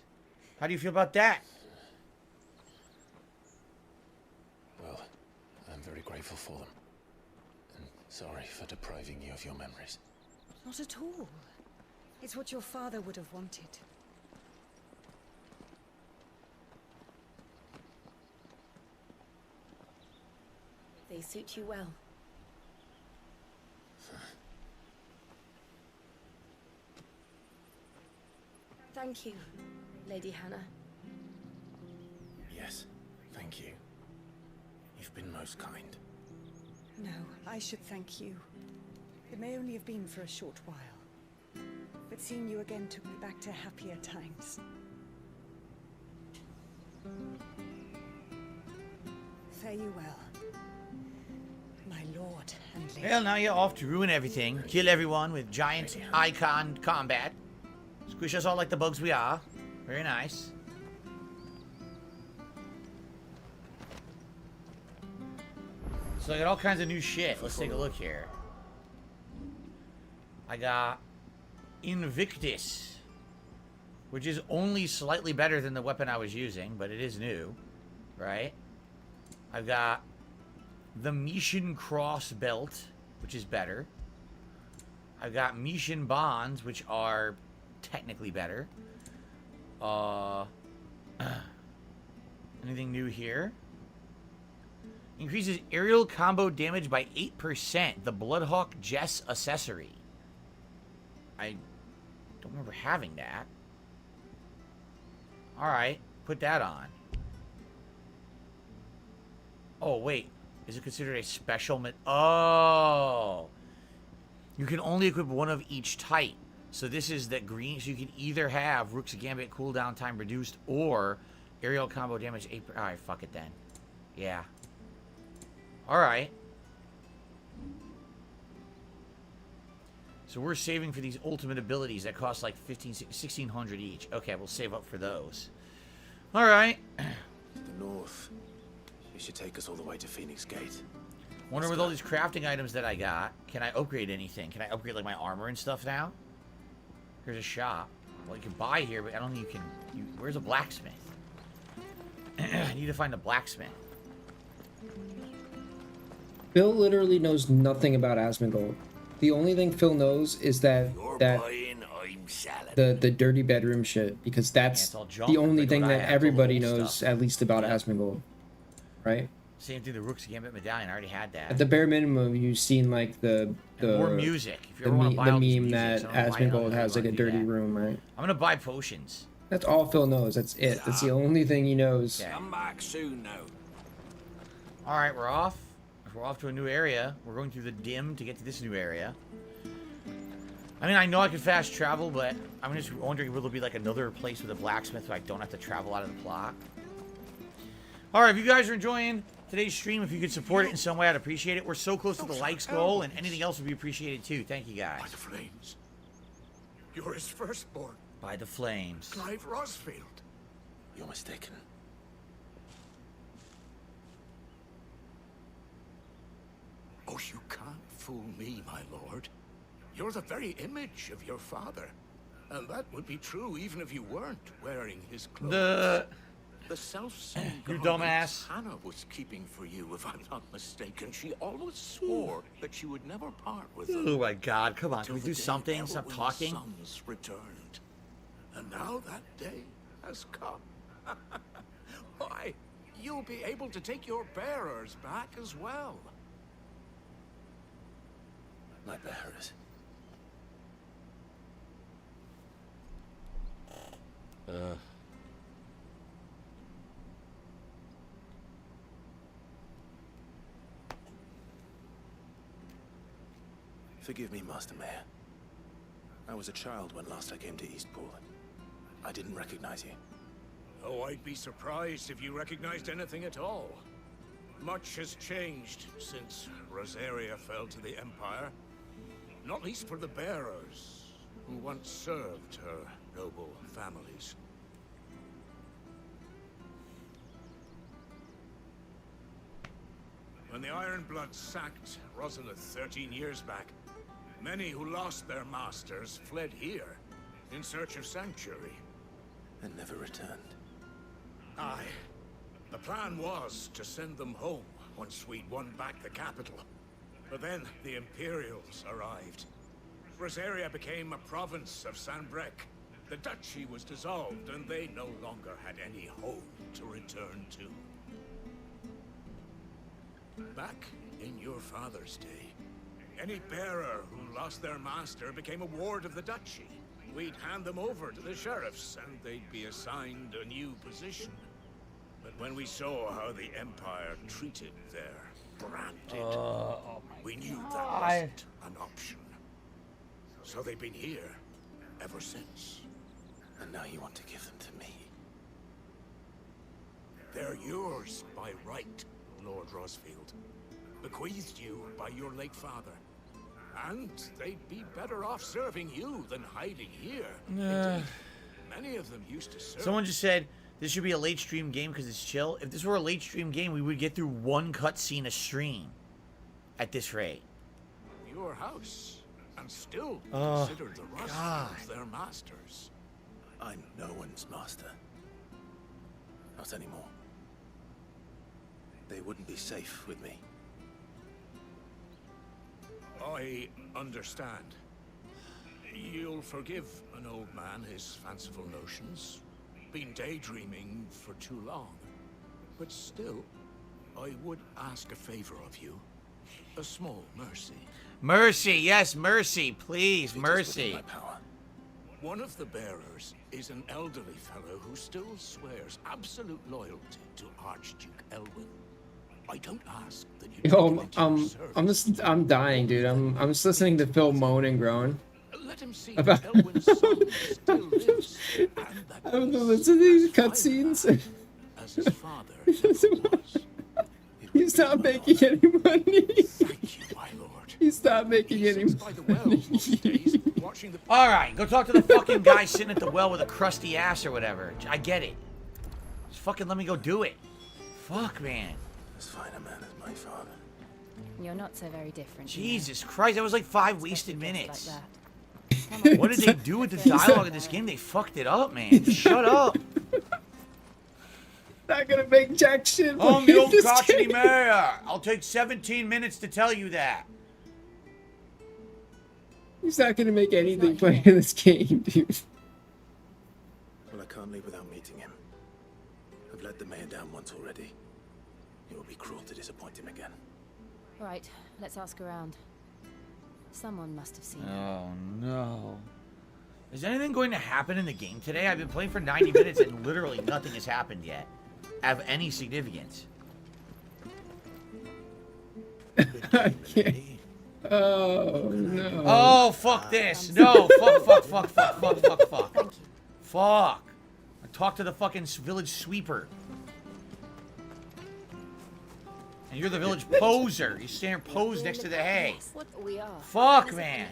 How do you feel about that? Well, I'm very grateful for them. And sorry for depriving you of your memories. Not at all. It's what your father would have wanted. They suit you well. Thank you, Lady Hannah. Yes, thank you. You've been most kind. No, I should thank you. It may only have been for a short while, but seeing you again took me back to happier times. Fare you well, my lord and lady. Well, now you're off to ruin everything. Kill everyone with giant icon combat. Squish us all like the bugs we are. Very nice. So I got all kinds of new shit. Let's take a look here. I got Invictus, which is only slightly better than the weapon I was using, but it is new, right? I've got the Mission Cross Belt, which is better. I've got Mission Bonds, which are technically better. Anything new here? Increases aerial combo damage by 8%. The Bloodhawk Jess accessory. I don't remember having that. Alright, put that on. Oh, wait. Is it considered a special Oh! You can only equip one of each type. So this is the green. So you can either have Rook's Gambit cooldown time reduced or aerial combo damage 8%. Alright, fuck it then. Yeah. Alright. So we're saving for these ultimate abilities that cost like 1,600 each. Okay, we'll save up for those. Alright. The north. You should take us all the way to Phoenix Gate. Wonder with all these crafting items that I got, can I upgrade anything? Can I upgrade like my armor and stuff now? Here's a shop. Well, you can buy here, but I don't think you can... where's a blacksmith? I need to find a blacksmith. Phil literally knows nothing about Asmongold. The only thing Phil knows is that the dirty bedroom shit, because that's the only thing that everybody knows at least about Asmongold, right? Same thing. The Rook's Gambit medallion. I already had that. At the bare minimum, you've seen like the more music. If you ever want to buy all these meme that Asmongold has like a dirty room, right? I'm gonna buy potions. That's all Phil knows. That's it. That's the only thing he knows. Okay. Come back soon now. All right, we're off. We're off to a new area. We're going through the dim to get to this new area. I mean, I know I can fast travel, but I'm just wondering, will there be like another place with a blacksmith so I don't have to travel out of the plot? All right, if you guys are enjoying today's stream, if you could support it in some way, I'd appreciate it. We're so close to the likes goal, and anything else would be appreciated too. Thank you, guys. By the flames. You're his firstborn. By the flames. Clive Rosfield. You're mistaken. Oh, you can't fool me, my lord. You're the very image of your father. And that would be true even if you weren't wearing his clothes. The self-same You garments dumbass. Hannah was keeping for you, if I'm not mistaken. She always swore that she would never part with them. Oh my God! Come on, can we Till do the day something? Stop Eowyn's talking. sons returned. And now that day has come. Why, you'll be able to take your bearers back as well. My bearers. Forgive me, Master Mayor. I was a child when last I came to Eastpool. I didn't recognize you. Oh, I'd be surprised if you recognized anything at all. Much has changed since Rosaria fell to the Empire. Not least for the bearers. who once served her noble families. When the Ironbloods sacked Rosalith 13 years back, many who lost their masters fled here in search of sanctuary. And never returned. Aye. The plan was to send them home once we'd won back the capital. But then the Imperials arrived. Rosaria became a province of Sanbreque. The duchy was dissolved, and they no longer had any home to return to. Back in your father's day, any bearer who lost their master became a ward of the duchy. We'd hand them over to the sheriffs, and they'd be assigned a new position. But when we saw how the Empire treated their branded, we knew that wasn't an option. So they've been here ever since. And now you want to give them to me? They're yours by right, Lord Rosfield. Bequeathed you by your late father. And they'd be better off serving you than hiding here. Indeed, many of them used to serve. Someone just said this should be a late stream game because it's chill. If this were a late stream game, we would get through one cutscene a stream at this rate. Your house, and still consider the Rosfields their masters. I'm no one's master. Not anymore. They wouldn't be safe with me. I understand. You'll forgive an old man his fanciful notions. Been daydreaming for too long. But still, I would ask a favor of you. A small mercy. Mercy, yes, mercy, please, mercy. One of the bearers is an elderly fellow who still swears absolute loyalty to Archduke Elwyn. I don't ask that you I'm dying, dude. I'm just listening to Phil moan and groan. Let him see About that Elwyn's son still lives, and that I'm listening to these cutscenes. as his father never was. He's not making any money. Thank you, my lord. He's not making any money. All right, go talk to the fucking guy sitting at the well with a crusty ass or whatever. I get it. Just fucking let me go do it. Fuck, man. As fine a man as my father. You're not so very different. Jesus Christ, that was like 5 wasted minutes. Like What did they do with the dialogue in this game? They fucked it up, man. Shut up. Not gonna make jack shit. I'm the old crotchety mayor. I'll take 17 minutes to tell you that. He's not gonna make anything play in this game, dude. Well, I can't leave without meeting him. I've let the mayor down once already. It would be cruel to disappoint him again. Right, let's ask around. Someone must have seen it. Oh, no. Is anything going to happen in the game today? I've been playing for 90 minutes and literally nothing has happened yet. Of any significance. I can't. Oh, no. Oh, fuck this. No, fuck. Fuck. I talked to the fucking village sweeper. And you're the village poser. You stand posed next to the hay. We are. Fuck, man.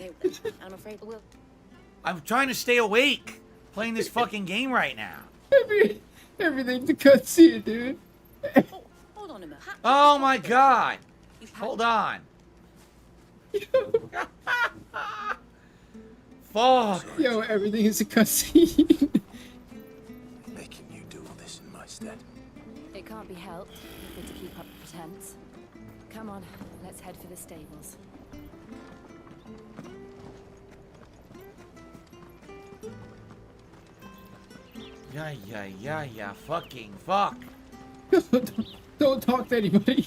I'm afraid we'll... I'm trying to stay awake playing this fucking game right now. Everything's a cutscene, dude. Hold on a minute. Oh my god. Hold on. Fuck. Yo, everything is a cutscene. Making you do all this in my stead. It can't be helped. Good to keep up the pretense. Come on, let's head for the stables. Yeah. Fucking fuck. Don't talk to anybody.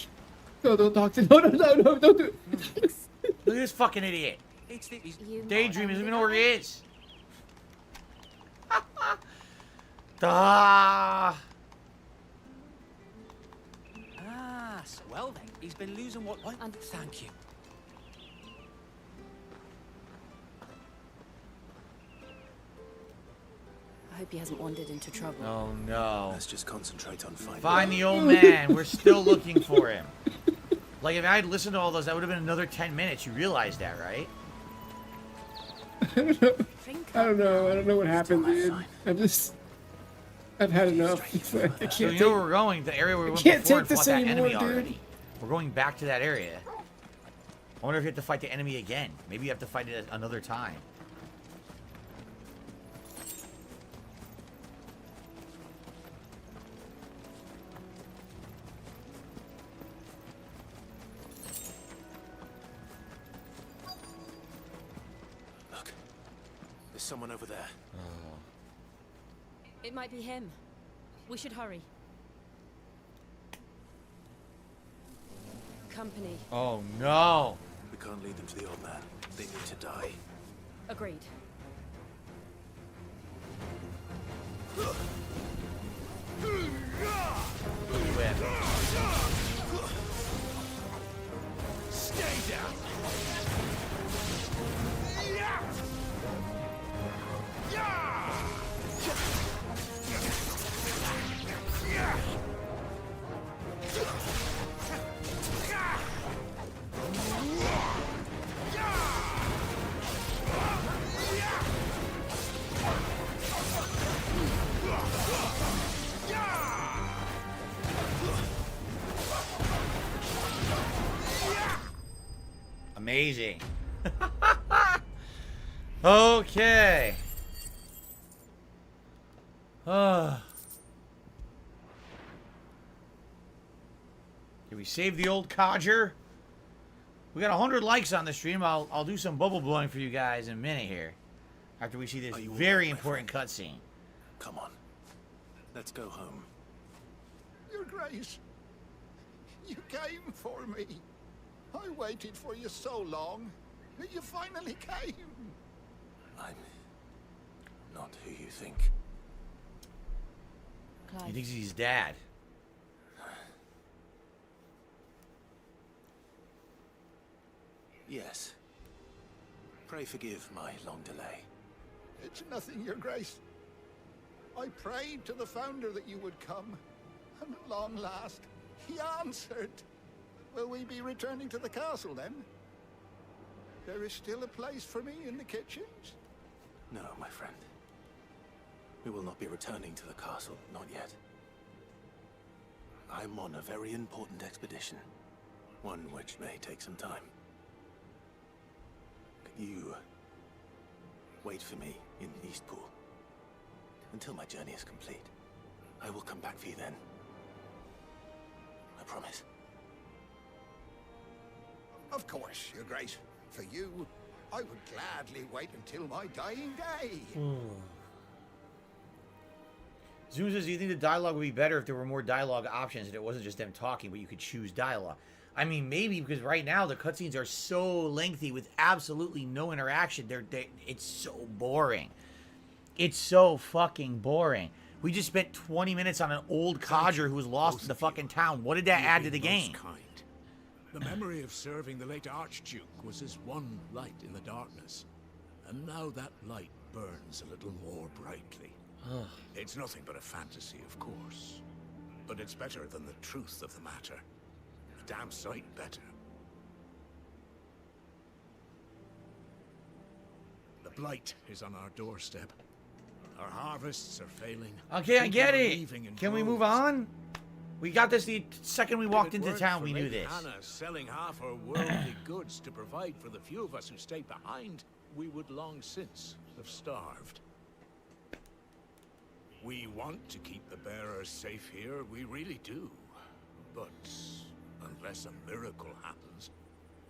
No, don't talk to. No, don't do it. Look at this fucking idiot. Daydream doesn't even know where he is. Ah, swell then. He's been losing what? Thank you. I hope he hasn't wandered into trouble. Oh no. Let's just concentrate on finding. Find the old man. We're still looking for him. Like if I had listened to all those, that would have been another 10 minutes. You realize that, right? I don't know. I don't know what happened, dude. I've had enough. I can't So you take, know where we're going? The area where we I went can't before take and this fought that anymore, enemy dude. already. We're going back to that area. I wonder if you have to fight the enemy again. Maybe you have to fight it another time. Look, there's someone over there. It might be him. We should hurry. Company. Oh no! We can't lead them to the old man. They need to die. Agreed. Stay down. Amazing. Okay. Did we save the old codger? We got 100 likes on the stream. I'll do some bubble blowing for you guys in a minute here. After we see this very important cutscene. Come on. Let's go home. Your Grace, you came for me. I waited for you so long. You finally came. I'm not who you think. He thinks he's dad. Yes. Pray forgive my long delay. It's nothing, Your Grace. I prayed to the Founder that you would come, and at long last, he answered. Will we be returning to the castle then? There is still a place for me in the kitchens? No, my friend. We will not be returning to the castle, not yet. I'm on a very important expedition. One which may take some time. You wait for me in Eastpool until my journey is complete. I will come back for you then. I promise. Of course, Your Grace. For you, I would gladly wait until my dying day. Zoom says, do you think the dialogue would be better if there were more dialogue options and it wasn't just them talking, but you could choose dialogue? I mean, maybe, because right now the cutscenes are so lengthy with absolutely no interaction. It's so boring. It's so fucking boring. We just spent 20 minutes on an old codger who was lost in the fucking town. What did that add to the game? The memory of serving the late Archduke was as one light in the darkness. And now that light burns a little more brightly. It's nothing but a fantasy, of course. But it's better than the truth of the matter. A damn sight better. The blight is on our doorstep. Our harvests are failing. Okay, I get People are it. leaving in Can we move droves. on? We got this the second we walked If it into weren't town, for we knew Lady this. Hannah selling half her worldly goods to provide for the few of us who stay behind, we would long since have starved. We want to keep the bearers safe here, we really do. But unless a miracle happens,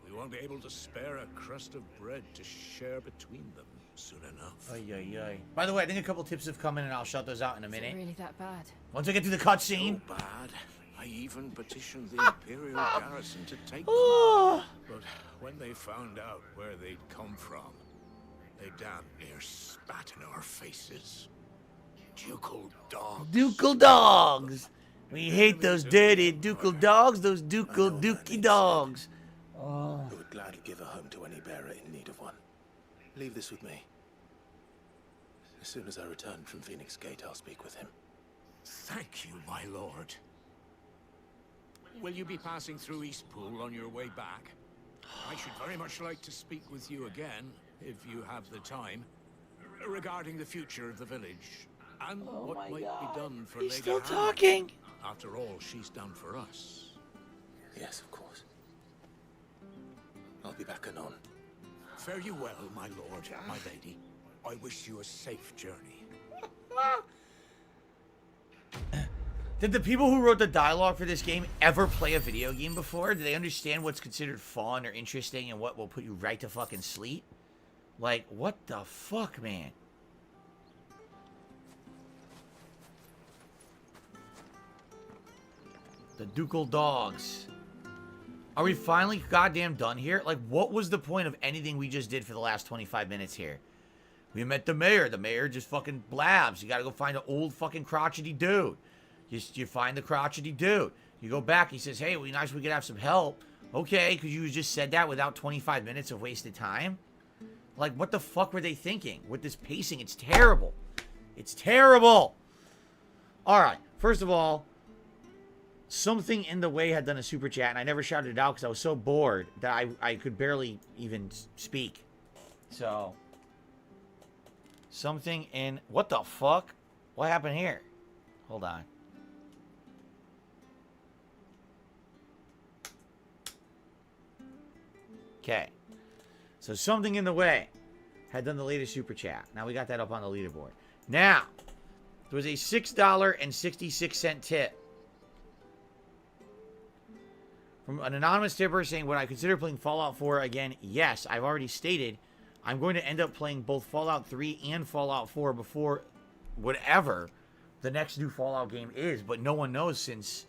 we won't be able to spare a crust of bread to share between them soon enough. Ay, ay, ay. By the way, I think a couple tips have come in, and I'll shut those out in a Is minute. it really that bad? Once I get to the cutscene. So bad. I even petitioned the Imperial garrison to take them. But when they found out where they'd come from, they damn near spat in our faces. Ducal dogs. Ducal dogs. We hate those dirty ducal dogs, those dookie dogs. I would gladly give a home to any bearer in need of one. Leave this with me. As soon as I return from Phoenix Gate, I'll speak with him. Thank you, my lord. Will you be passing through Eastpool on your way back? I should very much like to speak with you again, if you have the time, regarding the future of the village and what might be done for He's Lega still Hanna. talking. After all, she's done for us. Yes, of course. I'll be back anon. Fare you well, my lord, my lady. I wish you a safe journey. Did the people who wrote the dialogue for this game ever play a video game before? Do they understand what's considered fun or interesting and what will put you right to fucking sleep? Like, what the fuck, man? The Ducal Dogs. Are we finally goddamn done here? Like, what was the point of anything we just did for the last 25 minutes here? We met the mayor. The mayor just fucking blabs. You gotta go find an old fucking crotchety dude. You find the crotchety dude. You go back. He says, hey, it would be nice if we could have some help. Okay, because you just said that without 25 minutes of wasted time? Like, what the fuck were they thinking with this pacing? It's terrible. It's terrible. All right. First of all, Something in the Way had done a super chat, and I never shouted it out because I was so bored that I could barely even speak. So, something in... What the fuck? What happened here? Hold on. Okay. So, Something in the Way had done the latest super chat. Now, we got that up on the leaderboard. Now, there was a $6.66 tip from an anonymous tipper saying, would I consider playing Fallout 4 again? Yes, I've already stated I'm going to end up playing both Fallout 3 and Fallout 4 before whatever the next new Fallout game is. But no one knows, since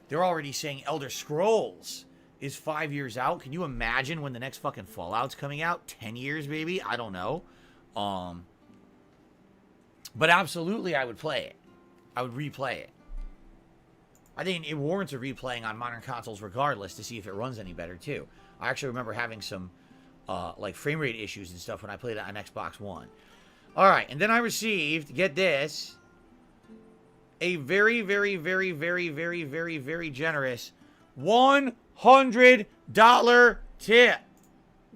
they're already saying Elder Scrolls is 5 years out. Can you imagine when the next fucking Fallout's coming out? 10 years, maybe? I don't know. But absolutely I would play it. I would replay it. I think it warrants a replaying on modern consoles regardless to see if it runs any better too. I actually remember having some like frame rate issues and stuff when I played it on Xbox One. Alright, and then I received, get this, a very, very, very, very, very, very, very generous $100 tip.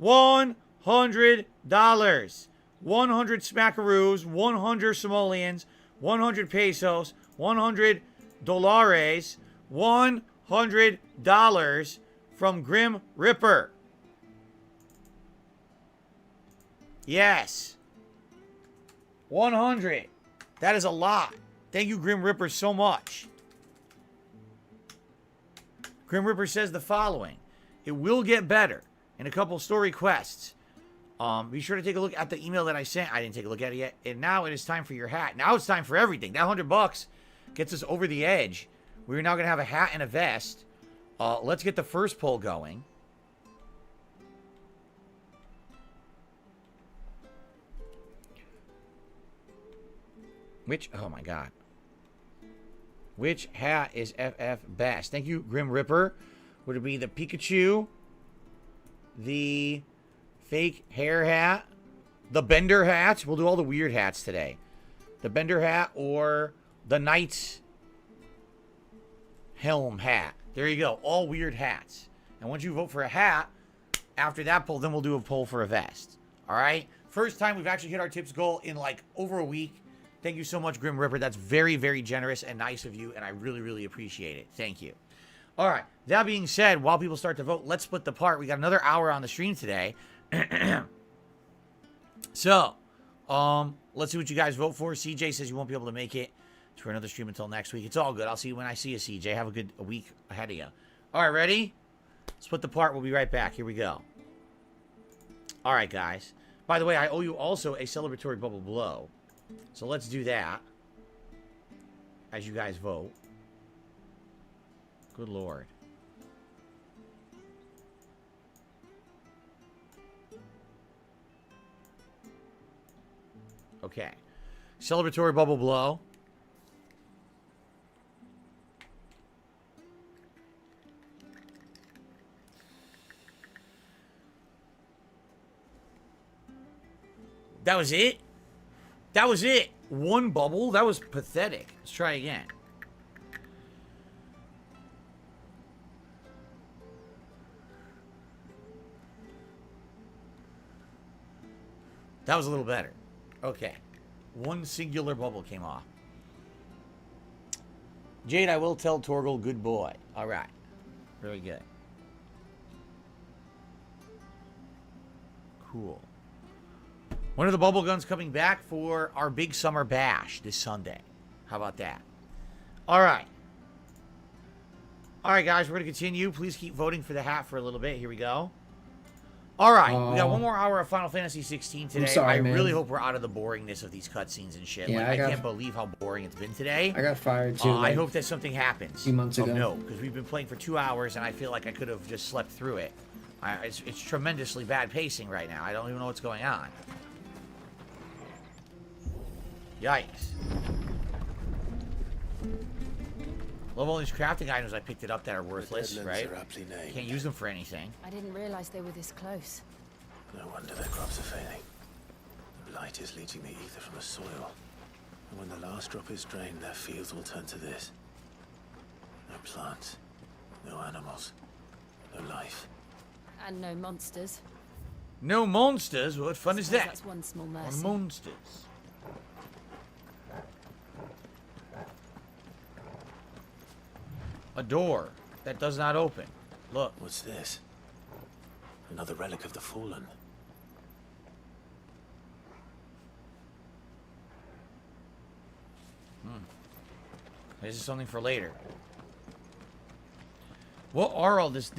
$100. 100 smackaroos, 100 simoleons, 100 pesos, 100 dollars, $100 from Grim Ripper. Yes. 100. That is a lot. Thank you, Grim Ripper, so much. Grim Ripper says the following. It will get better in a couple story quests. Be sure to take a look at the email that I sent. I didn't take a look at it yet. And now it is time for your hat. Now it's time for everything. That $100 gets us over the edge. We're now going to have a hat and a vest. Let's get the first poll going. Oh my God. Which hat is FF best? Thank you, Grim Ripper. Would it be the Pikachu, the fake hair hat, the Bender hat? We'll do all the weird hats today. The Bender hat or the Knight's helm hat. There you go. All weird hats. And once you vote for a hat, after that poll, then we'll do a poll for a vest. All right? First time we've actually hit our tips goal in like over a week. Thank you so much, Grim Ripper. That's very, very generous and nice of you, and I really, really appreciate it. Thank you. All right. That being said, while people start to vote, let's split the part. We got another hour on the stream today. So, let's see what you guys vote for. CJ says you won't be able to make it for another stream until next week. It's all good. I'll see you when I see you, CJ. Have a week ahead of you. All right, ready? Split the part. We'll be right back. Here we go. All right, guys. By the way, I owe you also a celebratory bubble blow. So let's do that as you guys vote. Good Lord. Okay. Celebratory bubble blow. That was it? That was it. One bubble? That was pathetic. Let's try again. That was a little better. Okay. One singular bubble came off. Jade, I will tell Torgal, good boy. All right. Very good. Cool. When are the bubble guns coming back for our big summer bash this Sunday? How about that? All right. All right, guys, we're going to continue. Please keep voting for the hat for a little bit. Here we go. All right, we got one more hour of Final Fantasy 16 today. I'm sorry, I man. really hope we're out of the boringness of these cutscenes and shit. Yeah, Like, I can't believe how boring it's been today. I got fired too. I like, hope that something happens. a few months ago. No, because we've been playing for 2 hours, and I feel like I could have just slept through it. It's tremendously bad pacing right now. I don't even know what's going on. Yikes. Love all these crafting items I picked it up that are worthless, right? Can't use them for anything. I didn't realize they were this close. No wonder their crops are failing. The blight is leaching the ether from the soil. And when the last drop is drained, their fields will turn to this. No plants, no animals, no life. And no monsters. No monsters? What fun is that? That's one small No mercy. monsters. A door that does not open. Look. What's this? Another relic of the fallen. This is something for later. What are all this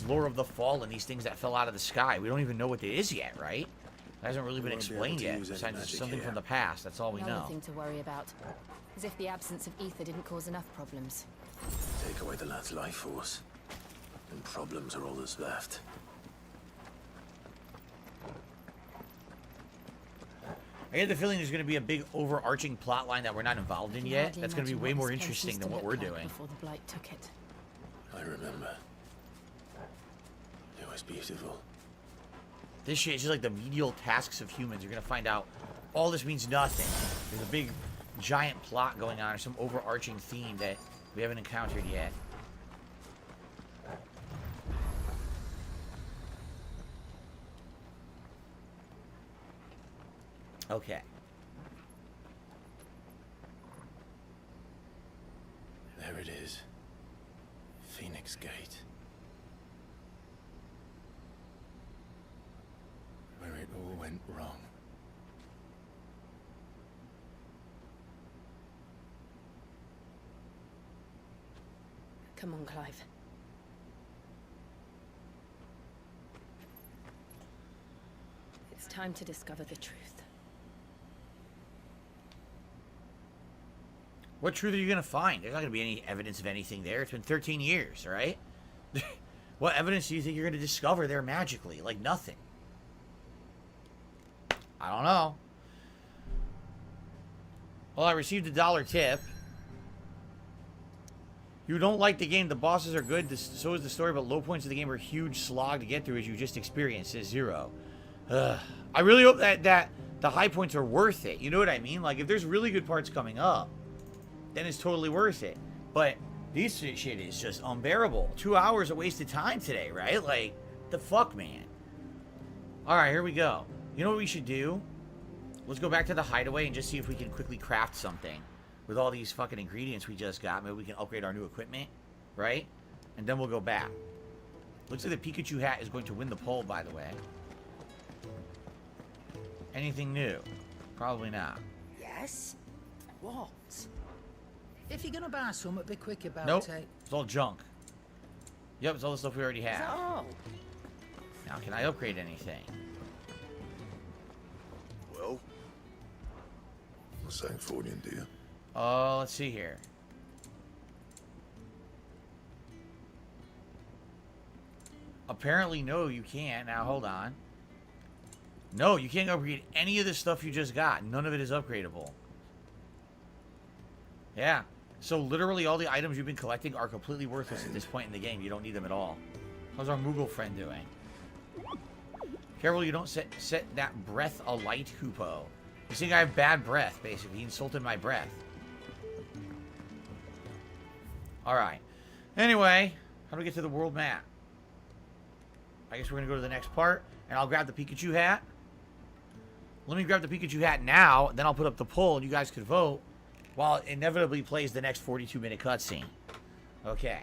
lore of the fallen, these things that fell out of the sky? We don't even know what it is yet, right? It hasn't really been explained yet, besides it's something from the past. That's all we know. Another thing to worry about. As if the absence of ether didn't cause enough problems. Take away the lad's life force, and problems are all that's left. I get the feeling there's going to be a big overarching plot line that we're not involved in yet. That's going to be way more interesting than what we're doing. Before the blight took it. I remember. It was beautiful. This shit is just like the medial tasks of humans. You're going to find out all this means nothing. There's a big, giant plot going on or some overarching theme that we haven't encountered yet. Okay. There it is. Phoenix Gate. Where it all went wrong. Come on, Clive. It's time to discover the truth. What truth are you going to find? There's not going to be any evidence of anything there. It's been 13 years, right? What evidence do you think you're going to discover there magically? Like nothing. I don't know. Well, I received a $1 tip. You don't like the game. The bosses are good. So is the story, but low points of the game are a huge slog to get through as you just experienced. Says Zero. I really hope that the high points are worth it. You know what I mean? Like, if there's really good parts coming up, then it's totally worth it. But this shit is just unbearable. 2 hours of wasted time today, right? Like, the fuck, man. Alright, here we go. You know what we should do? Let's go back to the hideaway and just see if we can quickly craft something. With all these fucking ingredients we just got. Maybe we can upgrade our new equipment, right? And then we'll go back. Looks like the Pikachu hat is going to win the poll, by the way. Anything new? Probably not. Yes? What? If you're gonna buy something, be quick about Nope. it. It's all junk. Yep, it's all the stuff we already Is that have. all? Now, can I upgrade anything? Well, what's that for you, dear? Let's see here. Apparently, no, you can't. Now, hold on. No, you can't upgrade any of the stuff you just got. None of it is upgradable. Yeah. So, literally, all the items you've been collecting are completely worthless at this point in the game. You don't need them at all. How's our Moogle friend doing? Careful you don't set that breath alight, Hoopo. You think I have bad breath, basically. He insulted my breath. Alright. Anyway, how do we get to the world map? I guess we're going to go to the next part, and I'll grab the Pikachu hat. Let me grab the Pikachu hat now, then I'll put up the poll, and you guys could vote, while it inevitably plays the next 42-minute cutscene. Okay.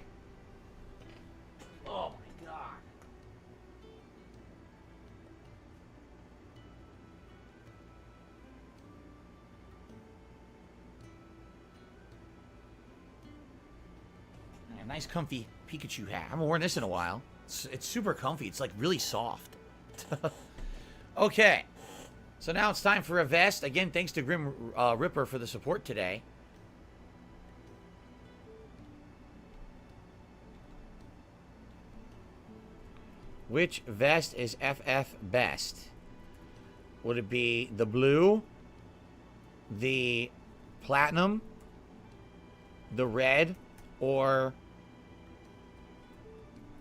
Oh my god. Yeah, nice comfy Pikachu hat. I haven't worn this in a while. It's super comfy. It's like really soft. Okay. So now it's time for a vest. Again, thanks to Grim Ripper for the support today. Which vest is FF best? Would it be the blue, the platinum, the red, or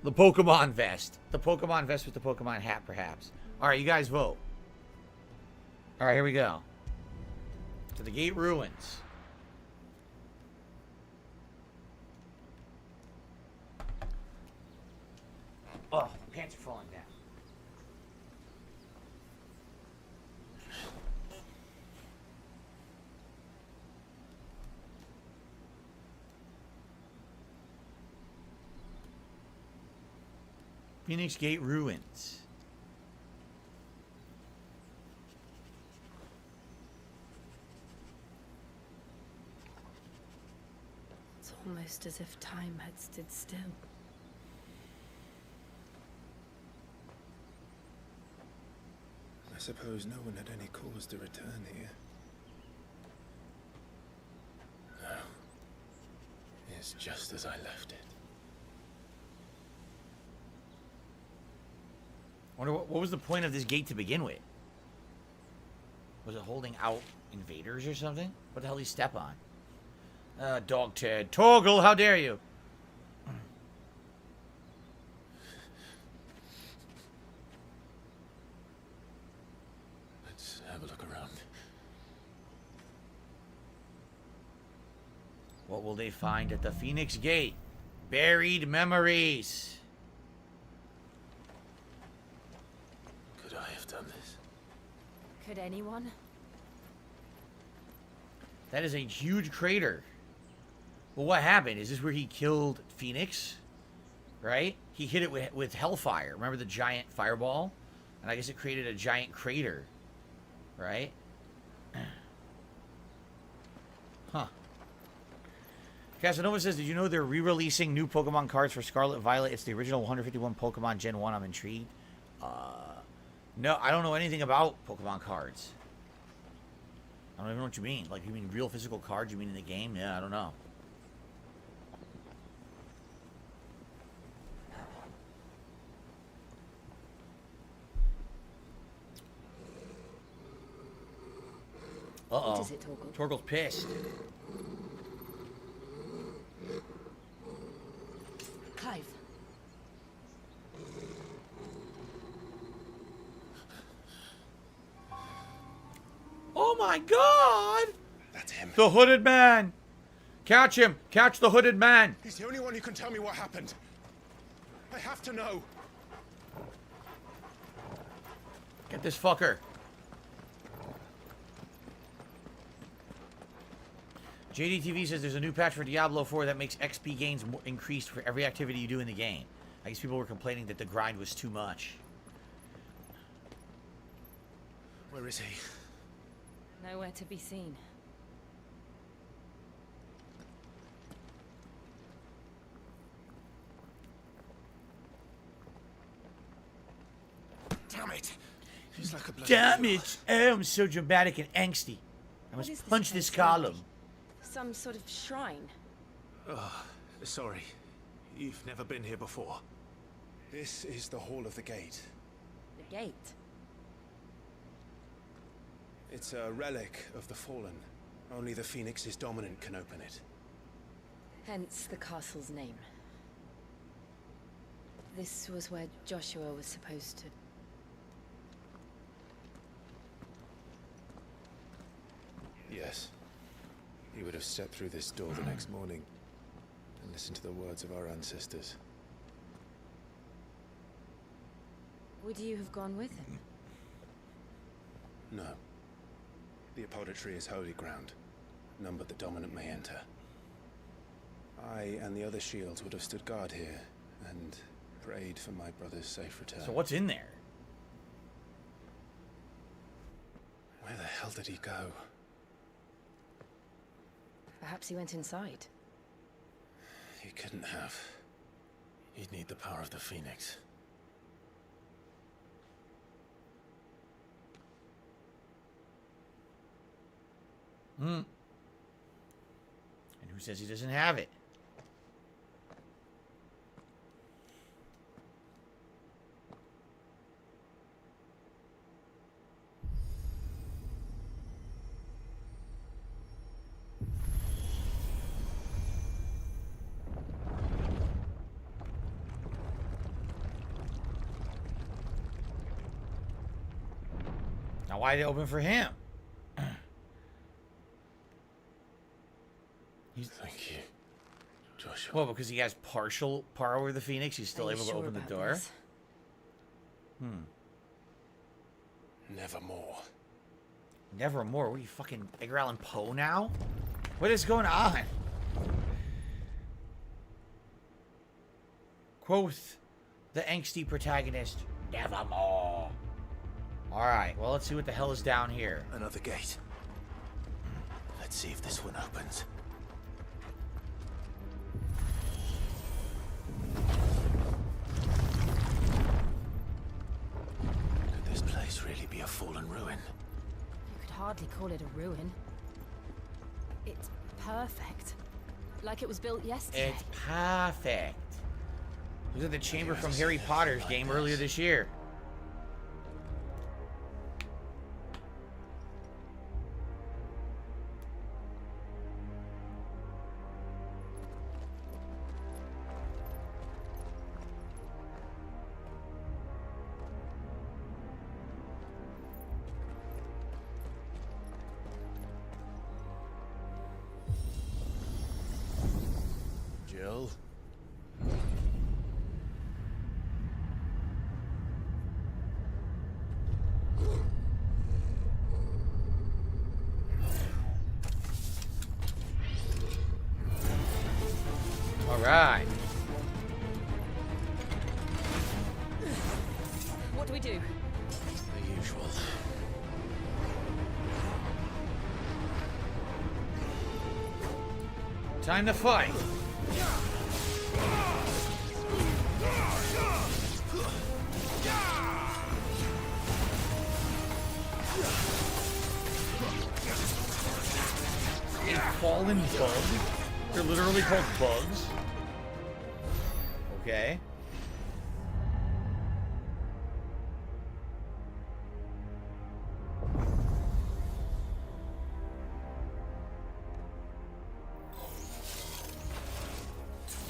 the Pokemon vest? The Pokemon vest with the Pokemon hat, perhaps. All right, you guys vote. All right, here we go. To the Gate Ruins. Oh, pants are falling down. Phoenix Gate Ruins. It's almost as if time had stood still. I suppose no one had any cause to return here. No. It's just as I left it. Wonder what was the point of this gate to begin with? Was it holding out invaders or something? What the hell did he step on? Dog Ted. Torgal, how dare you? Let's have a look around. What will they find at the Phoenix Gate? Buried memories. Could I have done this? Could anyone? That is a huge crater. Well, what happened? Is this where he killed Phoenix? Right? He hit it with Hellfire. Remember the giant fireball? And I guess it created a giant crater. Right? Huh. Casanova says, did you know they're re-releasing new Pokemon cards for Scarlet Violet? It's the original 151 Pokemon Gen 1. I'm intrigued. No, I don't know anything about Pokemon cards. I don't even know what you mean. Like, you mean real physical cards? You mean in the game? Yeah, I don't know. Uh-oh. What is it, Torgal? Torgal's pissed. Clive. Oh my god! That's him. The hooded man! Catch him! Catch the hooded man! He's the only one who can tell me what happened. I have to know. Get this fucker. JDTV says there's a new patch for Diablo 4 that makes XP gains increased for every activity you do in the game. I guess people were complaining that the grind was too much. Where is he? Nowhere to be seen. Damn it! He's like a bloody... Damn it! Oh, I'm so dramatic and angsty. I What is must punch place this column. like? Some sort of shrine. Oh, sorry. You've never been here before. This is the Hall of the Gate. The gate. It's a relic of the Fallen. Only the Phoenix's dominant can open it. Hence the castle's name. This was where Joshua was supposed to... Yes. He would have stepped through this door the next morning and listened to the words of our ancestors. Would you have gone with him? No. The apodatory is holy ground. None but the dominant may enter. I and the other shields would have stood guard here and prayed for my brother's safe return. So what's in there? Where the hell did he go? Perhaps he went inside. He couldn't have. He'd need the power of the Phoenix. And who says he doesn't have it? Now, why did it open for him? Thank you, Joshua. Well, because he has partial power over the Phoenix, he's still able to open the door. Nevermore. Nevermore? What are you, fucking Edgar Allan Poe now? What is going on? Quoth the angsty protagonist, nevermore. Alright, well, let's see what the hell is down here. Another gate. Let's see if this one opens. Could this place really be a fallen ruin? You could hardly call it a ruin. It's perfect. Like it was built yesterday. It's perfect. Look at the chamber from Harry Potter's game earlier this year. Jill? All right. What do we do? The usual. Time to fight. A fallen bug? They're literally called bugs? Okay.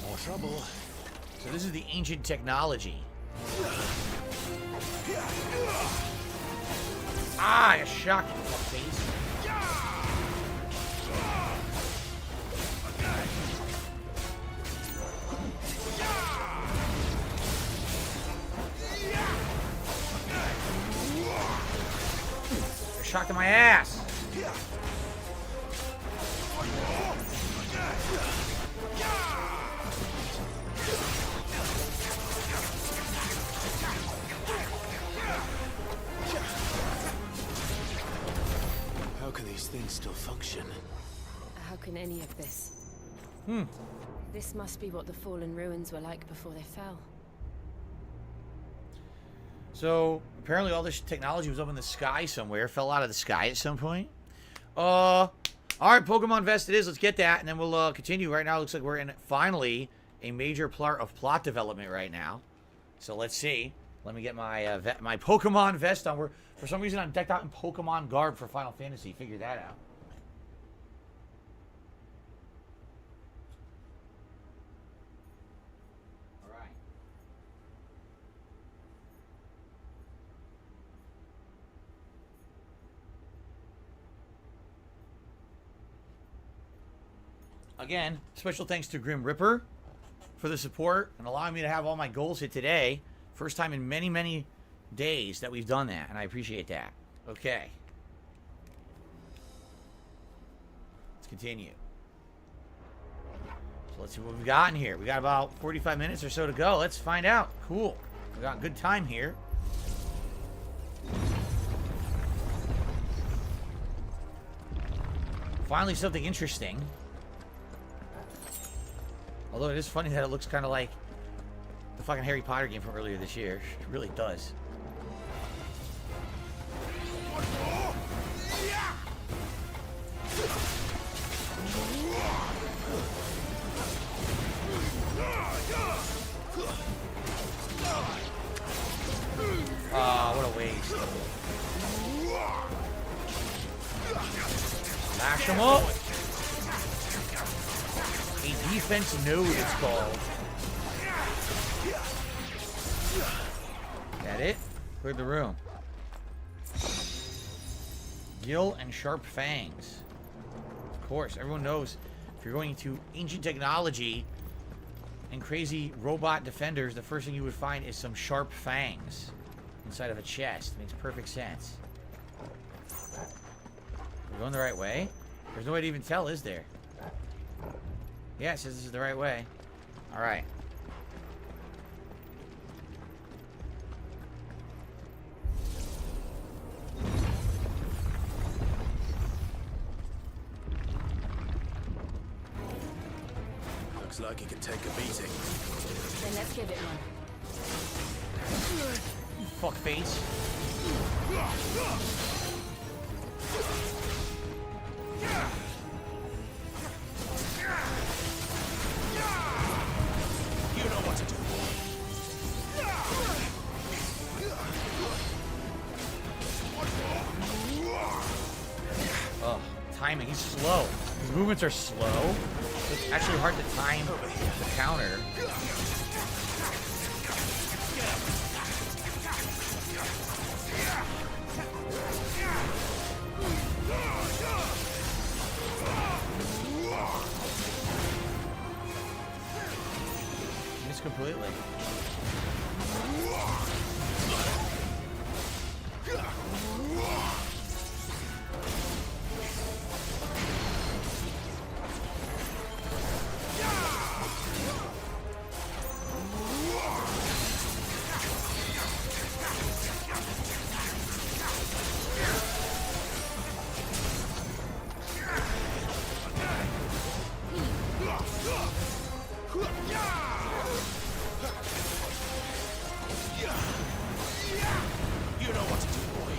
More trouble. So this is the ancient technology. Ah, a shock in the face. A shock in my ass. How can these things still function? How can any of this? This must be what the fallen ruins were like before they fell. So apparently all this technology was up in the sky somewhere. Fell out of the sky at some point. All right, Pokemon Vest it is. Let's get that, and then we'll continue. Right now, it looks like we're in finally a major part of plot development right now. So let's see. Let me get my my Pokemon Vest on. For some reason, I'm decked out in Pokemon garb for Final Fantasy. Figure that out. All right. Again, special thanks to Grim Ripper for the support and allowing me to have all my goals hit today. First time in many, many days that we've done that, and I appreciate that. Okay. continue. So let's see what we've got in here. We got about 45 minutes or so to go. Let's find out. Cool. We got good time here. Finally something interesting. Although it is funny that it looks kind of like the fucking Harry Potter game from earlier this year. It really does. Ah, what a waste. Lash him up. A defense node, it's called. That it? Cleared the room. Gill and sharp fangs. Of course, everyone knows if you're going to ancient technology and crazy robot defenders, the first thing you would find is some sharp fangs inside of a chest. Makes perfect sense. We're going the right way? There's no way to even tell, is there? Yeah, it says this is the right way. Alright. Looks like he could take a beating. Then let's give it one. You fuck face. You know what to do, Oh, timing. He's slow. His movements are slow. It's actually hard to time the counter. Missed completely. You know what to do, boy.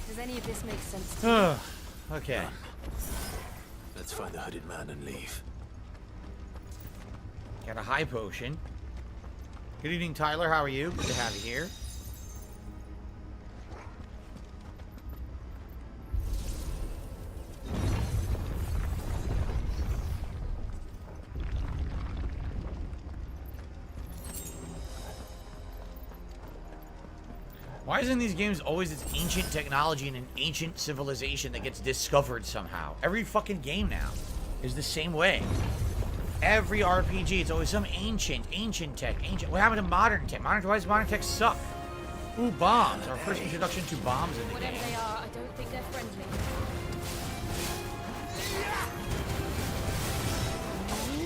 Does any of this make sense to you? Okay. Let's find the hooded man and leave. Got a high potion. Good evening, Tyler. How are you? Good to have you here. Why isn't these games always this ancient technology and an ancient civilization that gets discovered somehow? Every fucking game now is the same way. Every RPG, it's always some ancient tech. What happened to modern tech? Why does modern tech suck? Ooh, bombs. Our first introduction to bombs in the Whatever game. they are, I don't think they're friendly.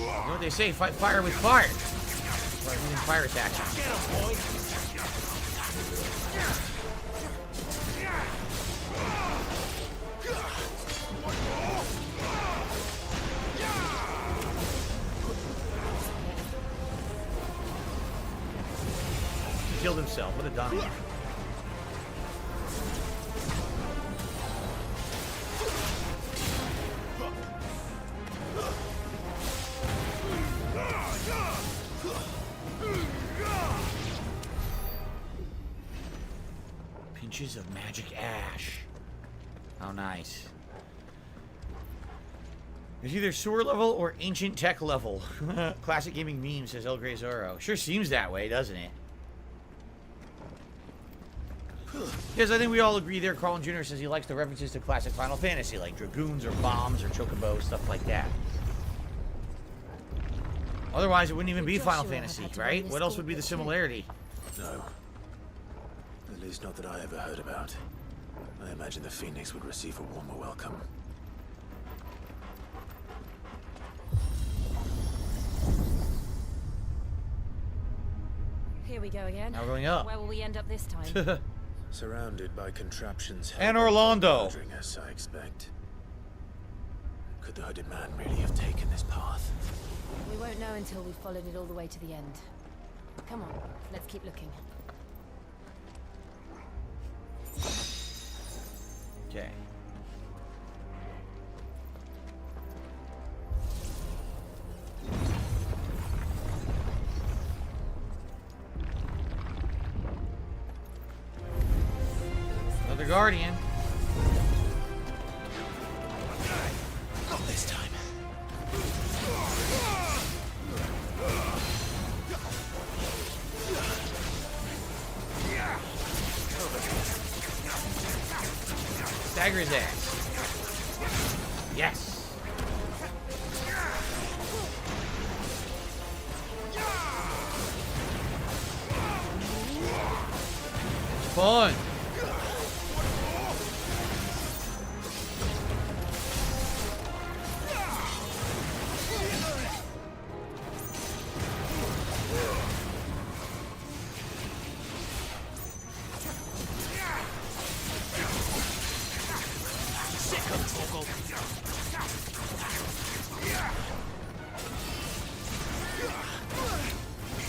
You know what they say? Fight fire with fire. Like using fire attacks. Get him, boy. He killed himself. What a dummy. Pinches of magic ash. How nice. It's either sewer level or ancient tech level. Classic gaming meme, says El Grey Zorro. Sure seems that way, doesn't it? Yes, I think we all agree there. Carlin Jr. says he likes the references to classic Final Fantasy, like dragoons or bombs or chocobos, stuff like that. Otherwise, it wouldn't even be Final Fantasy, right? What else would be the similarity? No. At least not that I ever heard about. I imagine the Phoenix would receive a warmer welcome. Here we go again. Now we're going up. Where will we end up this time? Surrounded by contraptions. And Orlando. Murdering us, I expect. Could the hooded man really have taken this path? We won't know until we've followed it all the way to the end. Come on, let's keep looking. Okay. Another Guardian. Not this time. Stagger his ass. Yes. Fun.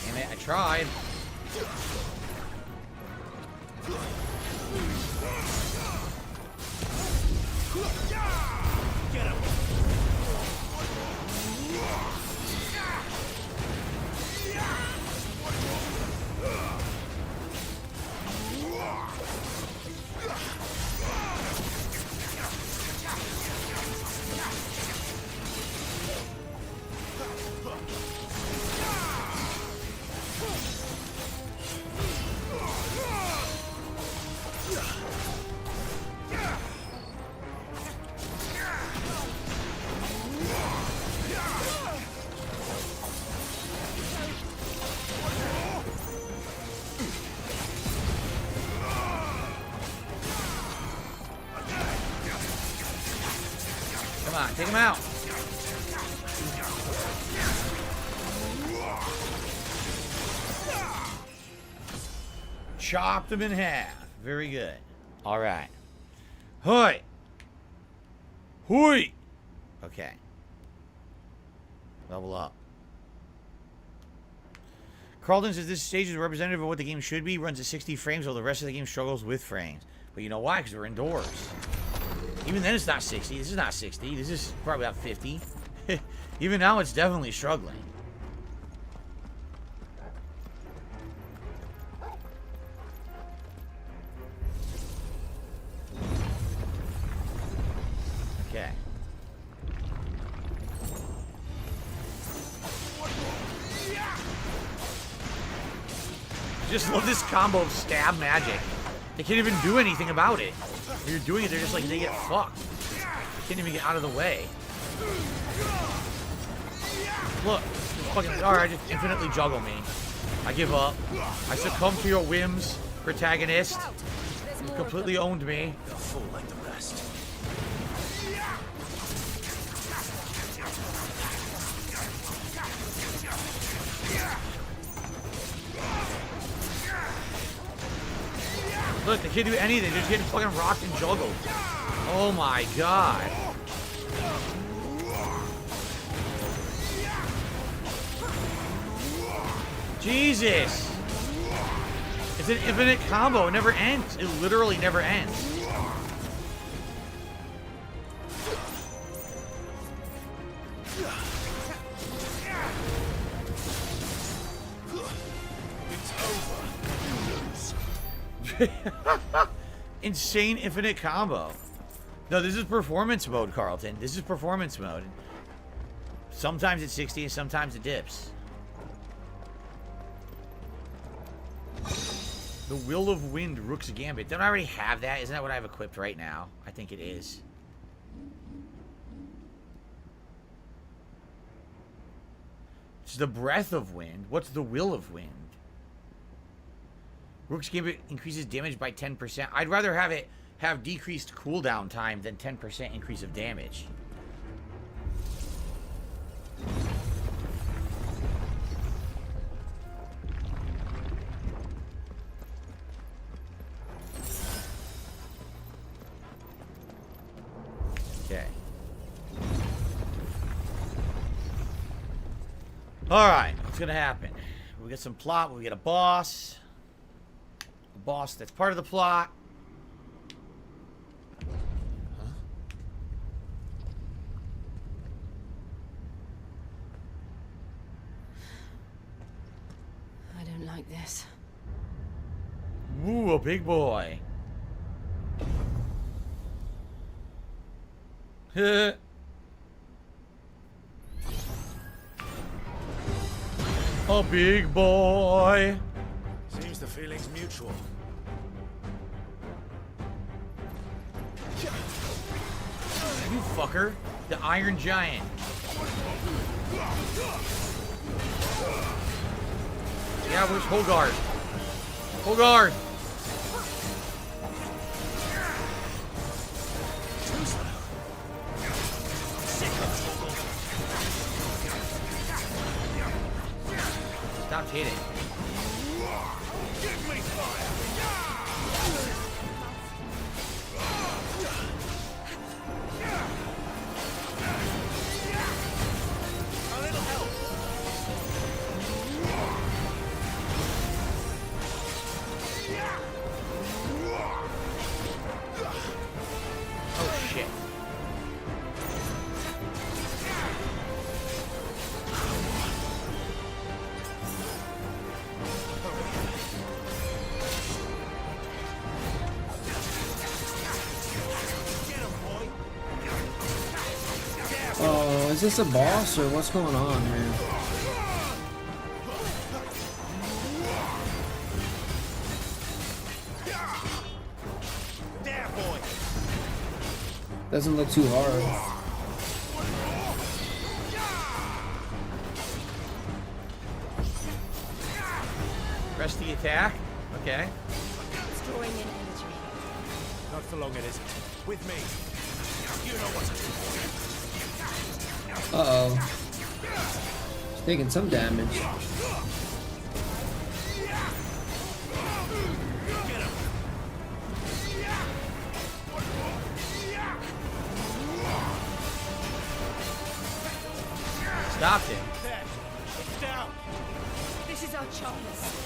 Damn it, I tried. Get him! Come on, take him out. Chopped him in half. Very good. All right. Hoi. Hoi. Okay. Level up. Carlton says this stage is representative of what the game should be. Runs at 60 frames while the rest of the game struggles with frames. But you know why? Because we're indoors. Even then it's not 60. This is not 60. This is probably about 50. Even now it's definitely struggling. Okay. Just love this combo of stab magic. They can't even do anything about it. When you're doing it, they're just like, they get fucked. They can't even get out of the way. Look. Fucking, alright, just infinitely juggle me. I give up. I succumb to your whims, protagonist. You've completely owned me. They'll fall like the rest. Look, they can't do anything. They're just getting fucking rocked and juggled. Oh my god. Jesus. It's an infinite combo. It never ends. It literally never ends. Insane infinite combo. No, this is performance mode, Carlton. This is performance mode. Sometimes it's 60 and sometimes it dips. The Will of Wind, Rook's Gambit. Don't I already have that? Isn't that what I have equipped right now? I think it is. It's the Breath of Wind. What's the Will of Wind? Rook's Gambit increases damage by 10%. I'd rather have it have decreased cooldown time than 10% increase of damage. Okay. Alright, what's gonna happen? We get some plot, we get a boss. A boss that's part of the plot. Huh? I don't like this. Ooh, a big boy. A big boy. Seems the feeling's mutual. You fucker. The Iron Giant. Yeah, where's Hogard? Hogard! Stop hitting. Give me fire! A little help. Oh shit. Oh, is this a boss or what's going on, man? There, boy. Doesn't look too hard. Press the attack. Okay. Drawing in energy. Not for long, it isn't. With me. You know what to do. Uh-oh. He's taking some damage. Stopped him. There. It's down. This is our chance.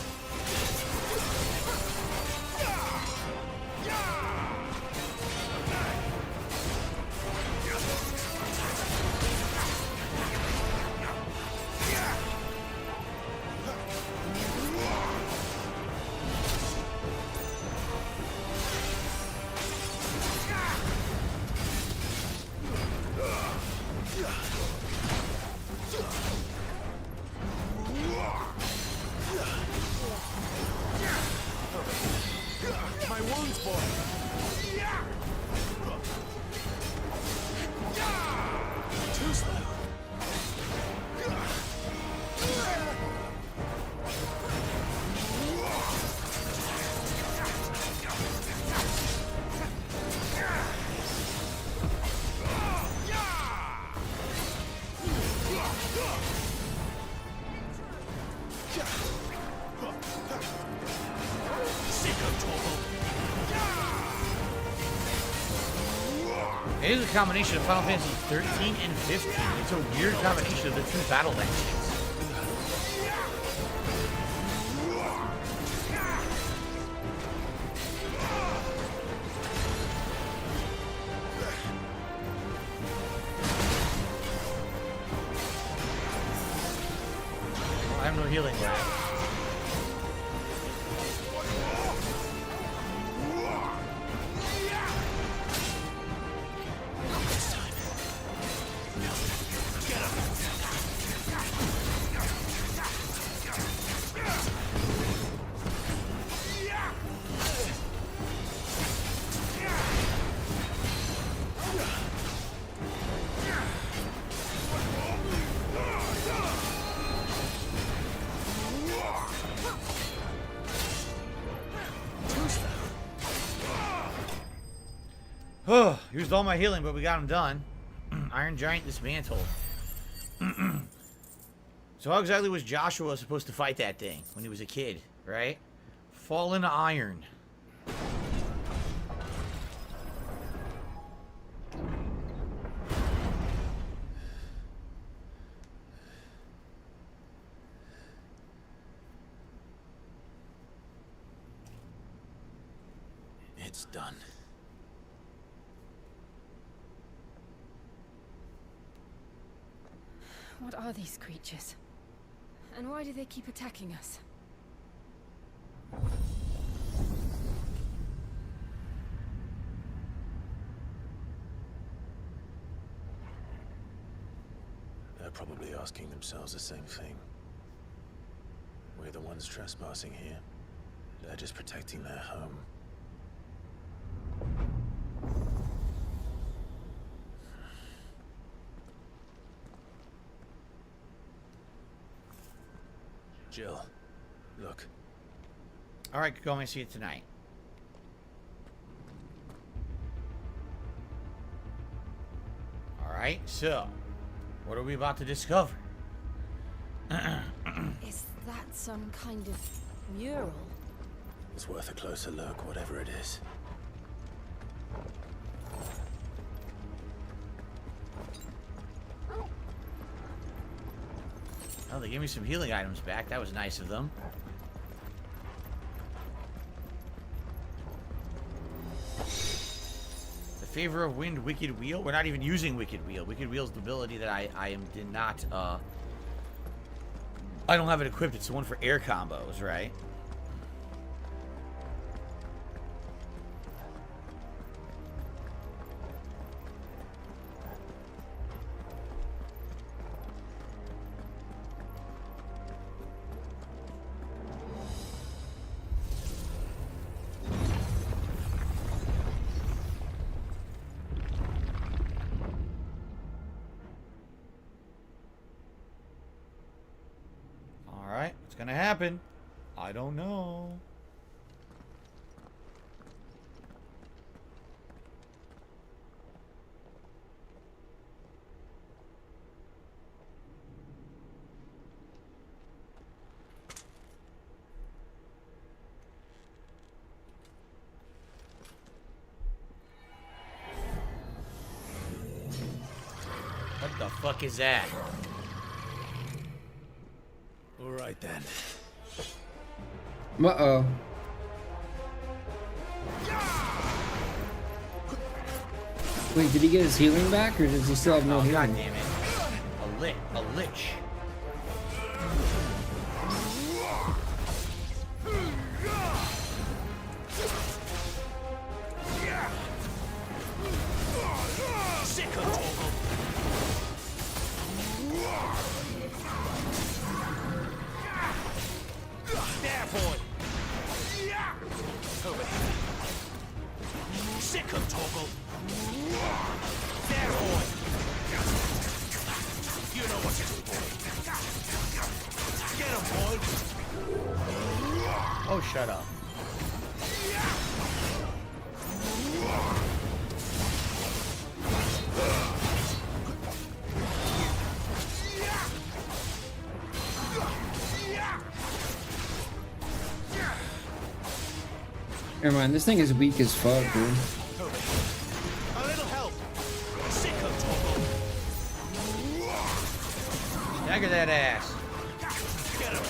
My wounds, boy. Too slow. It is a combination of Final Fantasy 13 and 15. It's a weird combination of the two battle engines. I have no healing left. Oh, used all my healing, but we got him done. Iron Giant dismantled. So how exactly was Joshua supposed to fight that thing when he was a kid, right? Fallen Iron. It's done. What are these creatures? And why do they keep attacking us? They're probably asking themselves the same thing. We're the ones trespassing here. They're just protecting their home. Jill, look. All right, go and see it tonight. All right, so what are we about to discover? Is that some kind of mural? It's worth a closer look, whatever it is. Oh, they gave me some healing items back. That was nice of them. The Favor of Wind, Wicked Wheel. We're not even using Wicked Wheel. Wicked Wheel's the ability that I did not, I don't have it equipped. It's the one for air combos, right? Gonna happen. I don't know. What the fuck is that? All right then. Uh-oh. Wait, did he get his healing back, or does he still have no healing? God damn it. A lich. Oh, shut up. Never mind, this thing is weak as fuck, dude. A little help. Sick of Torgal. Stagger that ass. Get him.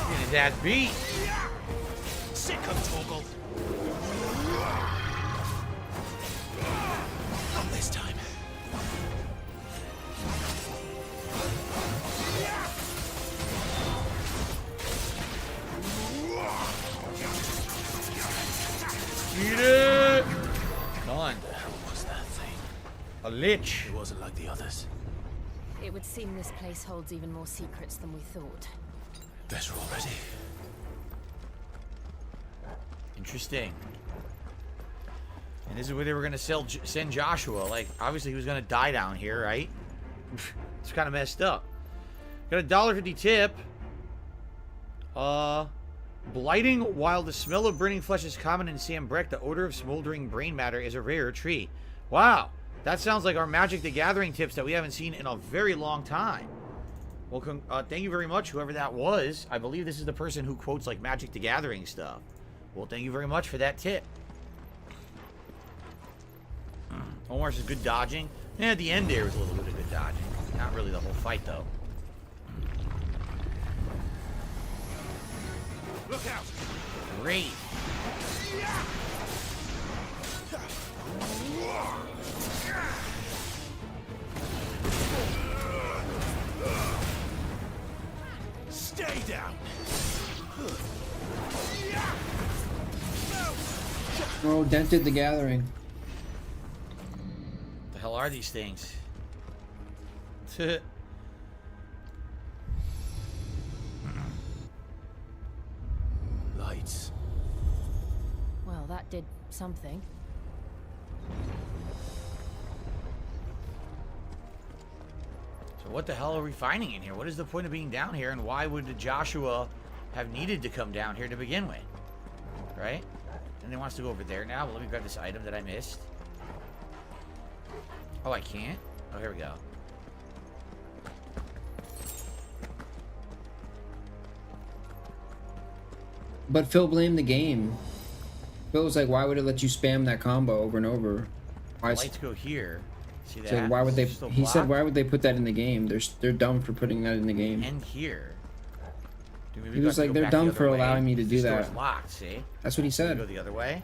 Get his ass beat. Sick of Torgal. Not this time. Eat it! Done. What the hell was that thing? A lich. It wasn't like the others. It would seem this place holds even more secrets than we thought. Better already. Interesting. And this is where they were going to send Joshua. Like, obviously he was going to die down here, right? It's kind of messed up. Got a $1.50 tip. Blighting. While the smell of burning flesh is common in Sambrek, the odor of smoldering brain matter is a rare tree. Wow. That sounds like our Magic the Gathering tips that we haven't seen in a very long time. Well, thank you very much, whoever that was. I believe this is the person who quotes, like, Magic the Gathering stuff. Well, thank you very much for that tip. Omar says good dodging. Yeah, at the end there was a little bit of good dodging. Not really the whole fight, though. Look out! Great. Stay down. Oh, dented the gathering. The hell are these things? Lights. Well, that did something. So what the hell are we finding in here? What is the point of being down here, and why would Joshua have needed to come down here to begin with? Right? And he wants to go over there now. Well, let me grab this item that I missed. Oh, I can't? Oh, here we go. But Phil blamed the game. Phil was like, why would it let you spam that combo over and over? Why? The lights go here. See that? So why would they? Still He said, blocked. why would they put that in the game? They're dumb for putting that in the game. And here. Dude, maybe He we was got to like, go they're back the dumb other for way. allowing me to do This that. door's locked, see? That's what he said. Go the other way.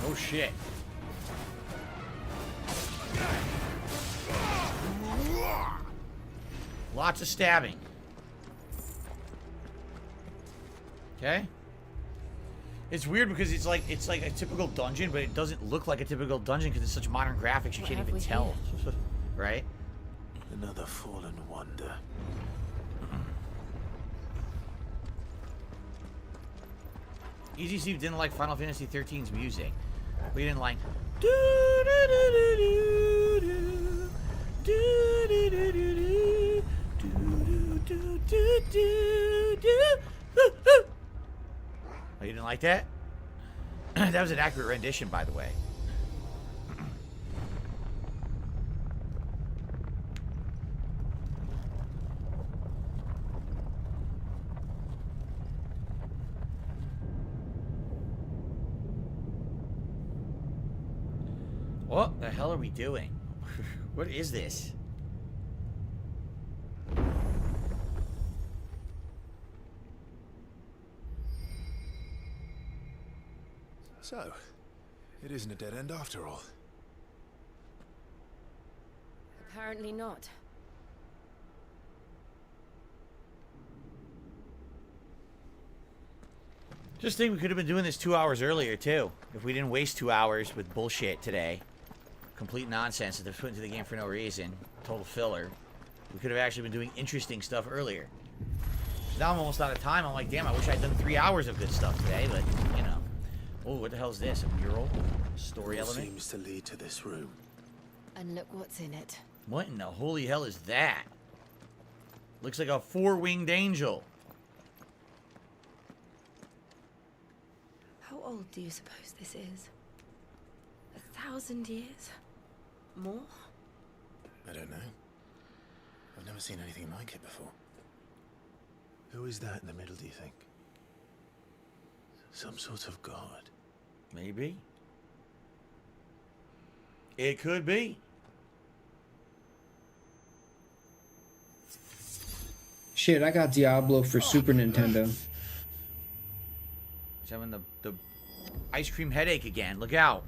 Oh shit. Lots of stabbing. Okay. It's weird because it's like a typical dungeon, but it doesn't look like a typical dungeon because it's such modern graphics you What can't have even we tell. Right? Another fallen wonder. Easy Steve didn't like Final Fantasy XIII's music. We didn't like. Oh, you didn't like that? That was an accurate rendition, by the way. What the hell are we doing? What is this? So, it isn't a dead end after all. Apparently not. Just think we could have been doing this 2 hours earlier, too. If we didn't waste 2 hours with bullshit today. Complete nonsense that they're put into the game for no reason. Total filler. We could have actually been doing interesting stuff earlier. Now I'm almost out of time. I'm like, damn, I wish I'd done 3 hours of good stuff today, but, you know. Oh, what the hell is this? A mural? Story All element? seems to lead to this room. And look what's in it. What in the holy hell is that? Looks like a four-winged angel. How old do you suppose this is? 1,000 years? More? I don't know. I've never seen anything like it before. Who is that in the middle, do you think? Some sort of god. Maybe. It could be. Shit, I got Diablo for Super Nintendo. He's having the ice cream headache again. Look out.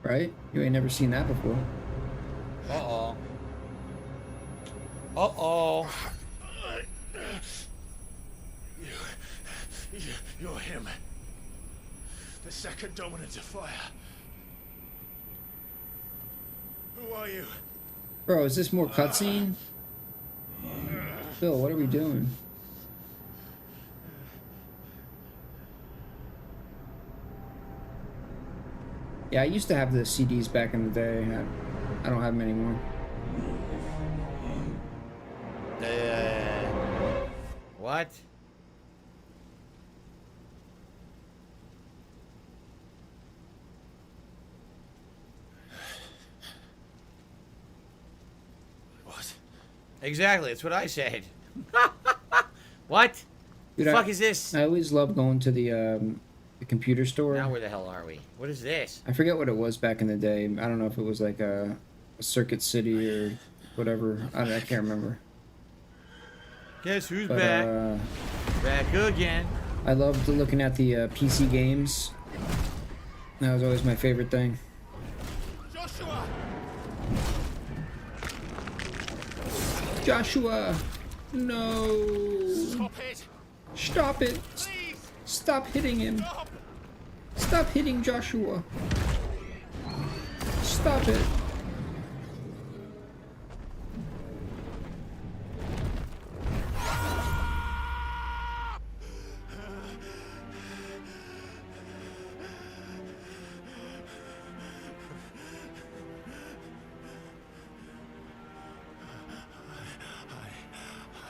right? You ain't never seen that before. Uh-oh. Uh-oh. You're him. The second dominant of fire. Who are you? Bro, is this more cutscene? Bill, what are we doing? Yeah, I used to have the CDs back in the day. I don't have them anymore. What? What? Exactly, that's what I said. What? Dude, the fuck is this? I always love going to the computer store. Now where the hell are we? What is this? I forget what it was back in the day. I don't know if it was like a Circuit City or whatever. I can't remember. Guess who's back? Back again. I loved looking at the PC games. That was always my favorite thing. Joshua! No! Stop it! Stop it! Stop hitting him! Stop hitting Joshua! Stop it!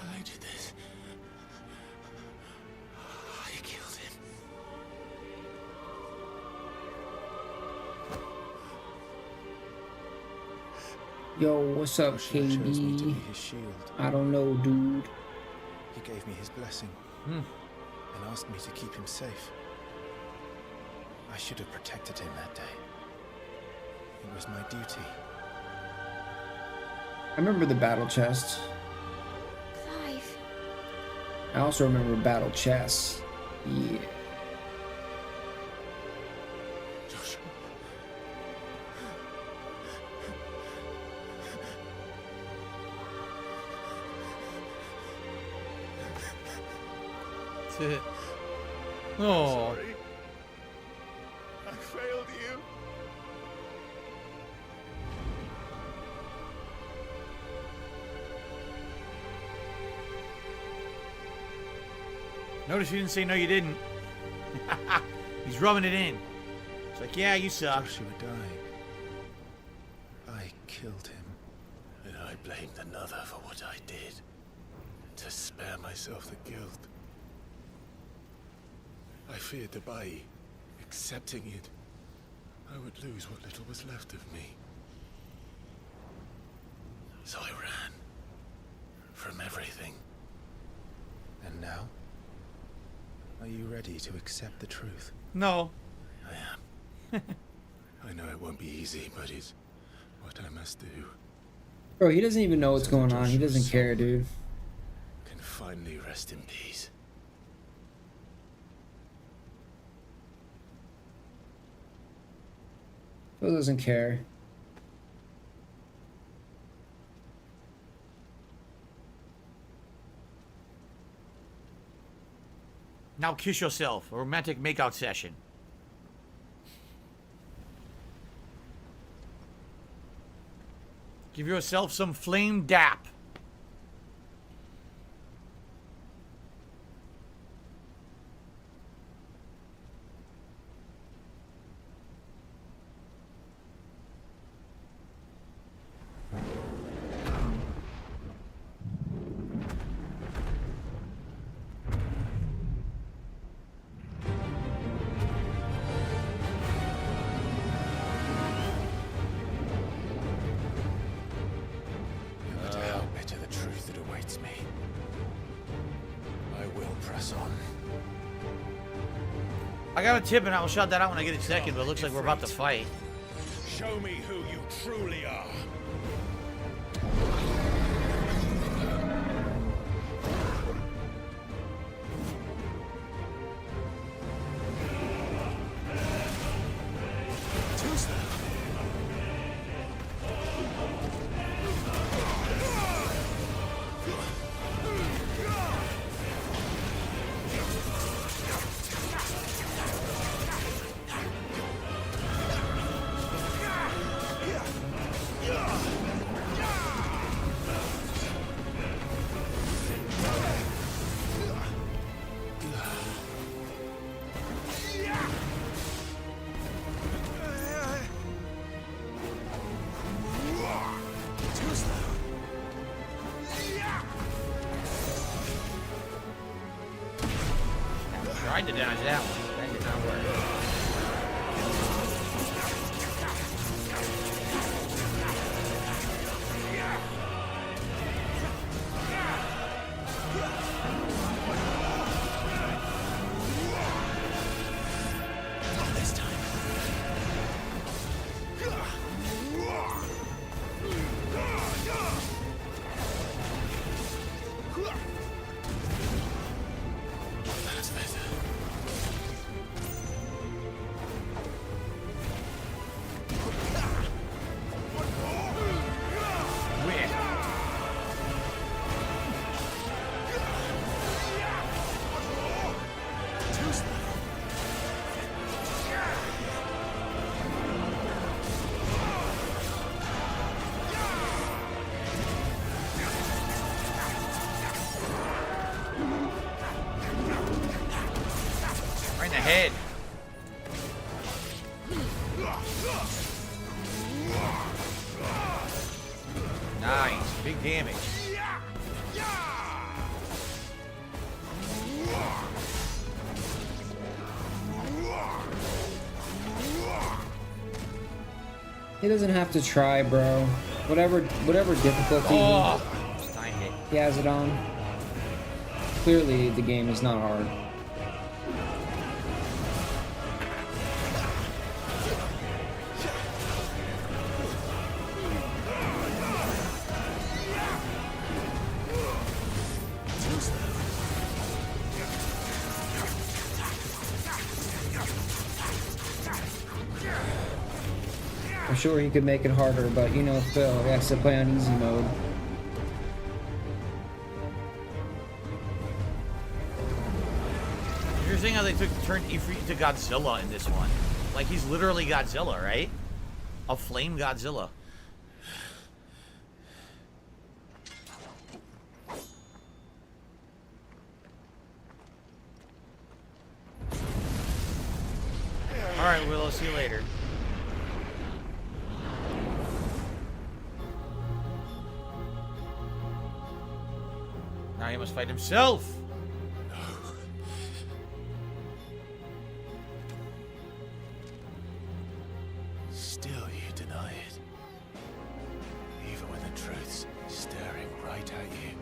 I did this. I killed him. Yo, what's up, KB? I don't know, dude. He gave me his blessing and asked me to keep him safe. I should have protected him that day. It was my duty. I remember the battle chest. Clive. I also remember battle chess. Yeah. Oh. Sorry. I failed you. Notice you didn't say no you didn't. He's rubbing it in. It's like, yeah, you suck. Joshua dying. I killed him. And I blamed another for what I did. To spare myself the guilt. I feared that by accepting it, I would lose what little was left of me. So I ran. From everything. And now? Are you ready to accept the truth? No. I am. I know it won't be easy, but it's what I must do. Bro, he doesn't even know what's going on. He doesn't care, dude. Can finally rest in peace. Phil doesn't care. Now kiss yourself. A romantic makeout session. Give yourself some flame dap. No matter how bitter the truth that awaits me, I will press on. I got a tip and I will shout that out when I get a second, but it looks like we're about to fight. Show me who you truly are. Tried to dodge that one. That did not work. This time. That's better. Right in the head. Nice. Big damage. He doesn't have to try, bro. Whatever difficulty he has it on. Clearly, the game is not hard. I'm sure he could make it harder, but you know Phil, he has to play on easy mode. Interesting how they turned Ifrit into Godzilla in this one. Like, he's literally Godzilla, right? A flame Godzilla. Alright, Willow, see you later. Now he must fight himself. Still you deny it. Even when the truth's staring right at you.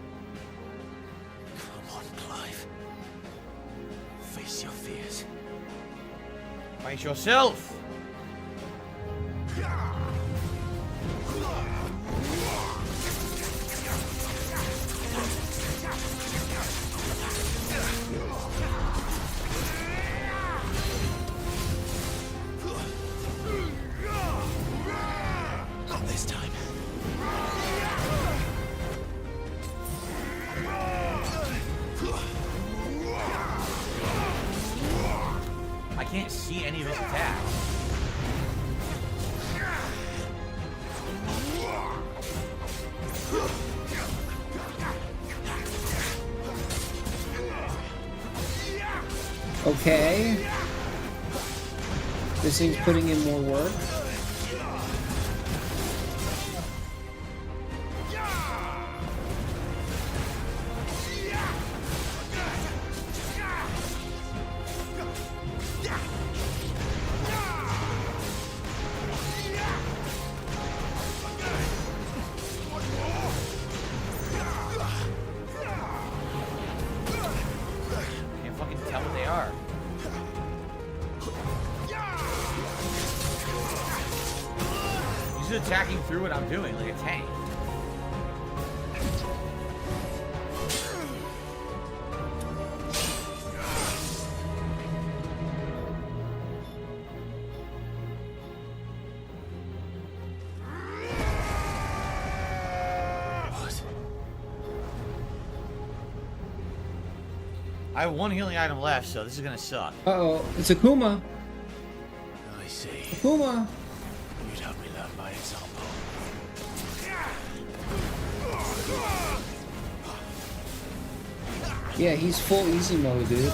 Come on, Clive. Face your fears. Fight yourself. Not this time. I can't see any of his attacks. Okay. This thing's putting in more work. Can't fucking tell what they are. He's just attacking through what I'm doing like a tank. I have one healing item left, so this is gonna suck. Uh-oh, it's Akuma. I see. Akuma. You'd have me learn by example. Yeah, he's full easy mode, dude.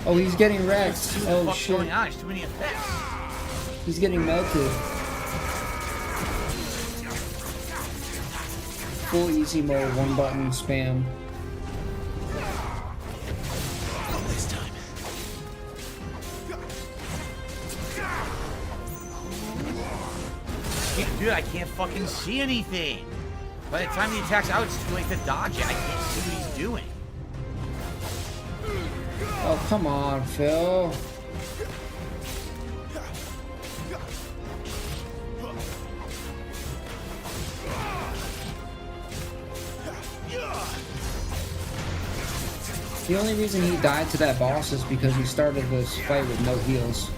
Oh, he's getting wrecked. Oh, What's shit. going on? There's too many effects. He's getting melted. Full easy mode, one button spam. Not this time. Dude, I can't fucking see anything. By the time the attack's out, it's too late to dodge it. I can't see what he's doing. Oh, come on, Phil. The only reason he died to that boss is because he started this fight with no heals.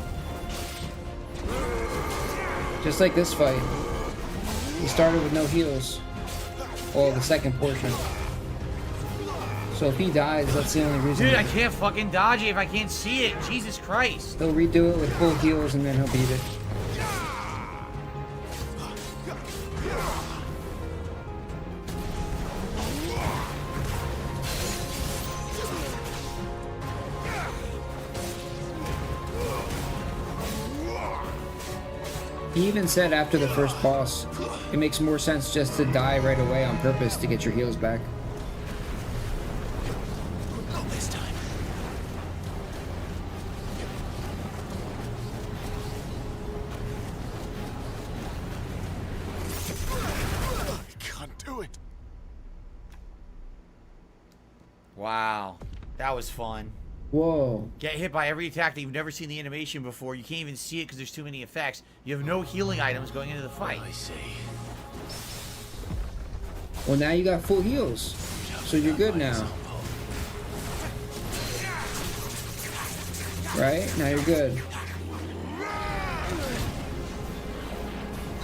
Just like this fight. He started with no heals. Well, the second portion. So if he dies, that's the only reason. Dude, I can't fucking dodge it if I can't see it. Jesus Christ. He'll redo it with full heals and then he'll beat it. He even said after the first boss, it makes more sense just to die right away on purpose to get your heals back. Not this time. I can't do it. Wow. That was fun. Whoa. Get hit by every attack that you've never seen the animation before. You can't even see it because there's too many effects. You have no healing items going into the fight. I see. Well, now you got full heals. So you're good now. Right? Now you're good.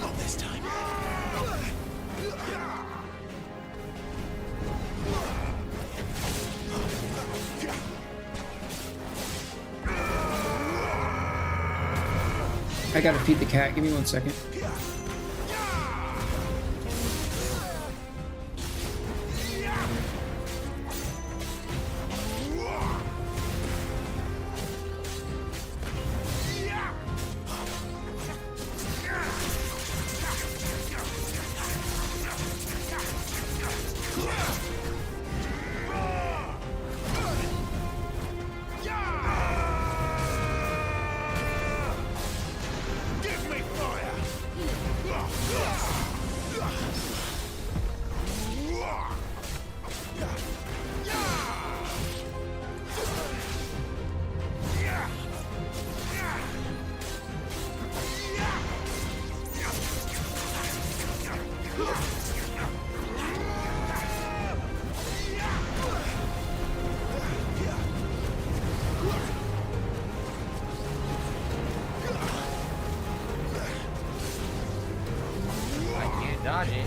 Not this time. I gotta feed the cat. Give me 1 second. Give me fire! I can't dodge it.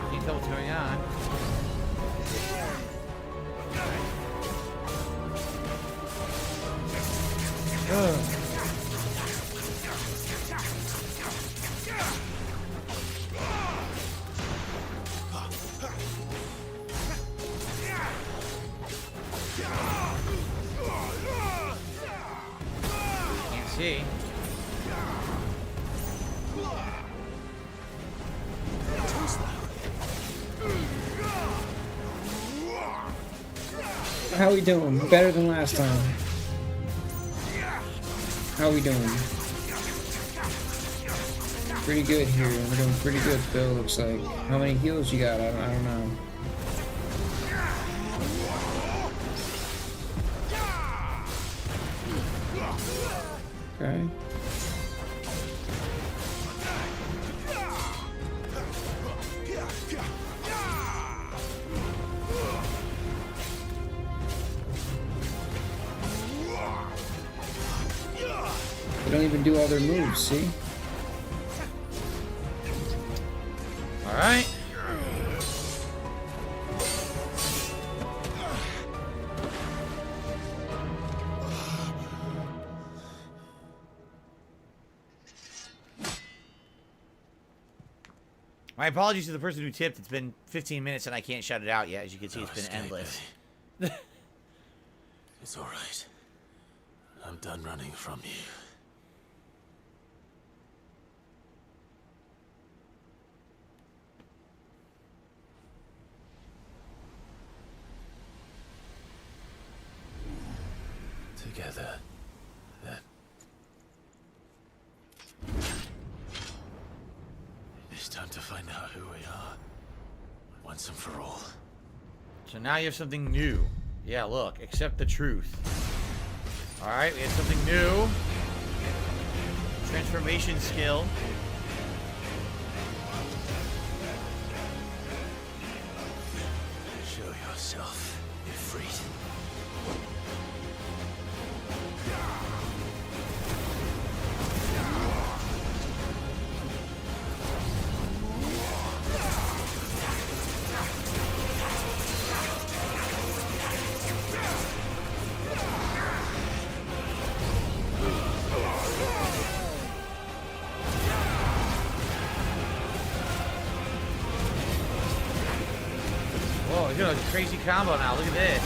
Can't tell what's going on. Can't see. How we doing? Better than last time. How we doing? Pretty good here. We're doing pretty good, Phil. Looks like. How many heals you got? I don't know. Okay. They don't even do all their moves, see? Alright. My apologies to the person who tipped. It's been 15 minutes and I can't shout it out yet. As you can see, it's been endless. It's all right. I'm done running from you. together, then it's time to find out who we are, once and for all. So now you have something new. Yeah, look, accept the truth. Alright, we have something new. Transformation skill. Show yourself, Ifrit. Whoa, he's doing a crazy combo now. Look at this.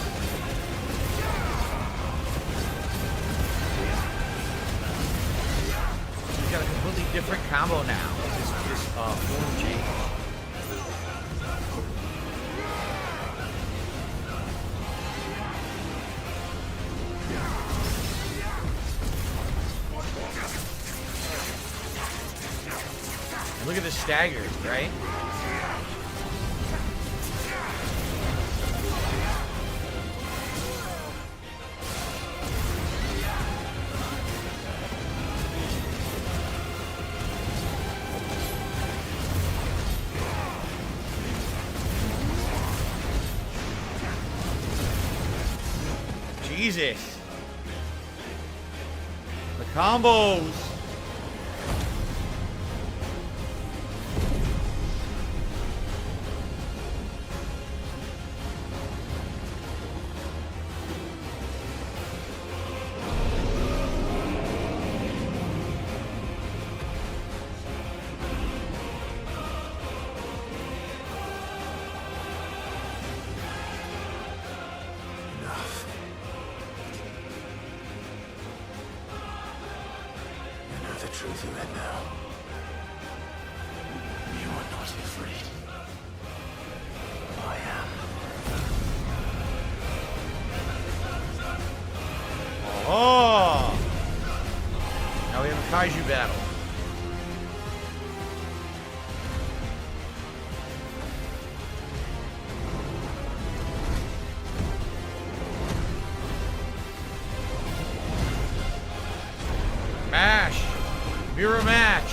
He's got a completely different combo now. This form change. And look at the staggers, right? Jesus. The combos. Truth of it now. You are not afraid. I am. Oh! Now we have a kaiju battle. Mash! Mirror match!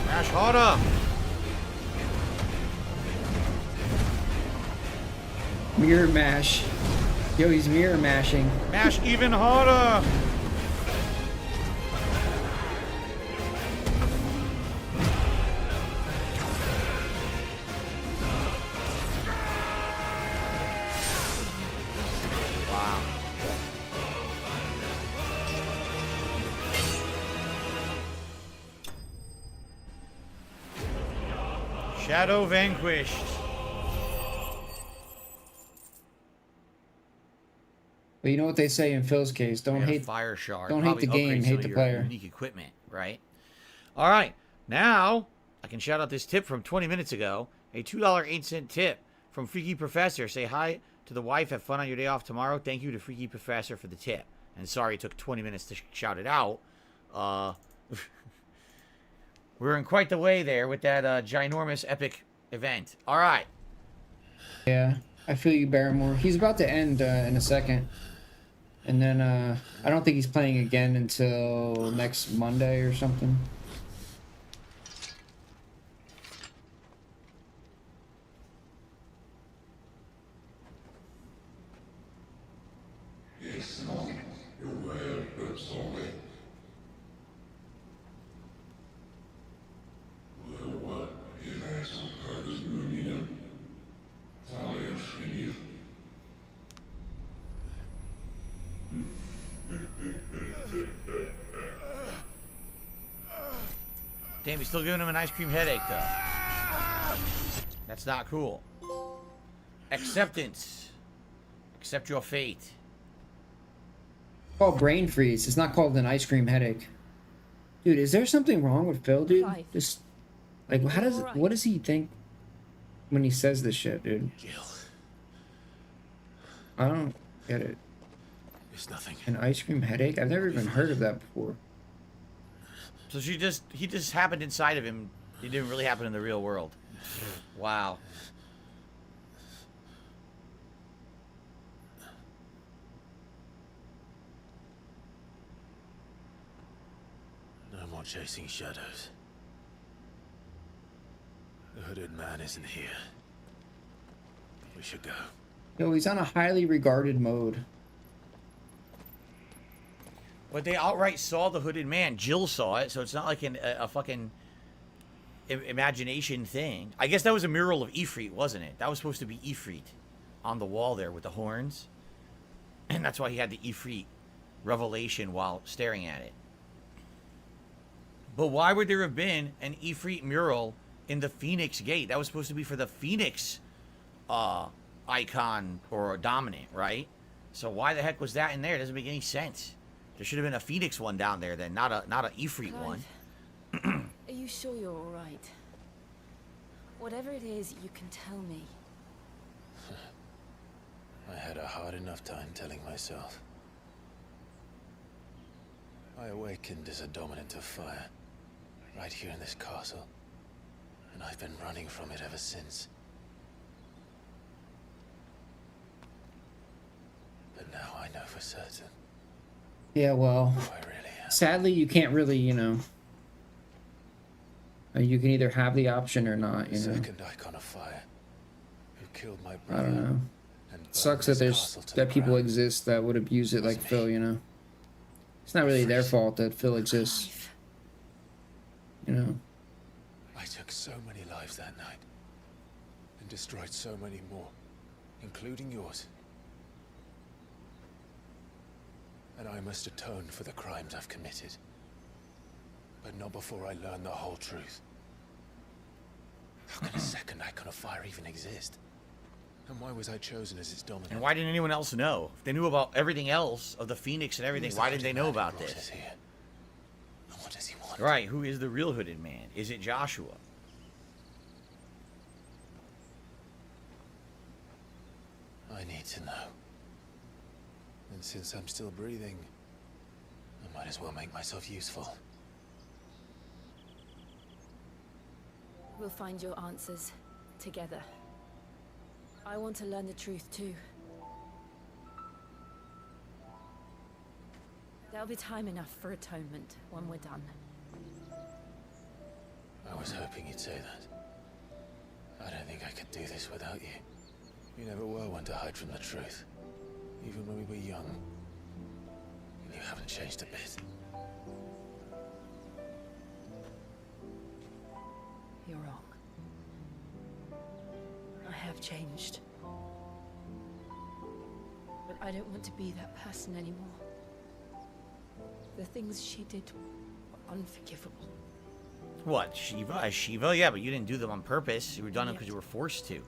Mash harder! Mirror mash. Yo, he's mirror mashing. Mash even harder! Wow. Shadow vanquished. But you know what they say in Phil's case: don't hate fire shard. Don't hate the game, hate the player. Unique equipment, right? All right, now I can shout out this tip from 20 minutes ago. A $2.08 tip from Freaky Professor. Say hi to the wife. Have fun on your day off tomorrow. Thank you to Freaky Professor for the tip. And sorry it took 20 minutes to shout it out. We're in quite the way there with that ginormous epic event. All right. Yeah, I feel you, Barrymore. He's about to end in a second. And then I don't think he's playing again until next Monday or something. Damn, he's still giving him an ice cream headache, though. That's not cool. Acceptance. Accept your fate. It's called brain freeze. It's not called an ice cream headache. Dude, is there something wrong with Phil, dude? Clive. Just like, how does what does he think? when he says this shit, dude. Jill. I don't get it. It's nothing. An ice cream headache? I've never even heard of that before. So he just happened inside of him. It didn't really happen in the real world. Wow. No more chasing shadows. The hooded man isn't here. We should go. Yo, he's on a highly regarded mode. But they outright saw the hooded man. Jill saw it, so it's not like a fucking imagination thing. I guess that was a mural of Ifrit, wasn't it? That was supposed to be Ifrit on the wall there with the horns. And that's why he had the Ifrit revelation while staring at it. But why would there have been an Ifrit mural in the Phoenix Gate? That was supposed to be for the Phoenix icon or dominant, right? So why the heck was that in there? It doesn't make any sense. There should have been a Phoenix one down there then, not a Ifrit one. Are you sure you're all right? Whatever it is, you can tell me. I had a hard enough time telling myself. I awakened as a dominant of fire, right here in this castle, and I've been running from it ever since. But now I know for certain. Yeah, well, sadly, you can't really, you know. You can either have the option or not, you know. Second icon of fire, who killed my I brother. don't know. And Sucks that there's people exist that would abuse it like Phil, you know. It's not really their fault that Phil exists. You know. I took so many lives that night, and destroyed so many more, including yours. And I must atone for the crimes I've committed. But not before I learn the whole truth. How can a second icon of fire even exist? And why was I chosen as its dominant? And why didn't anyone else know? If they knew about everything else of the Phoenix and everything, why didn't they know about this? What does he want? Right, who is the real hooded man? Is it Joshua? I need to know. And since I'm still breathing, I might as well make myself useful. We'll find your answers together. I want to learn the truth too. There'll be time enough for atonement when we're done. I was hoping you'd say that. I don't think I could do this without you. You never were one to hide from the truth. Even when we were young. And you haven't changed a bit. You're wrong. I have changed. But I don't want to be that person anymore. The things she did were unforgivable. What, Shiva? Shiva? Yeah, but you didn't do them on purpose. You were done because you were forced to.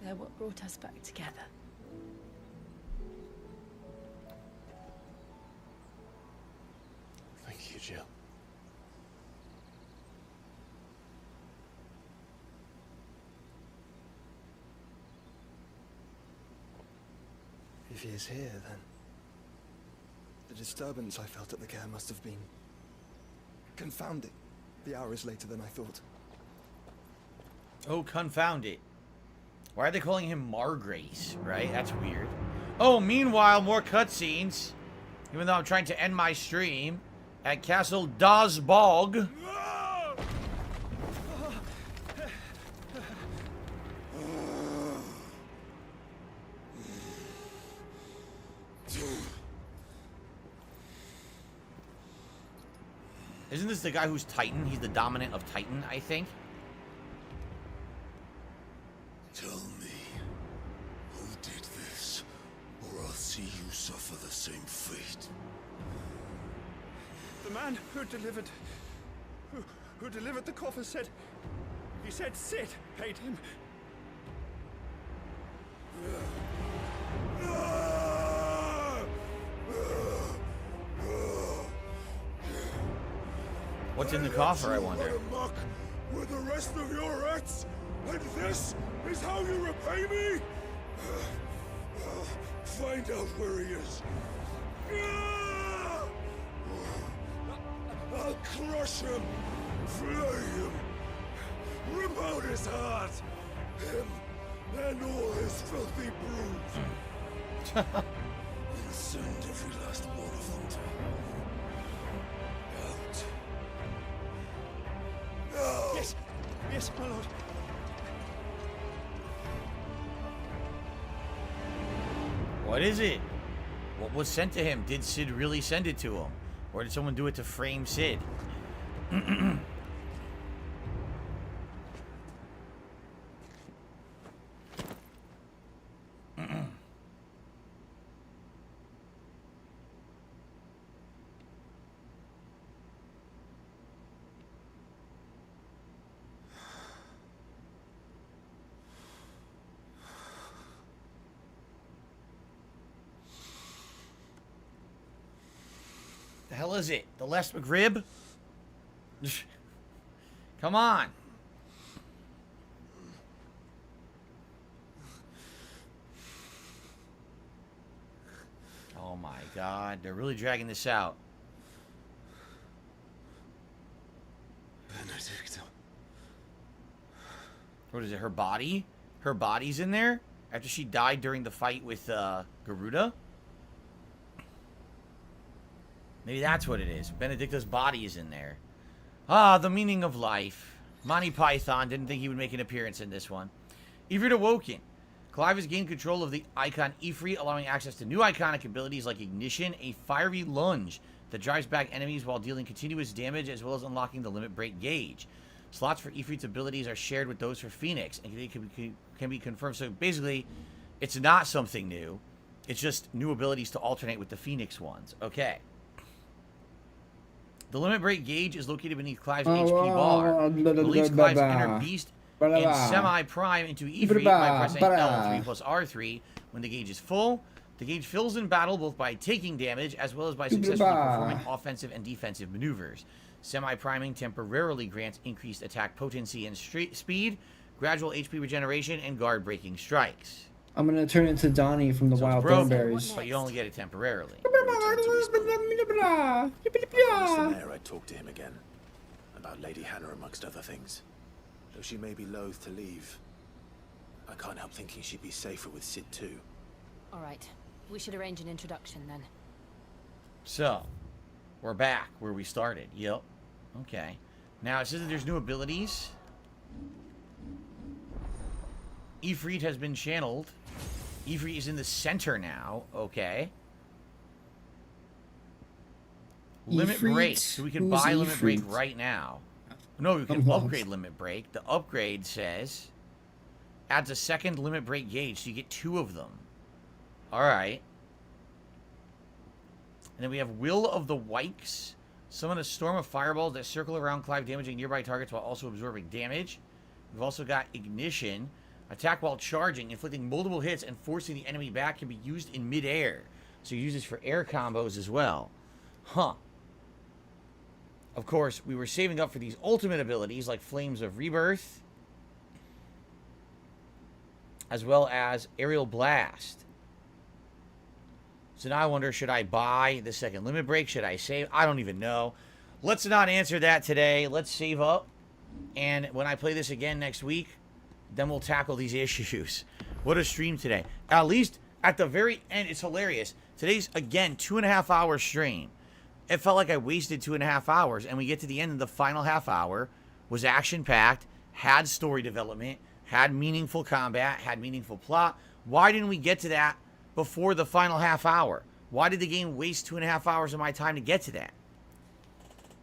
They're what brought us back together. Thank you, Jill. If he is here, then the disturbance I felt at the care must have been confounding. The hour is later than I thought. Oh, confound it. Why are they calling him Margrace, right? That's weird. Oh, meanwhile, more cutscenes. Even though I'm trying to end my stream at Castle Dazbog. Isn't this the guy who's Titan? He's the dominant of Titan, I think. Tell me, who did this, or I'll see you suffer the same fate. The man who delivered the coffer said, he said Sid paid him. What's in the coffer, I wonder? What a muck with the rest of your rats? And this is how you repay me? Find out where he is. I'll crush him, flay him, rip out his heart, him and all his filthy brood. And send every last one of them to out. No! Yes, yes, my lord. What is it? What was sent to him? Did Sid really send it to him? Or did someone do it to frame Sid? The hell is it? The Les McRib? Come on. Oh my god, they're really dragging this out. Benedicta. What is it, her body? Her body's in there? After she died during the fight with Garuda? Maybe that's what it is. Benedicta's body is in there. Ah, the meaning of life. Monty Python didn't think he would make an appearance in this one. Ifrit awoken. Clive has gained control of the icon Ifrit, allowing access to new iconic abilities like Ignition, a fiery lunge that drives back enemies while dealing continuous damage, as well as unlocking the limit break gauge. Slots for Ifrit's abilities are shared with those for Phoenix, and they can be confirmed. So basically, it's not something new. It's just new abilities to alternate with the Phoenix ones. Okay. The limit break gauge is located beneath Clive's HP bar. Release Clive's inner beast and semi-prime into Ifrit by pressing L3 plus R3. When the gauge is full, the gauge fills in battle both by taking damage as well as by successfully performing offensive and defensive maneuvers. Semi-priming temporarily grants increased attack potency and speed, gradual HP regeneration, and guard-breaking strikes. I'm gonna turn into Donnie from the Wild Thornberries. But you only get it temporarily. Promised the mayor I'd talk to him again. About Lady Hannah amongst other things. Though she may be loath to leave, I can't help thinking she'd be safer with Sid too. All right. We should arrange an introduction then. So, we're back where we started. Yep. Okay. Now, it says that there's new abilities. Ifrit has been channeled. Ifrit is in the center now. Okay. Limit break. So we can buy limit break right now. No, we can upgrade limit break. The upgrade says adds a second limit break gauge, so you get 2 of them. Alright. And then we have Will of the Wykes. Summon a storm of fireballs that circle around Clive, damaging nearby targets while also absorbing damage. We've also got Ignition. Attack while charging, inflicting multiple hits and forcing the enemy back, can be used in midair. So you use this for air combos as well. Huh. Of course, we were saving up for these ultimate abilities like Flames of Rebirth, as well as Aerial Blast. So now I wonder, should I buy the second limit break? Should I save? I don't even know. Let's not answer that today. Let's save up. And when I play this again next week, then we'll tackle these issues. What a stream today. At least at the very end, it's hilarious. Today's, again, 2.5 hour stream. It felt like I wasted 2.5 hours, and we get to the end of the final half hour, was action-packed, had story development, had meaningful combat, had meaningful plot. Why didn't we get to that before the final half hour? Why did the game waste 2.5 hours of my time to get to that?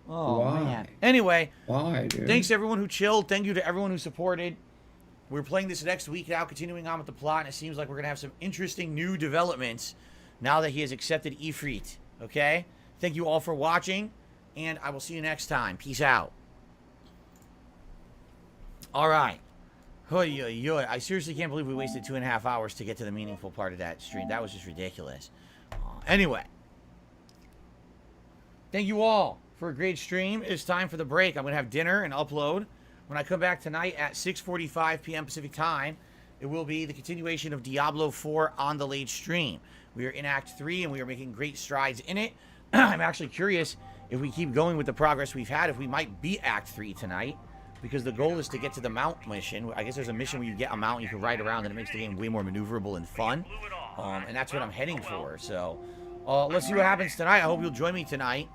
Oh, Why? man. Anyway, Why, dude? Thanks to everyone who chilled. Thank you to everyone who supported. We're playing this next week now, continuing on with the plot, and it seems like we're going to have some interesting new developments now that he has accepted Ifrit. Okay? Thank you all for watching, and I will see you next time. Peace out. All right. I seriously can't believe we wasted 2.5 hours to get to the meaningful part of that stream. That was just ridiculous. Anyway. Thank you all for a great stream. It's time for the break. I'm going to have dinner and upload. when I come back tonight at 6:45 p.m. Pacific time, it will be the continuation of Diablo 4 on the late stream. We are in Act 3, and we are making great strides in it. I'm actually curious if we keep going with the progress we've had, if we might beat Act 3 tonight, because the goal is to get to the mount mission. I guess there's a mission where you get a mount, you can ride around, and it makes the game way more maneuverable and fun. And that's what I'm heading for. So let's see what happens tonight. I hope you'll join me tonight.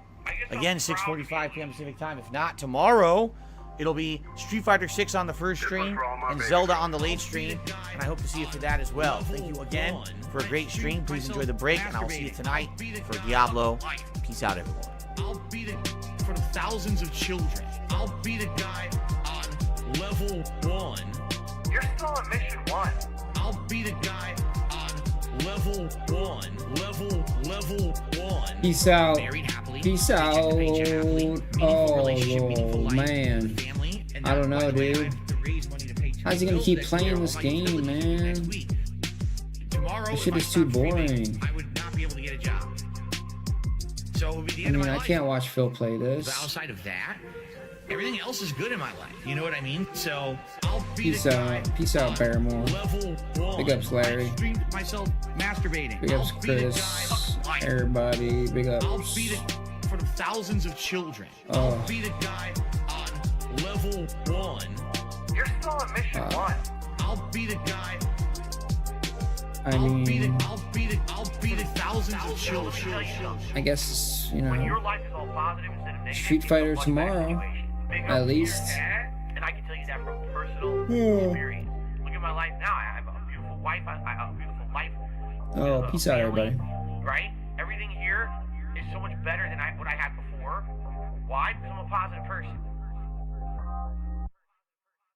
Again, 6:45 p.m. Pacific time. If not, tomorrow, it'll be Street Fighter 6 on the first stream and Zelda on the late stream. And I hope to see you for that as well. Thank you again for a great stream. Please enjoy the break, and I'll see you tonight for Diablo. Peace out, everyone. I'll beat it for the thousands of children. I'll beat a guy on level 1. You're still on mission 1. I'll beat a guy on level 1. Level 1. Peace out. Peace out. Oh, man. I don't know, dude. How's he gonna keep playing this game, man? This shit is too boring. I would not be able to get a job. So it would be the I end mean, of my I life. can't watch Phil play this. But outside of that, everything else is good in my life. You know what I mean? So I'll beat Peace out. Peace out, Barrymore. level 1. Big ups, Larry. I streamed myself masturbating. Big ups, I'll beat a Chris. guy on life. Everybody. Big I'll ups. beat it for the thousands of children. Oh. I'll beat a guy on level 1. You're still on mission 1. I'll beat a guy. I mean, I'll beat it thousands of children. I guess, you When your know, life is all positive instead of negative, Street Fighter tomorrow, at least. and I can tell you that from personal Yeah. experience. Look at my life now. I have a beautiful wife. I have a beautiful life. Oh, peace out, everybody. Right? Everything here is so much better than what I had before. Why? Because I'm a positive person.